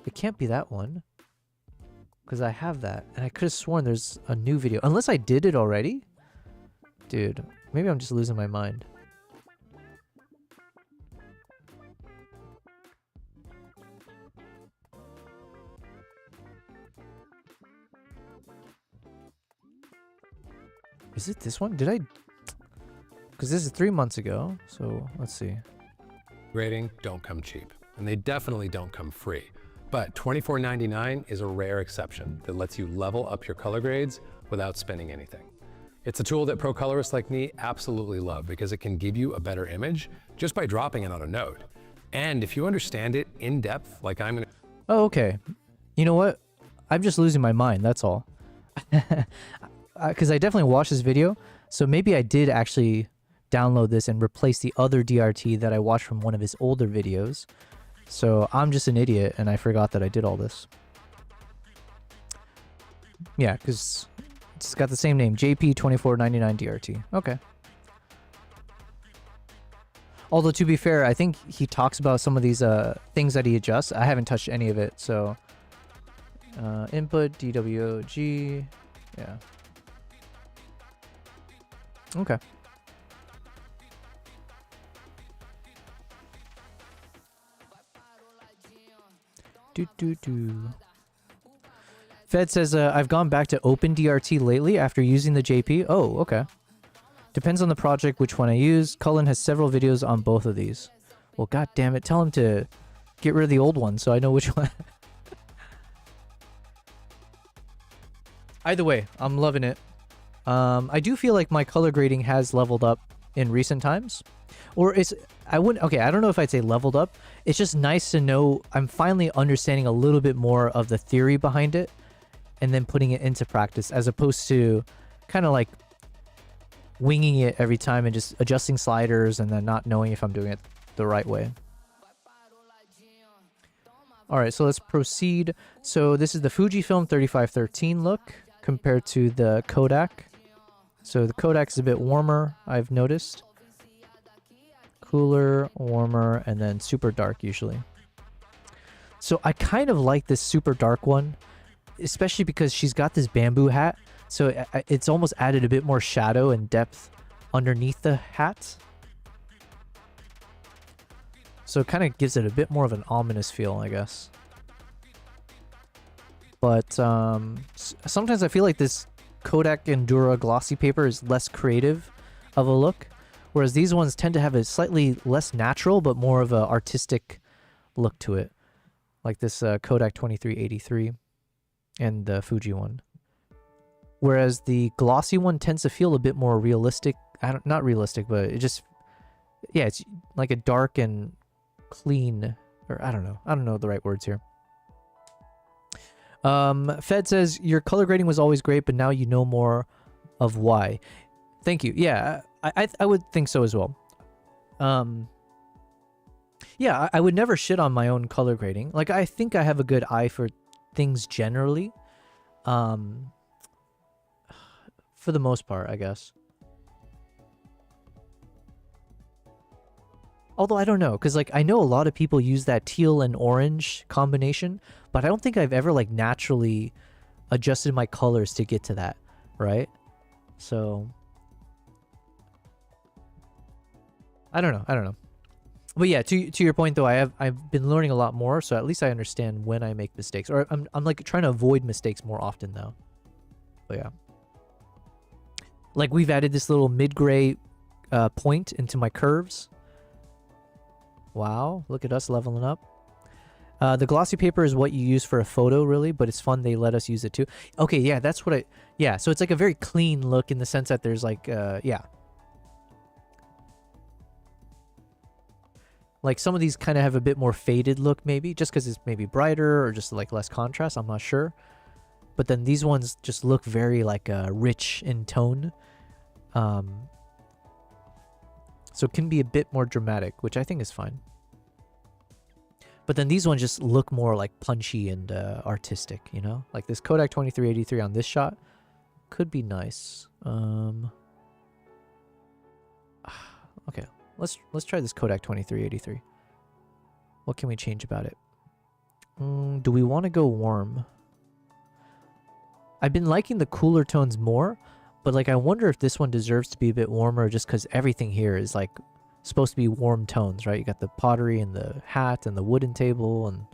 Speaker 1: It can't be that one. Because I have that, and I could have sworn there's a new video. Unless I did it already? Dude, maybe I'm just losing my mind. Is it this one? Did I? Because this is 3 months ago, so let's see.
Speaker 9: Grading don't come cheap, and they definitely don't come free. But $24.99 is a rare exception that lets you level up your color grades without spending anything. It's a tool that pro colorists like me absolutely love because it can give you a better image just by dropping it on a node. And if you understand it in depth, like I'm gonna...
Speaker 1: Oh, okay. You know what? I'm just losing my mind, that's all. Because I definitely watched this video, so maybe I did actually download this and replace the other DRT that I watched from one of his older videos. So I'm just an idiot and I forgot that I did all this. Yeah, because it's got the same name, JP2499 DRT. Okay. Although to be fair, I think he talks about some of these things that he adjusts. I haven't touched any of it, so input DWG, yeah. Okay. Fed says, I've gone back to OpenDRT lately after using the JP. Oh, okay. Depends on the project which one I use. Cullen has several videos on both of these. Well, god damn it. Tell him to get rid of the old one so I know which one. Either way, I'm loving it. I do feel like my color grading has leveled up in recent times. Or it's, I don't know if I'd say leveled up. It's just nice to know I'm finally understanding a little bit more of the theory behind it and then putting it into practice as opposed to kind of like winging it every time and just adjusting sliders and then not knowing if I'm doing it the right way. All right, so let's proceed. So this is the Fujifilm 3513 look compared to the Kodak. So the Kodak is a bit warmer, I've noticed. Cooler, warmer, and then super dark usually. So I kind of like this super dark one, especially because she's got this bamboo hat. So it's almost added a bit more shadow and depth underneath the hat. So it kind of gives it a bit more of an ominous feel, I guess. But sometimes I feel like this Kodak Endura glossy paper is less creative of a look, whereas these ones tend to have a slightly less natural but more of an artistic look to it, like this Kodak 2383 and the Fuji one. Whereas the glossy one tends to feel a bit more realistic. Not realistic, but it just, yeah, it's like a dark and clean, or I don't know the right words here. Fed says, your color grading was always great, but now you know more of why. Thank you. Yeah, I would think so as well. Yeah, I would never shit on my own color grading. Like, I think I have a good eye for things generally. For the most part, I guess. Although I don't know, because like I know a lot of people use that teal and orange combination, but I don't think I've ever like naturally adjusted my colors to get to that, right? So I don't know. But yeah, to your point though, I've been learning a lot more, so at least I understand when I make mistakes, or I'm like trying to avoid mistakes more often now. But yeah, like we've added this little mid-gray point into my curves. Wow, look at us leveling up. The glossy paper is what you use for a photo, really, but it's fun they let us use it too. Okay, yeah, that's what yeah, so it's like a very clean look in the sense that there's like, yeah. Like some of these kind of have a bit more faded look maybe, just because it's maybe brighter or just like less contrast, I'm not sure. But then these ones just look very like rich in tone. So it can be a bit more dramatic, which I think is fine. But then these ones just look more like punchy and artistic, you know? Like this Kodak 2383 on this shot could be nice. Okay, let's try this Kodak 2383. What can we change about it? Do we want to go warm? I've been liking the cooler tones more, but like I wonder if this one deserves to be a bit warmer just because everything here is like supposed to be warm tones, right? You got the pottery and the hat and the wooden table and...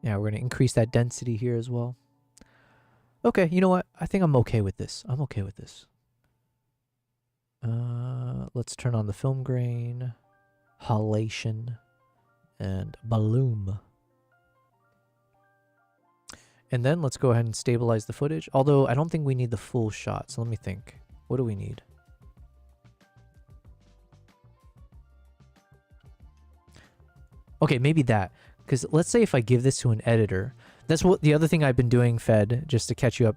Speaker 1: Yeah, we're going to increase that density here as well. Okay, you know what? I think I'm okay with this. I'm okay with this. Let's turn on the film grain, halation, and bloom. And then let's go ahead and stabilize the footage. Although I don't think we need the full shot. So let me think. What do we need? Okay, maybe that. Because let's say if I give this to an editor, that's what the other thing I've been doing, Fed, just to catch you up.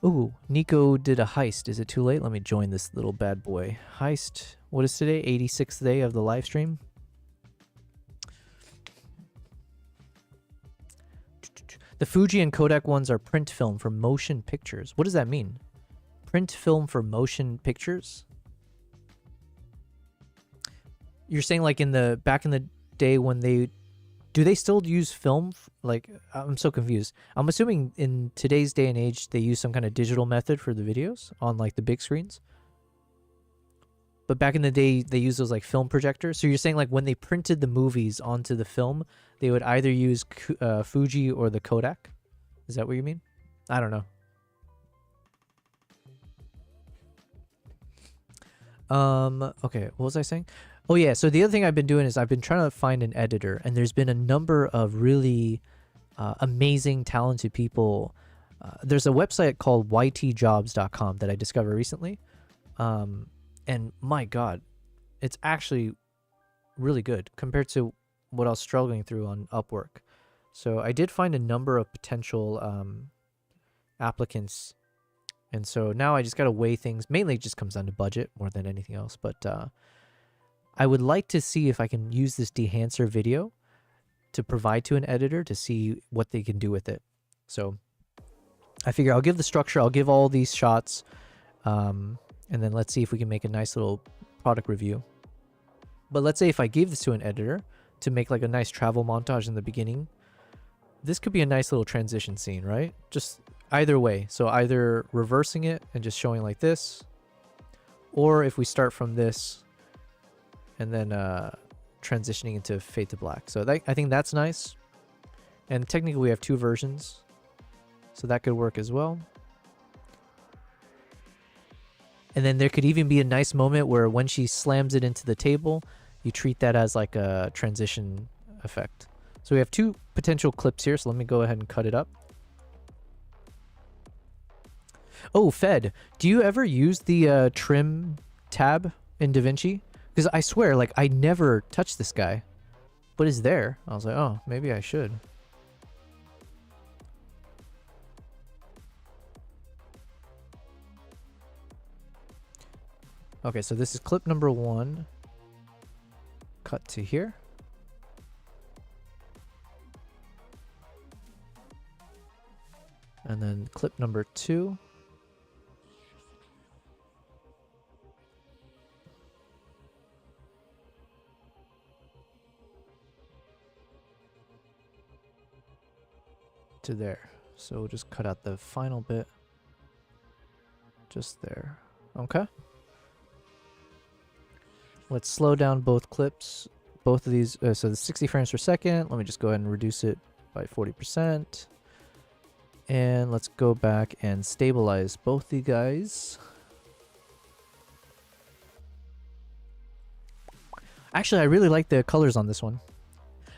Speaker 1: Ooh, Nico did a heist. Is it too late? Let me join this little bad boy. Heist. What is today? 86th day of the live stream. The Fuji and Kodak ones are print film for motion pictures. What does that mean? Print film for motion pictures? You're saying like in the back in the day when they do they still use film? Like I'm so confused. I'm assuming in today's day and age they use some kind of digital method for the videos on like the big screens. But back in the day they used those like film projectors. So you're saying like when they printed the movies onto the film, they would either use Fuji or the Kodak? Is that what you mean? I don't know. Okay, what was I saying? Oh yeah, so the other thing I've been doing is I've been trying to find an editor, and there's been a number of really amazing, talented people. There's a website called ytjobs.com that I discovered recently. And my God, it's actually really good compared to what I was struggling through on Upwork. So I did find a number of potential applicants. And so now I just got to weigh things. Mainly it just comes down to budget more than anything else. But I would like to see if I can use this Dehancer video to provide to an editor to see what they can do with it. So I figure I'll give the structure, I'll give all these shots, and then let's see if we can make a nice little product review. But let's say if I gave this to an editor to make like a nice travel montage in the beginning, this could be a nice little transition scene, right? Just either way. So either reversing it and just showing like this, or if we start from this and then transitioning into fade to black. So that, I think that's nice. And technically we have two versions, so that could work as well. And then there could even be a nice moment where when she slams it into the table, you treat that as like a transition effect. So we have two potential clips here, so let me go ahead and cut it up. Oh, Fed, do you ever use the trim tab in DaVinci? Because I swear, like, I never touched this guy, but it's there. I was like, oh, maybe I should. Okay, so this is clip number 1. Cut to here. And then clip number 2. To there. So we'll just cut out the final bit. Just there. Okay. Let's slow down both clips. Both of these, so the 60 frames per second. Let me just go ahead and reduce it by 40%. And let's go back and stabilize both the guys. Actually, I really like the colors on this one.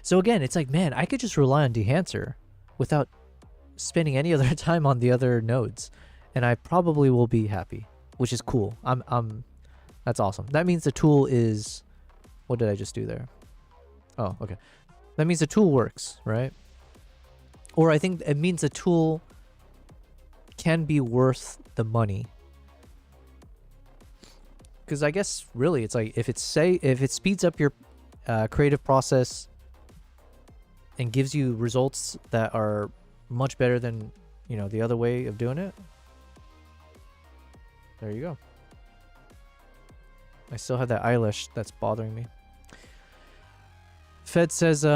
Speaker 1: So again, it's like, man, I could just rely on Dehancer without spending any other time on the other nodes, and I probably will be happy, which is cool. That's awesome. That means the tool is, what did I just do there? Oh, okay. That means the tool works, right? Or I think it means the tool can be worth the money. Because I guess really it's like if it speeds up your creative process and gives you results that are much better than, you know, the other way of doing it, there you go. I still have that eyelash that's bothering me. Fed says you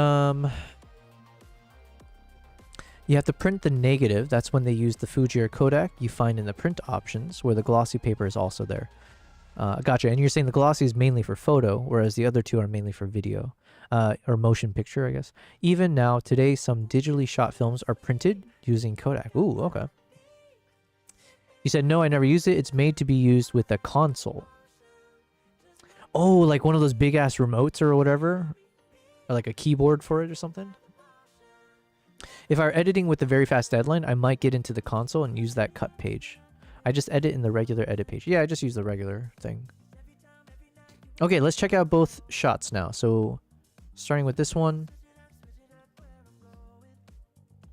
Speaker 1: have to print the negative. That's when they use the Fuji or Kodak you find in the print options, where the glossy paper is also there. Gotcha. And you're saying the glossy is mainly for photo, whereas the other two are mainly for video, or motion picture, I guess. Even now, today, some digitally shot films are printed using Kodak. Ooh, okay. You said, no, I never used it. It's made to be used with a console. Oh, like one of those big-ass remotes or whatever? Or like a keyboard for it or something? If I were editing with a very fast deadline, I might get into the console and use that cut page. I just edit in the regular edit page. Yeah, I just use the regular thing. Okay, let's check out both shots now. So, starting with this one.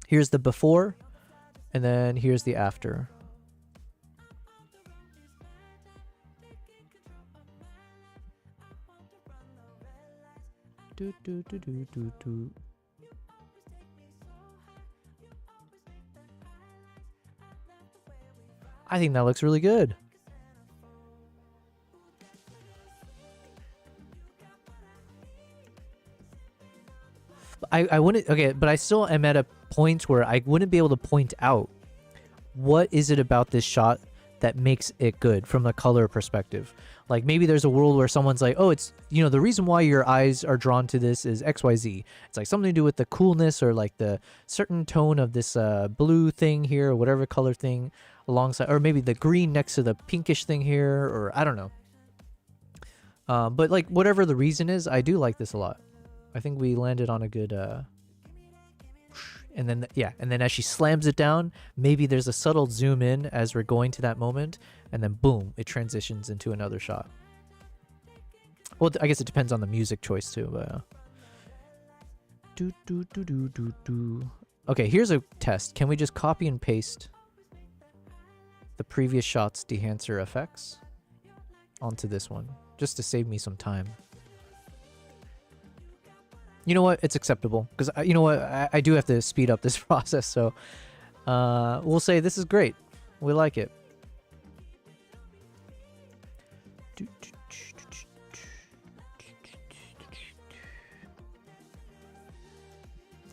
Speaker 1: Here's the before, and then here's the after. Do, do, do, do, do, do. I think that looks really good. I wouldn't, okay, but I still am at a point where I wouldn't be able to point out what is it about this shot that makes it good from the color perspective. Like maybe there's a world where someone's like, oh, it's, you know, the reason why your eyes are drawn to this is XYZ. It's like something to do with the coolness or like the certain tone of this blue thing here or whatever color thing alongside, or maybe the green next to the pinkish thing here, or I don't know. But like whatever the reason is, I do like this a lot. I think we landed on a good, and then, yeah, and then as she slams it down, maybe there's a subtle zoom in as we're going to that moment, and then boom, it transitions into another shot. Well, I guess it depends on the music choice too, but do do do do do do. Okay, here's a test. Can we just copy and paste the previous shot's Dehancer effects onto this one, just to save me some time? You know what? It's acceptable, because you know what? I do have to speed up this process, so we'll say this is great. We like it.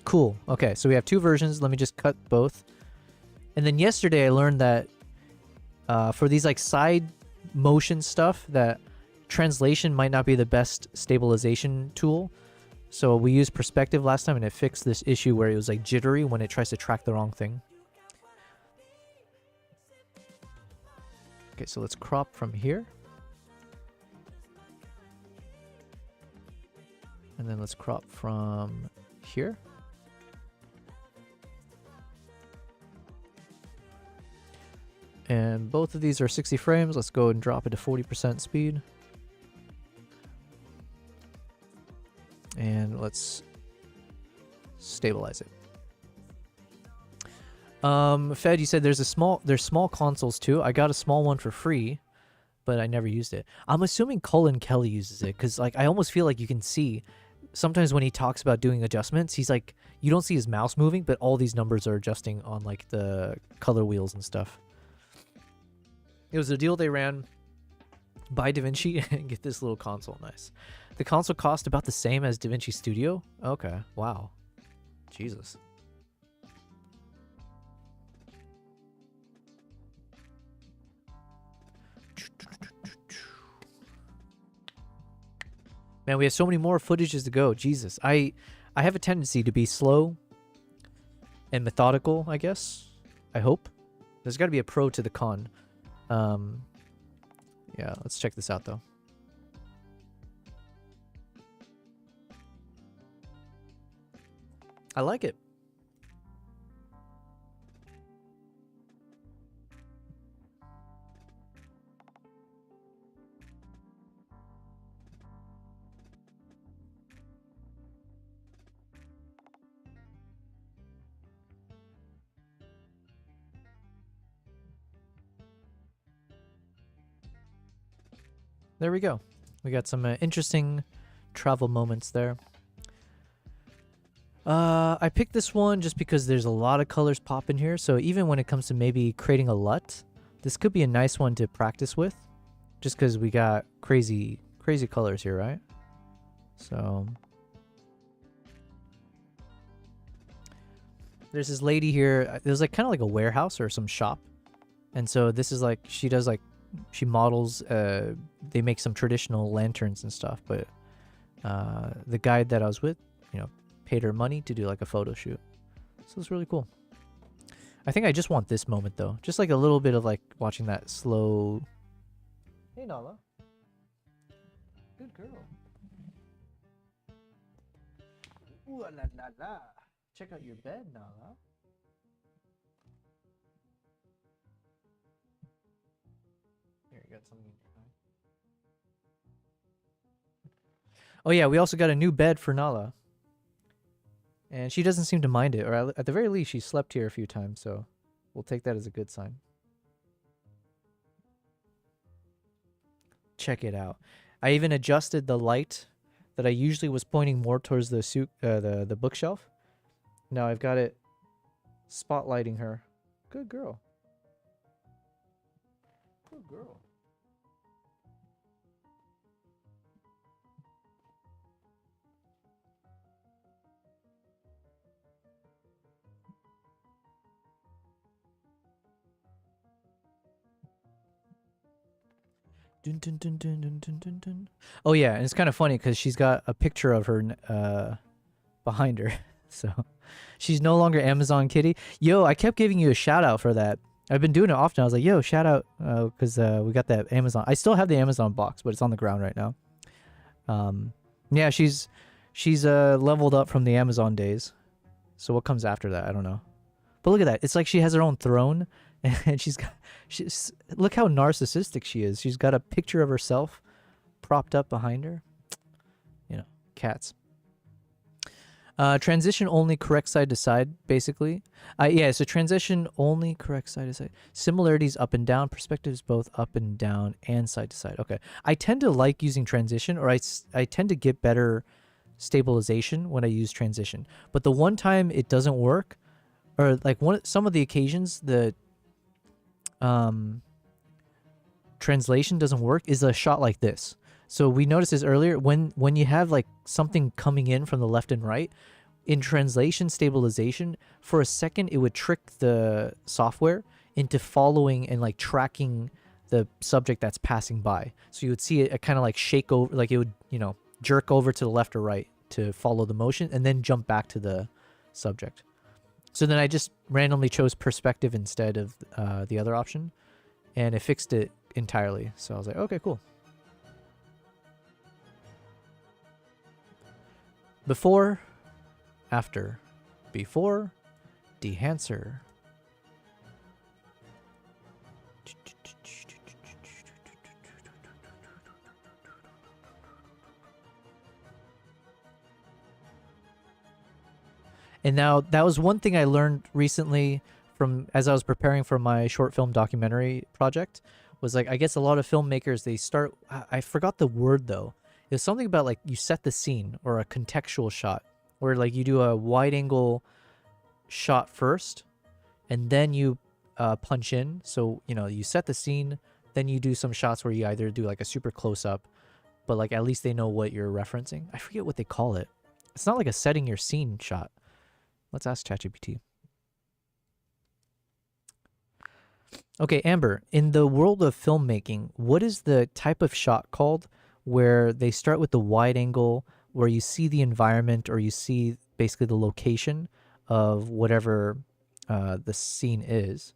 Speaker 1: Cool. Okay, so we have two versions. Let me just cut both. And then yesterday I learned that for these like side motion stuff, that translation might not be the best stabilization tool. So we used perspective last time and it fixed this issue where it was like jittery when it tries to track the wrong thing. Okay, so let's crop from here. And then let's crop from here. And both of these are 60 frames. Let's go and drop it to 40% speed. And let's stabilize it. Fed, you said there's small consoles too. I got a small one for free. but I never used it. I'm assuming Colin Kelly uses it because like I almost feel like you can see sometimes when he talks about doing adjustments, he's like you don't see his mouse moving, but all these numbers are adjusting on like the color wheels and stuff. It was a deal they ran. Buy DaVinci and get this little console. Nice. The console cost about the same as DaVinci Studio. Okay. Wow. Jesus. Man, we have so many more footages to go. Jesus. I have a tendency to be slow and methodical, I guess. I hope. There's got to be a pro to the con. Yeah, let's check this out though. I like it. There we go. We got some interesting travel moments there. I picked this one just because there's a lot of colors pop in here. So even when it comes to maybe creating a LUT, this could be a nice one to practice with. Just because we got crazy colors here, right? So there's this lady here. There's like kind of like a warehouse or some shop. And so this is like, she does like, she models, they make some traditional lanterns and stuff, but the guide that I was with, you know, paid her money to do like a photo shoot. So it's really cool. I think I just want this moment though. Just like a little bit of like watching that slow. Hey Nala. Good girl. Ooh la la la. Check out your bed, Nala. Here, you got something. Oh yeah, we also got a new bed for Nala. And she doesn't seem to mind it, or at the very least, she slept here a few times, so we'll take that as a good sign. Check it out. I even adjusted the light that I usually was pointing more towards the bookshelf. Now I've got it spotlighting her. Good girl. Good girl. Dun, dun, dun, dun, dun, dun, dun, dun. Oh yeah, and it's kind of funny because she's got a picture of her behind her. So she's no longer Amazon Kitty. Yo, I kept giving you a shout out for that. I've been doing it often. I was like, yo, shout out because we got that Amazon. I still have the Amazon box, but it's on the ground right now. Yeah, she's leveled up from the Amazon days. So what comes after that? I don't know. But look at that. It's like she has her own throne. And look how narcissistic she is. She's got a picture of herself propped up behind her. You know, cats. Transition only correct side to side, basically. Yeah, so transition only correct side to side. Similarities up and down. Perspectives both up and down and side to side. Okay. I tend to like using transition, or I tend to get better stabilization when I use transition. But the one time it doesn't work, or like some of the occasions the translation doesn't work, is a shot like this. So we noticed this earlier, when you have like something coming in from the left and right, in translation stabilization, for a second it would trick the software into following and like tracking the subject that's passing by. So you would see it kind of like shake over, like it would, you know, jerk over to the left or right to follow the motion and then jump back to the subject. So then I just randomly chose perspective instead of the other option, and it fixed it entirely. So I was like, okay, cool. Before, after, before, Dehancer. And now that was one thing I learned recently from as I was preparing for my short film documentary project, was like, I guess a lot of filmmakers, they start, I forgot the word though. It was something about like you set the scene or a contextual shot where like you do a wide angle shot first and then you punch in. So, you know, you set the scene, then you do some shots where you either do like a super close up, but like at least they know what you're referencing. I forget what they call it. It's not like a setting your scene shot. Let's ask ChatGPT. Okay, Amber, in the world of filmmaking, what is the type of shot called where they start with the wide angle, where you see the environment or you see basically the location of whatever the scene is?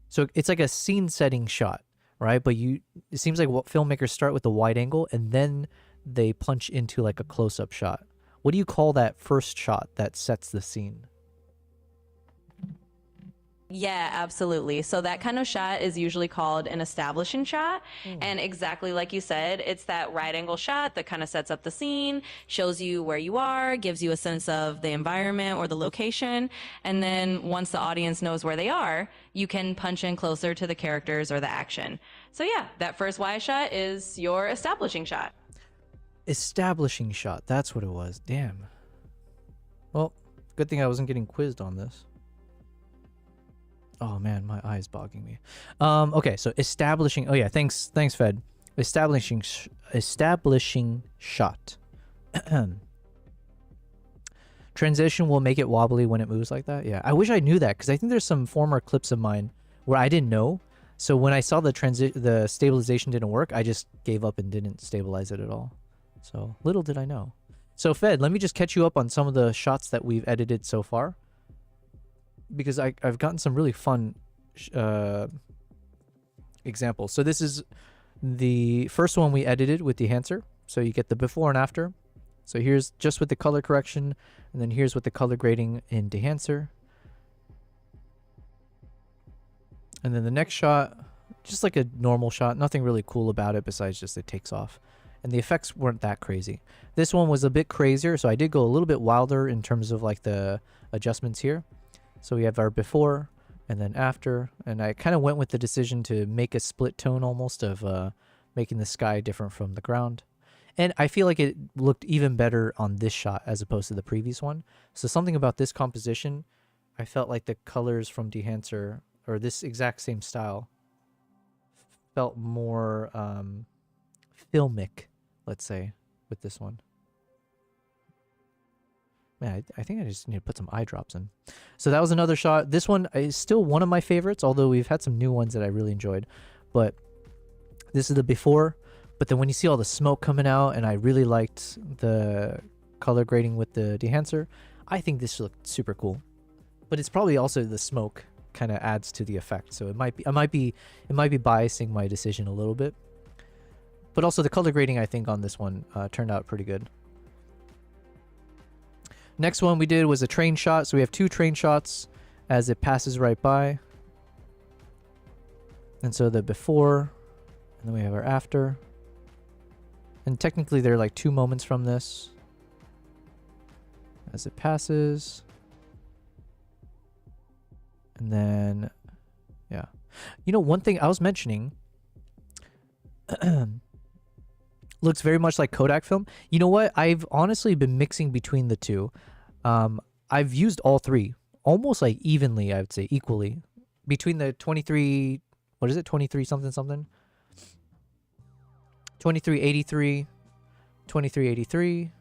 Speaker 1: So it's like a scene setting shot, right? But it seems like what filmmakers start with the wide angle and then they punch into like a close-up shot. What do you call that first shot that sets the scene?
Speaker 5: Yeah, absolutely. So that kind of shot is usually called an establishing shot. And exactly like you said, it's that right angle shot that kind of sets up the scene, shows you where you are, gives you a sense of the environment or the location. And then once the audience knows where they are, you can punch in closer to the characters or the action. So yeah, that first wide shot is your establishing shot.
Speaker 1: Establishing shot. That's what it was. Damn. Well, good thing I wasn't getting quizzed on this. Oh man, my eye's bogging me. Okay, so establishing. Oh yeah, thanks, Fed. Establishing shot. Transition will make it wobbly when it moves like that. Yeah, I wish I knew that because I think there's some former clips of mine where I didn't know. So when I saw the stabilization didn't work, I just gave up and didn't stabilize it at all. So little did I know. So Fed, let me just catch you up on some of the shots that we've edited so far, because I've gotten some really fun examples. So this is the first one we edited with Dehancer. So you get the before and after. So here's just with the color correction, and then here's with the color grading in Dehancer. And then the next shot, just like a normal shot, nothing really cool about it besides just it takes off. And the effects weren't that crazy. This one was a bit crazier, so I did go a little bit wilder in terms of like the adjustments here. So we have our before and then after, and I kind of went with the decision to make a split tone almost of making the sky different from the ground. And I feel like it looked even better on this shot as opposed to the previous one. So something about this composition, I felt like the colors from Dehancer, or this exact same style, felt more filmic, let's say, with this one. Man, I think I just need to put some eye drops in. So that was another shot. This one is still one of my favorites, although we've had some new ones that I really enjoyed. But this is the before. But then when you see all the smoke coming out, and I really liked the color grading with the Dehancer, I think this looked super cool. But it's probably also the smoke kind of adds to the effect. So it might be biasing my decision a little bit. But also the color grading, I think, on this one turned out pretty good. Next one we did was a train shot. So we have two train shots as it passes right by. And so the before, and then we have our after. And technically they're like 2 moments from this as it passes. And then, yeah. You know, one thing I was mentioning looks very much like Kodak film. You know what? I've honestly been mixing between the two. I've used all three almost like evenly, I would say equally, between the 23, what is it? 23 something something. 2383, 2383.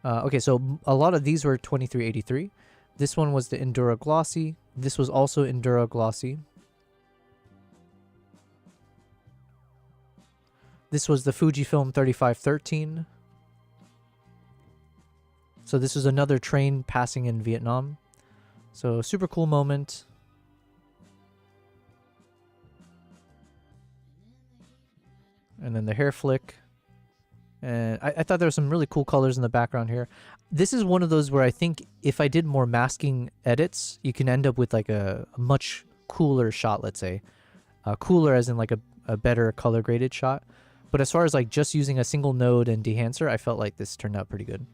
Speaker 1: Okay, so a lot of these were 2383. This one was the Endura Glossy. This was also Endura Glossy. This was the Fujifilm 3513. So this was another train passing in Vietnam. So super cool moment. And then the hair flick. And I thought there were some really cool colors in the background here. This is one of those where I think if I did more masking edits, you can end up with like a much cooler shot, let's say. Cooler as in like a better color graded shot. But as far as like just using a single node and Dehancer, I felt like this turned out pretty good.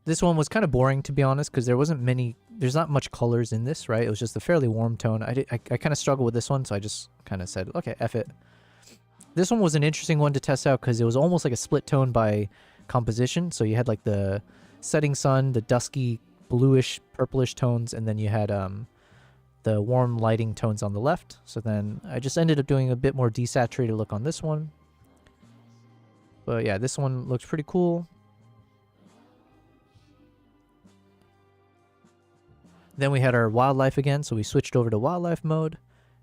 Speaker 1: This one was kind of boring, to be honest, because there's not much colors in this, right? It was just a fairly warm tone. I kind of struggled with this one, so I just kind of said, okay, F it. This one was an interesting one to test out because it was almost like a split tone by composition. So you had like the setting sun, the dusky bluish, purplish tones, and then you had the warm lighting tones on the left. So then I just ended up doing a bit more desaturated look on this one. But yeah, this one looks pretty cool. Then we had our wildlife again, so we switched over to wildlife mode.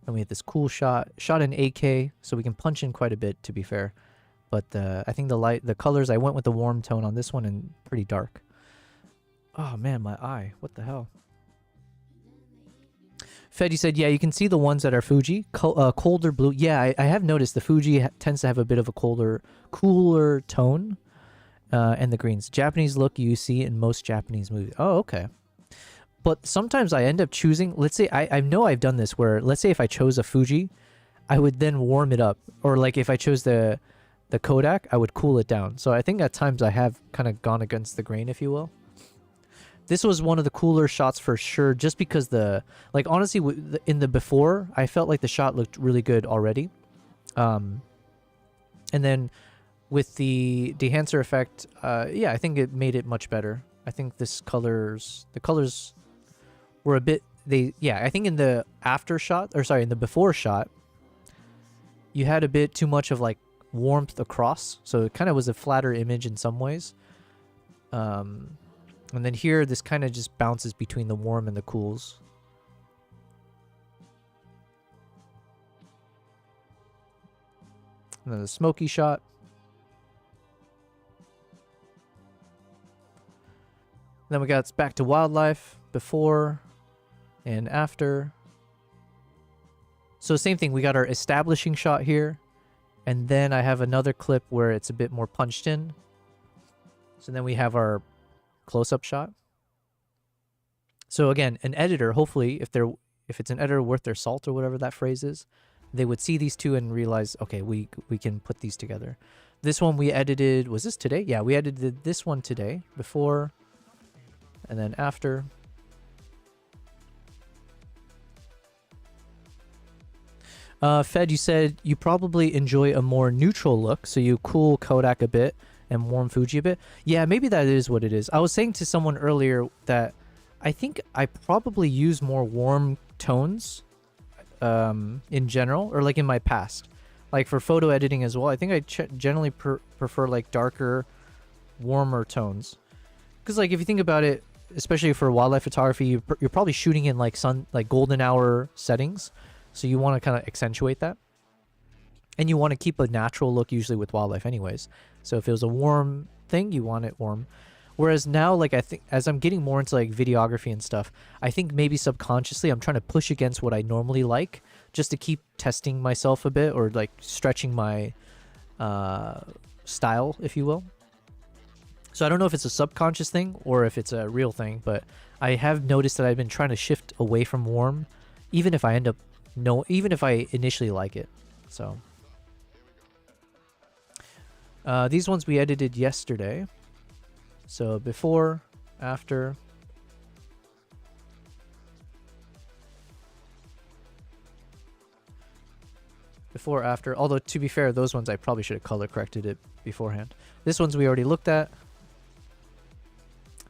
Speaker 1: And we had this cool shot in 8K, so we can punch in quite a bit, to be fair. But I think the colors, I went with the warm tone on this one and pretty dark. Oh man, my eye, what the hell? Fed, you said, yeah, you can see the ones that are Fuji, colder blue. Yeah, I have noticed the Fuji tends to have a bit of a cooler tone. And the greens. Japanese look you see in most Japanese movies. Oh, okay. But sometimes I end up choosing, let's say, I know I've done this where, let's say if I chose a Fuji, I would then warm it up. Or like if I chose the Kodak, I would cool it down. So I think at times I have kind of gone against the grain, if you will. This was one of the cooler shots for sure, just because honestly, in the before, I felt like the shot looked really good already. And then with the Dehancer effect, yeah, I think it made it much better. I think the colors were a bit, I think in the after shot, or sorry, in the before shot, you had a bit too much of like warmth across. So it kind of was a flatter image in some ways. And then here, this kind of just bounces between the warm and the cools. And then the smoky shot. Then we got back to wildlife, before and after. So same thing, we got our establishing shot here. And then I have another clip where it's a bit more punched in. So then we have our close-up shot. So again, an editor, hopefully, if it's an editor worth their salt or whatever that phrase is, they would see these two and realize, okay, we can put these together. This one we edited, was this today? Yeah, we edited this one today, before and then after. Fed, you said you probably enjoy a more neutral look, so you cool Kodak a bit and warm Fuji a bit. Yeah, maybe that is what it is. I was saying to someone earlier that I think I probably use more warm tones in general, or like in my past. Like for photo editing as well, I think I generally prefer like darker, warmer tones. Because like if you think about it, especially for wildlife photography, you're probably shooting in like golden hour settings. So you want to kind of accentuate that. And you want to keep a natural look usually with wildlife anyways. So if it was a warm thing, you want it warm. Whereas now, like I think as I'm getting more into like videography and stuff, I think maybe subconsciously I'm trying to push against what I normally like just to keep testing myself a bit, or like stretching my style, if you will. So I don't know if it's a subconscious thing or if it's a real thing, but I have noticed that I've been trying to shift away from warm, even if I initially like it. So these ones we edited yesterday. So before, after. Before, after. Although to be fair, those ones I probably should have color corrected it beforehand. This one's we already looked at.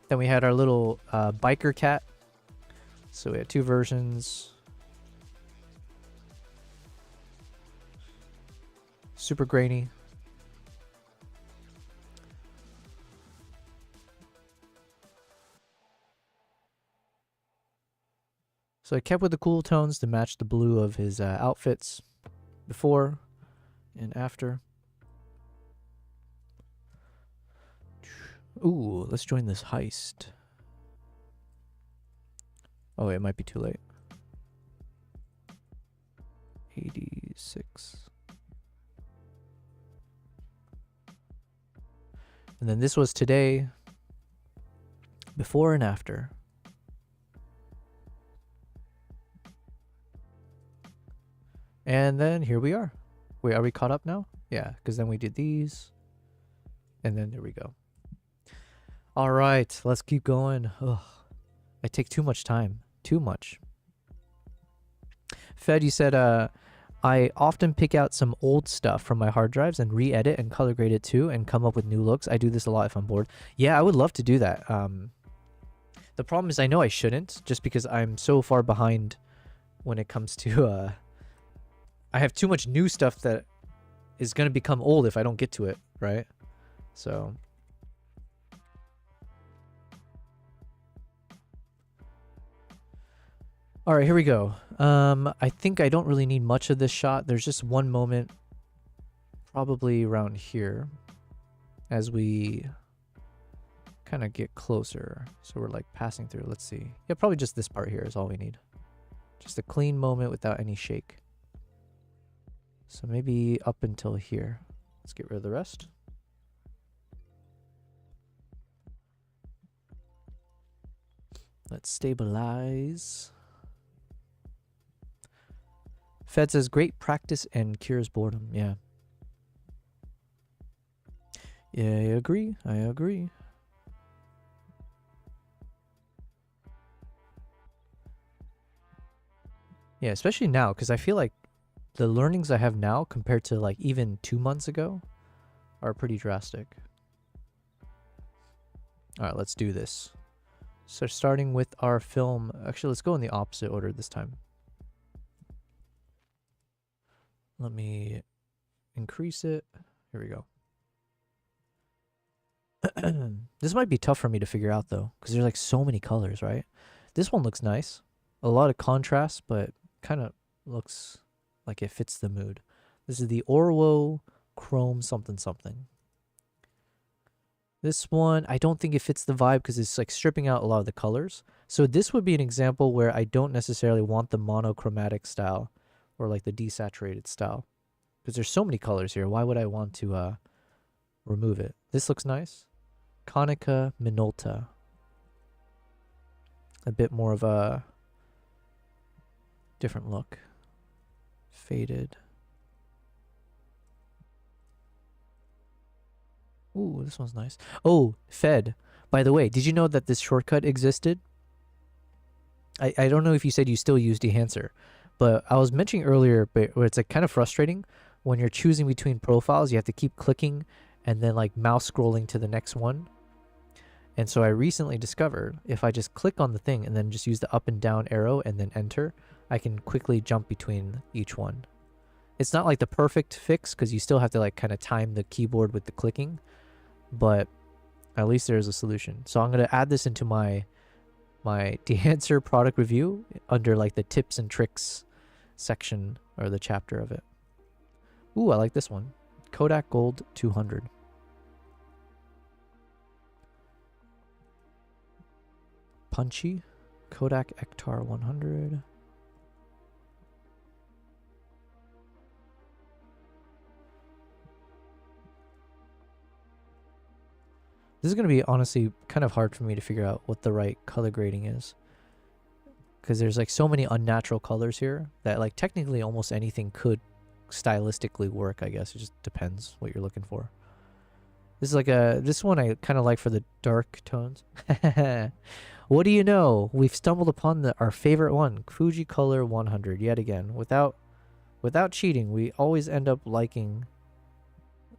Speaker 1: Then we had our little biker cat. So we had two versions. Super grainy. So I kept with the cool tones to match the blue of his outfits before and after. Ooh, let's join this heist. Oh, it might be too late. 86. And then this was today, before and after. And then here we are. Wait, are we caught up now? Yeah, because then we did these. And then there we go. All right, let's keep going. Ugh, I take too much time. Too much. Fed, you said, I often pick out some old stuff from my hard drives and re-edit and color grade it too and come up with new looks. I do this a lot if I'm bored. Yeah, I would love to do that. The problem is I know I shouldn't just because I'm so far behind when it comes to... I have too much new stuff that is going to become old if I don't get to it, right? So... All right, here we go. I think I don't really need much of this shot. There's just one moment, probably around here, as we kind of get closer. So we're like passing through. Let's see. Yeah, probably just this part here is all we need. Just a clean moment without any shake. So maybe up until here. Let's get rid of the rest. Let's stabilize. Fed says, great practice and cures boredom. Yeah. Yeah, I agree. I agree. Yeah, especially now, because I feel like the learnings I have now compared to like even 2 months ago are pretty drastic. All right, let's do this. So starting with our film, actually, let's go in the opposite order this time. Let me increase it. Here we go. This might be tough for me to figure out though, because there's like so many colors, right? This one looks nice. A lot of contrast, but kind of looks like it fits the mood. This is the Orwo Chrome something something. This one, I don't think it fits the vibe because it's like stripping out a lot of the colors. So this would be an example where I don't necessarily want the monochromatic style or like the desaturated style, because there's so many colors here. Why would I want to remove it? This looks nice. Konica Minolta. A bit more of a different look. Faded. Ooh, this one's nice. Oh, Fed. By the way, did you know that this shortcut existed? I don't know if you said you still use Dehancer, but I was mentioning earlier, but where it's like kind of frustrating when you're choosing between profiles. You have to keep clicking and then like mouse scrolling to the next one. And so I recently discovered if I just click on the thing and then just use the up and down arrow and then enter, I can quickly jump between each one. It's not like the perfect fix because you still have to like kind of time the keyboard with the clicking, but at least there's a solution. So I'm going to add this into my Dehancer product review under like the tips and tricks section or the chapter of it. Ooh, I like this one. Kodak Gold 200. Punchy. Kodak Ektar 100. This is going to be honestly kind of hard for me to figure out what the right color grading is, because there's like so many unnatural colors here that like technically almost anything could stylistically work. I guess it just depends what you're looking for. This is like this one I kind of like for the dark tones. What do you know? We've stumbled upon our favorite one, Fuji Color 100 yet again. Without cheating, we always end up liking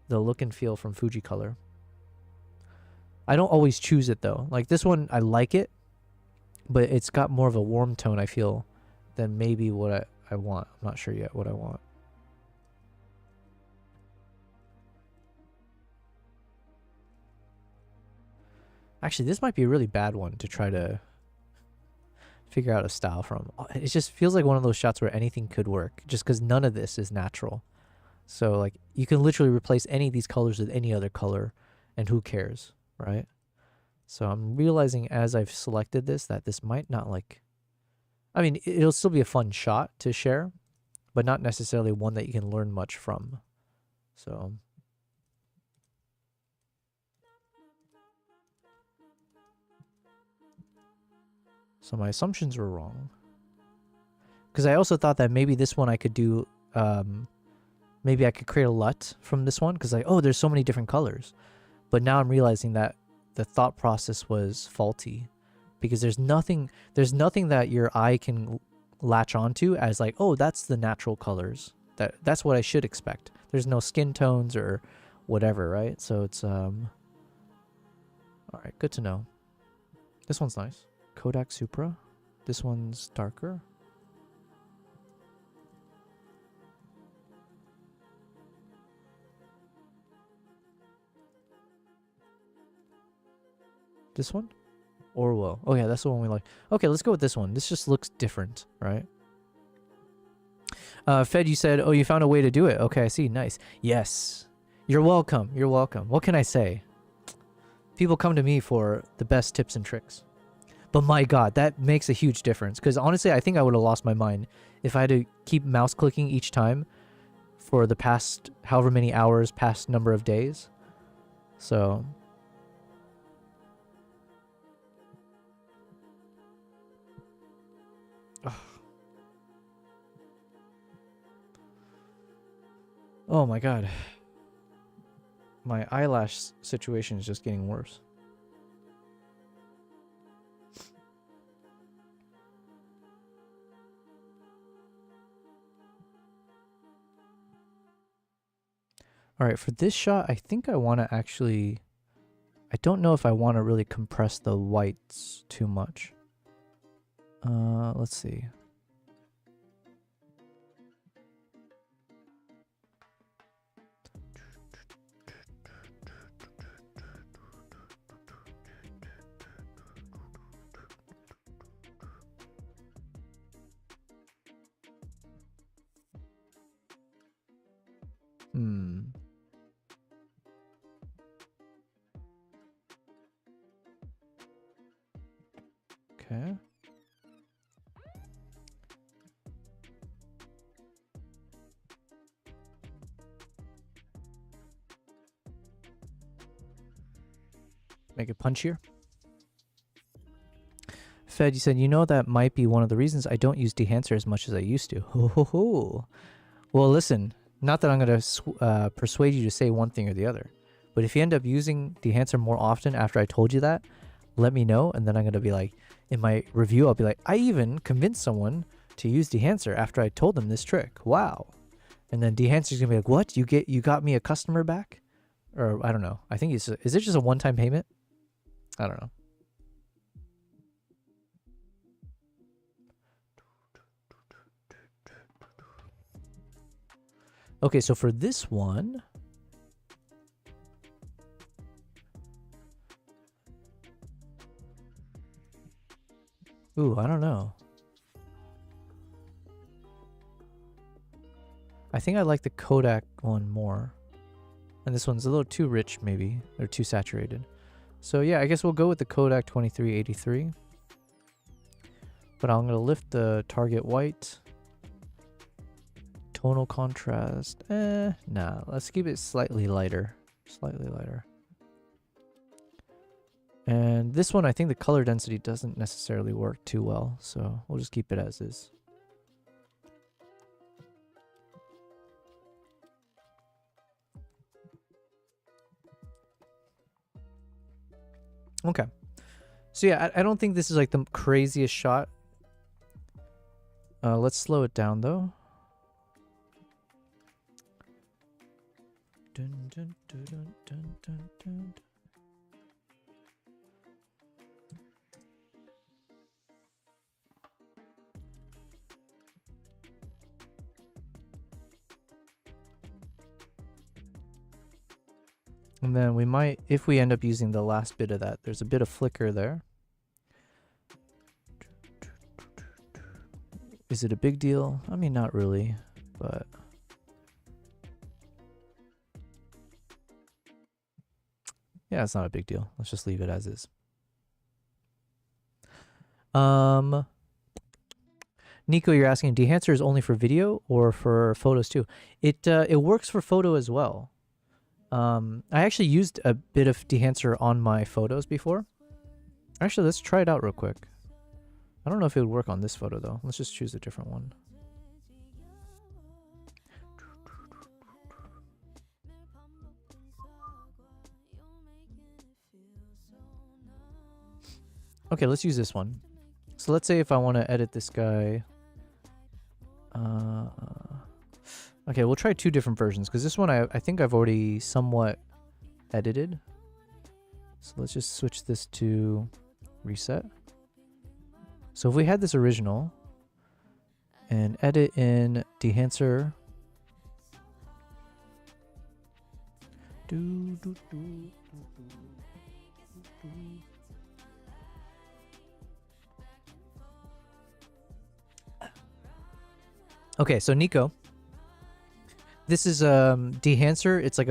Speaker 1: the look and feel from Fuji Color. I don't always choose it though. Like this one, I like it, but it's got more of a warm tone, I feel, than maybe what I want. I'm not sure yet what I want. Actually, this might be a really bad one to try to figure out a style from. It just feels like one of those shots where anything could work, just because none of this is natural. So like you can literally replace any of these colors with any other color, and who cares? Right? So I'm realizing as I've selected this that this might not like... I mean, it'll still be a fun shot to share, but not necessarily one that you can learn much from. So... So my assumptions were wrong. Because I also thought that maybe this one I could do... maybe I could create a LUT from this one, because like, oh, there's so many different colors. But now I'm realizing that the thought process was faulty, because there's nothing that your eye can latch onto as like, oh, that's the natural colors. That's what I should expect. There's no skin tones or whatever, right? So it's all right, good to know. This one's nice. Kodak Supra. This one's darker. This one? Orwell. Oh yeah, that's the one we like. Okay, let's go with this one. This just looks different, right? Fed, you said, oh, you found a way to do it. Okay, I see. Nice. Yes. You're welcome. You're welcome. What can I say? People come to me for the best tips and tricks. But my God, that makes a huge difference. Because honestly, I think I would have lost my mind if I had to keep mouse clicking each time for the past however many hours, past number of days. So... Oh my God. My eyelash situation is just getting worse. All right, for this shot, I think I want to actually... I don't know if I want to really compress the whites too much. Let's see. Okay. Make it punchier. Fed, you said, you know, that might be one of the reasons I don't use Dehancer as much as I used to. Ho, ho, ho. Well, listen, not that I'm going to persuade you to say one thing or the other, but if you end up using Dehancer more often after I told you that, let me know, and then I'm going to be like, in my review, I'll be like, I even convinced someone to use Dehancer after I told them this trick. Wow. And then Dehancer's going to be like, what? You got me a customer back? Or I don't know. I think is it just a one-time payment? I don't know. Okay, so for this one, ooh, I don't know. I think I like the Kodak one more. And this one's a little too rich, maybe, or too saturated. So yeah, I guess we'll go with the Kodak 2383. But I'm going to lift the target white. Tonal contrast. Nah, let's keep it slightly lighter. Slightly lighter. And this one, I think the color density doesn't necessarily work too well. So we'll just keep it as is. Okay. So yeah, I don't think this is like the craziest shot. Let's slow it down though. Dun, dun, dun, dun, dun, dun, dun. And then we might, if we end up using the last bit of that, there's a bit of flicker there. Is it a big deal? I mean, not really, but... yeah, it's not a big deal. Let's just leave it as is. Nico, you're asking, Dehancer is only for video or for photos too? It works for photo as well. I actually used a bit of Dehancer on my photos before. Actually, let's try it out real quick. I don't know if it would work on this photo though. Let's just choose a different one. Okay, let's use this one. So let's say if I want to edit this guy. Okay, we'll try 2 different versions because this one I think I've already somewhat edited. So let's just switch this to reset. So if we had this original and edit in Dehancer. Okay, so Nico, this is Dehancer. It's like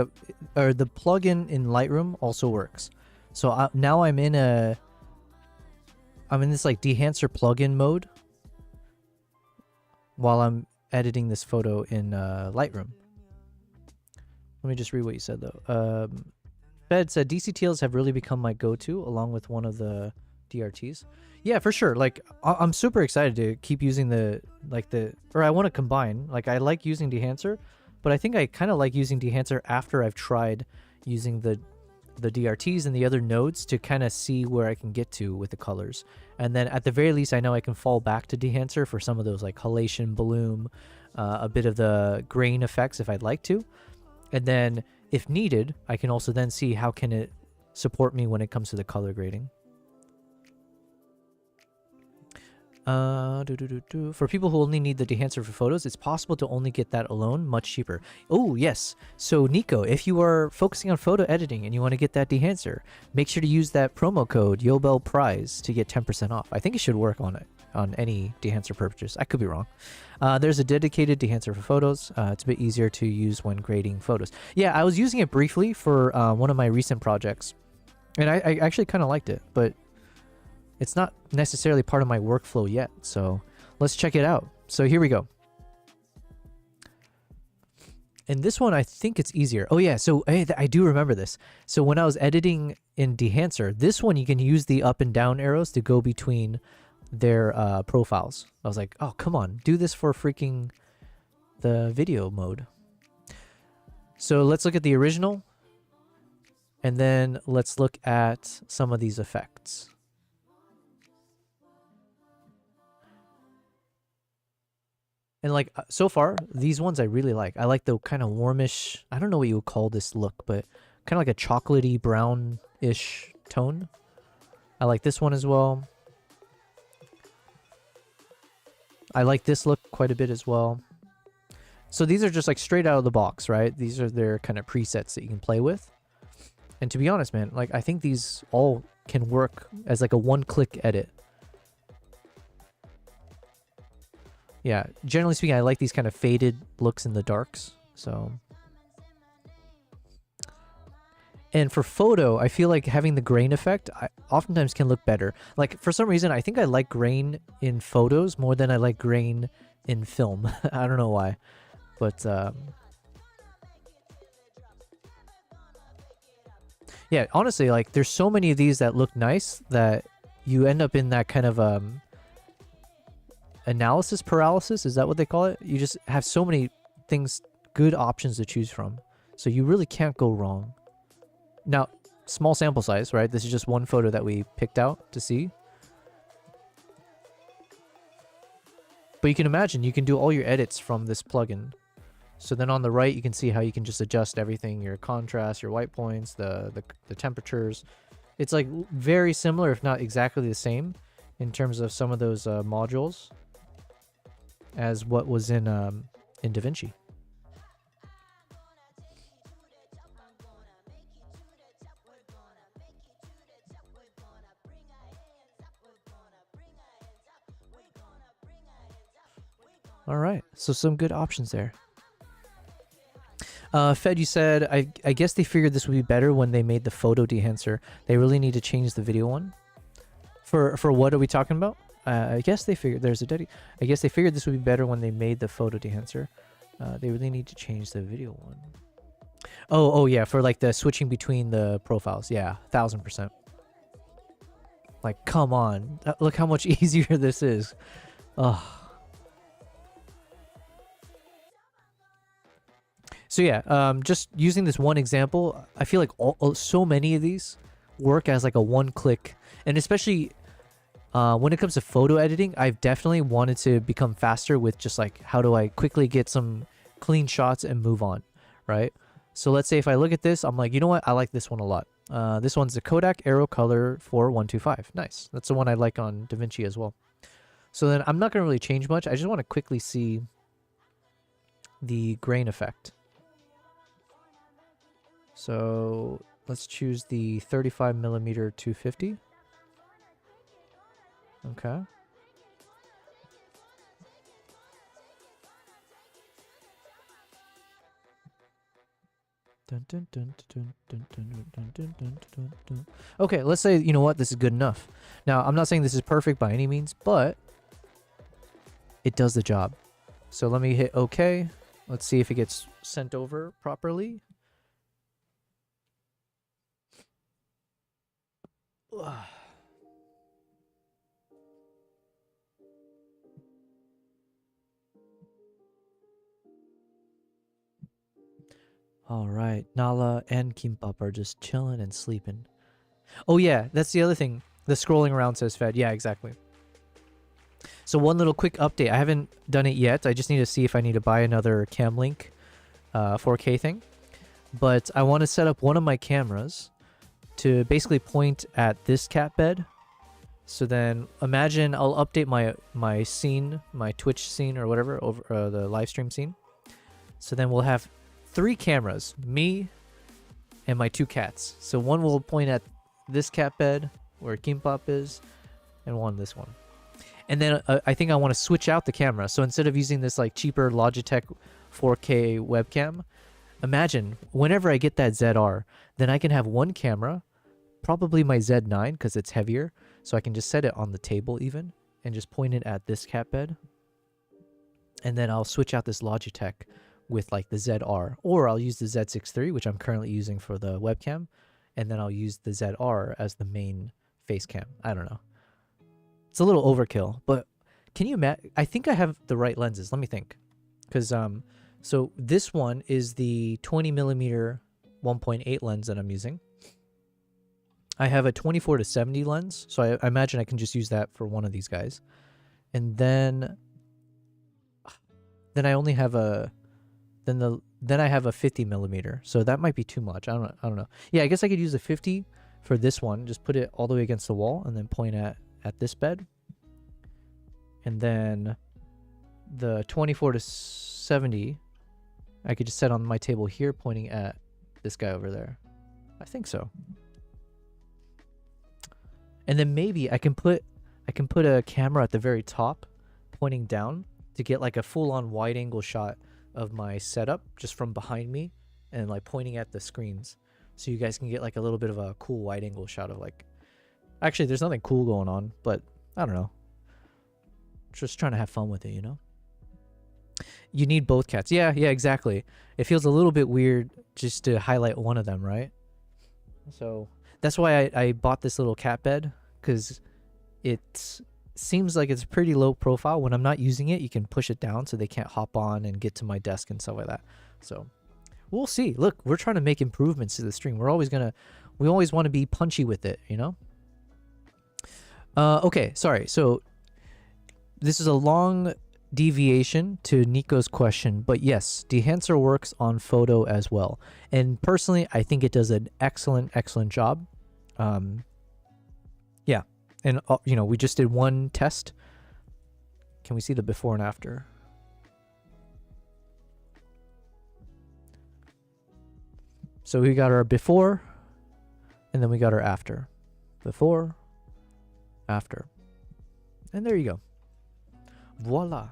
Speaker 1: or the plugin in Lightroom also works. So now I'm in this like Dehancer plugin mode while I'm editing this photo in Lightroom. Let me just read what you said though. Bed said DCTLs have really become my go-to along with one of the DRTs. Yeah, for sure. Like I'm super excited to keep using or I want to combine. Like I like using Dehancer, but I think I kind of like using Dehancer after I've tried using the DRTs and the other nodes to kind of see where I can get to with the colors. And then at the very least, I know I can fall back to Dehancer for some of those like halation, bloom, a bit of the grain effects if I'd like to. And then if needed, I can also then see how can it support me when it comes to the color grading. For people who only need the Dehancer for photos, it's possible to only get that alone much cheaper. Oh, yes. So, Nico, if you are focusing on photo editing and you want to get that Dehancer, make sure to use that promo code YOBELPRIZE to get 10% off. I think it should work on any Dehancer purchase. I could be wrong. There's a dedicated Dehancer for photos. It's a bit easier to use when grading photos. Yeah, I was using it briefly for one of my recent projects, and I actually kind of liked it, but it's not necessarily part of my workflow yet, so let's check it out. So here we go. And this one, I think it's easier. Oh yeah, so hey, I do remember this. So when I was editing in Dehancer, this one you can use the up and down arrows to go between their profiles. I was like, oh, come on, do this for freaking the video mode. So let's look at the original, and then let's look at some of these effects. And like so far, these ones I really like. I like the kind of warmish, I don't know what you would call this look, but kind of like a chocolatey brown-ish tone. I like this one as well. I like this look quite a bit as well. So these are just like straight out of the box, right? These are their kind of presets that you can play with. And to be honest, man, like I think these all can work as like a one-click edit. Yeah, generally speaking, I like these kind of faded looks in the darks. So, and for photo, I feel like having the grain effect oftentimes can look better. Like for some reason, I think I like grain in photos more than I like grain in film. I don't know why, but yeah, honestly, like there's so many of these that look nice that you end up in that kind of analysis paralysis. Is that what they call it? You just have so many things, good options to choose from, so you really can't go wrong. Now, small sample size, right? This is just one photo that we picked out to see, but you can imagine you can do all your edits from this plugin. So then on the right you can see how you can just adjust everything, your contrast, your white points, the temperatures. It's like very similar, if not exactly the same, in terms of some of those modules as what was in DaVinci. All right, so some good options there. Fed, you said, I guess they figured this would be better when they made the photo Dehancer. They really need to change the video one. For what are we talking about? I guess they figured I guess they figured this would be better when they made the photo Dehancer. They really need to change the video one. Oh yeah, for like the switching between the profiles. Yeah, 1000%. Like, come on, look how much easier this is. Ugh. So yeah, just using this one example, I feel like so many of these work as like a one-click, and especially When it comes to photo editing, I've definitely wanted to become faster with just like how do I quickly get some clean shots and move on, right? So let's say if I look at this, I'm like, you know what? I like this one a lot. This one's the Kodak Aero Color 4125. Nice. That's the one I like on DaVinci as well. So then I'm not going to really change much. I just want to quickly see the grain effect. So let's choose the 35mm 250. Okay. Okay, let's say, you know what, this is good enough. Now, I'm not saying this is perfect by any means, but it does the job. So let me hit OK. Let's see if it gets sent over properly. All right, Nala and Kimbap are just chilling and sleeping. Oh yeah, that's the other thing. The scrolling around says fed. Yeah, exactly. So one little quick update. I haven't done it yet. I just need to see if I need to buy another Camlink 4K thing. But I want to set up one of my cameras to basically point at this cat bed. So then imagine I'll update my scene, my Twitch scene or whatever, over the live stream scene. So then we'll have 3 cameras, me and my 2 cats. So one will point at this cat bed where Kimbap is, and one this one. And then I think I want to switch out the camera. So instead of using this like cheaper Logitech 4K webcam, imagine whenever I get that ZR, then I can have one camera, probably my Z9 because it's heavier. So I can just set it on the table even and just point it at this cat bed. And then I'll switch out this Logitech with like the ZR, or I'll use the Z6 III, which I'm currently using for the webcam. And then I'll use the ZR as the main face cam. I don't know. It's a little overkill, but can you imagine? I think I have the right lenses. Let me think. Because, so this one is the 20mm 1.8 lens that I'm using. I have a 24-70 lens, so I imagine I can just use that for one of these guys. And then I only have a, then I have a 50mm, so that might be too much. I don't know. Yeah, I guess I could use a 50 for this one. Just put it all the way against the wall and then point at this bed. And then the 24-70, I could just set on my table here, pointing at this guy over there. I think so. And then maybe I can put a camera at the very top, pointing down to get like a full-on wide-angle shot of my setup just from behind me, and like pointing at the screens, so you guys can get like a little bit of a cool wide-angle shot of like. Actually, there's nothing cool going on, but I don't know. Just trying to have fun with it, you know? You need both cats. Yeah, exactly. It feels a little bit weird just to highlight one of them, right? So that's why I bought this little cat bed, because it seems like it's pretty low profile. When I'm not using it, you can push it down so they can't hop on and get to my desk and stuff like that. So we'll see. Look, we're trying to make improvements to the stream. We always want to be punchy with it, you know? Okay, sorry. So this is a long deviation to Nico's question, but yes, Dehancer works on photo as well. And personally, I think it does an excellent job. Yeah. And, you know, we just did one test. Can we see the before and after? So we got our before, and then we got our after. Before, after. And there you go. Voila.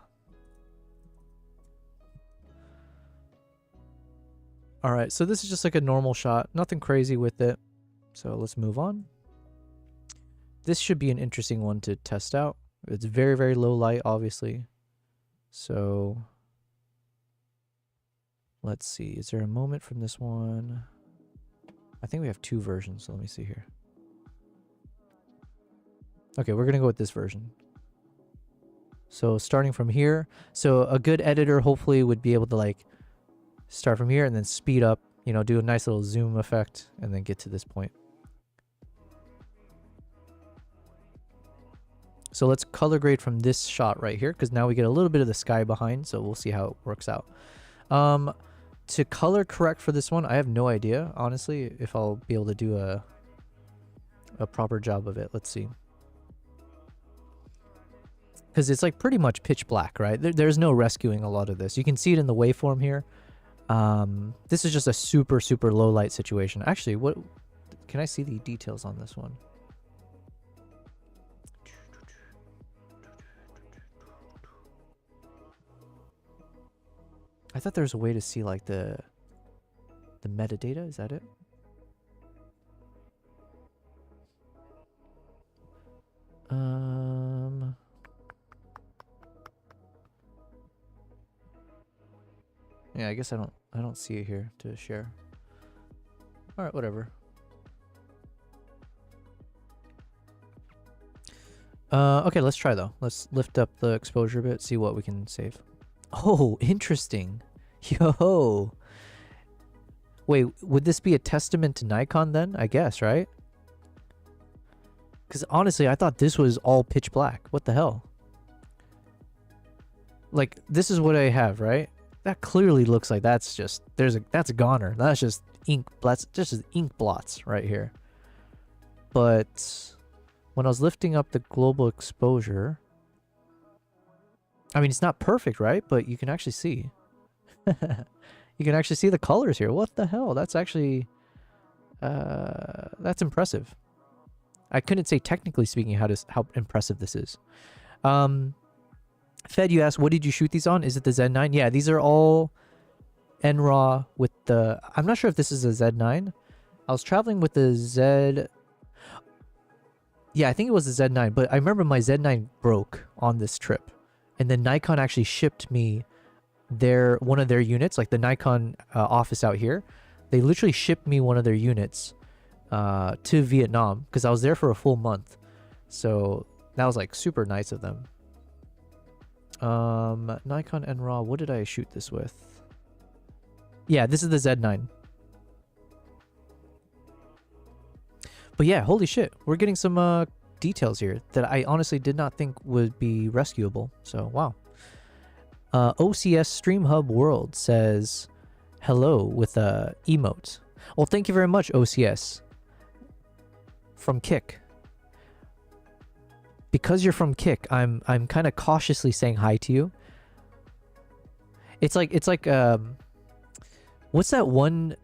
Speaker 1: All right, so this is just like a normal shot. Nothing crazy with it. So let's move on. This should be an interesting one to test out. It's very, very low light, obviously. So let's see. Is there a moment from this one? I think we have 2 versions. So let me see here. Okay, we're going to go with this version. So starting from here. So a good editor hopefully would be able to like start from here and then speed up, you know, do a nice little zoom effect and then get to this point. So let's color grade from this shot right here, because now we get a little bit of the sky behind, so we'll see how it works out. To color correct for this one, I have no idea, honestly, if I'll be able to do a proper job of it. Let's see. Because it's like pretty much pitch black, right? There's no rescuing a lot of this. You can see it in the waveform here. This is just a super, super low light situation. Actually, what can I see the details on this one? I thought there was a way to see like the metadata. Is that it? Yeah, I guess I don't see it here to share. All right, whatever. Okay, let's try though. Let's lift up the exposure a bit, see what we can save. Oh, interesting. Yo. Wait, would this be a testament to Nikon then? I guess, right? Because honestly, I thought this was all pitch black. What the hell? Like, this is what I have, right? That clearly looks like that's a goner. That's just ink. That's just ink blots right here. But when I was lifting up the global exposure, I mean, it's not perfect, right? But you can actually see. You can actually see the colors here. What the hell? That's actually that's impressive. I couldn't say technically speaking how impressive this is. Fed, you asked, what did you shoot these on? Is it the Z9? Yeah, these are all NRAW with the... I'm not sure if this is a Z9. I was traveling with the Z... Yeah, I think it was the Z9, but I remember my Z9 broke on this trip. And then Nikon actually shipped me one of their units, like the Nikon office out here. They literally shipped me one of their units to Vietnam because I was there for a full month. So that was like super nice of them. Nikon NRAW, what did I shoot this with? Yeah, this is the Z9. But yeah, holy shit, we're getting some details here that I honestly did not think would be rescuable. So wow. OCS Stream Hub World says hello with a emote. Well, thank you very much, OCS. From Kick. Because you're from Kick, I'm kind of cautiously saying hi to you. It's like what's that one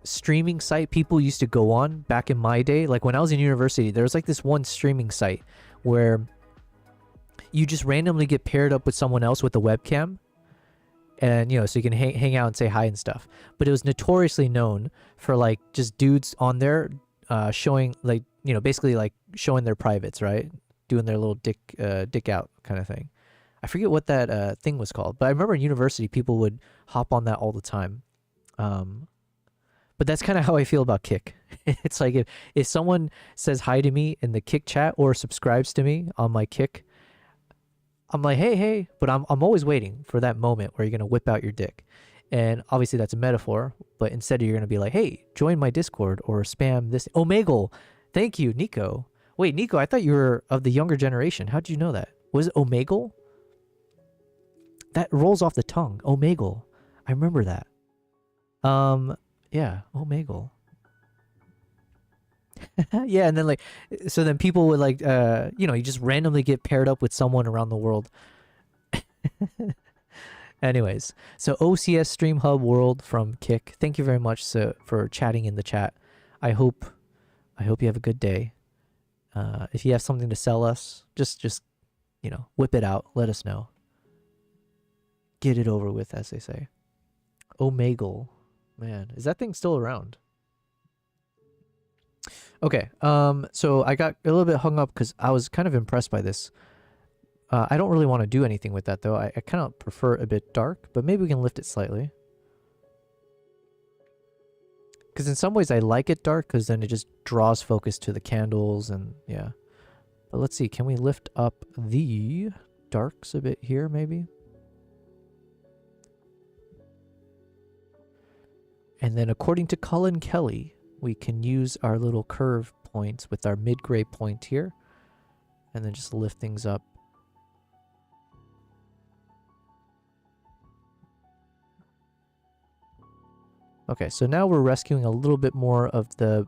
Speaker 1: streaming site people used to go on back in my day? Like when I was in university, there was like this one streaming site where you just randomly get paired up with someone else with a webcam, and so you can hang out and say hi and stuff. But it was notoriously known for like just dudes on there showing like basically like showing their privates, right? Doing their little dick out kind of thing. I forget what that thing was called, but I remember in university people would hop on that all the time. But that's kind of how I feel about Kick. It's like if someone says hi to me in the Kick chat or subscribes to me on my Kick, I'm like, hey, but I'm always waiting for that moment where you're gonna whip out your dick. And obviously that's a metaphor, but instead you're gonna be like, hey, join my Discord or spam this. Omegle, thank you, Nico. Wait, Nico, I thought you were of the younger generation. How'd you know that? Was it Omegle? That rolls off the tongue. Omegle. I remember that. Yeah, Omegle. Yeah, and then like, so then people would like, you just randomly get paired up with someone around the world. Anyways, so OCS Stream Hub World from Kick. Thank you very much for chatting in the chat. I hope you have a good day. If you have something to sell us, just whip it out. Let us know. Get it over with, as they say. Omegle. Man, is that thing still around? Okay, so I got a little bit hung up because I was kind of impressed by this. I don't really want to do anything with that, though. I kind of prefer a bit dark, but maybe we can lift it slightly. Because in some ways I like it dark, because then it just draws focus to the candles, and yeah. But let's see, can we lift up the darks a bit here, maybe? And then according to Colin Kelly, we can use our little curve points with our mid-gray point here and then just lift things up. Okay, so now we're rescuing a little bit more of the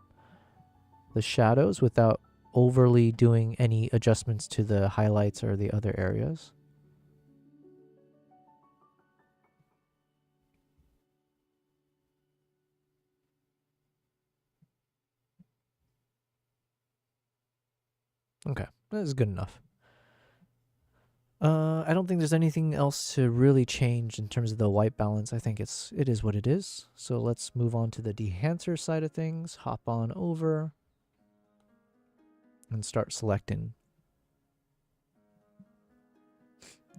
Speaker 1: shadows without overly doing any adjustments to the highlights or the other areas. Okay, that is good enough. I don't think there's anything else to really change in terms of the white balance. I think it is what it is. So let's move on to the Dehancer side of things. Hop on over and start selecting.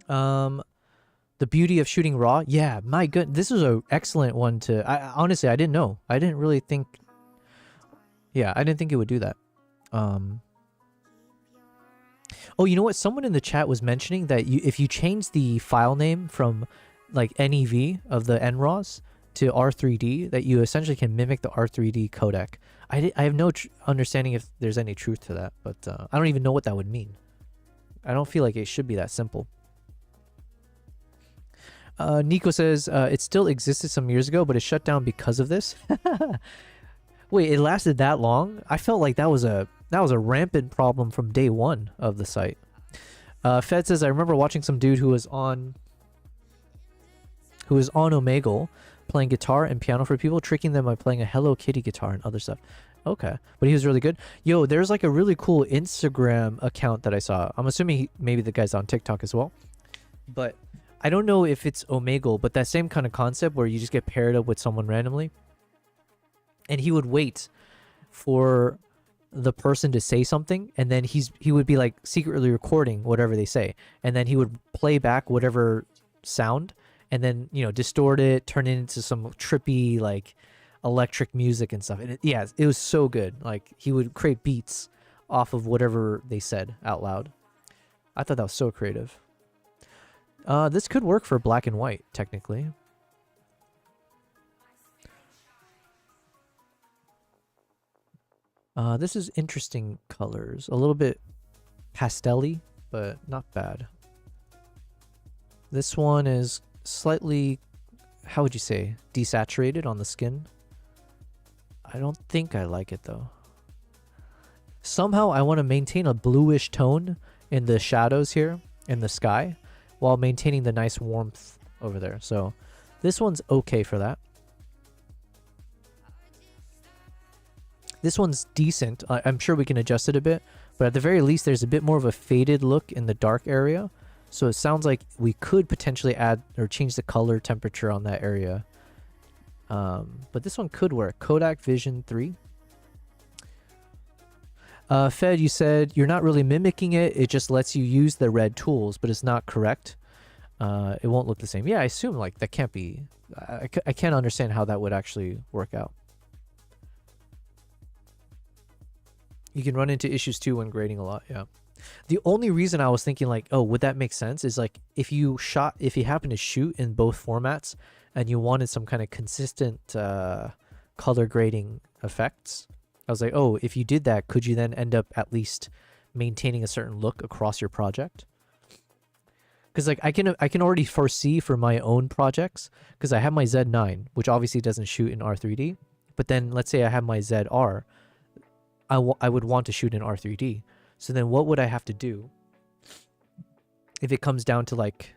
Speaker 1: The beauty of shooting raw. Yeah, my good. This is an excellent one to. Honestly, I didn't know. I didn't really think. Yeah, I didn't think it would do that. Oh, you know what? Someone in the chat was mentioning that if you change the file name from like NEV of the NRAWs to R3D, that you essentially can mimic the R3D codec. I have no understanding if there's any truth to that, but I don't even know what that would mean. I don't feel like it should be that simple. Nico says it still existed some years ago, but it shut down because of this. Wait, it lasted that long? I felt like that was a rampant problem from day one of the site. Fed says I remember watching some dude who was on Omegle playing guitar and piano for people, tricking them by playing a Hello Kitty guitar and other stuff. Okay, but he was really good. Yo, there's like a really cool Instagram account that I saw. I'm assuming maybe the guy's on TikTok as well, but I don't know if it's Omegle, but that same kind of concept where you just get paired up with someone randomly, and he would wait for the person to say something, and then he would be like secretly recording whatever they say, and then he would play back whatever sound, and then, you know, distort it, turn it into some trippy like electric music and stuff. And it was so good. Like, he would create beats off of whatever they said out loud. I thought that was so creative. This could work for black and white technically. This is interesting colors. A little bit pastel-y, but not bad. This one is slightly, how would you say, desaturated on the skin. I don't think I like it though. Somehow I want to maintain a bluish tone in the shadows here in the sky while maintaining the nice warmth over there. So this one's okay for that. This one's decent. I'm sure we can adjust it a bit, but at the very least there's a bit more of a faded look in the dark area. So it sounds like we could potentially add or change the color temperature on that area. But this one could work. Kodak Vision 3. Fed, you said you're not really mimicking it. It just lets you use the red tools, but it's not correct. It won't look the same. Yeah, I assume like that can't be. I can't understand how that would actually work out. You can run into issues too when grading a lot. Yeah. The only reason I was thinking like, oh, would that make sense is like if you happen to shoot in both formats and you wanted some kind of consistent color grading effects, I was like, oh, if you did that, could you then end up at least maintaining a certain look across your project? Because like I can already foresee for my own projects, because I have my Z9, which obviously doesn't shoot in R3D, but then let's say I have my ZR, I would want to shoot in R3D. So then what would I have to do if it comes down to like,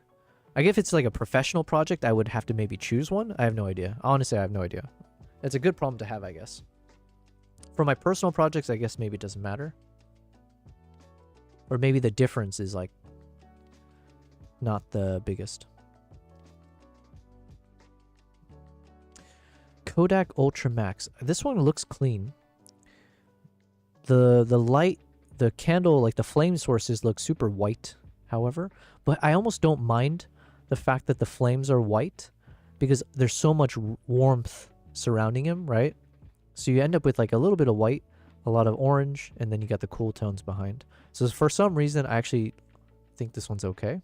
Speaker 1: I guess if it's like a professional project, I would have to maybe choose one. I have no idea. Honestly, I have no idea. It's a good problem to have, I guess. For my personal projects, I guess maybe it doesn't matter. Or maybe the difference is like not the biggest. Kodak Ultra Max. This one looks clean. The light, the candle, like the flame sources look super white, however, but I almost don't mind the fact that the flames are white because there's so much warmth surrounding him, right? So you end up with like a little bit of white, a lot of orange, and then you got the cool tones behind. So for some reason, I actually think this one's okay.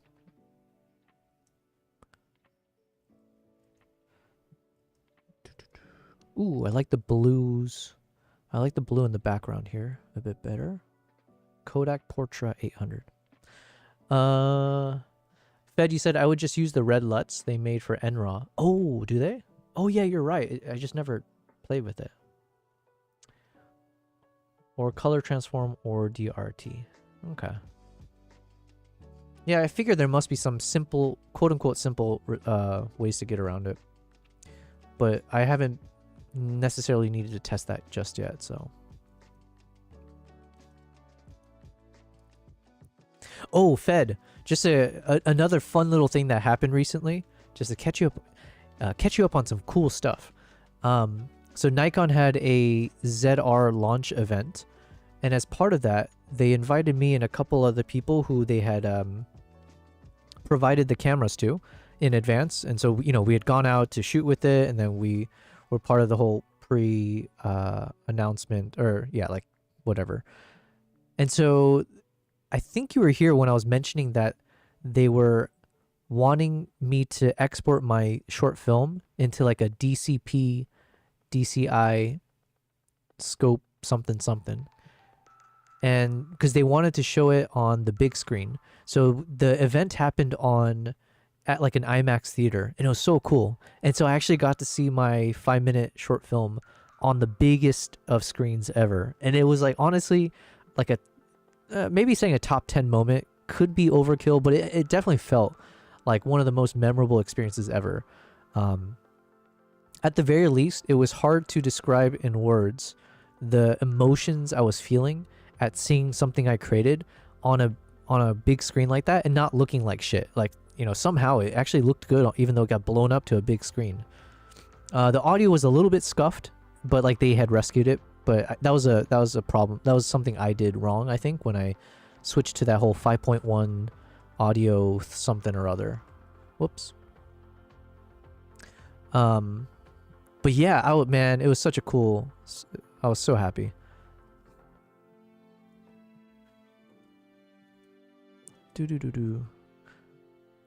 Speaker 1: Ooh, I like the blues. I like the blue in the background here a bit better. Kodak Portra 800. Fed, you said I would just use the red LUTs they made for NRAW. Oh, do they? Oh yeah, you're right. I just never played with it. Or color transform or DRT. Okay. Yeah, I figured there must be some simple, quote-unquote simple ways to get around it. But I haven't necessarily needed to test that just yet, so. Oh, Fed, just another fun little thing that happened recently, just to catch you up on some cool stuff. So Nikon had a ZR launch event, and as part of that, they invited me and a couple other people who they had provided the cameras to in advance. And so, you know, we had gone out to shoot with it, and then we were part of the whole announcement, or yeah, like whatever. And so I think you were here when I was mentioning that they were wanting me to export my short film into like a DCP, DCI scope something. And because they wanted to show it on the big screen. So the event happened at like an IMAX theater, and it was so cool. And so I actually got to see my 5-minute short film on the biggest of screens ever. And it was like, honestly, like maybe saying a top 10 moment could be overkill, but it definitely felt like one of the most memorable experiences ever. At the very least, it was hard to describe in words the emotions I was feeling at seeing something I created on a big screen like that and not looking like shit. Like, you know, somehow it actually looked good even though it got blown up to a big screen. The audio was a little bit scuffed, but like they had rescued it. But that was a problem. That was something I did wrong, I think, when I switched to that whole 5.1 audio something or other. Whoops. But yeah, man, it was such a cool. I was so happy.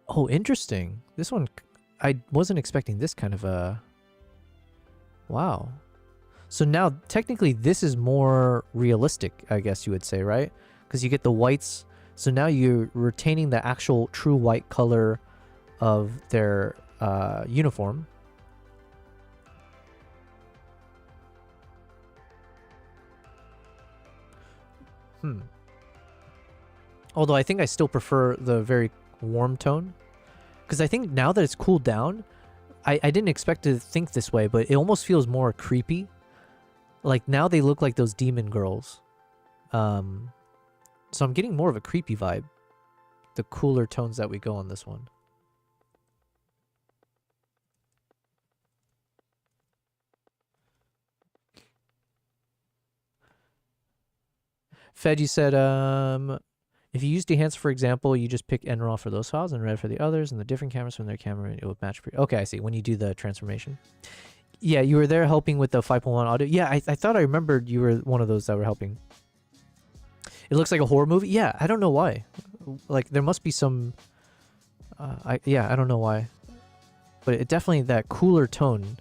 Speaker 1: Oh, interesting. This one, I wasn't expecting this kind of a. Wow. So now, technically, this is more realistic, I guess you would say, right? Because you get the whites. So now you're retaining the actual true white color of their uniform. Although I think I still prefer the very warm tone. Because I think now that it's cooled down, I didn't expect to think this way, but it almost feels more creepy. Like now they look like those demon girls. So I'm getting more of a creepy vibe. The cooler tones that we go on this one. Fed, you said, if you use Dehancer, for example, you just pick NRAW for those files and Red for the others, and the different cameras from their camera, it would match. Okay, I see. When you do the transformation. Yeah, you were there helping with the 5.1 audio. Yeah, I thought I remembered you were one of those that were helping. It looks like a horror movie. Yeah, I don't know why. Like, there must be some... I don't know why. But it definitely that cooler tone,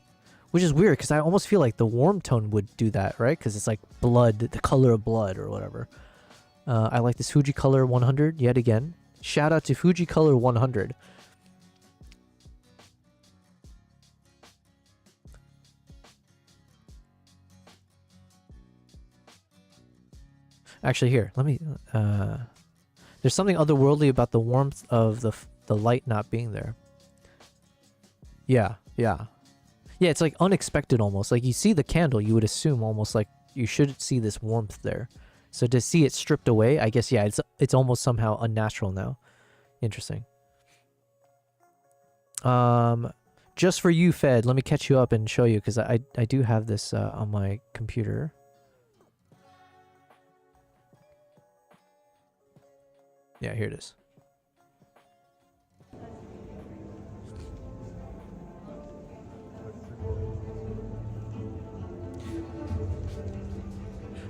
Speaker 1: which is weird, because I almost feel like the warm tone would do that, right? Because it's like blood, the color of blood or whatever. I like this Fuji Color 100 yet again. Shout out to Fuji Color 100. Actually, here, let me... there's something otherworldly about the warmth of the light not being there. Yeah. Yeah, it's like unexpected almost. Like you see the candle, you would assume almost like you should see this warmth there. So to see it stripped away, I guess, yeah, it's almost somehow unnatural now. Interesting. Just for you, Fed, let me catch you up and show you, because I do have this on my computer. Yeah, here it is.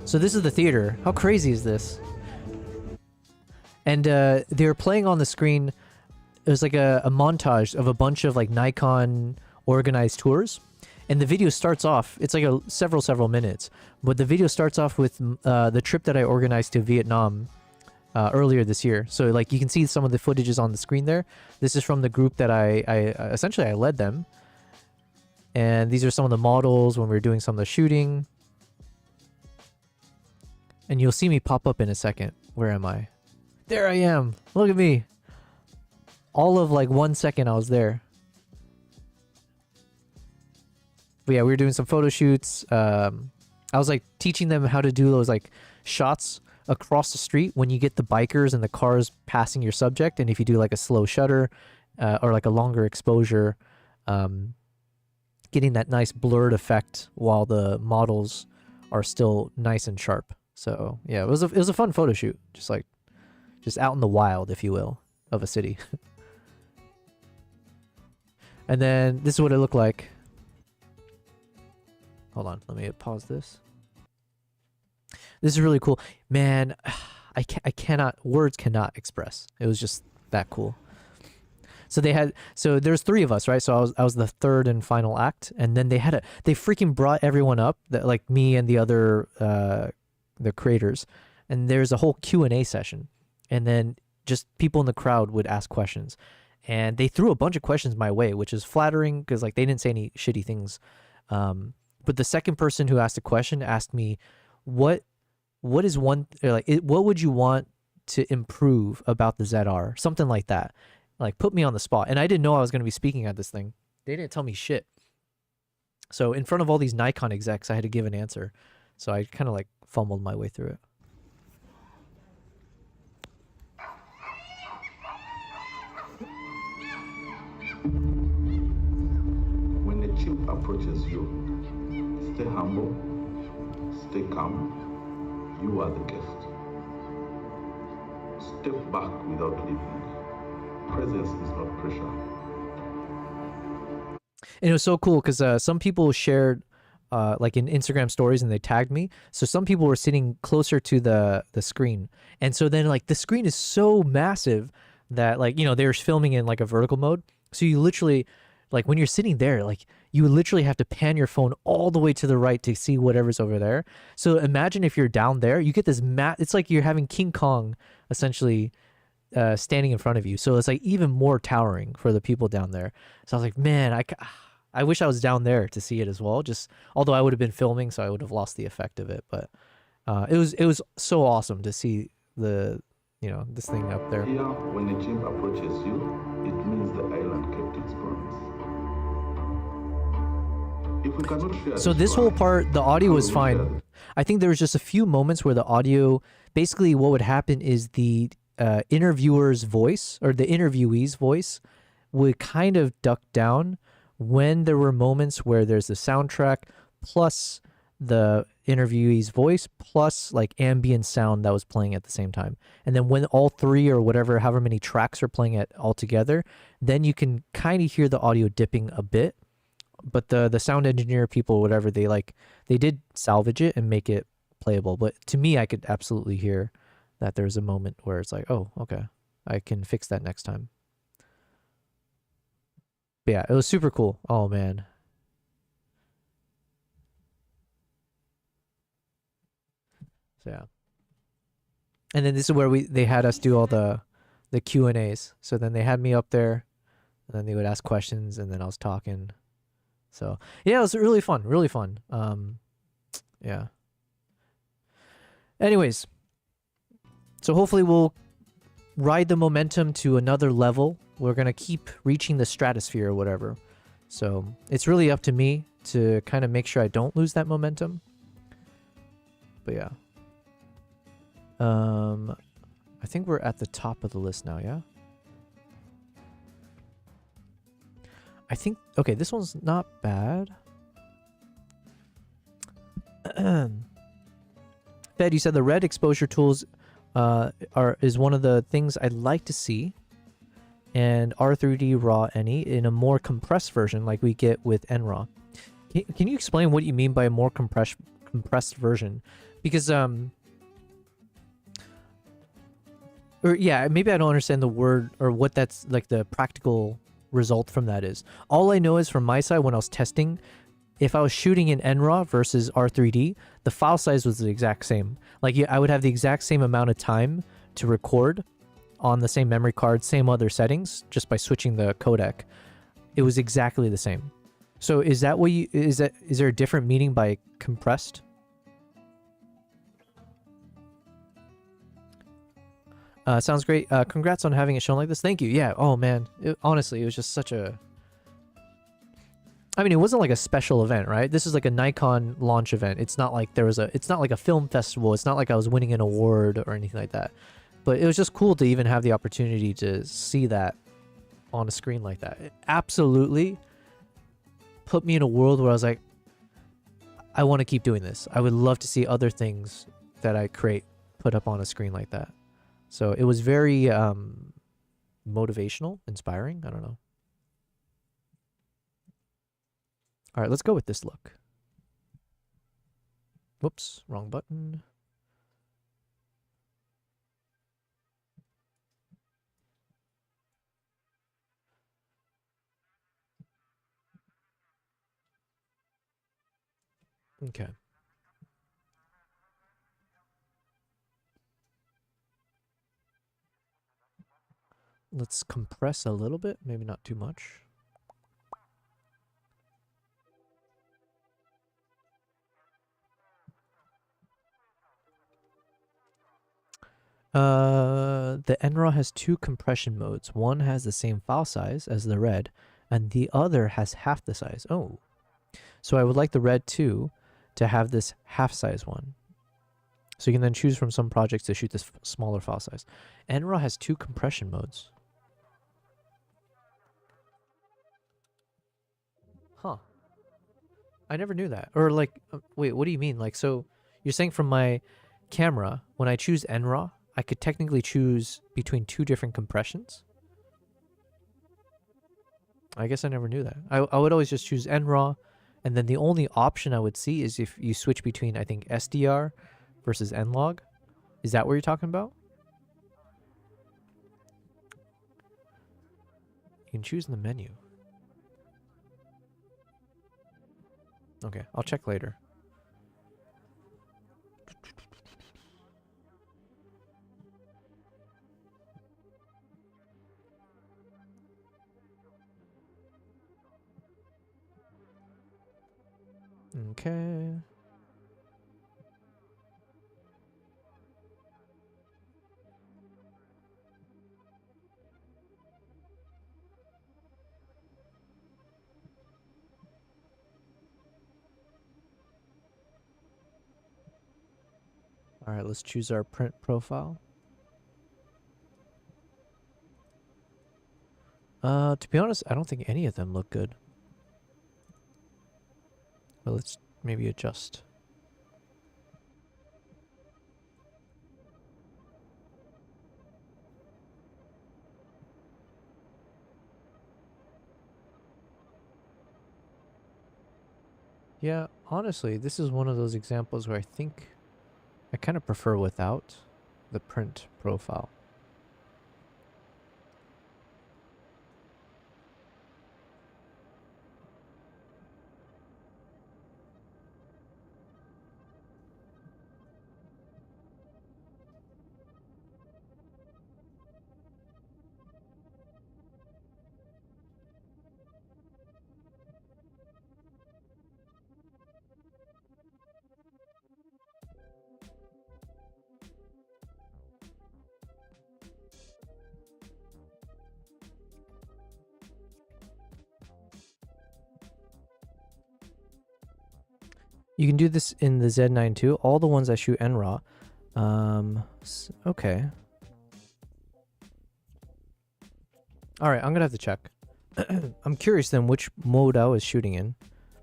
Speaker 1: So this is the theater. How crazy is this? And they were playing on the screen. It was like a montage of a bunch of like Nikon organized tours. And the video starts off, it's like several minutes. But the video starts off with the trip that I organized to Vietnam earlier this year. So like you can see some of the footages on the screen there. This is from the group that I essentially I led them. And these are some of the models when we were doing some of the shooting. And you'll see me pop up in a second. Where am I? There I am. Look at me. All of like 1 second I was there. But yeah, we were doing some photo shoots. I was like teaching them how to do those like shots across the street when you get the bikers and the cars passing your subject. And if you do like a slow shutter or like a longer exposure, getting that nice blurred effect while the models are still nice and sharp. So yeah, it was a fun photo shoot. Just out in the wild, if you will, of a city. And then this is what it looked like. Hold on, let me pause this. This is really cool. Man, I cannot, words cannot express. It was just that cool. So there's 3 of us, right? So I was the third and final act. And then they freaking brought everyone up, like me and the other, the creators. And there's a whole Q&A session. And then just people in the crowd would ask questions. And they threw a bunch of questions my way, which is flattering because like they didn't say any shitty things. But the second person who asked a question asked me, what is one, what would you want to improve about the ZR? Something like that. Like put me on the spot. And I didn't know I was going to be speaking at this thing. They didn't tell me shit. So in front of all these Nikon execs, I had to give an answer. So I kind of like fumbled my way through it.
Speaker 10: When the chimp approaches you, stay humble, stay calm. You are the guest. Step back without leaving. Presence is not pressure.
Speaker 1: And it was so cool because some people shared like in Instagram stories and they tagged me. So some people were sitting closer to the screen. And so then like the screen is so massive that like, they were filming in like a vertical mode. So you literally, like when you're sitting there, like you literally have to pan your phone all the way to the right to see whatever's over there. So imagine if you're down there, you get this it's like you're having King Kong essentially standing in front of you. So it's like even more towering for the people down there. So I was like, man, I wish I was down there to see it as well. Just although I would have been filming, so I would have lost the effect of it. But it was so awesome to see the this thing up there.
Speaker 10: Here, when a chimp approaches you, it means the island kept its promise. If we cannot share
Speaker 1: so this whole part, the audio was fine. I think there was just a few moments where the audio, basically what would happen is the interviewer's voice or the interviewee's voice would kind of duck down when there were moments where there's the soundtrack plus the interviewee's voice plus like ambient sound that was playing at the same time. And then when all 3 or whatever, however many tracks are playing it all together, then you can kind of hear the audio dipping a bit. But the sound engineer people, whatever, they did salvage it and make it playable. But to me, I could absolutely hear that there's a moment where it's like, oh, okay, I can fix that next time. But yeah, it was super cool. Oh man. So yeah. And then this is where they had us do all the Q&As. So then they had me up there and then they would ask questions and then I was talking. So yeah, it was really fun, really fun. Yeah. Anyways, so hopefully we'll ride the momentum to another level. We're going to keep reaching the stratosphere or whatever. So it's really up to me to kind of make sure I don't lose that momentum. But yeah. I think we're at the top of the list now, yeah? I think, okay, this one's not bad. Fed, you said the red exposure tools is one of the things I'd like to see, and R3D Raw Any in a more compressed version like we get with NRAW. Can you explain what you mean by a more compressed version? Because or yeah, maybe I don't understand the word or what that's like the practical result from that is. All I know is from my side when I was testing, if I was shooting in NRAW versus R3D, the file size was the exact same. Like I would have the exact same amount of time to record on the same memory card, same other settings, just by switching the codec, it was exactly the same. So is that what you, is there a different meaning by compressed? Sounds great. Congrats on having it shown like this. Thank you. Yeah. Oh man. Honestly, it was just such a, I mean, it wasn't like a special event, right? This is like a Nikon launch event. It's not like it's not like a film festival. It's not like I was winning an award or anything like that. But it was just cool to even have the opportunity to see that on a screen like that. It absolutely put me in a world where I was like, I want to keep doing this. I would love to see other things that I create put up on a screen like that. So it was very motivational, inspiring. I don't know. All right, let's go with this look. Whoops, wrong button. Okay. Let's compress a little bit, maybe not too much. The NRAW has two compression modes. One has the same file size as the red, and the other has half the size. Oh. So I would like the red 2 to have this half size one. So you can then choose from some projects to shoot this smaller file size. NRAW has two compression modes. Huh. I never knew that. Or like, wait, what do you mean? Like, so you're saying from my camera, when I choose NRAW, I could technically choose between two different compressions? I guess I never knew that. I would always just choose NRAW, and then the only option I would see is if you switch between, I think, SDR versus NLOG. Is that what you're talking about? You can choose in the menu. Okay, I'll check later. Okay. All right, let's choose our print profile. To be honest, I don't think any of them look good. But let's maybe adjust. Yeah, honestly, this is one of those examples where I think I kind of prefer without the print profile. You can do this in the Z9 too. All the ones I shoot NRAW. Okay. All right, I'm gonna have to check. I'm curious then which mode I was shooting in.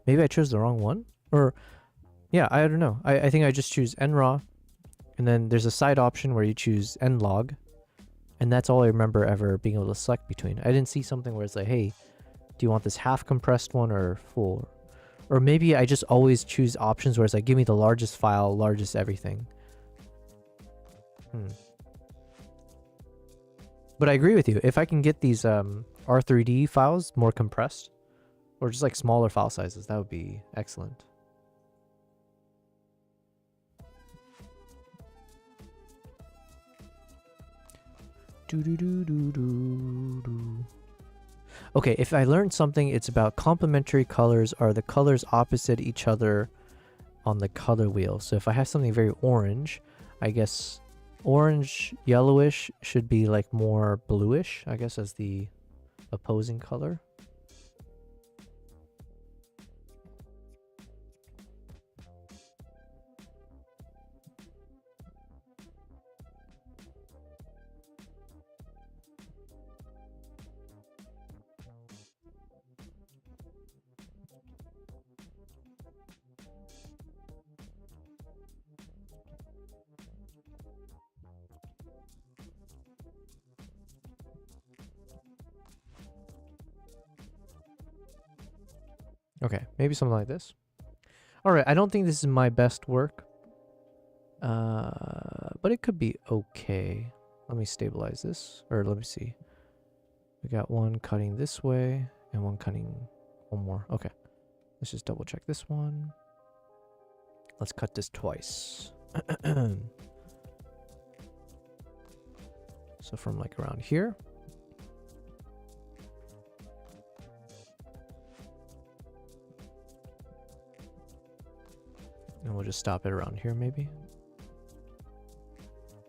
Speaker 1: Maybe I chose the wrong one? Or, yeah, I don't know. I think I just choose NRAW, and then there's a side option where you choose NLOG, and that's all I remember ever being able to select between. I didn't see something where it's like, hey, do you want this half compressed one or full? Or maybe I just always choose options where it's like, give me the largest file, largest everything. But I agree with you. If I can get these R3D files more compressed, or just like smaller file sizes, that would be excellent. Okay, if I learned something, it's about complementary colors are the colors opposite each other on the color wheel. So if I have something very orange, I guess orange yellowish should be like more bluish, I guess, as the opposing color. Okay, maybe something like this. All right, I don't think this is my best work, but it could be okay. Let me stabilize this, or let me see. We got one cutting this way and one cutting one more. Okay, let's just double check this one. Let's cut this twice. So from like around here. And we'll just stop it around here maybe.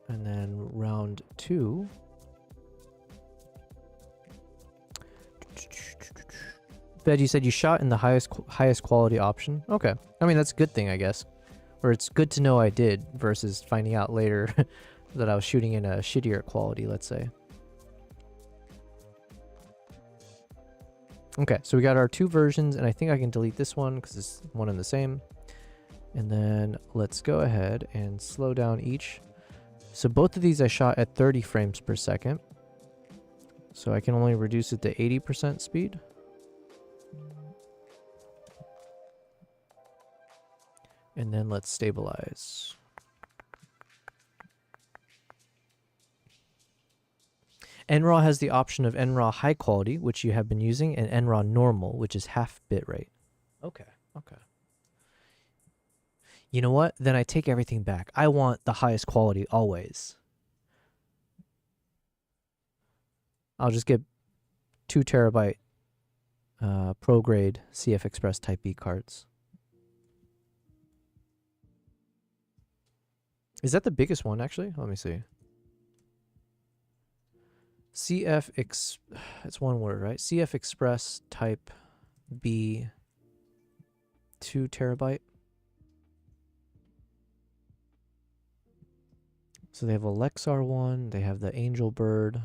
Speaker 1: And then round 2. Bed, you said you shot in the highest quality option. Okay. I mean, that's a good thing, I guess. Or it's good to know I did versus finding out later that I was shooting in a shittier quality, let's say. Okay, so we got our 2 versions, and I think I can delete this one because it's one and the same. And then let's go ahead and slow down each. So both of these I shot at 30 frames per second. So I can only reduce it to 80% speed. And then let's stabilize. NRAW has the option of NRAW high quality, which you have been using, and NRAW normal, which is half bitrate. Okay, okay. You know what? Then I take everything back. I want the highest quality always. I'll just get 2 terabyte pro grade CF Express Type B cards. Is that the biggest one actually? Let me see. It's one word, right? CF Express Type B 2 terabyte. So they have a Lexar one, they have the Angel Bird.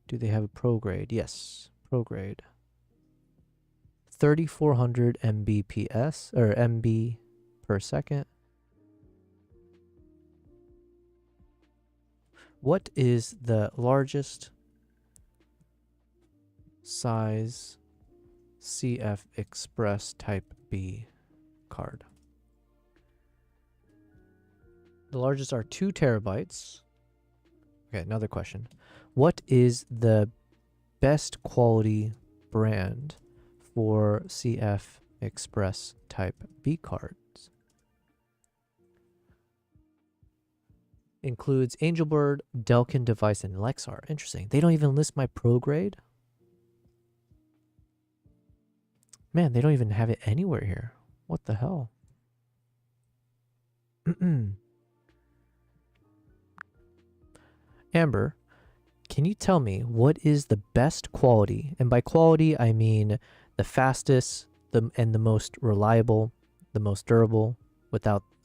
Speaker 1: Do they have a pro grade? Yes, pro grade. 3400 Mbps or MB per second. What is the largest size CF Express Type B card? The largest are 2 terabytes. Okay, another question. What is the best quality brand for CF Express Type B cards? Includes Angelbird, Delkin Device, and Lexar. Interesting. They don't even list my pro grade? Man, they don't even have it anywhere here. What the hell? Amber, can you tell me what is the best quality? And by quality, I mean the fastest and the most reliable, the most durable,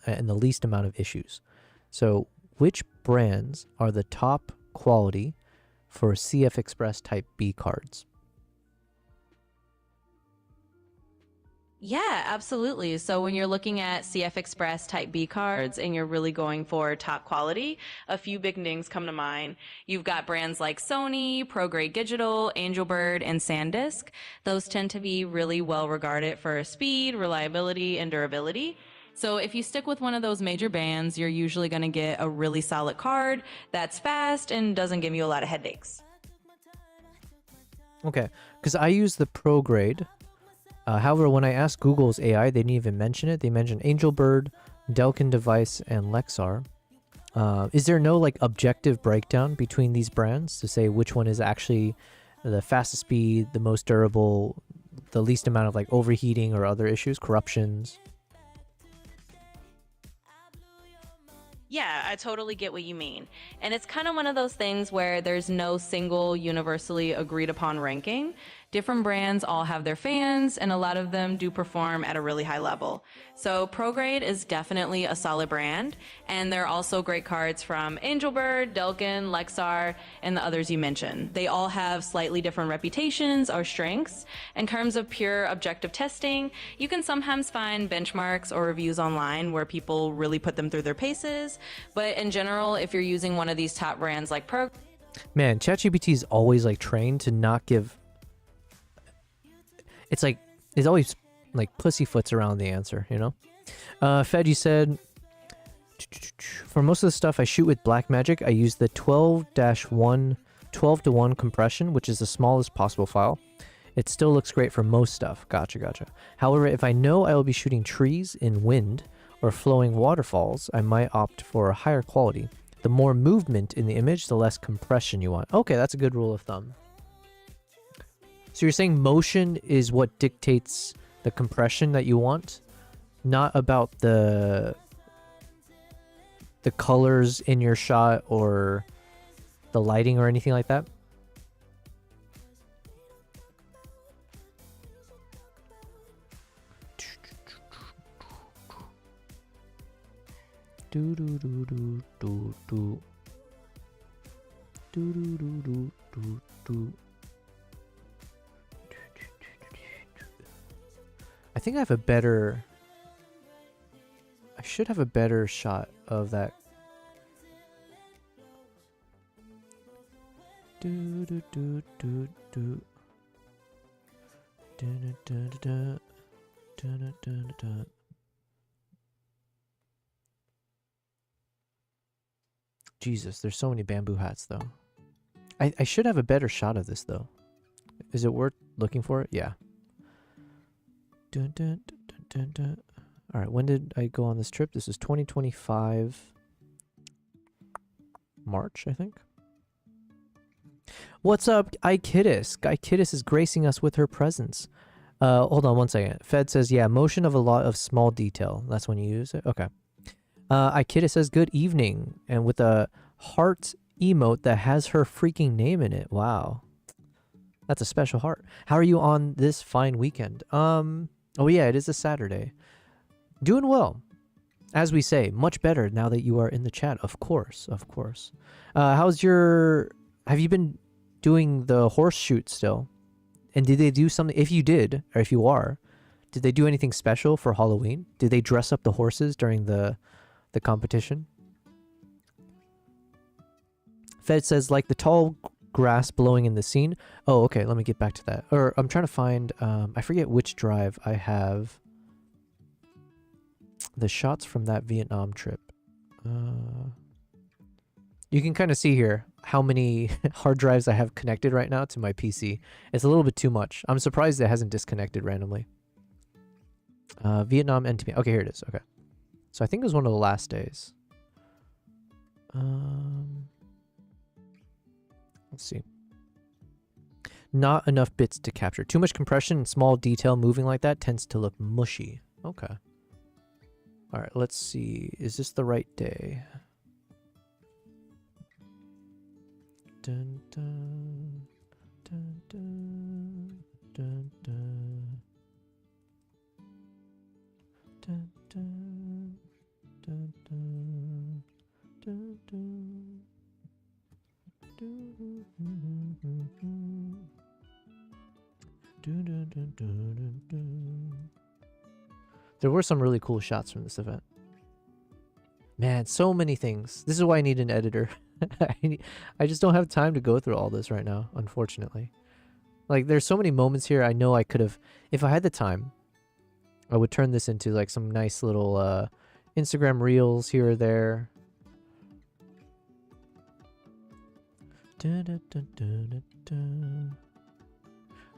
Speaker 1: and the least amount of issues. So which brands are the top quality for CF Express Type B cards?
Speaker 5: Yeah, absolutely. So when you're looking at CF Express Type B cards and you're really going for top quality, a few big names come to mind. You've got brands like Sony, ProGrade Digital, Angelbird, and SanDisk. Those tend to be really well regarded for speed, reliability, and durability. So if you stick with one of those major brands, you're usually going to get a really solid card that's fast and doesn't give you a lot of headaches.
Speaker 1: Okay, because I use the ProGrade. However, when I asked Google's AI, they didn't even mention it. They mentioned Angelbird, Delkin Device, and Lexar. Is there no like objective breakdown between these brands to say which one is actually the fastest speed, the most durable, the least amount of like overheating or other issues, corruptions?
Speaker 5: Yeah, I totally get what you mean. And it's kind of one of those things where there's no single universally agreed upon ranking. Different brands all have their fans, and a lot of them do perform at a really high level. So ProGrade is definitely a solid brand, and there are also great cards from Angelbird, Delkin, Lexar, and the others you mentioned. They all have slightly different reputations or strengths. In terms of pure objective testing, you can sometimes find benchmarks or reviews online where people really put them through their paces. But in general, if you're using one of these top brands like ProGrade,
Speaker 1: Man, ChatGPT is always like trained to not give. It's like it's always like pussyfoots around the answer, you know. Fed, you said for most of the stuff I shoot with Blackmagic, I use the 12-1 compression, which is the smallest possible file. It still looks great for most stuff. Gotcha. However, if I know I will be shooting trees in wind or flowing waterfalls, I might opt for a higher quality. The more movement in the image, the less compression you want. Okay, that's a good rule of thumb. So you're saying motion is what dictates the compression that you want, not about the colors in your shot or the lighting or anything like that? Do do do do do do do do do do do. I think I have a better. I should have a better shot of that. Do do do do do. Da da da da da da da da. Jesus, there's so many bamboo hats though. I should have a better shot of this though. Is it worth looking for it? Yeah. Dun, dun, dun, dun, dun. All right, when did I go on this trip? This is 2025 March, I think. What's up, Ikidis? Ikidis is gracing us with her presence. Hold on one second. Fed says, yeah, motion of a lot of small detail. That's when you use it? Okay. Ikidis says, good evening. And with a heart emote that has her freaking name in it. Wow. That's a special heart. How are you on this fine weekend? Oh yeah, it is a Saturday. Doing well. As we say, much better now that you are in the chat. Of course. How's your... Have you been doing the horse shoot still? And did they do something... If you did, or if you are, did they do anything special for Halloween? Did they dress up the horses during the competition? Fed says, like the tall grass blowing in the scene. Oh, okay, let me get back to that. Or I'm trying to find... I forget which drive I have the shots from that Vietnam trip. You can kind of see here how many hard drives I have connected right now to my PC. It's a little bit too much. I'm surprised it hasn't disconnected randomly. Vietnam NTP. Okay, here it is. Okay. So I think it was one of the last days. Let's see. Not enough bits to capture. Too much compression and small detail moving like that tends to look mushy. Okay. All right, let's see. Is this the right day? Dun, dun, dun, dun, dun, dun. Dun, dun, dun, dun, dun, dun. There were some really cool shots from this event. Man, so many things. This is why I need an editor. I just don't have time to go through all this right now, unfortunately. Like, there's so many moments here I know I could have... If I had the time, I would turn this into, like, some nice little Instagram reels here or there. Dun, dun, dun, dun.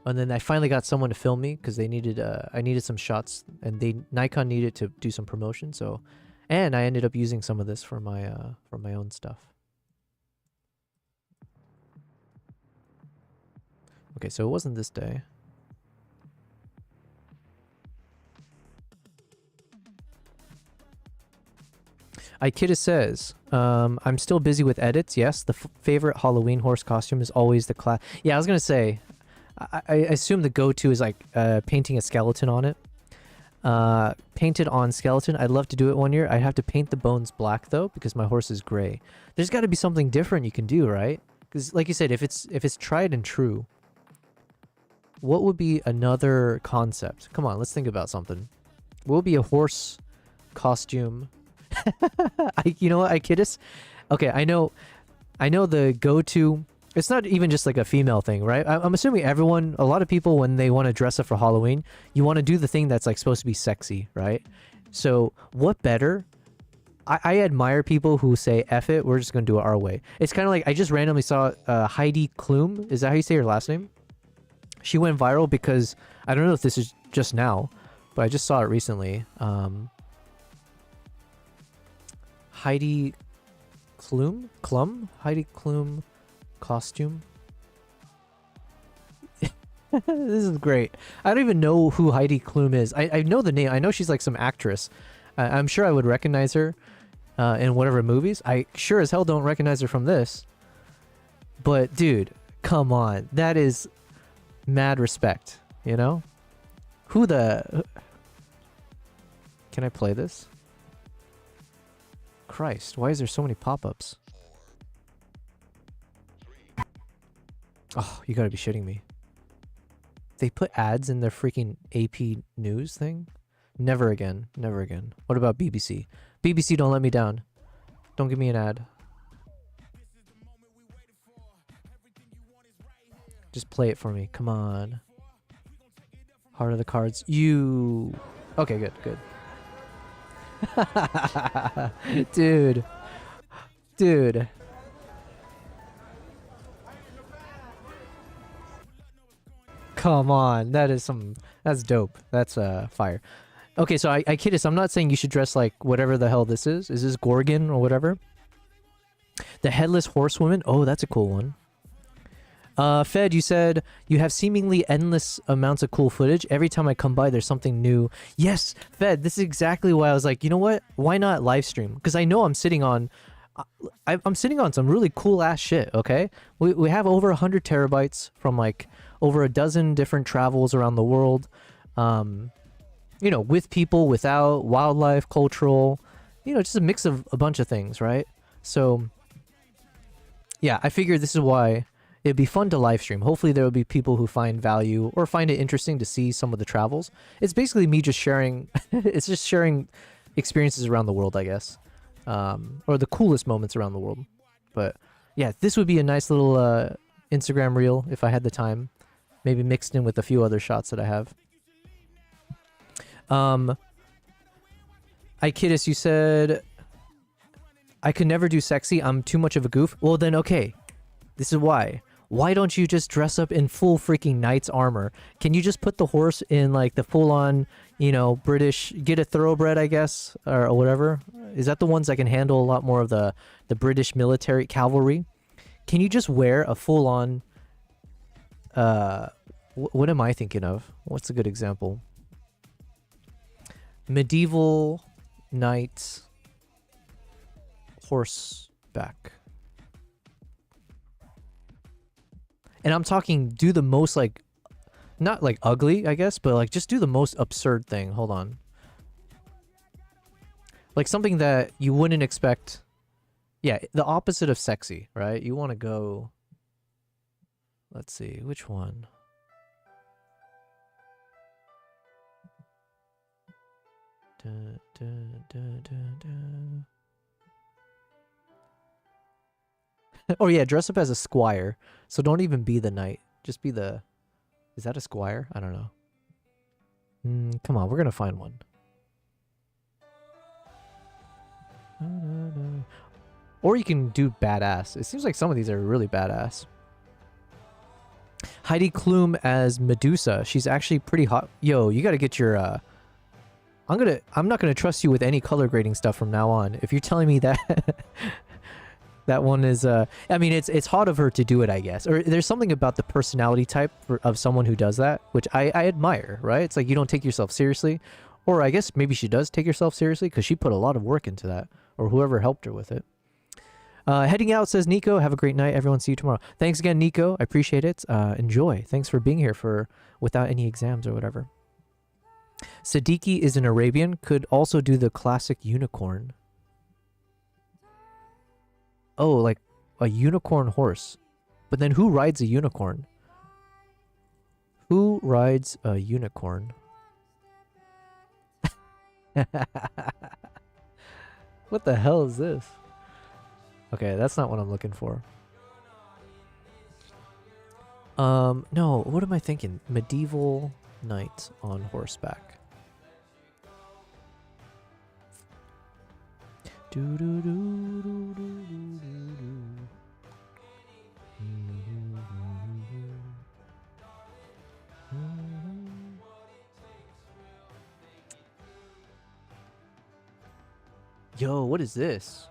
Speaker 1: And then I finally got someone to film me because they needed I needed some shots, and Nikon needed to do some promotion, so And I ended up using some of this for my own stuff. Okay, so it wasn't this day. Ikita says, I'm still busy with edits. Yes, the favorite Halloween horse costume is always the class. Yeah, I was going to say, I assume the go-to is like painting a skeleton on it. Painted on skeleton. I'd love to do it one year. I'd have to paint the bones black though, because my horse is gray. There's got to be something different you can do, right? Because like you said, if it's tried and true, what would be another concept? Come on, let's think about something. What would be a horse costume? You know what, Ikidis? Okay, I know the go-to. It's not even just like a female thing, right? I'm assuming everyone, a lot of people, when they want to dress up for Halloween, you want to do the thing that's like supposed to be sexy, right? So what better? I admire people who say, F it, we're just going to do it our way. It's kind of like, I just randomly saw Heidi Klum. Is that how you say her last name? She went viral because, I don't know if this is just now, but I just saw it recently. Heidi Klum? Heidi Klum costume. This is great. I don't even know who Heidi Klum is. I know the name. I know she's like some actress. I'm sure I would recognize her in whatever movies. I sure as hell don't recognize her from this. But dude, come on. That is mad respect, you know? Who the... Can I play this? Christ, why is there so many pop-ups? Oh, you gotta be shitting me. They put ads in their freaking AP news thing? Never again. Never again. What about BBC? BBC, don't let me down. Don't give me an ad. Just play it for me. Come on. Heart of the Cards. You... Okay, good, good. Dude. Dude. Come on. That is some... That's dope. That's fire. Okay, so I kid us. I'm not saying you should dress like whatever the hell this is. Is this Gorgon or whatever? The Headless Horsewoman? Oh, that's a cool one. Fed, you said you have seemingly endless amounts of cool footage. Every time I come by, there's something new. Yes, Fed, this is exactly why I was like, you know what? Why not live stream? Because I know I'm sitting on... I'm sitting on some really cool ass shit, okay? We have over 100 terabytes from like over a dozen different travels around the world. You know, with people, without, wildlife, cultural, you know, just a mix of a bunch of things, right? So, yeah, I figured this is why it'd be fun to live stream. Hopefully there will be people who find value or find it interesting to see some of the travels. It's basically me just sharing, it's just sharing experiences around the world, I guess. Or the coolest moments around the world. But yeah, this would be a nice little Instagram reel if I had the time. Maybe mixed in with a few other shots that I have. Ikidis, you said I could never do sexy. I'm too much of a goof. Well then, okay. This is why. Why don't you just dress up in full freaking knight's armor? Can you just put the horse in like the full-on, you know, British, get a thoroughbred, I guess, or whatever? Is that the ones that can handle a lot more of the British military cavalry? Can you just wear a full-on, what am I thinking of? What's a good example? Medieval knight horseback. And I'm talking do the most like, not like ugly, I guess, but like just do the most absurd thing. Hold on. Like something that you wouldn't expect. Yeah, the opposite of sexy, right? You want to go, let's see, which one? Da, da, da, da, da. Oh yeah, dress up as a squire. So don't even be the knight. Just be the... Is that a squire? I don't know. Come on, we're gonna find one. Or you can do badass. It seems like some of these are really badass. Heidi Klum as Medusa. She's actually pretty hot. Yo, you gotta get your... I'm not gonna trust you with any color grading stuff from now on. If you're telling me that that one is I mean it's hard of her to do it, I guess. Or there's something about the personality type of someone who does that, which I admire, right? It's like you don't take yourself seriously. Or I guess maybe she does take herself seriously because she put a lot of work into that, or whoever helped her with it. Heading out, says Nico. Have a great night, everyone. See you tomorrow. Thanks again, Nico. I appreciate it. Enjoy. Thanks for being here without any exams or whatever. Siddiqui is an Arabian. Could also do the classic unicorn. Oh, like a unicorn horse. But then who rides a unicorn? Who rides a unicorn? What the hell is this? Okay, that's not what I'm looking for. No, what am I thinking? Medieval knight on horseback. Yo, what is this?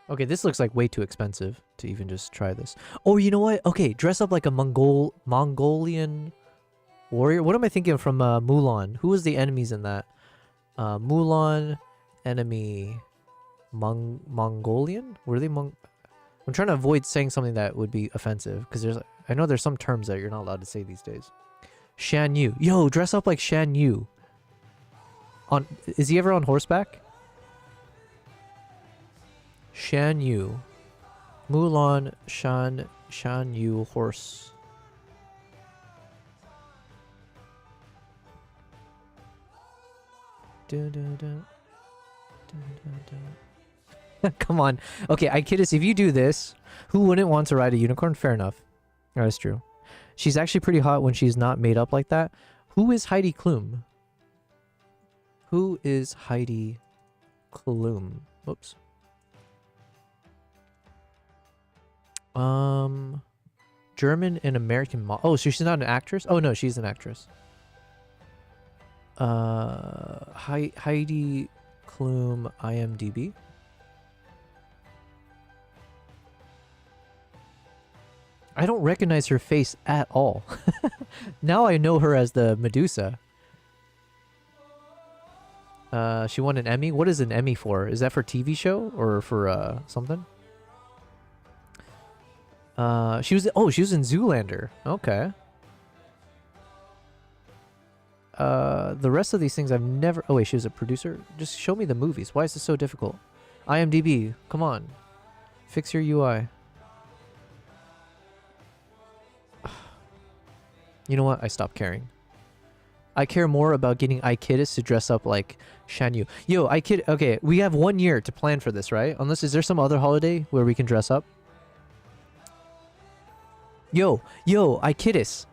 Speaker 1: Okay, this looks like way too expensive to even just try this. Oh, you know what? Okay, dress up like a Mongolian warrior. What am I thinking from Mulan? Who was the enemies in that? Mulan, enemy, Mongolian? Were they I'm trying to avoid saying something that would be offensive because I know there's some terms that you're not allowed to say these days. Shan Yu. Yo, dress up like Shan Yu. Is he ever on horseback? Shan Yu. Mulan Shan Yu horse. Dun, dun, dun. Dun, dun, dun. Come on. Okay, I kid us. If you do this, who wouldn't want to ride a unicorn? Fair enough. That's true. She's actually pretty hot when she's not made up like that. Who is Heidi Klum? Who is Heidi Klum? Whoops. German and American model. Oh, so she's not an actress? Oh no, she's an actress. Heidi Klum IMDb. I don't recognize her face at all. Now I know her as the Medusa. She won an Emmy. What is an Emmy for? Is that for TV show or for something? She was in Zoolander. Okay. The rest of these things I've never... Oh wait, she was a producer? Just show me the movies. Why is this so difficult? IMDb, come on. Fix your UI. You know what? I stopped caring. I care more about getting Ikidis to dress up like Shan Yu. Yo, okay, we have 1 year to plan for this, right? Unless, is there some other holiday where we can dress up? Yo, Ikidis.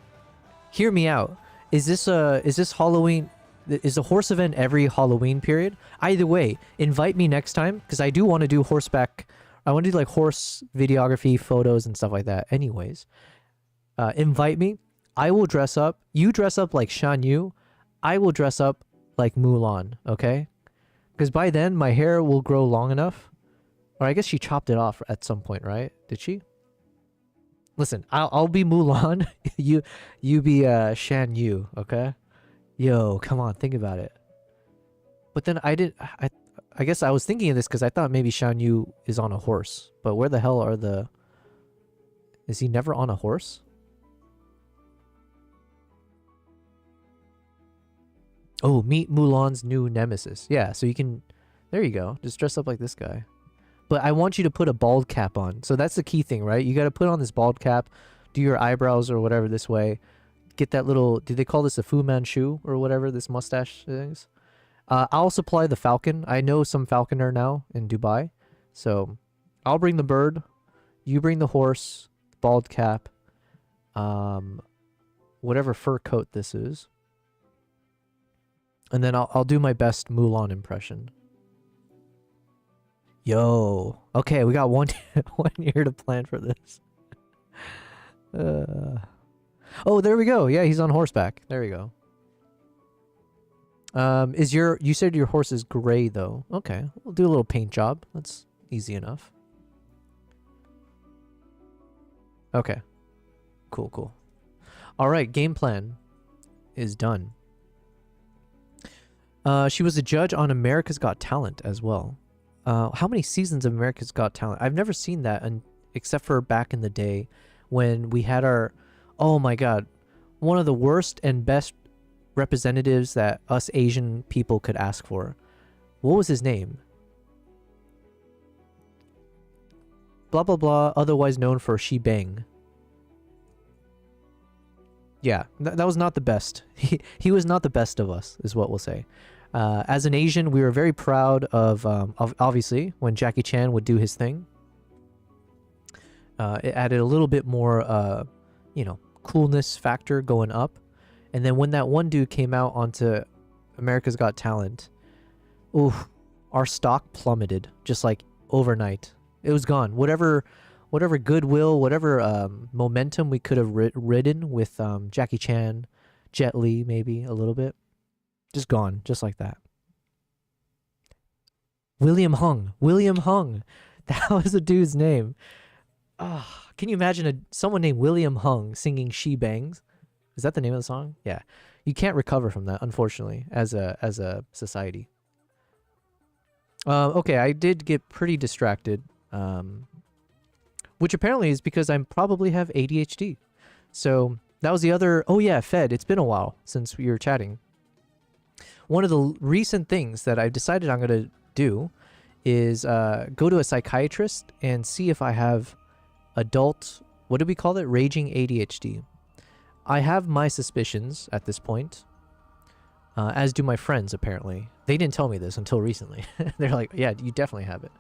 Speaker 1: Hear me out. Is this Halloween? Is the horse event every Halloween period? Either way, invite me next time, because I do want to do horseback. I want to do like horse videography, photos, and stuff like that. Anyways, invite me. I will dress up. You dress up like Shan Yu. I will dress up like Mulan, okay? Because by then, my hair will grow long enough. Or I guess she chopped it off at some point, right? Did she? Listen, I'll be Mulan. you be Shan Yu, okay? Yo, come on, think about it. But then I guess I was thinking of this because I thought maybe Shan Yu is on a horse. But where the hell are the... Is he never on a horse? Oh, meet Mulan's new nemesis. Yeah, so you can... There you go. Just dress up like this guy. But I want you to put a bald cap on. So that's the key thing, right? You got to put on this bald cap, do your eyebrows or whatever this way. Get that little... Do they call this a Fu Manchu or whatever, this mustache things? I'll supply the falcon. I know some falconer now in Dubai. So I'll bring the bird. You bring the horse, bald cap, whatever fur coat this is. And then I'll do my best Mulan impression. Yo. Okay, we got 1 year to plan for this. Oh, there we go. Yeah, he's on horseback. There we go. You said your horse is gray though. Okay, we'll do a little paint job. That's easy enough. Okay. Cool, cool. All right, game plan is done. She was a judge on America's Got Talent as well. How many seasons of America's Got Talent? I've never seen that except for back in the day when we had our, oh my God, one of the worst and best representatives that us Asian people could ask for. What was his name? Blah, blah, blah, otherwise known for She Bang. Yeah, that was not the best. He was not the best of us, is what we'll say. As an Asian, we were very proud of obviously, when Jackie Chan would do his thing. It added a little bit more, you know, coolness factor going up. And then when that one dude came out onto America's Got Talent, oof, our stock plummeted just like overnight. It was gone. Whatever goodwill, whatever momentum we could have ridden with Jackie Chan, Jet Li, maybe a little bit, just gone, just like that. William Hung. That was the dude's name. Can you imagine someone named William Hung singing She Bangs? Is that the name of the song? Yeah. You can't recover from that, unfortunately, as a society. Okay, I did get pretty distracted, which apparently is because I probably have ADHD. So that was the other... Oh yeah, Fed. It's been a while since we were chatting. One of the recent things that I've decided I'm going to do is go to a psychiatrist and see if I have adult... What do we call it? Raging ADHD. I have my suspicions at this point, as do my friends, apparently. They didn't tell me this until recently. They're like, yeah, you definitely have it.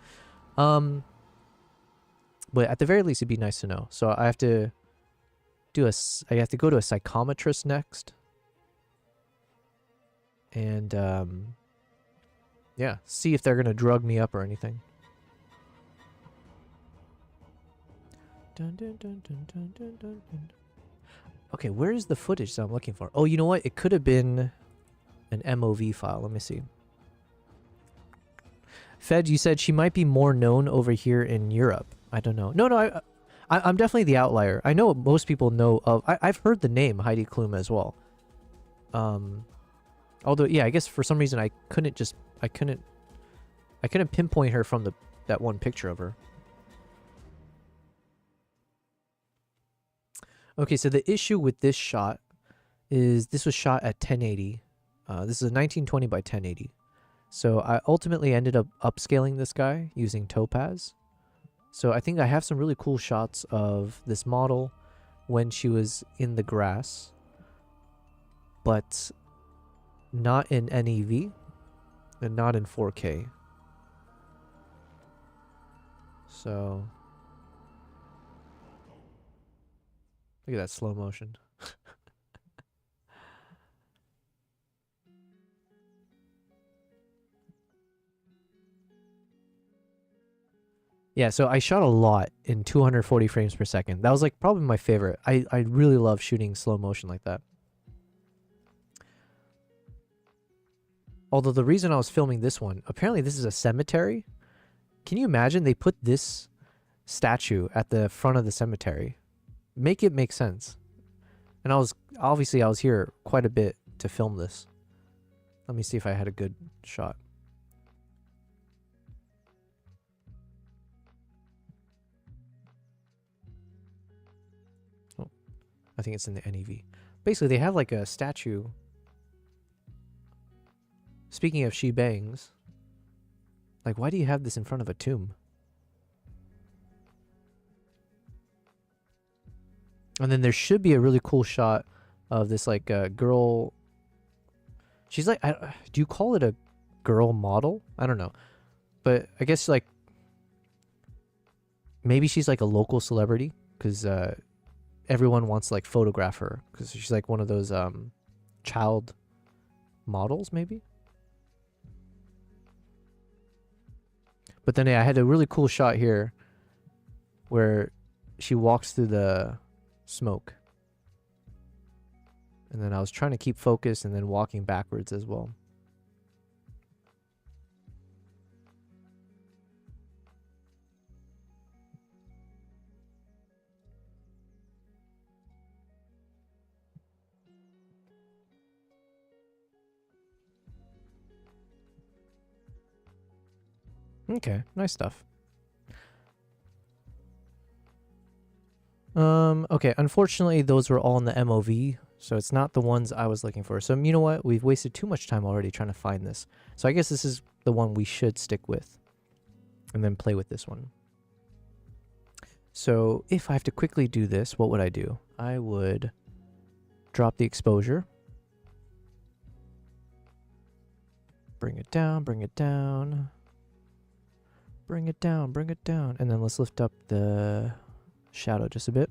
Speaker 1: But at the very least, it'd be nice to know. So I have to go to a psychometrist next. And, yeah, see if they're going to drug me up or anything. Dun, dun, dun, dun, dun, dun, dun, dun. Okay, where is the footage that I'm looking for? Oh, you know what? It could have been an MOV file. Let me see. Fed, you said she might be more known over here in Europe. I don't know. No, I'm definitely the outlier. I know most people know of... I've heard the name Heidi Klum as well. Although, yeah, I guess for some reason I couldn't pinpoint her from that one picture of her. Okay, so the issue with this shot is this was shot at 1080. This is a 1920 by 1080. So I ultimately ended up upscaling this guy using Topaz. So I think I have some really cool shots of this model when she was in the grass, but not in NEV and not in 4K. So look at that slow motion. Yeah, so I shot a lot in 240 frames per second. That was like probably my favorite. I really love shooting slow motion like that. Although the reason I was filming this one, apparently this is a cemetery. Can you imagine they put this statue at the front of the cemetery? Make it make sense. And I was here quite a bit to film this. Let me see if I had a good shot. Oh, I think it's in the NEV. Basically, they have like a statue. Speaking of She Bangs, like, why do you have this in front of a tomb? And then there should be a really cool shot of this, like, girl. She's like, do you call it a girl model? I don't know. But I guess, like, maybe she's like a local celebrity because everyone wants to, like, photograph her because she's like one of those child models, maybe. But then, yeah, I had a really cool shot here where she walks through the smoke. And then I was trying to keep focus and then walking backwards as well. Okay, nice stuff. Okay, unfortunately those were all in the MOV, so it's not the ones I was looking for. So you know what? We've wasted too much time already trying to find this. So I guess this is the one we should stick with. And then play with this one. So if I have to quickly do this, what would I do? I would drop the exposure. Bring it down, bring it down. Bring it down, bring it down. And then let's lift up the shadow just a bit.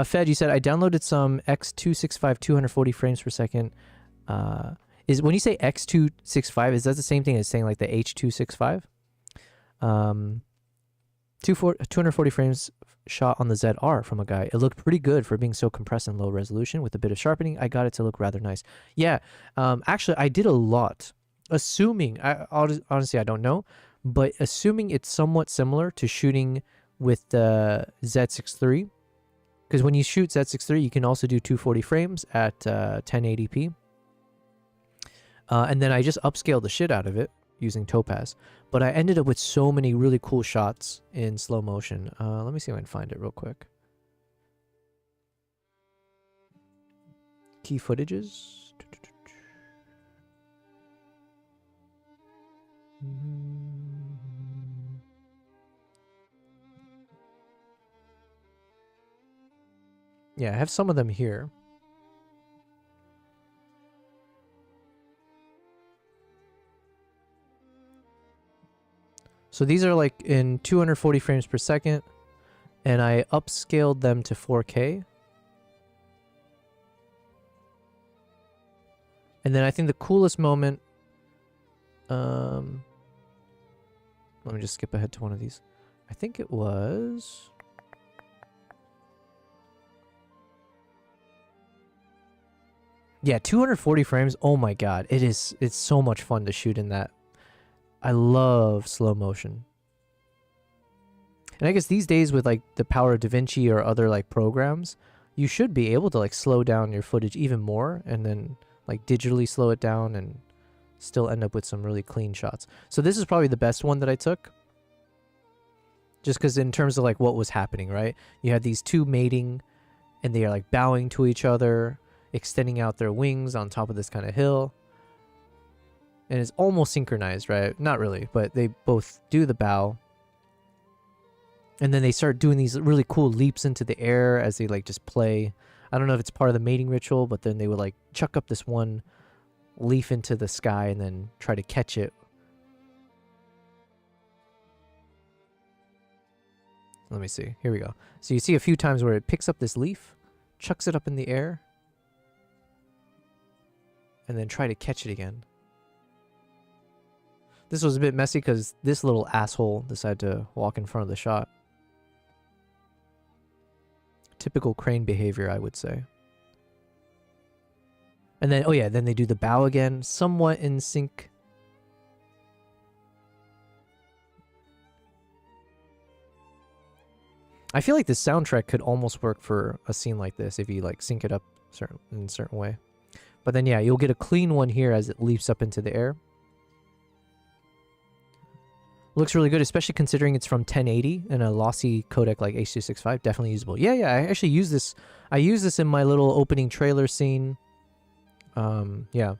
Speaker 1: Fed, you said, I downloaded some X265 240 frames per second. Is when you say X265, is that the same thing as saying like the H265? 240 frames shot on the ZR from a guy. It looked pretty good for being so compressed and low resolution. With a bit of sharpening, I got it to look rather nice. Yeah, actually, I did a lot. Assuming, honestly, I don't know, but assuming it's somewhat similar to shooting with the Z6 III, because when you shoot Z6 III, you can also do 240 frames at 1080p. And then I just upscaled the shit out of it using Topaz. But I ended up with so many really cool shots in slow motion. Let me see if I can find it real quick. Key footages. Yeah, I have some of them here. So these are like in 240 frames per second, and I upscaled them to 4K. And then I think the coolest moment, let me just skip ahead to one of these. I think it was... Yeah, 240 frames. Oh my god, it's so much fun to shoot in that. I love slow motion. And I guess these days with like the power of DaVinci or other like programs, you should be able to like slow down your footage even more and then like digitally slow it down and still end up with some really clean shots. So this is probably the best one that I took. Just because in terms of like what was happening, right? You had these two mating and they are like bowing to each other, extending out their wings on top of this kind of hill. And it's almost synchronized, right? Not really, but they both do the bow. And then they start doing these really cool leaps into the air as they like just play. I don't know if it's part of the mating ritual, but then they would like chuck up this one leaf into the sky and then try to catch it. Let me see. Here we go. So you see a few times where it picks up this leaf, chucks it up in the air, and then try to catch it again. This was a bit messy because this little asshole decided to walk in front of the shot. Typical crane behavior, I would say. And then, oh yeah, then they do the bow again, somewhat in sync. I feel like the soundtrack could almost work for a scene like this if you like sync it up in a certain way. But then yeah, you'll get a clean one here as it leaps up into the air. Looks really good, especially considering it's from 1080 and a lossy codec like H.265. Definitely usable. Yeah, I actually use this. I use this in my little opening trailer scene. Yeah.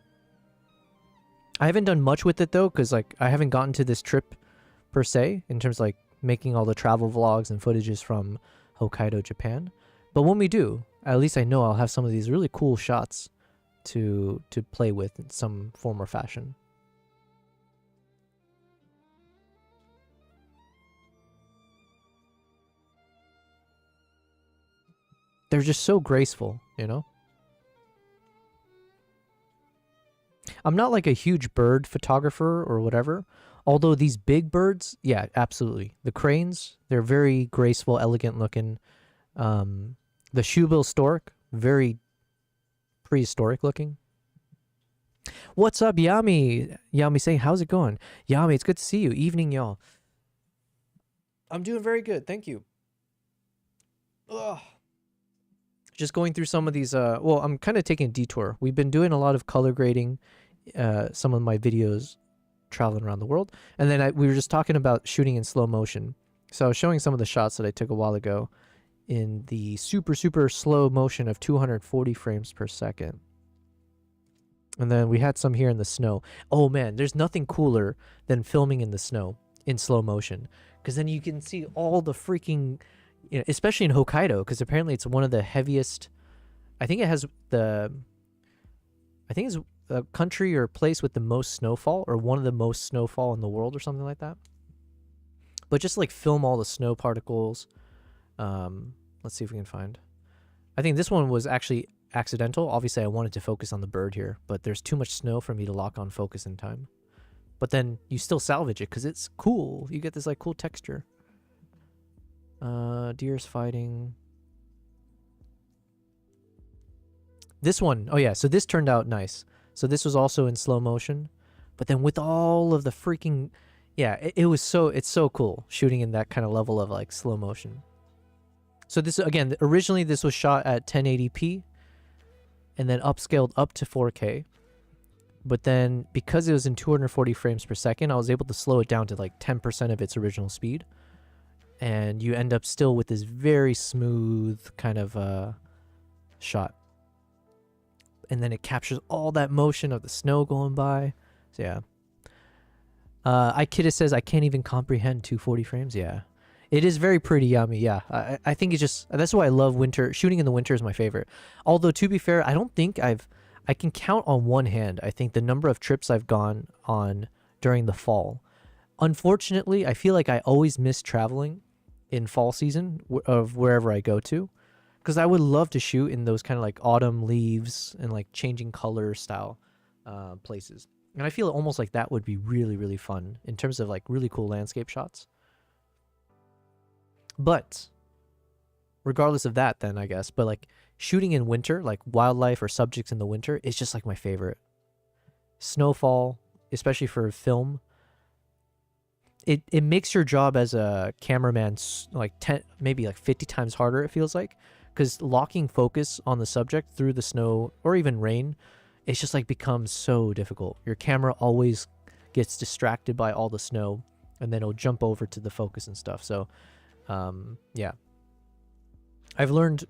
Speaker 1: I haven't done much with it though, because like I haven't gotten to this trip per se in terms of like making all the travel vlogs and footages from Hokkaido, Japan. But when we do, at least I know I'll have some of these really cool shots to play with in some form or fashion. They're just so graceful, you know? I'm not like a huge bird photographer or whatever, although these big birds, yeah, absolutely. The cranes, they're very graceful, elegant looking. The shoebill stork, very prehistoric looking. What's up, Yami? Yami saying, how's it going? Yami, it's good to see you. Evening, y'all. I'm doing very good, thank you. Ugh. Just going through some of these, well, I'm kind of taking a detour. We've been doing a lot of color grading, some of my videos traveling around the world. And then we were just talking about shooting in slow motion. So I was showing some of the shots that I took a while ago in the super, super slow motion of 240 frames per second. And then we had some here in the snow. Oh man, there's nothing cooler than filming in the snow in slow motion. Because then you can see all the freaking, you know, especially in Hokkaido, because apparently it's one of the heaviest, I think it has the, I think it's a country or place with the most snowfall, or one of the most snowfall in the world or something like that. But just like film all the snow particles. Let's see if we can find. I think this one was actually accidental. Obviously I wanted to focus on the bird here, but there's too much snow for me to lock on focus in time. But then you still salvage it because it's cool. You get this like cool texture. Deer's fighting. This one, oh yeah, so this turned out nice. So this was also in slow motion, but then with all of the freaking, yeah, it's so cool shooting in that kind of level of like slow motion. So this, again, originally this was shot at 1080p and then upscaled up to 4K. But then because it was in 240 frames per second, I was able to slow it down to like 10% of its original speed. And you end up still with this very smooth kind of shot. And then it captures all that motion of the snow going by. So yeah. Ikita says, I can't even comprehend 240 frames. Yeah. It is very pretty, Yami. Yeah. I think it's just, that's why I love winter. Shooting in the winter is my favorite. Although, to be fair, I don't think I can count on one hand, I think, the number of trips I've gone on during the fall. Unfortunately, I feel like I always miss traveling in fall season of wherever I go to. Because I would love to shoot in those kind of like autumn leaves and like changing color style places. And I feel almost like that would be really, really fun in terms of like really cool landscape shots. But regardless of that then, I guess, but like shooting in winter, like wildlife or subjects in the winter, is just like my favorite. Snowfall, especially for film, it makes your job as a cameraman like 10, maybe like 50 times harder, it feels like. Because locking focus on the subject through the snow or even rain, it's just like becomes so difficult. Your camera always gets distracted by all the snow, and then it'll jump over to the focus and stuff. So, yeah. I've learned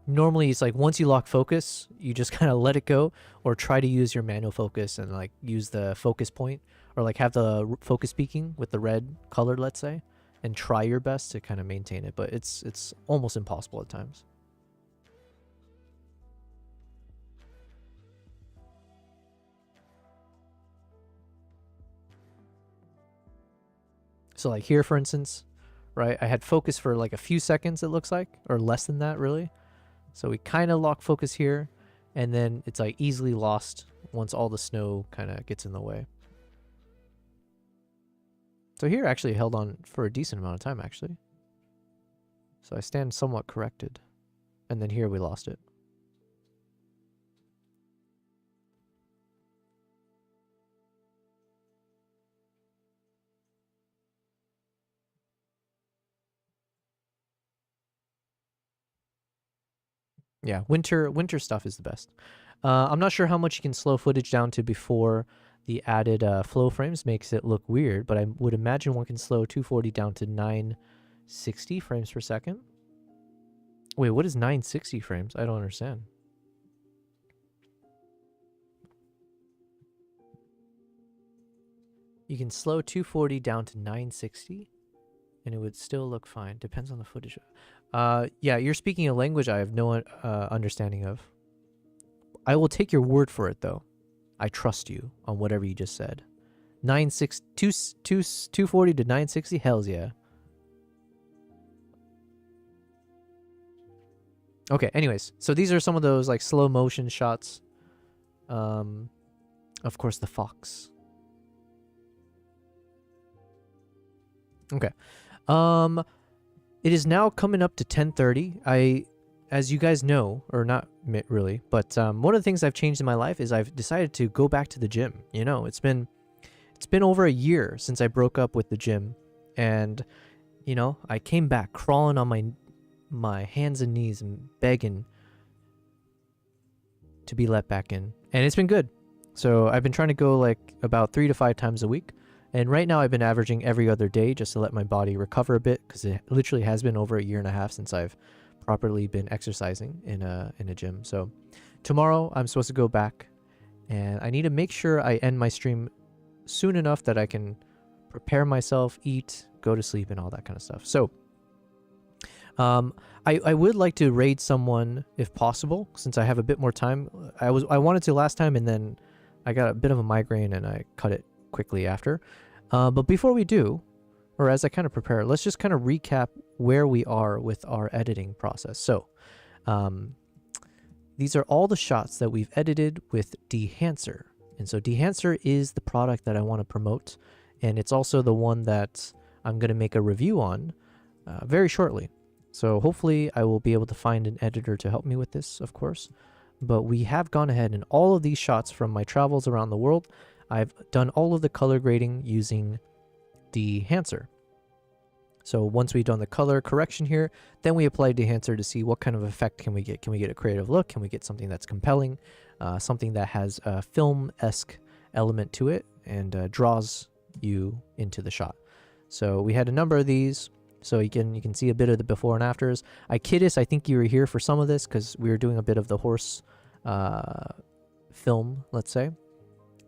Speaker 1: normally it's like once you lock focus, you just kind of let it go, or try to use your manual focus and like use the focus point, or like have the focus peaking with the red color, let's say, and try your best to kind of maintain it, but it's almost impossible at times. So like here, for instance, right, I had focus for like a few seconds, it looks like, or less than that really. So we kind of lock focus here, and then it's like easily lost once all the snow kind of gets in the way. So here actually held on for a decent amount of time, actually. So I stand somewhat corrected. And then here we lost it. Yeah, winter stuff is the best. I'm not sure how much you can slow footage down to before the added flow frames makes it look weird, but I would imagine one can slow 240 down to 960 frames per second. Wait, what is 960 frames? I don't understand. You can slow 240 down to 960 and it would still look fine. Depends on the footage. Yeah, you're speaking a language I have no understanding of. I will take your word for it, though. I trust you on whatever you just said. 240 to 960? Hells yeah. Okay, anyways. So these are some of those like slow motion shots. Of course, the fox. Okay. It is now coming up to 10:30. as you guys know, or not really, but one of the things I've changed in my life is I've decided to go back to the gym. You know, it's been over a year since I broke up with the gym, and you know, I came back crawling on my hands and knees and begging to be let back in, and it's been good. So I've been trying to go like about 3 to 5 times a week, and right now I've been averaging every other day just to let my body recover a bit, because it literally has been over a year and a half since I've properly been exercising in a gym. So tomorrow I'm supposed to go back, and I need to make sure I end my stream soon enough that I can prepare myself, eat, go to sleep, and all that kind of stuff. So I would like to raid someone if possible, since I have a bit more time. I wanted to last time, and then I got a bit of a migraine and I cut it quickly after. But before we do, or as I kind of prepare, let's just kind of recap where we are with our editing process. So these are all the shots that we've edited with Dehancer. And so Dehancer is the product that I want to promote, and it's also the one that I'm going to make a review on very shortly. So hopefully I will be able to find an editor to help me with this, of course. But we have gone ahead, and all of these shots from my travels around the world, I've done all of the color grading using Dehancer. So once we've done the color correction here, then we apply Dehancer to see what kind of effect can we get. Can we get a creative look? Can we get something that's compelling? Something that has a film-esque element to it and draws you into the shot. So we had a number of these. So you can see a bit of the before and afters. Ikidis, I think you were here for some of this because we were doing a bit of the horse film, let's say.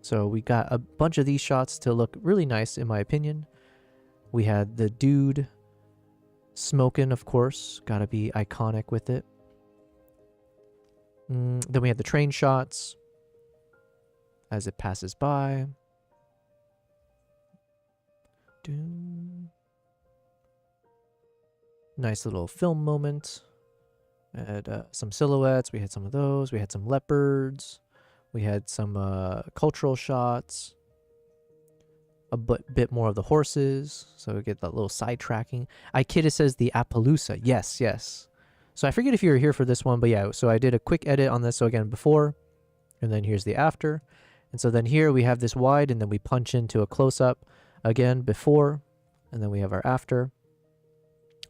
Speaker 1: So we got a bunch of these shots to look really nice, in my opinion. We had the dude smoking, of course. Gotta be iconic with it. Then we had the train shots as it passes by. Nice little film moment. Had some silhouettes. We had some of those. We had some leopards. We had some cultural shots. A bit more of the horses. So we get that little sidetracking. Ikeda says the Appaloosa. Yes, yes. So I forget if you were here for this one, but yeah, so I did a quick edit on this. So again, before, and then here's the after. And so then here we have this wide, and then we punch into a close-up. Again, before, and then we have our after.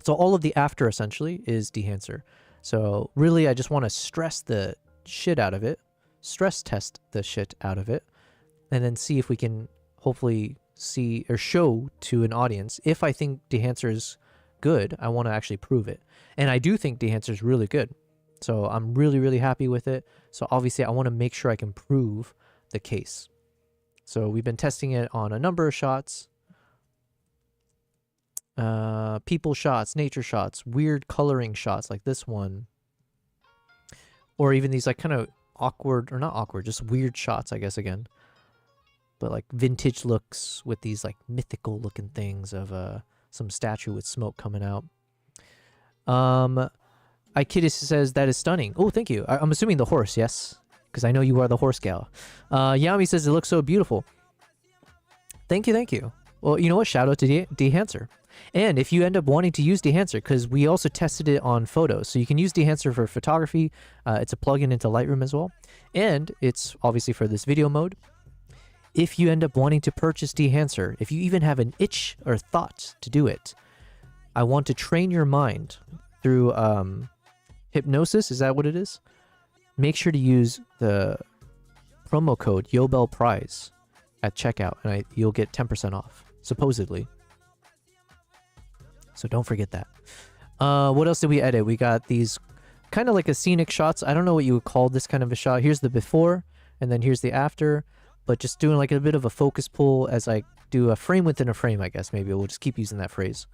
Speaker 1: So all of the after, essentially, is Dehancer. So really, I just want to stress the shit out of it, stress test the shit out of it, and then see if we can hopefully see or show to an audience. If I think Dehancer is good, I want to actually prove it. And I do think Dehancer is really good. So I'm really, really happy with it. So obviously, I want to make sure I can prove the case. So we've been testing it on a number of shots. People shots, nature shots, weird coloring shots like this one. Or even these like kind of awkward, or not awkward, just weird shots, I guess, again. But like vintage looks with these like mythical looking things of some statue with smoke coming out. Ikidis says that is stunning. Oh, thank you. I'm assuming the horse, yes? Because I know you are the horse gal. Yami says it looks so beautiful. Thank you, thank you. Well, you know what? Shout out to Dehancer. And if you end up wanting to use Dehancer, because we also tested it on photos, so you can use Dehancer for photography. It's a plugin into Lightroom as well. And it's obviously for this video mode. If you end up wanting to purchase Dehancer, if you even have an itch or thought to do it, I want to train your mind through hypnosis. Is that what it is? Make sure to use the promo code YOBELPRIZE at checkout, and you'll get 10% off, supposedly. So don't forget that. What else did we edit? We got these kind of like a scenic shots. I don't know what you would call this kind of a shot. Here's the before, and then here's the after. But just doing like a bit of a focus pull as I do a frame within a frame, I guess. Maybe we'll just keep using that phrase.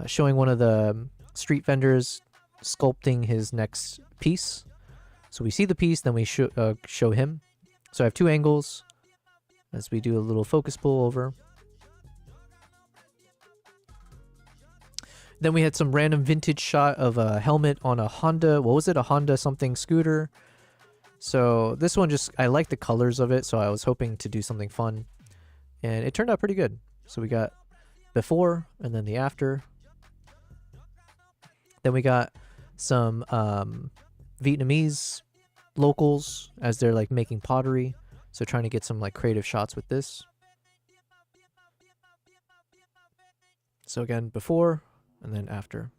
Speaker 1: Showing one of the street vendors sculpting his next piece. So we see the piece, then we show him. So I have two angles as we do a little focus pull over. Then we had some random vintage shot of a helmet on a Honda. What was it? A Honda something scooter. So this one just, I like the colors of it, so I was hoping to do something fun. And it turned out pretty good. So we got before and then the after. Then we got some Vietnamese locals as they're like making pottery. So trying to get some like creative shots with this. So again, before and then after.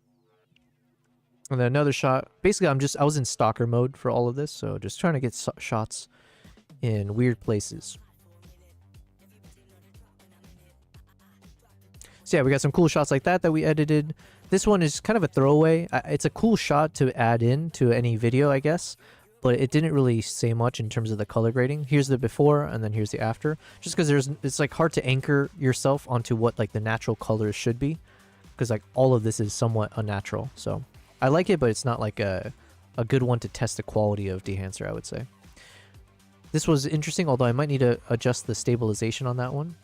Speaker 1: And then another shot. Basically, I was in stalker mode for all of this, so just trying to get shots in weird places. So yeah, we got some cool shots like that we edited. This one is kind of a throwaway. It's a cool shot to add in to any video, I guess, but it didn't really say much in terms of the color grading. Here's the before and then here's the after. Just because it's like hard to anchor yourself onto what like the natural colors should be, because like all of this is somewhat unnatural. So I like it, but it's not like a good one to test the quality of Dehancer, I would say. This was interesting, although I might need to adjust the stabilization on that one,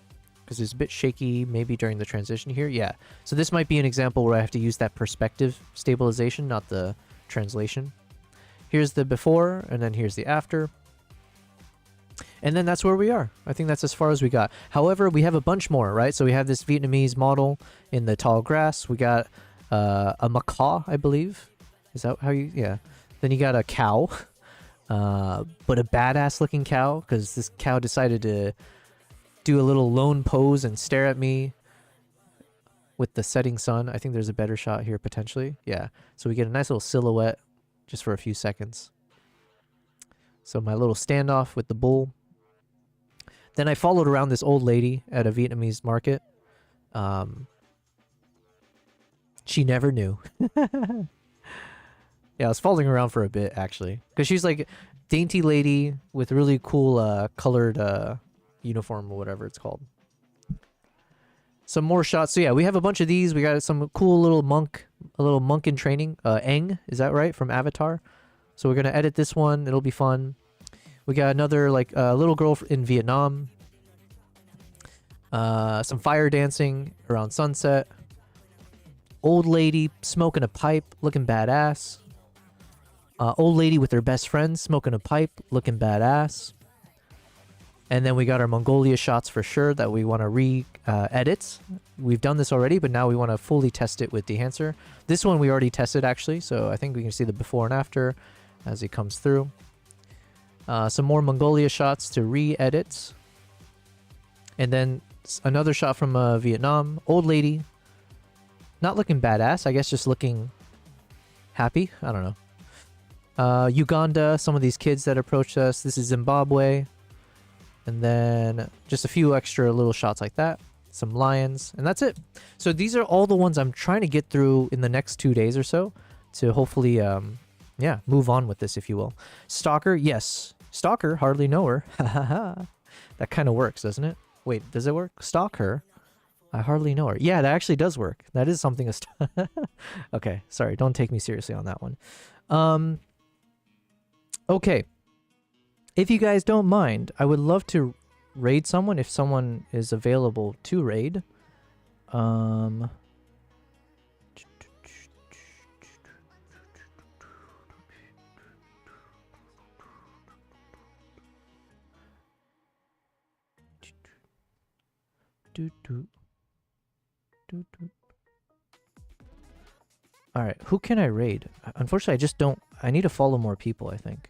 Speaker 1: because it's a bit shaky maybe during the transition here. Yeah, so this might be an example where I have to use that perspective stabilization, not the translation. Here's the before, and then here's the after. And then that's where we are. I think that's as far as we got. However, we have a bunch more, right? So we have this Vietnamese model in the tall grass. We got a macaw, I believe. Is that how you... Yeah. Then you got a cow. But a badass looking cow, because this cow decided to do a little lone pose and stare at me with the setting sun. I think there's a better shot here potentially. Yeah. So we get a nice little silhouette just for a few seconds. So my little standoff with the bull. Then I followed around this old lady at a Vietnamese market. She never knew. Yeah, I was following around for a bit actually, because she's like dainty lady with really cool colored uniform or whatever it's called. Some more shots. So yeah, we have a bunch of these. We got some cool little monk, a little monk in training. Aang, is that right? From Avatar. So we're gonna edit this one. It'll be fun. We got another like little girl in Vietnam. Some fire dancing around sunset. Old lady smoking a pipe, looking badass. Old lady with her best friend smoking a pipe, looking badass. And then we got our Mongolia shots for sure that we want to re-edit. We've done this already, but now we want to fully test it with Dehancer. This one we already tested actually, so I think we can see the before and after as it comes through. Some more Mongolia shots to re-edit. And then another shot from Vietnam. Old lady. Not looking badass, I guess just looking happy. I don't know. Uganda, some of these kids that approached us. This is Zimbabwe. And then just a few extra little shots like that. Some lions. And that's it. So these are all the ones I'm trying to get through in the next 2 days or so to hopefully, yeah, move on with this, if you will. Stalker, yes. Stalker, hardly know her. That kind of works, doesn't it? Wait, does it work? Stalk her? I hardly know her. Yeah, that actually does work. That is something. Okay, sorry. Don't take me seriously on that one. Okay. If you guys don't mind, I would love to raid someone if someone is available to raid. Alright, who can I raid? Unfortunately, I just don't... I need to follow more people, I think.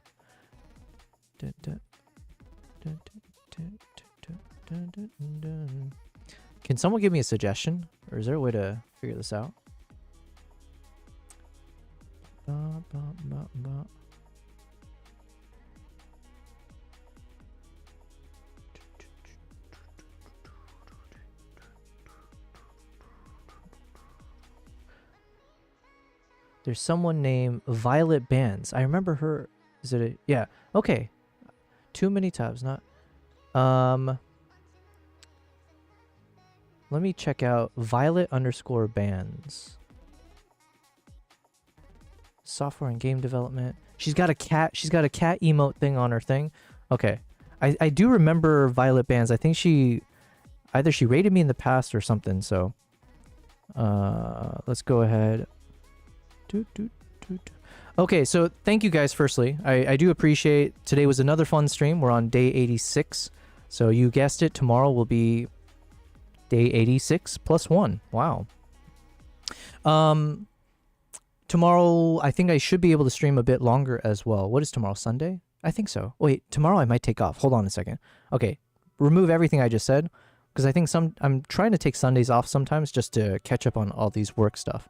Speaker 1: Can someone give me a suggestion? Or is there a way to figure this out? There's someone named Violet Bands. I remember her. Is it a... Yeah. Okay. Too many tabs. Not... Let me check out Violet_Bands. Software and game development. She's got a cat. She's got a cat emote thing on her thing. Okay. I do remember Violet Bands. I think she... Either she rated me in the past or something, so... let's go ahead... Okay, so thank you guys firstly. I do appreciate... Today was another fun stream. We're on day 86. So you guessed it, tomorrow will be day 86 plus 1. Wow. tomorrow, I think I should be able to stream a bit longer as well. What is tomorrow, Sunday? I think so. Wait, tomorrow I might take off. Hold on a second. Okay, remove everything I just said, because I think I'm trying to take Sundays off sometimes just to catch up on all these work stuff.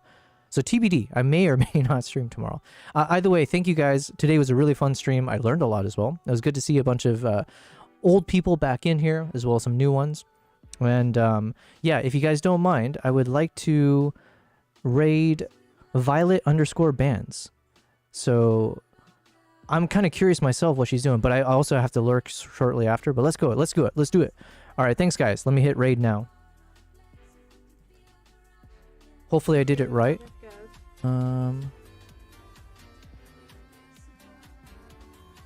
Speaker 1: So TBD, I may or may not stream tomorrow. Either way, thank you guys. Today was a really fun stream. I learned a lot as well. It was good to see a bunch of old people back in here, as well as some new ones. And yeah, if you guys don't mind, I would like to raid Violet_bands. So I'm kind of curious myself what she's doing, but I also have to lurk shortly after. But let's go. Let's do it. Let's do it. All right, thanks guys. Let me hit raid now. Hopefully I did it right.
Speaker 11: And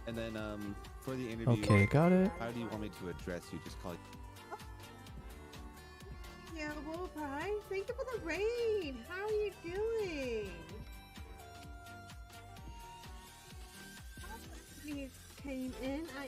Speaker 11: then for the interview,
Speaker 1: okay, got it.
Speaker 11: How do you want me to address you? Just call it.
Speaker 12: Yeah, well, hi. Thank you for the raid. How are you doing? You came in.